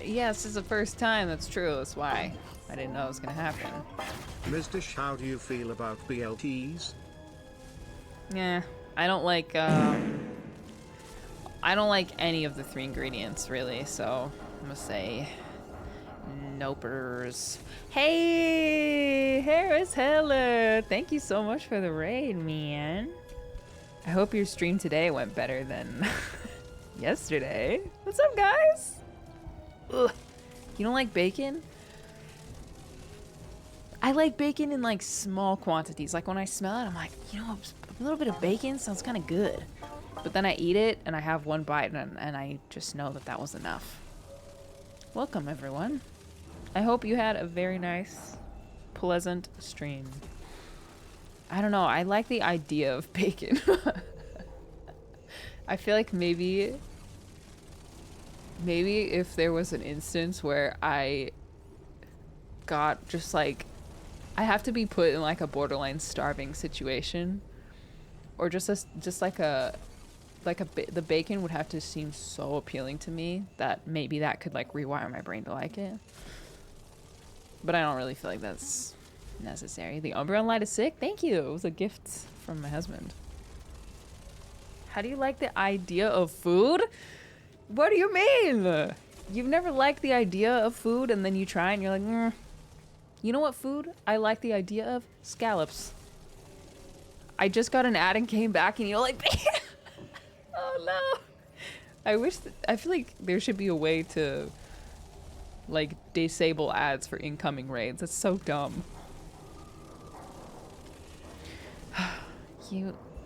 Yeah, this is the first time, that's true, that's why I didn't know it was gonna happen. Ms. Dish, how do you feel about BLTs? Yeah, I don't like any of the 3 ingredients, really, so I'm gonna say nopers. Hey, Harris Heller! Thank you so much for the raid, man. I hope your stream today went better than yesterday. What's up, guys? Ugh. You don't like bacon? I like bacon in like small quantities. Like when I smell it, I'm like, you know, a little bit of bacon sounds kind of good. But then I eat it and I have one bite and I just know that that was enough. Welcome, everyone. I hope you had a very nice, pleasant stream. I don't know. I like the idea of bacon. I feel like maybe if there was an instance where I got just like, I have to be put in like a borderline starving situation, or just the bacon would have to seem so appealing to me that maybe that could like rewire my brain to like it. But I don't really feel like that's necessary. The Umbrella light is sick. Thank you. It was a gift from my husband. How do you like the idea of food? What do you mean? You've never liked the idea of food and then you try and you're like, You know what food I like the idea of? Scallops. I just got an ad and came back and you're like, oh no. I feel like there should be a way to like disable ads for incoming raids. That's so dumb.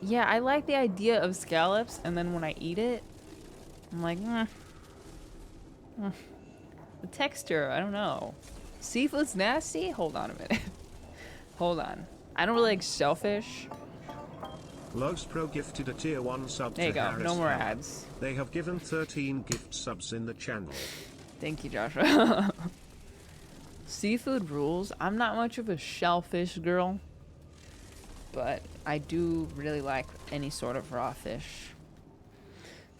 Yeah, I like the idea of scallops, and then when I eat it, I'm like, the texture, I don't know. Seafood's nasty? Hold on a minute. Hold on. I don't really like shellfish. Los Pro gifted a tier 1 sub There you to go, Harris no more Heller. ads. They have given 13 gift subs in the channel. Thank you, Joshua. Seafood rules. I'm not much of a shellfish girl, but I do really like any sort of raw fish.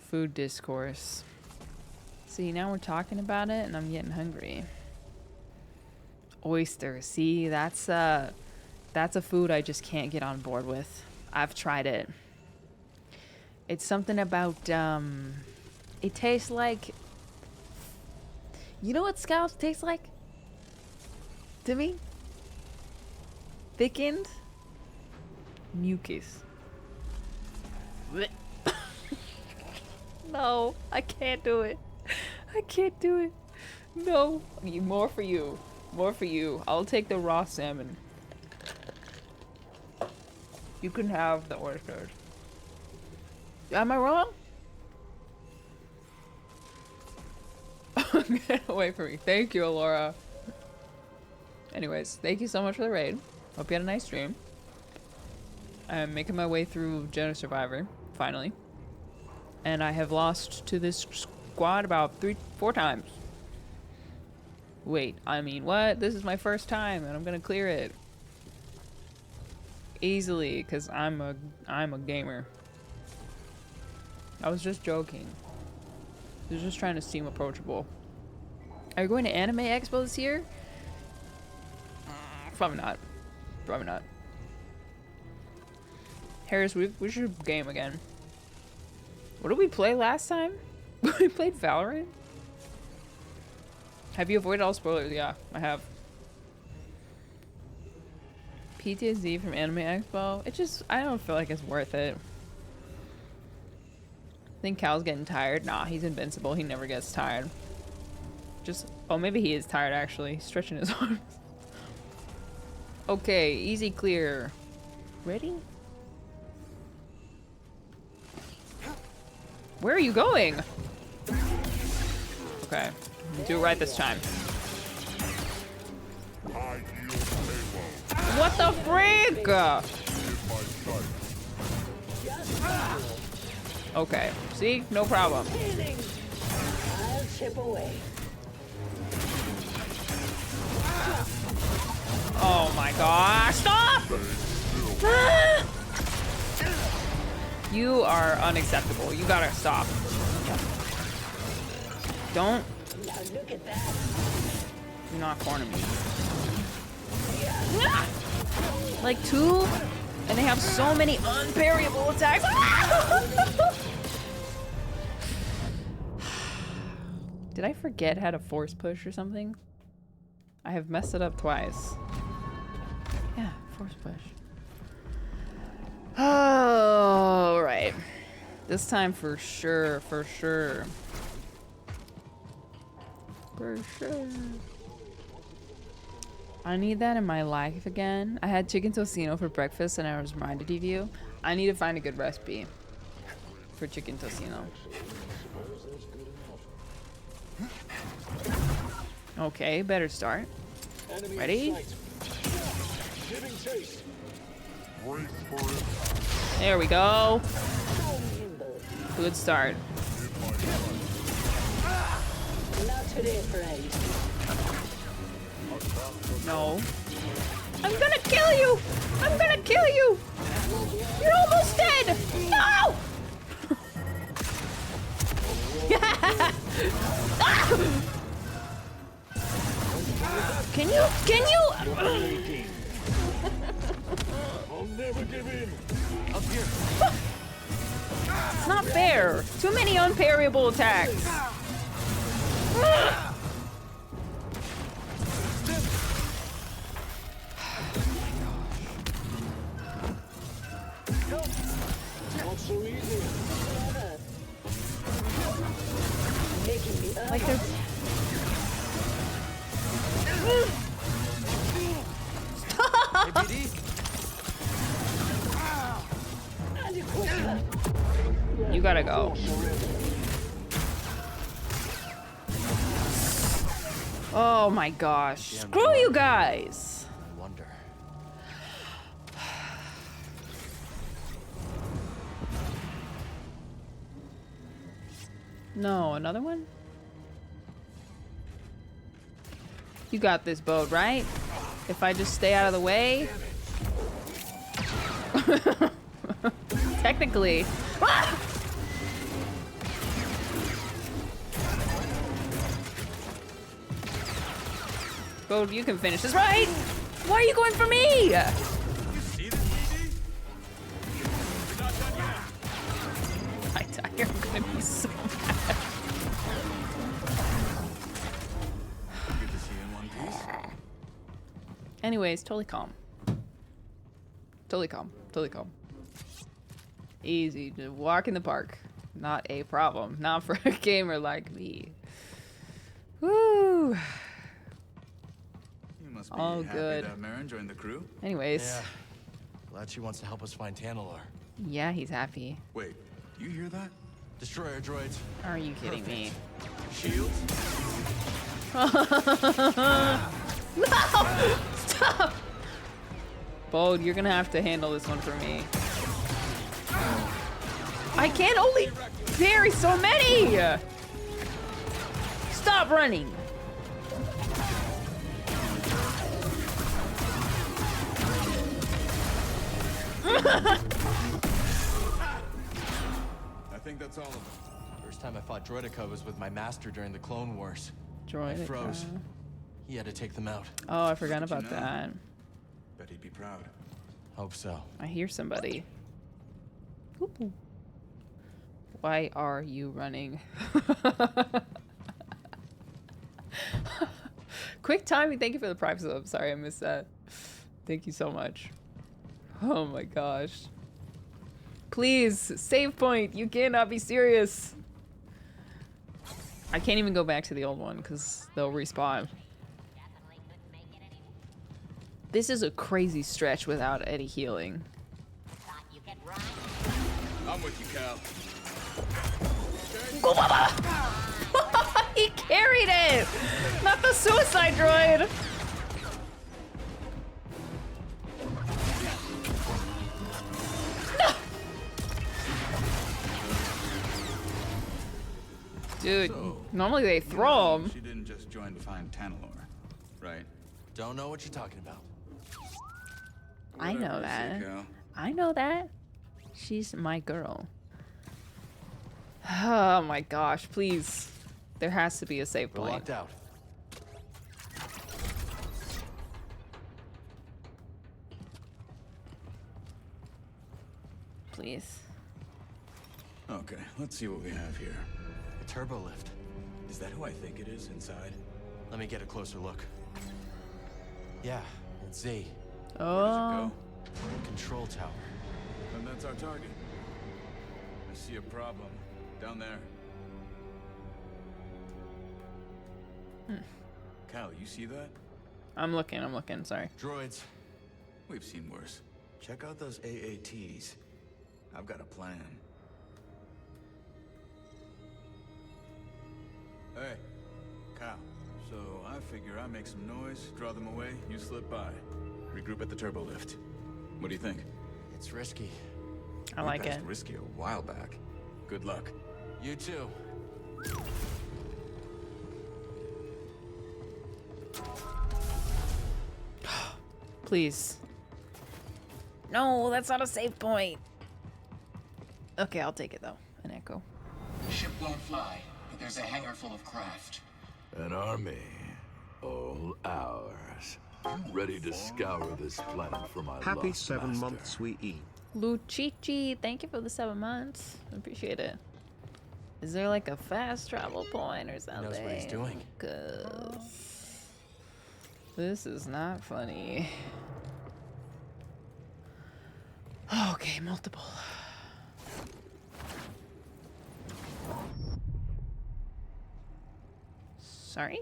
Food discourse. See, now we're talking about it and I'm getting hungry. Oysters. See, that's a food I just can't get on board with. I've tried it. It's something about, it tastes like, you know what scallops taste like? To me? Thickened mucus. No, I can't do it. I can't do it. No. More for you. More for you. I'll take the raw salmon. You can have the oysters. Am I wrong? Get away from me. Thank you, Laura. Anyways, thank you so much for the raid. Hope you had a nice stream. I'm making my way through Jedi Survivor, finally. And I have lost to this squad about 3-4 times. Wait, I mean, what? This is my first time and I'm gonna clear it. Easily, because I'm a gamer. I was just joking. I was just trying to seem approachable. Are you going to Anime Expo this year? Probably not. Probably not. Harris, we should game again. What did we play last time? We played Valorant? Have you avoided all spoilers? Yeah, I have. PTSD from Anime Expo? It just, I don't feel like it's worth it. I think Cal's getting tired. Nah, he's invincible. He never gets tired. Just, oh, maybe he is tired actually. He's stretching his arms. Okay, easy clear. Ready? Where are you going? Okay, do it right this time. What the freak? Okay, see? No problem. I'll chip away. Oh my gosh, stop! Ah! You are unacceptable. You gotta stop. Don't. Now look at that. Do not corner me. Like 2, and they have so many unparryable attacks. Did I forget how to force push or something? I have messed it up twice. Yeah, force push. Oh, right. This time for sure, for sure. For sure. I need that in my life again. I had chicken tocino for breakfast and I was reminded of you. I need to find a good recipe for chicken tocino. Okay, better start. Ready? There we go. Good start. Not today, friend. No. I'm gonna kill you! I'm gonna kill you! You're almost dead! No! Can you? I'll never give in. Up here. It's not fair. Too many unparryable attacks. Not so easy. Making me Like they're... Hey, BD. You gotta go. Oh my gosh. Screw you guys. I wonder. No, another one? You got this boat, right? If I just stay out of the way? Technically. Ah! Boat, you can finish this, right? Why are you going for me? You see this, BD? You're not done yet. I die, you're gonna be so mad. Good to see you in one piece. Anyways, totally calm. Totally calm. Totally calm. Easy to walk in the park. Not a problem. Not for a gamer like me. Woo! You must be all happy good. to have Marin join the crew. Anyways. Yeah. Glad she wants to help us find Tantalor. Yeah, he's happy. Wait, you hear that? Destroyer droids. Are you kidding me? Shields? No! Stop! Bode, you're gonna have to handle this one for me. I can't only parry so many! Stop running! I think that's all of them. First time I fought Droidica was with my master during the Clone Wars. I Droidica. froze. He had to take them out. Oh, I forgot about that. Bet he'd be proud. Hope so. I hear somebody. Ooh. Why are you running? Quick timing, thank you for the Prime sub. Sorry, I missed that. Thank you so much. Oh my gosh. Please, save point. You cannot be serious. I can't even go back to the old one because they'll respawn. This is a crazy stretch without any healing. I'm with you, Cal. Go, Baba! He carried it! Not the suicide droid! No! Dude, So, normally they throw him. She didn't just join to find Tantalor, right? Don't know what you're talking about. I know Whatever you say, that. Cal. I know that. She's my girl. Oh my gosh, please. There has to be a save We're point. locked out. Please. Okay, let's see what we have here. A turbo lift. Is that who I think it is inside? Let me get a closer look. Yeah, it's Z. Oh. Control tower. And that's our target. I see a problem. Down there. Cal, you see that? I'm looking, sorry. Droids. We've seen worse. Check out those AATs. I've got a plan. Hey, Cal. So I figure I make some noise, draw them away, you slip by. Regroup at the turbo lift. What do you think? It's risky. I like it. Risky a while back. Good luck. You too. Please. No, that's not a save point. Okay, I'll take it though. An echo. The ship won't fly, but there's a hangar full of craft. An army, all ours. Ready to scour this planet for my Happy lost 7 master. months we eat. Luchichi, thank you for the 7 months. I appreciate it. Is there like a fast travel point or something? He knows what he's doing. 'Cause this is not funny. Okay, multiple. Sorry?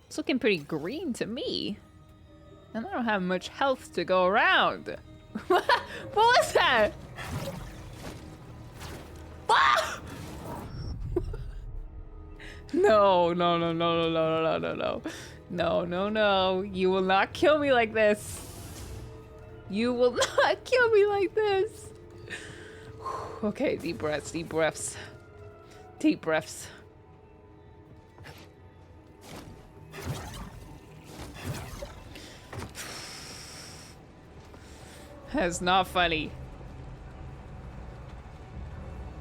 It's looking pretty green to me. And I don't have much health to go around. What was that? Ah! No. No. You will not kill me like this. You will not kill me like this. Okay, deep breaths. Deep breaths. That's not funny.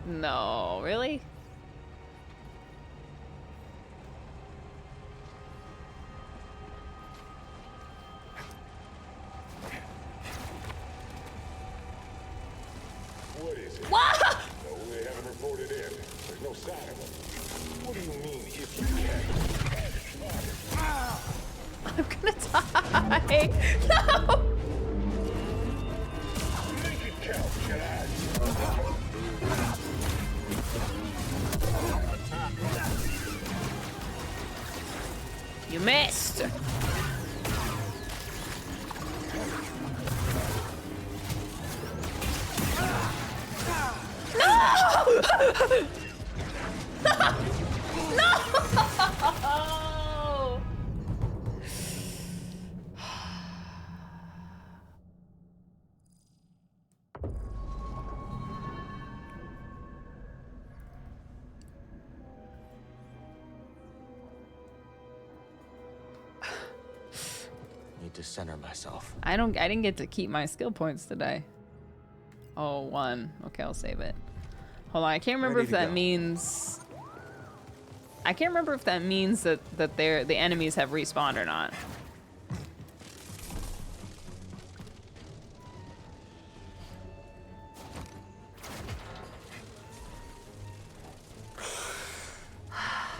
No, really? What is it? What? No, they haven't reported in. There's no sign of them. What do you mean if you can't? I'm gonna die. No! Make it count, Jedi. You missed. No! No! Need to center myself. I didn't get to keep my skill points today. Oh, 1. Okay, I'll save it. Hold on, I can't remember if that means... I can't remember if that means that the enemies have respawned or not.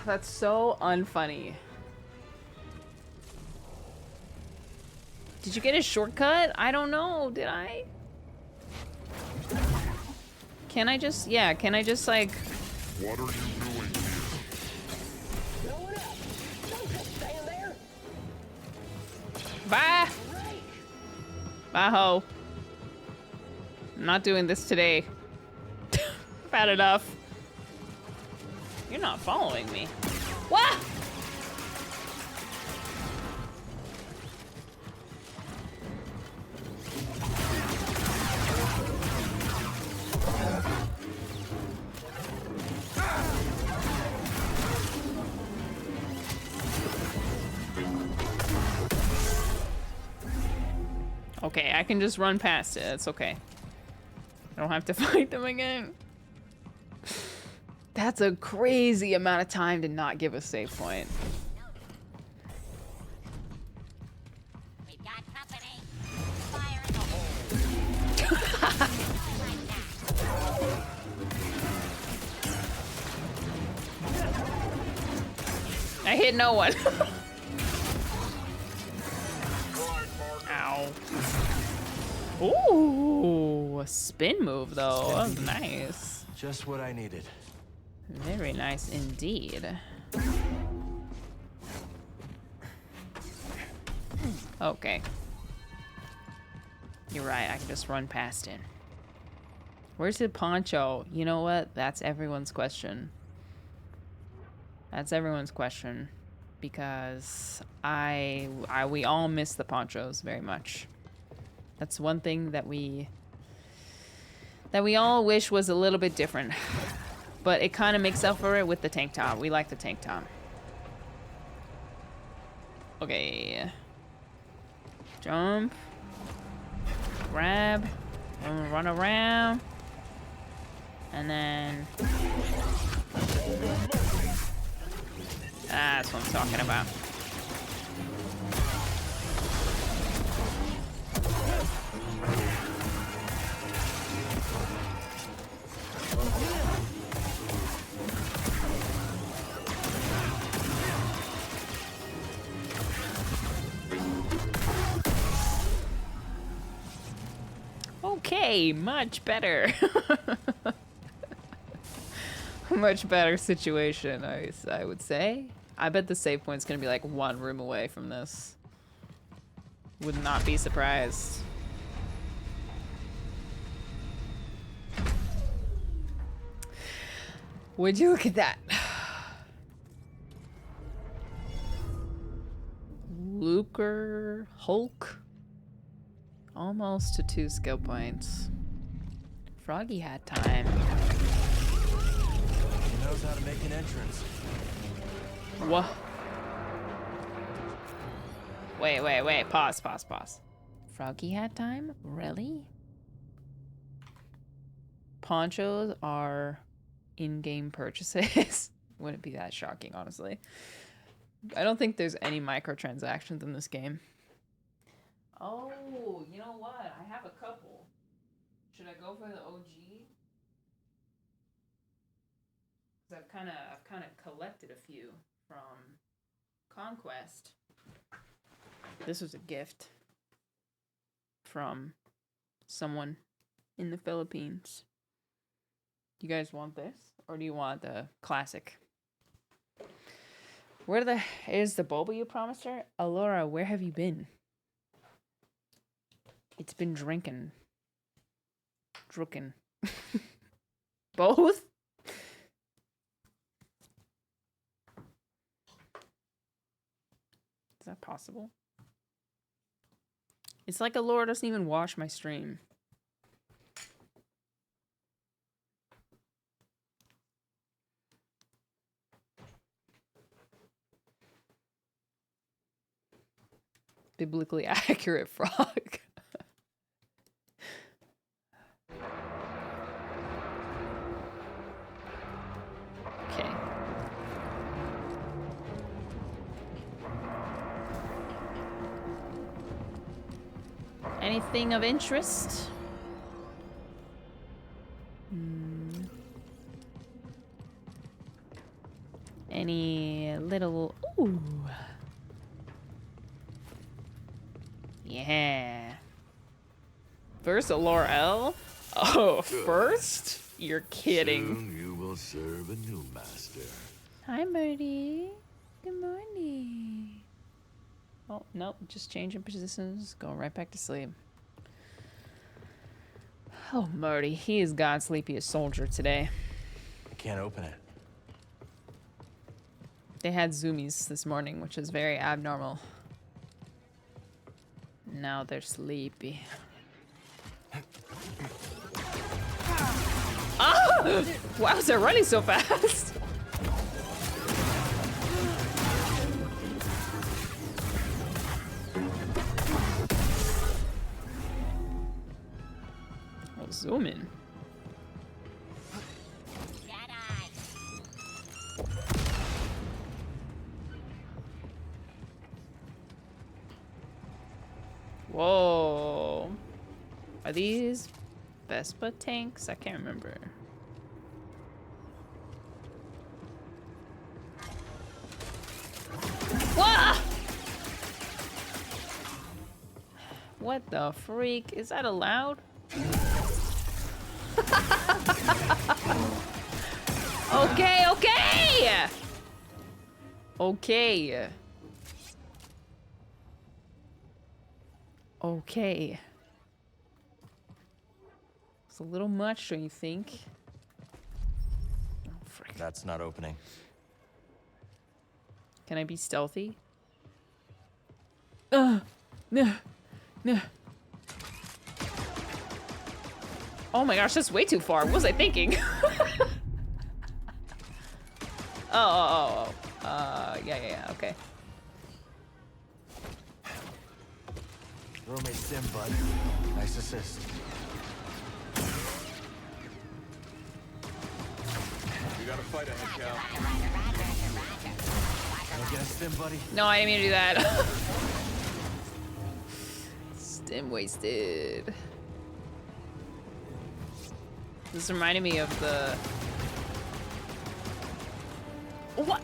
That's so unfunny. Did you get a shortcut? I don't know. Did I? Can I just, yeah, can I just like... What are you doing here? Bye! Bye, ho. I'm not doing this today. I've had enough. You're not following me. What? Okay, I can just run past it. It's okay. I don't have to fight them again. That's a crazy amount of time to not give a save point. We've got company. Fire in the hole. I hit no one. Ow. Ooh, a spin move though. That was nice. Just what I needed. Very nice indeed. Okay. You're right, I can just run past it. Where's the poncho? You know what? That's everyone's question. That's everyone's question. Because we all miss the ponchos very much. That's one thing that we all wish was a little bit different. But it kind of makes up for it with the tank top. We like the tank top. Okay. Jump. Grab. Run around. And then... That's what I'm talking about. Okay, much better. Much better situation, I would say. I bet the save point's gonna be like one room away from this. Would not be surprised. Would you look at that? Luker Hulk. Almost to 2 skill points. Froggy hat time. He knows how to make an entrance. What? Wait. Pause. Froggy hat time? Really? Ponchos are in-game purchases. Wouldn't be that shocking, honestly. I don't think there's any microtransactions in this game. Oh, you know what? I have a couple. Should I go for the OG? Because I've kind of collected a few from Conquest. This was a gift from someone in the Philippines. You guys want this? Or do you want the classic? Where is the boba you promised her? Alora, where have you been? It's been drinking. Drookin'. Both? Is that possible? It's like Alora doesn't even watch my stream. Biblically accurate frog. Okay. Anything of interest? Any little... Ooh. Yeah. First, a Laurel? Oh, first? You're kidding. Soon you will serve a new master. Hi, Birdie. Good morning. Oh, nope. Just changing positions. Going right back to sleep. Oh, Marty. He is God's sleepiest soldier today. I can't open it. They had zoomies this morning, which is very abnormal. Now they're sleepy. Ah! Wow, they're running so fast. Oh, zoom in. Jedi. Whoa. Are these Vespa tanks? I can't remember. Whoa! What the freak? Is that allowed? Okay, okay! Okay. Okay. It's a little much, don't you think? Oh, frick. That's not opening. Can I be stealthy? No. Oh my gosh, that's way too far. What was I thinking? Yeah, okay. Roommate sim, bud. Nice assist. You got a fight ahead, Cal. Wanna get a sim, buddy? No, I didn't mean to do that. Stim wasted. This reminded me of the... What?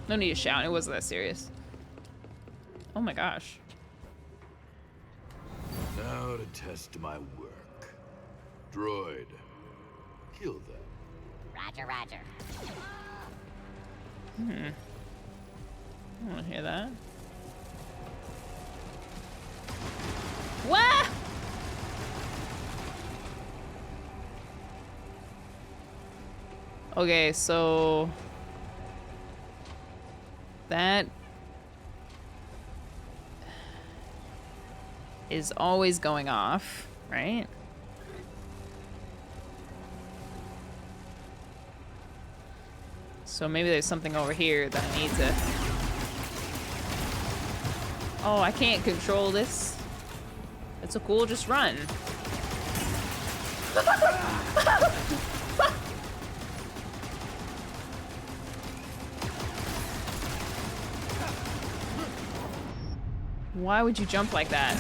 No need to shout, it wasn't that serious. Oh my gosh. Now to test my work. Droid, kill them. Roger, roger. I wanna hear that. What? Okay, so that is always going off, right? So maybe there's something over here that I need to... Oh, I can't control this. It's a cool, just run. Why would you jump like that?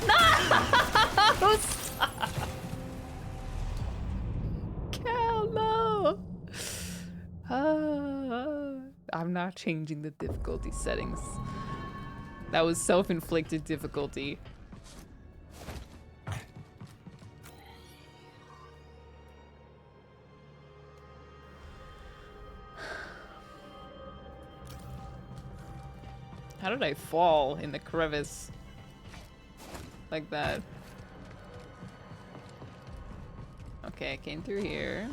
No! Stop! Cal, no! I'm not changing the difficulty settings. That was self-inflicted difficulty. How did I fall in the crevice like that? Okay, I came through here.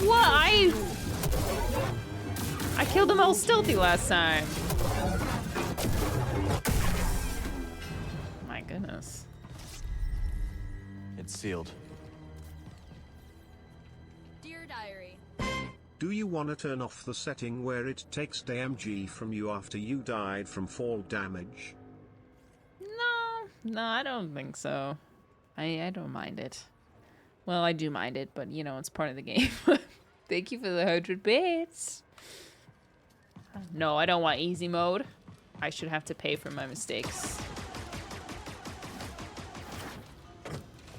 What? I killed them all stealthy last time. My goodness. It's sealed. Dear Diary. Do you want to turn off the setting where it takes DMG from you after you died from fall damage? No, I don't think so. I don't mind it. Well, I do mind it, but you know, it's part of the game. Thank you for the 100 bits. No, I don't want easy mode. I should have to pay for my mistakes.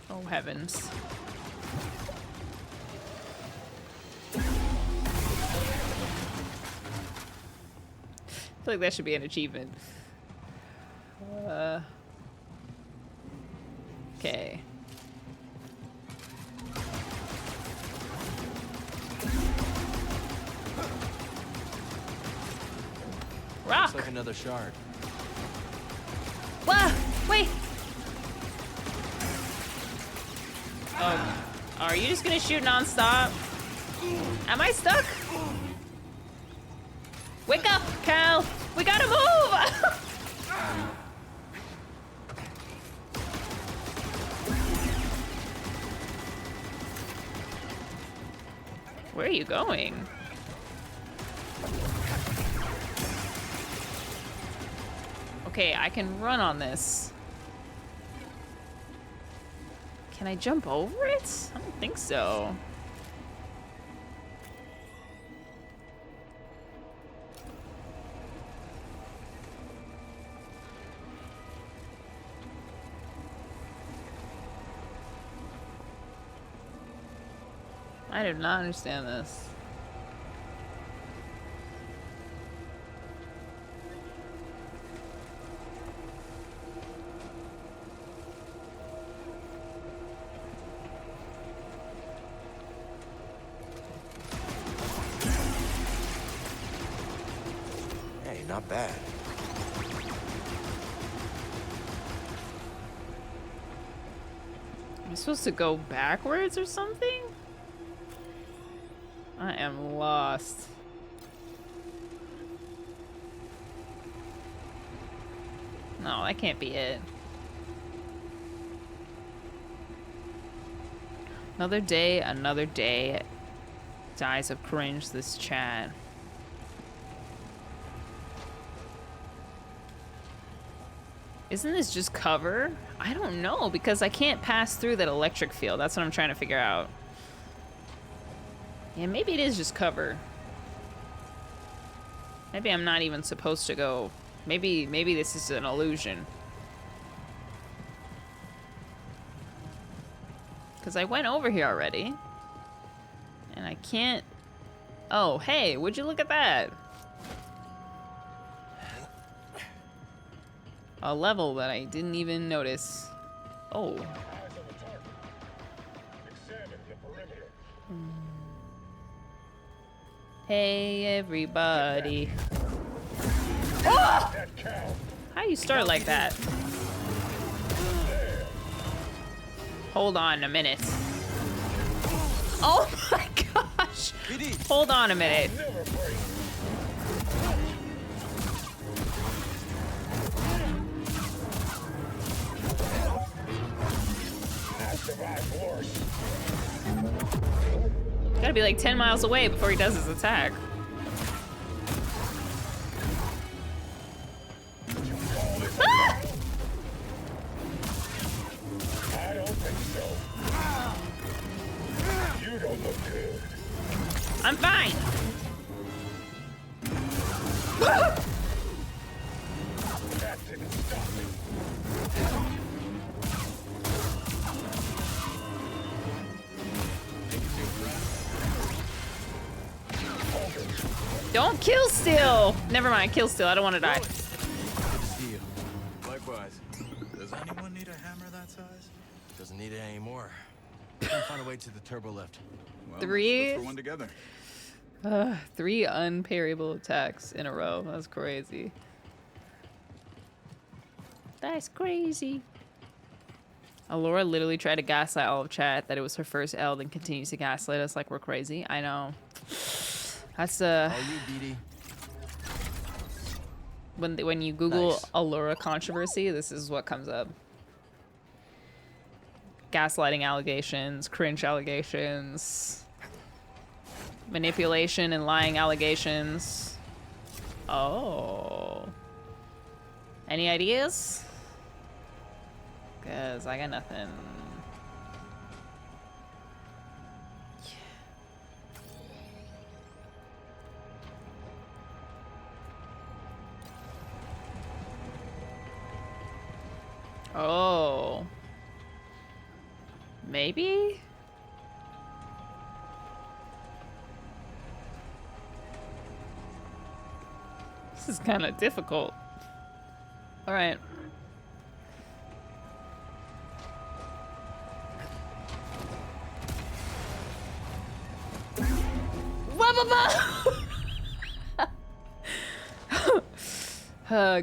Oh, heavens. I feel like that should be an achievement. Okay. Rock! Looks like another shard. Whoa! Wait! Are you just gonna shoot non-stop? Am I stuck? Wake up, Cal! We gotta move! Where are you going? Okay, I can run on this. Can I jump over it? I don't think so. I do not understand this. Hey, not bad. Am I supposed to go backwards or something? I am lost. No, that can't be it. Another day, another day. Dies of cringe, this chat. Isn't this just cover? I don't know, because I can't pass through that electric field. That's what I'm trying to figure out. Yeah, maybe it is just cover. Maybe I'm not even supposed to go. Maybe this is an illusion. Because I went over here already. And I can't... Oh, hey, would you look at that? A level that I didn't even notice. Oh. Hey, everybody. Oh! How you start like that? Hold on a minute. Oh my gosh! Hold on a minute. Gotta be like 10 miles away before he does his attack. Ah! I don't think so. You don't look good. I'm fine. That didn't stop me. Don't kill still. Never mind, kill still. I don't want to die. Good to see you. Likewise. Does anyone need a hammer that size? Doesn't need it anymore. Can't find a way to the turbo lift. Well, Three? let's look for one together. 3 unparryable attacks in a row. That's crazy. That's crazy. Alora literally tried to gaslight all of chat that it was her first L, then continues to gaslight us like we're crazy. I know. That's when you Google Nice. Allura controversy, this is what comes up. Gaslighting allegations, cringe allegations, manipulation and lying allegations. Oh. Any ideas? 'Cause I got nothing. Oh. Maybe? This is kind of difficult. All right.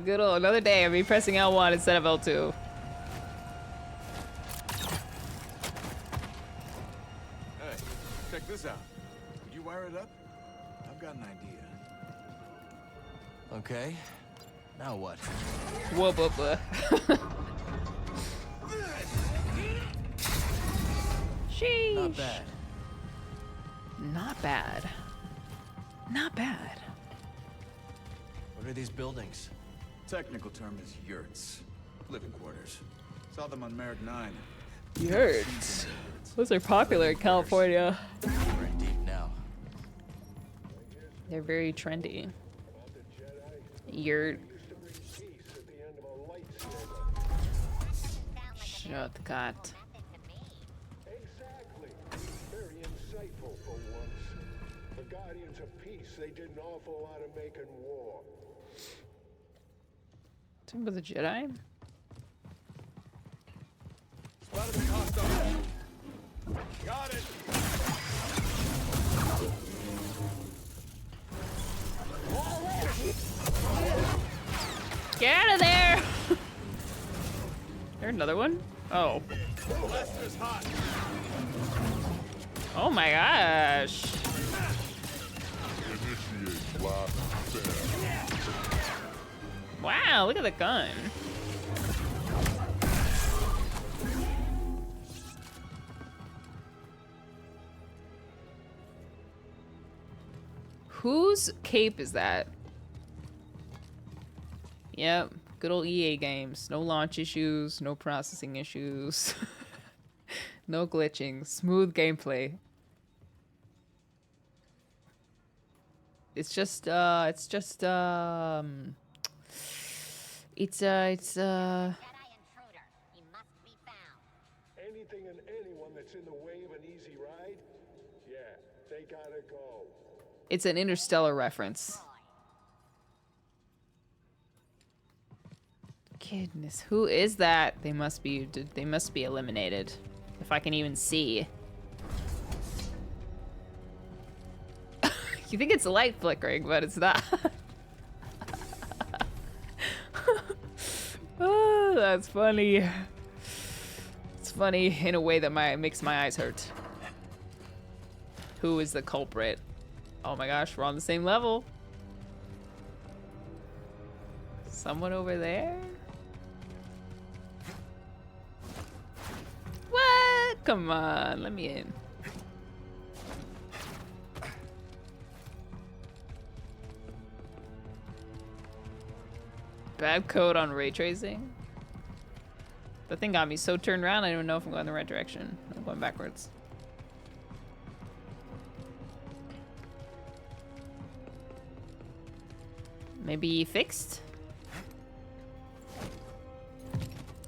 Good old another day of me pressing L1 instead of L2. Hey, check this out. Could you wire it up? I've got an idea. Okay. Now what? Whoa, whoa, whoa. Sheesh. Not bad. Not bad. Not bad. What are these buildings? Technical term is yurts. Living quarters. Saw them on Merrick 9. Yurts. Those are popular in California. We're in deep now. They're very trendy. Yurt. Shortcut. Exactly. Very insightful for once. The Guardians of Peace, they did an awful lot of making war. Talking about the Jedi? Spotted the hostile. Got it. Get out of there! There's another one? Oh. Lester's hot. Oh my gosh. Wow, look at the gun. Whose cape is that? Yep, good old EA games. No launch issues, no processing issues. No glitching, smooth gameplay. It's Anything and anyone that's in the way of an easy ride, yeah, they gotta go. it's an Interstellar reference. Goodness, who is that? They must be eliminated. If I can even see. You think it's light flickering, but it's not. Oh, that's funny. It's funny in a way that makes my eyes hurt. Who is the culprit? Oh my gosh, we're on the same level. Someone over there? What? Come on, let me in. Bad code on ray tracing. The thing got me so turned around, I don't even know if I'm going the right direction. I'm going backwards. Maybe fixed?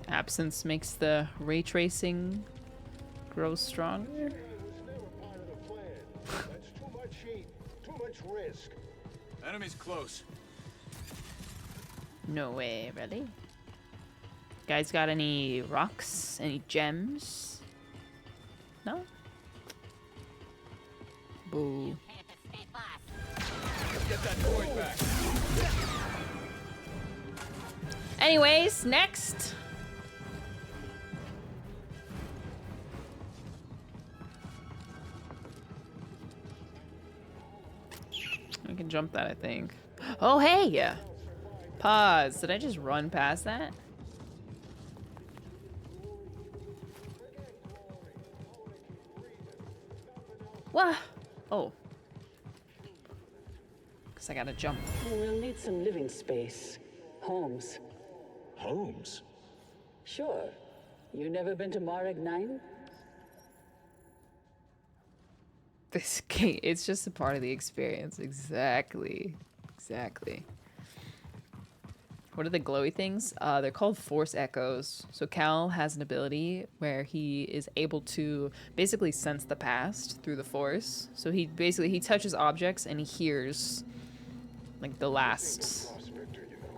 Absence makes the ray tracing grow stronger. That's too much heat, too much risk. Enemy's close. No way, really? Guys got any rocks? Any gems? No? Boo. Let's get that droid back. Anyways, next. I can jump that, I think. Oh, hey! Pause. Did I just run past that? What? Oh. Because I gotta jump. We'll need some living space. Homes. Homes? Sure. You never been to Marek 9? This game, it's just a part of the experience. Exactly. Exactly. What are the glowy things? They're called force echoes. So Cal has an ability where he is able to basically sense the past through the force. So he touches objects and he hears like the last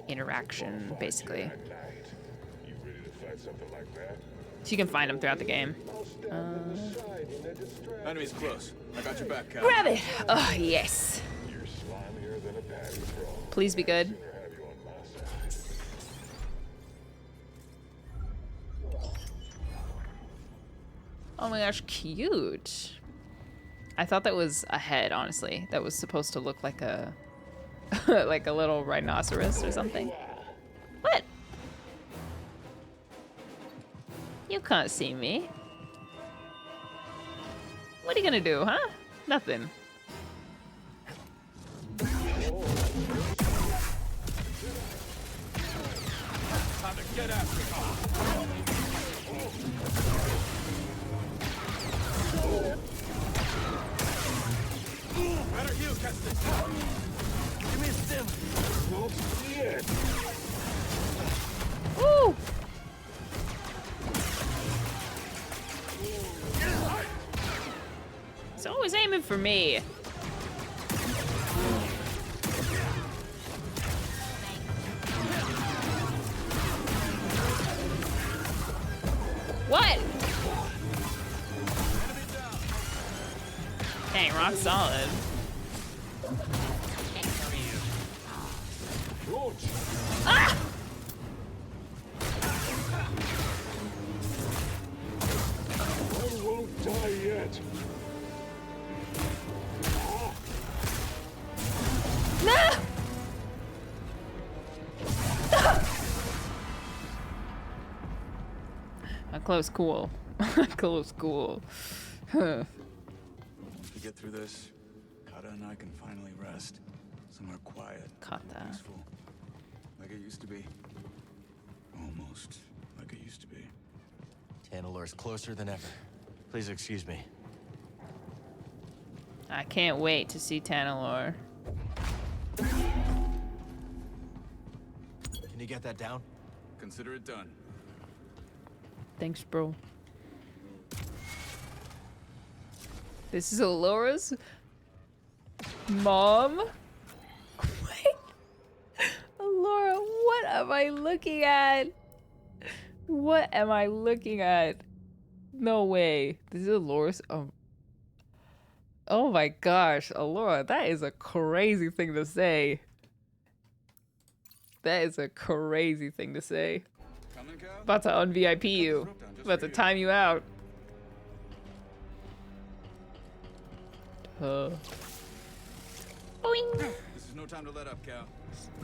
interaction, basically. So you can find them throughout the game. Enemy's close. I got your back, Cal. Grab it! Oh, yes. Please be good. Oh my gosh, cute. I thought that was a head, honestly. That was supposed to look like a like a little rhinoceros or something. What? You can't see me. What are you gonna do, huh? Nothing. Time to get after it. Better heal, Keston. Give me a stim. Oh, shit. Woo! It's always aiming for me. What? Dang, rock solid. Ah! I won't die yet. No! A close cool. Close cool. Huh. Once we get through this, Kata and I can finally rest. Somewhere quiet, Kata. peaceful. Like it used to be. Almost like it used to be. Tantalor's closer than ever. Please excuse me. I can't wait to see Tantalor. Can you get that down? Consider it done. Thanks, bro. This is Alora's mom? Wait. Alora, what am I looking at? What am I looking at? No way. This is Alora's oh my gosh, Alora, that is a crazy thing to say. That is a crazy thing to say. About to un-VIP you. About to time you out. Boing. This is no time to let up, Cal.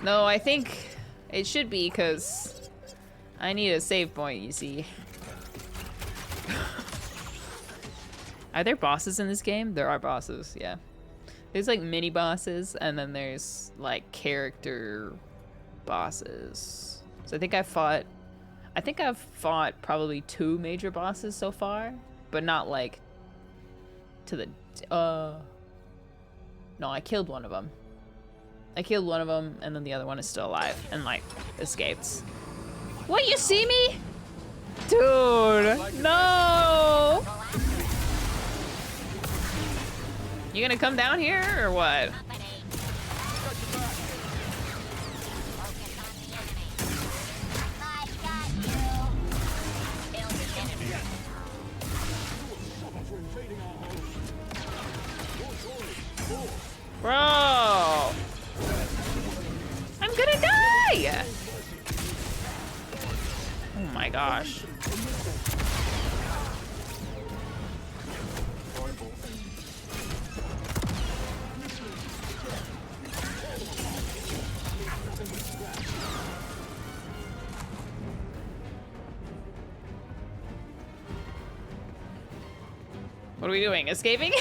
No, I think it should be because I need a save point, you see. Are there bosses in this game? There are bosses, yeah. There's like mini bosses and then there's like character bosses. So I think I've fought probably 2 major bosses so far, but not like to the no, I killed one of them. I killed one of them and then the other one is still alive and like escaped. What, you see me? Dude, no! You gonna come down here or what? Bro! I'm gonna die! Oh my gosh. What are we doing? Escaping?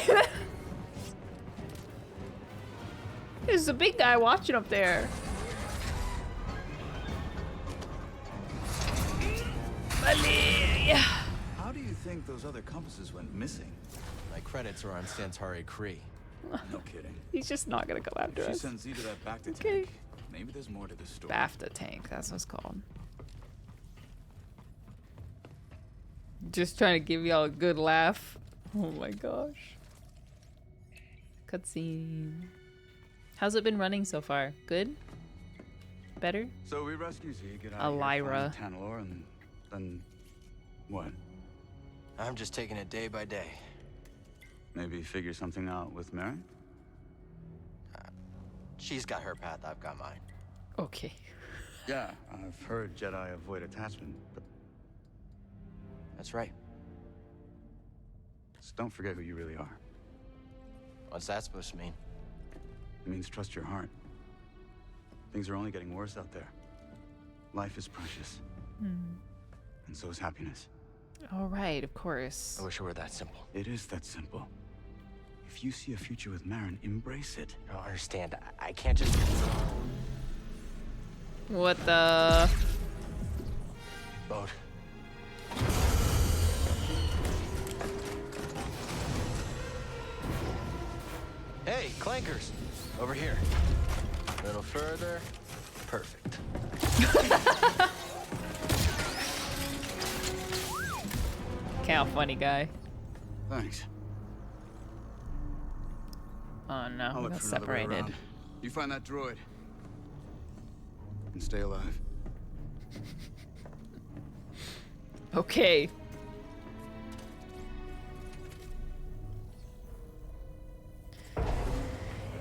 There's a big guy watching up there. How do you think those other compasses went missing? My credits are on Santari Kree. No kidding. He's just not gonna come after If she us. sends you to that BAFTA Okay. tank, maybe there's more to the story. BAFTA tank, that's what it's called. Just trying to give y'all a good laugh. Oh my gosh. Cutscene. How's it been running so far? Good? Better? So we rescue Z, get out Elira. of here, find Tantalor, and then what? I'm just taking it day by day. Maybe figure something out with Mary? She's got her path, I've got mine. Okay. Yeah, I've heard Jedi avoid attachment, but That's right. just don't forget who you really are. What's that supposed to mean? It means trust your heart. Things are only getting worse out there. Life is precious. And so is happiness. All right, of course. I wish it were that simple. It is that simple. If you see a future with Marin, embrace it. I don't understand. I can't just... What the? Boat. Hey, clankers! Over here. A little further. Perfect. Cal, funny guy. Thanks. Oh no, I'll we look got for another way separated. around. You find that droid. And stay alive. Okay.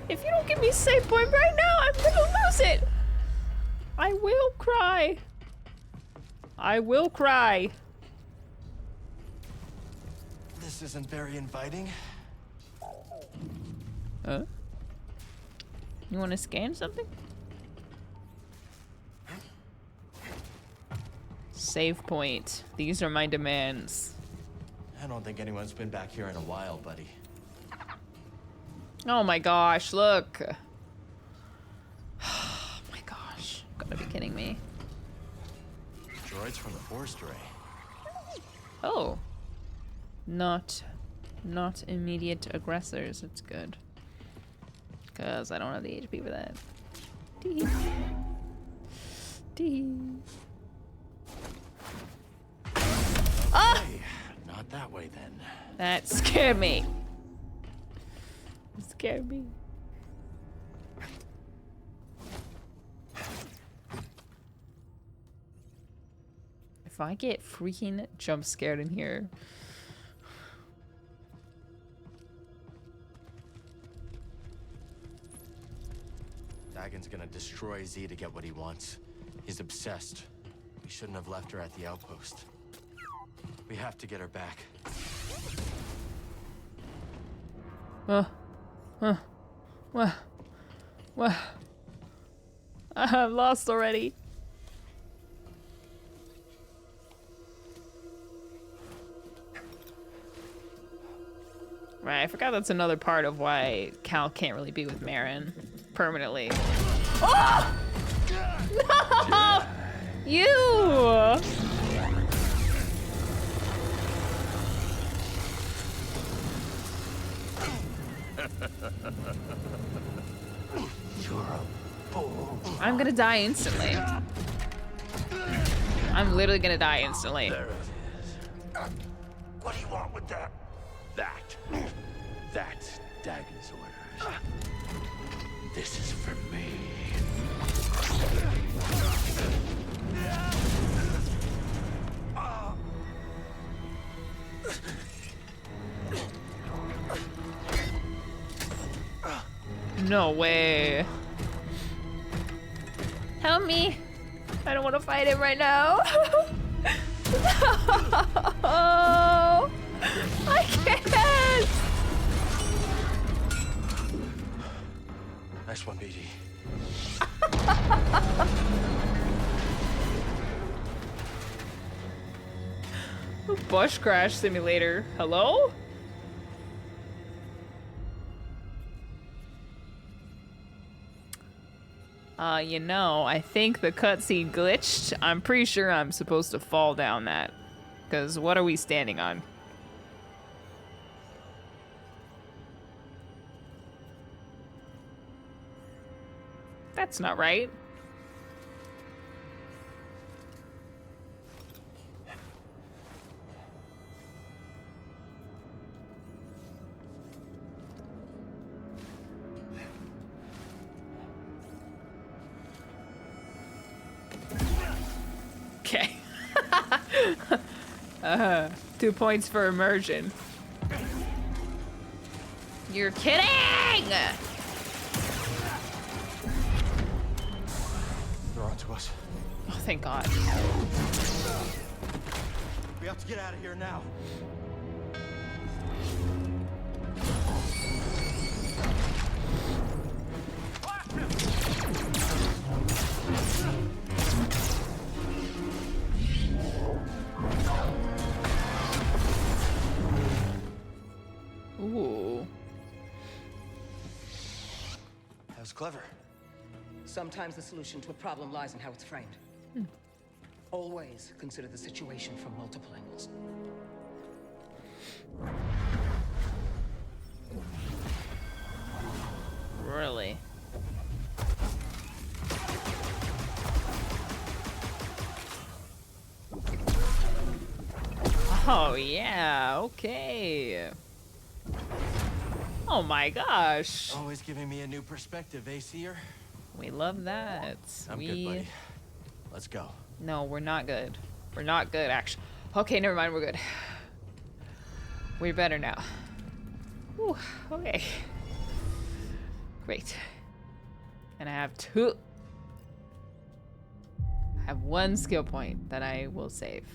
If you don't give me a save point right now, I'm gonna lose it. I will cry. I will cry. This isn't very inviting. Huh? You want to scan something? Save point. These are my demands. I don't think anyone's been back here in a while, buddy. Oh my gosh, look. Oh my gosh. Gotta be kidding me. Droids from the Force Array. Oh. Not immediate aggressors. That's good. Because I don't have the HP for that. Dee. Dee. Ah! Not that way, then. That scared me. It scared me. If I get freaking jump scared in here. Dagon's gonna destroy Z to get what he wants. He's obsessed. We shouldn't have left her at the outpost. We have to get her back. What? I'm lost already. Right, I forgot that's another part of why Cal can't really be with Marin permanently. Oh! No! You! You're a fool. I'm gonna die instantly. I'm literally gonna die instantly. There it is. What do you want with that? That's Dagon's orders. This is for me. No way. Help me. I don't want to fight him right now. No. I can't. Nice one, BD. Bush crash simulator. Hello? You know, I think the cutscene glitched. I'm pretty sure I'm supposed to fall down that. Because what are we standing on? That's not right. Okay. 2 points for immersion. You're kidding! They're onto us. Oh, thank God. We have to get out of here now. Ooh. was clever. Sometimes the solution to a problem lies in how it's framed. Always consider the situation from multiple angles. Really? Oh yeah, okay. Oh my gosh. Always giving me a new perspective, eh, Seer? We love that. I'm good, buddy. Let's go. No, we're not good. We're not good, actually. Okay, never mind, we're good. We're better now. Whew, okay. Great. And I have one skill point that I will save.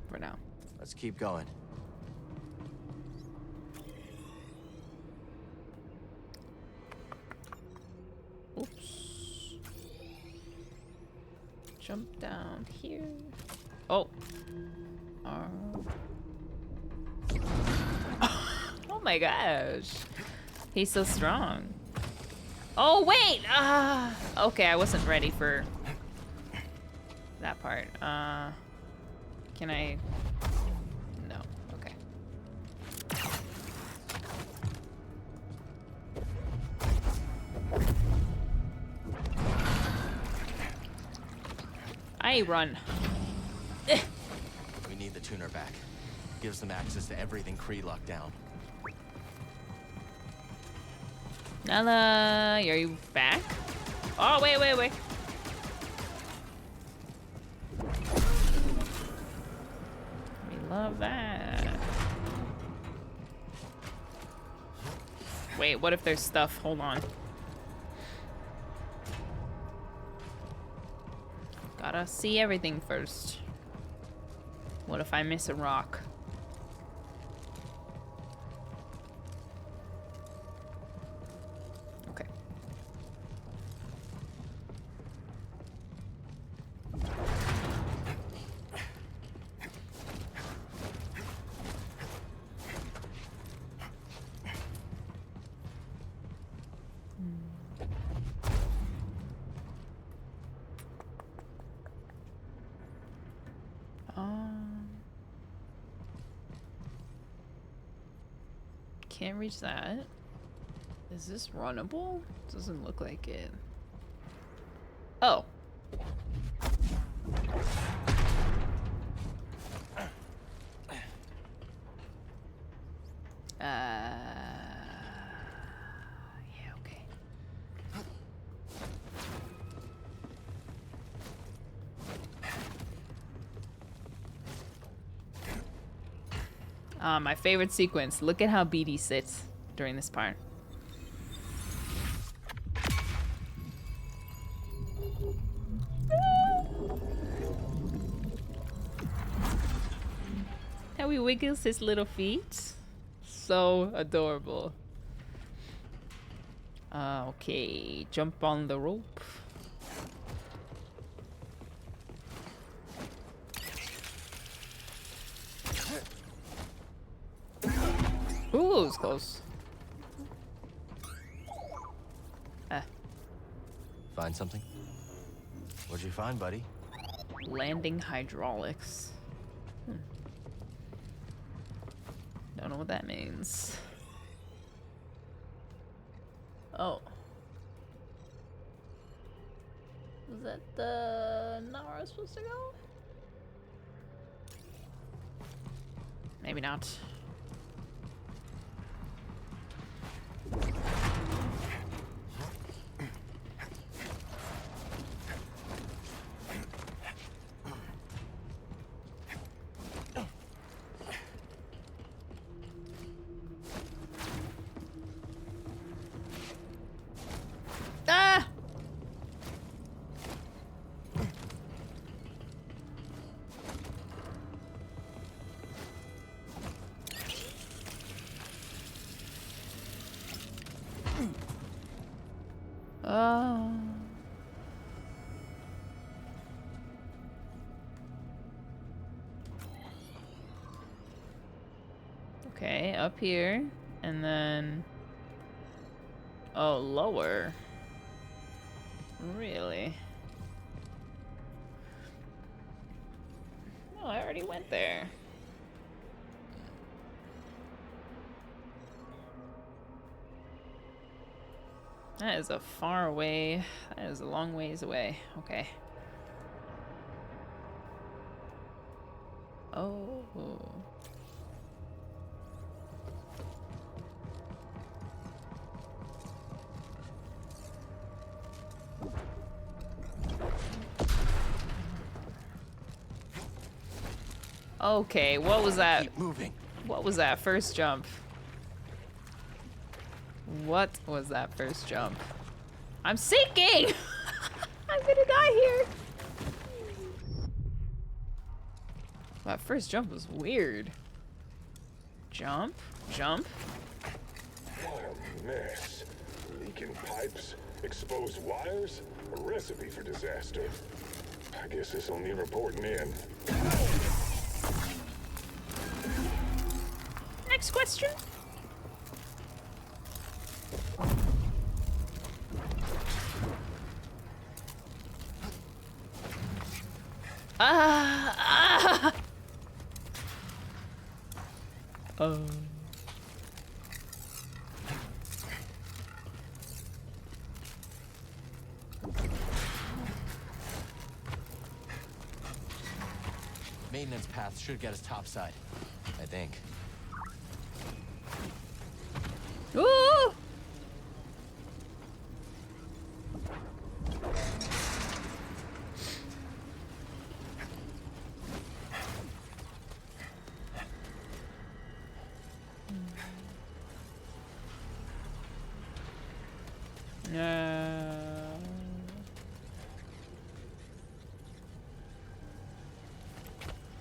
For now. Let's keep going. Oops. Jump down here. Oh. Oh my gosh. He's so strong. Oh wait! Okay, I wasn't ready for that part. Can I? No. Okay. I run. We need the tuner back. Gives them access to everything Kree locked down. Nala, are you back? Oh, wait. We love that. Wait, what if there's stuff? Hold on. Gotta see everything first. What if I miss a rock? Okay. Can't reach that. Is this runnable? Doesn't look like it. Oh. Yeah, okay. My favorite sequence. Look at how BD sits during this part. How he wiggles his little feet. So adorable. Okay, jump on the rope. Ooh, it was close. Find something? What'd you find, buddy? Landing hydraulics. Don't know what that means. Oh. Is that not where I was supposed to go? Maybe not. Ah! Oh. Okay, up here, and then Oh, lower. Really? No, I already went there. That is a far away. That is a long ways away. Okay. Oh. Okay, what was that? Keep moving. What was that first jump? What was that first jump? I'm sinking! I'm gonna die here! That first jump was weird. Jump? Jump? What a mess. Leaking pipes, exposed wires, a recipe for disaster. I guess this will need reporting in. Next question. Ah! Oh. Maintenance path should get us topside, I think. Ooh!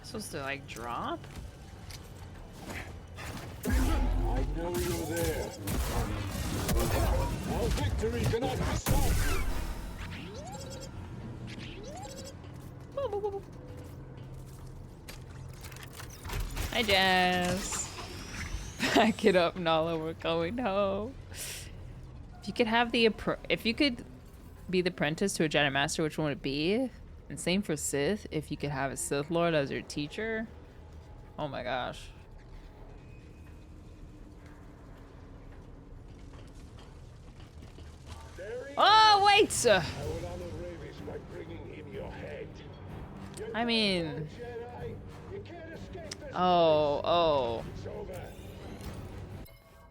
Supposed to like drop? I know you're there. Our victory cannot be stopped. Hi, Jazz. Back it up, Nala. We're going home. If you could have if you could be the apprentice to a Jedi Master, which one would it be? And same for Sith. If you could have a Sith Lord as your teacher, oh my gosh. Oh wait! I mean, oh.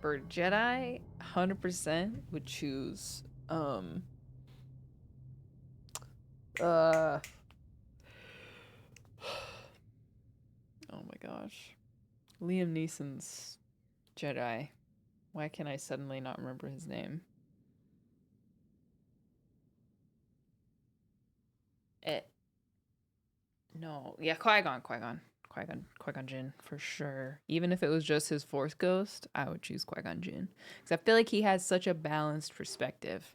For Jedi, 100% would choose oh my gosh. Liam Neeson's Jedi. Why can I suddenly not remember his name? No. Yeah, Qui-Gon Jinn, for sure. Even if it was just his Force Ghost, I would choose Qui-Gon Jinn. Because I feel like he has such a balanced perspective.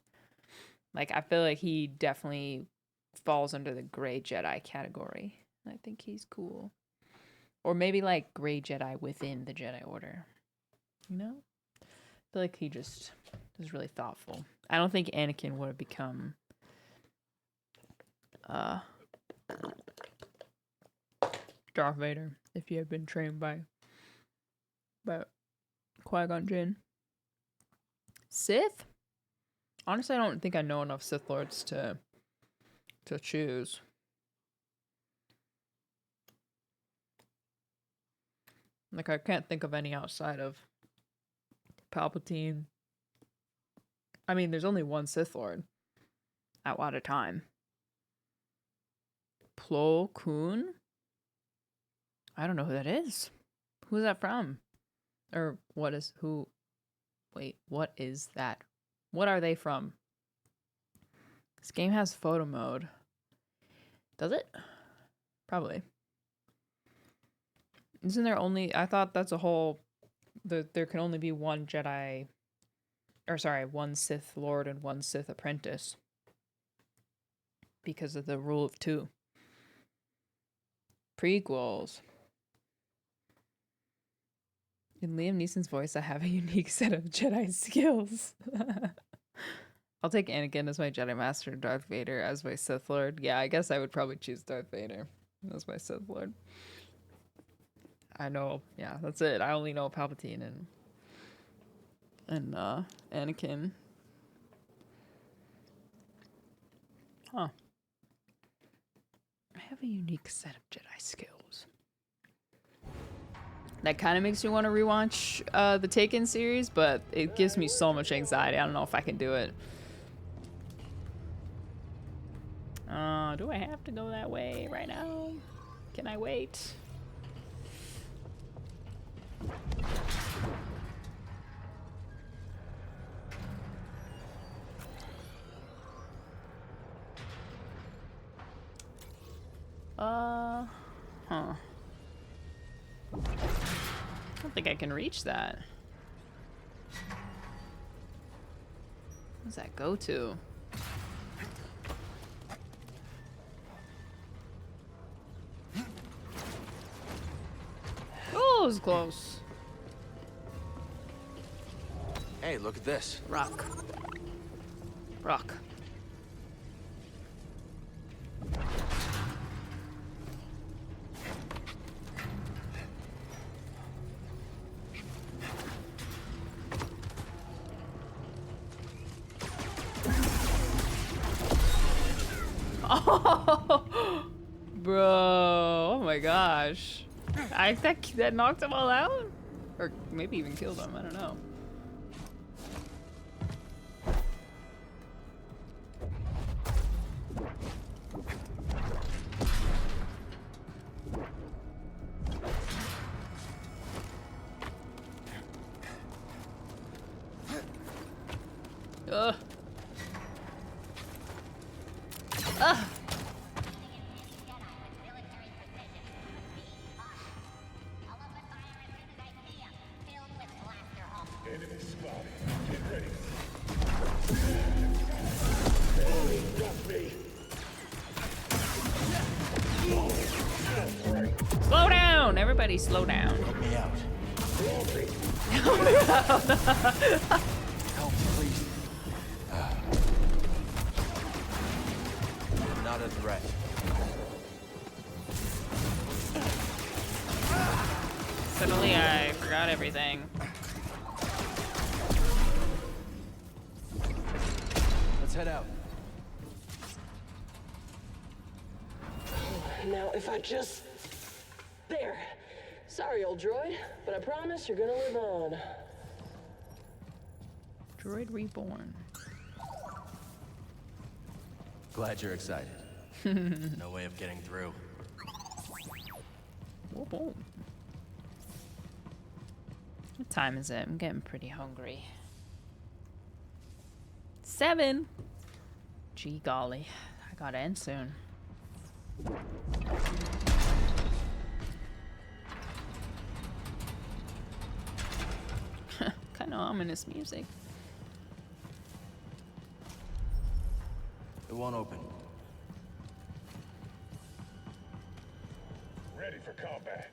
Like, I feel like he definitely falls under the gray Jedi category. I think he's cool. Or maybe, like, gray Jedi within the Jedi Order. You know? I feel like he just is really thoughtful. I don't think Anakin would have become... Darth Vader if he had been trained by Qui-Gon Jinn. Sith? Honestly, I don't think I know enough Sith Lords to choose. Like, I can't think of any outside of Palpatine. I mean, there's only one Sith Lord at a time. Plo Koon? I don't know who that is. Who's that from? Or what is who? Wait, what is that? What are they from? This game has photo mode. Does it? Probably. Isn't there only... I thought that's a whole... There can only be one Jedi... Or sorry, one Sith Lord and one Sith Apprentice. Because of the rule of 2. Prequels. In Liam Neeson's voice, I have a unique set of Jedi skills. I'll take Anakin as my Jedi Master and Darth Vader as my Sith Lord. Yeah, I guess I would probably choose Darth Vader as my Sith Lord. I know, yeah, that's it. I only know Palpatine and Anakin. Huh. I have a unique set of Jedi skills. That kind of makes me want to rewatch the Taken series, but it gives me so much anxiety. I don't know if I can do it. Do I have to go that way right now? Can I wait? Huh. I don't think I can reach that. What does that go to? Oh, it was close. Hey, look at this. Rock. Rock. Oh, bro! Oh my gosh! That knocked them all out, or maybe even killed them. I don't know. Ugh. Ugh. Enemy spotted. Get ready. Got me. Slow down! Everybody slow down. Help me out. Help me out. Help, please. Not a threat. Suddenly I forgot everything. Let's head out. Now, if I just... There. Sorry, old droid, but I promise you're gonna live on. Droid reborn. Glad you're excited. No way of getting through. Whoa, whoa. What time is it? I'm getting pretty hungry. 7. Gee golly. I gotta end soon. Kind of ominous music. It won't open. Ready for combat.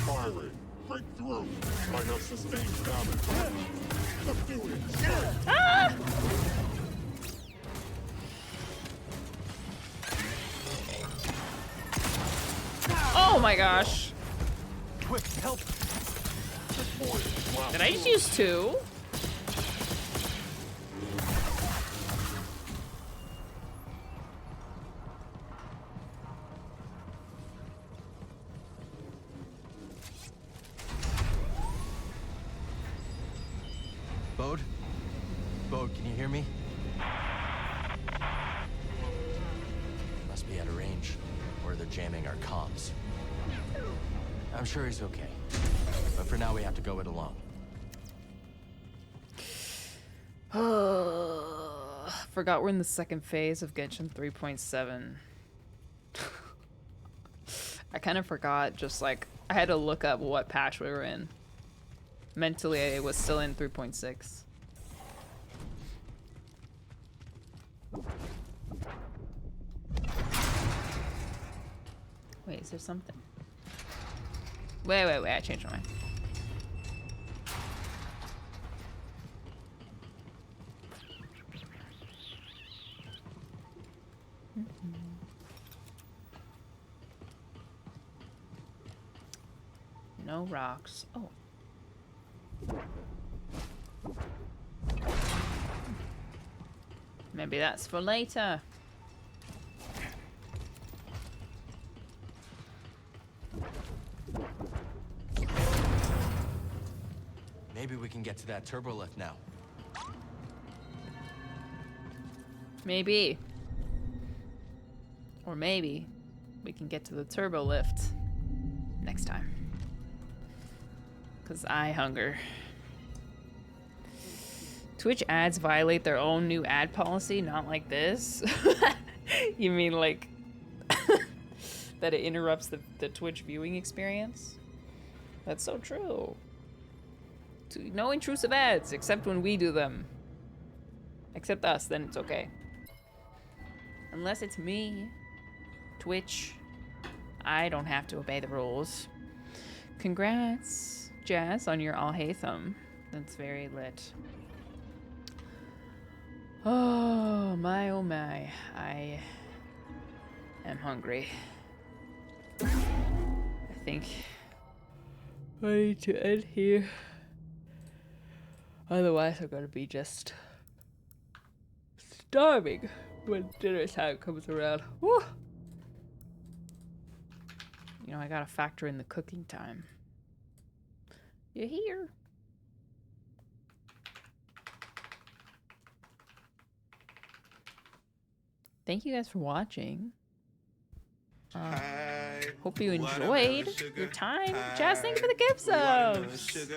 Firing. Break through. Might have sustained damage. Subdue it. Ah! Oh my gosh. Quick, help. Did I just use 2? Bode? Bode, can you hear me? Must be out of range, or they're jamming our comms. I'm sure he's okay, but for now we have to go it alone. Forgot we're in the second phase of Genshin 3.7. I kind of forgot, just like, I had to look up what patch we were in. Mentally, I was still in 3.6. Is there something? Wait, I changed my mind. No rocks. Oh. Maybe that's for later. Maybe we can get to that turbo lift now. Maybe. Or maybe we can get to the turbo lift next time. 'Cause I hunger. Twitch ads violate their own new ad policy, not like this. You mean like that it interrupts the Twitch viewing experience? That's so true. No intrusive ads, except when we do them. Except us, then it's okay. Unless it's me, Twitch, I don't have to obey the rules. Congrats, Jazz, on your Al-Haytham. That's very lit. Oh my, I am hungry. I think I need to end here. Otherwise, I'm gonna be just starving when dinner time comes around. Woo! You know, I gotta factor in the cooking time. You're here. Thank you guys for watching. Hope you enjoyed your time. Jazz, thank you for the gift subs.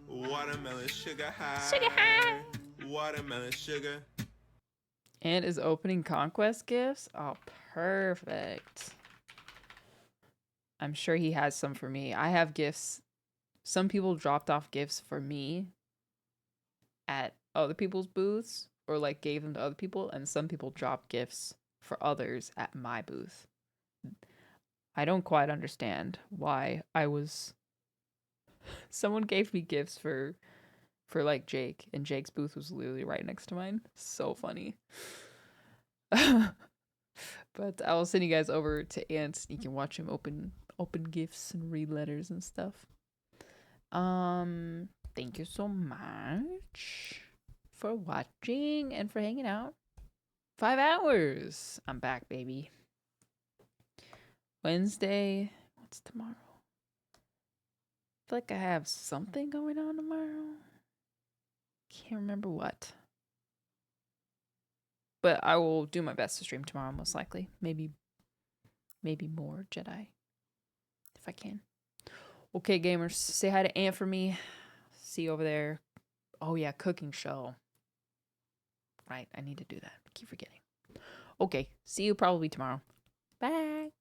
Watermelon sugar high. Sugar high. Watermelon sugar. And is opening conquest gifts? Oh, perfect. I'm sure he has some for me. I have gifts. Some people dropped off gifts for me at other people's booths, or like gave them to other people, and some people dropped gifts for others at my booth. I don't quite understand why someone gave me gifts for like Jake, and Jake's booth was literally right next to mine. So funny. But I will send you guys over to Ants. You can watch him open gifts and read letters and stuff. Thank you so much for watching and for hanging out. 5 hours. I'm back, baby. Wednesday. What's tomorrow? I feel like I have something going on tomorrow. Can't remember what. But I will do my best to stream tomorrow, most likely. Maybe more Jedi. If I can. Okay, gamers. Say hi to Ant for me. See you over there. Oh, yeah, cooking show. Right, I need to do that. I keep forgetting. Okay, see you probably tomorrow. Bye.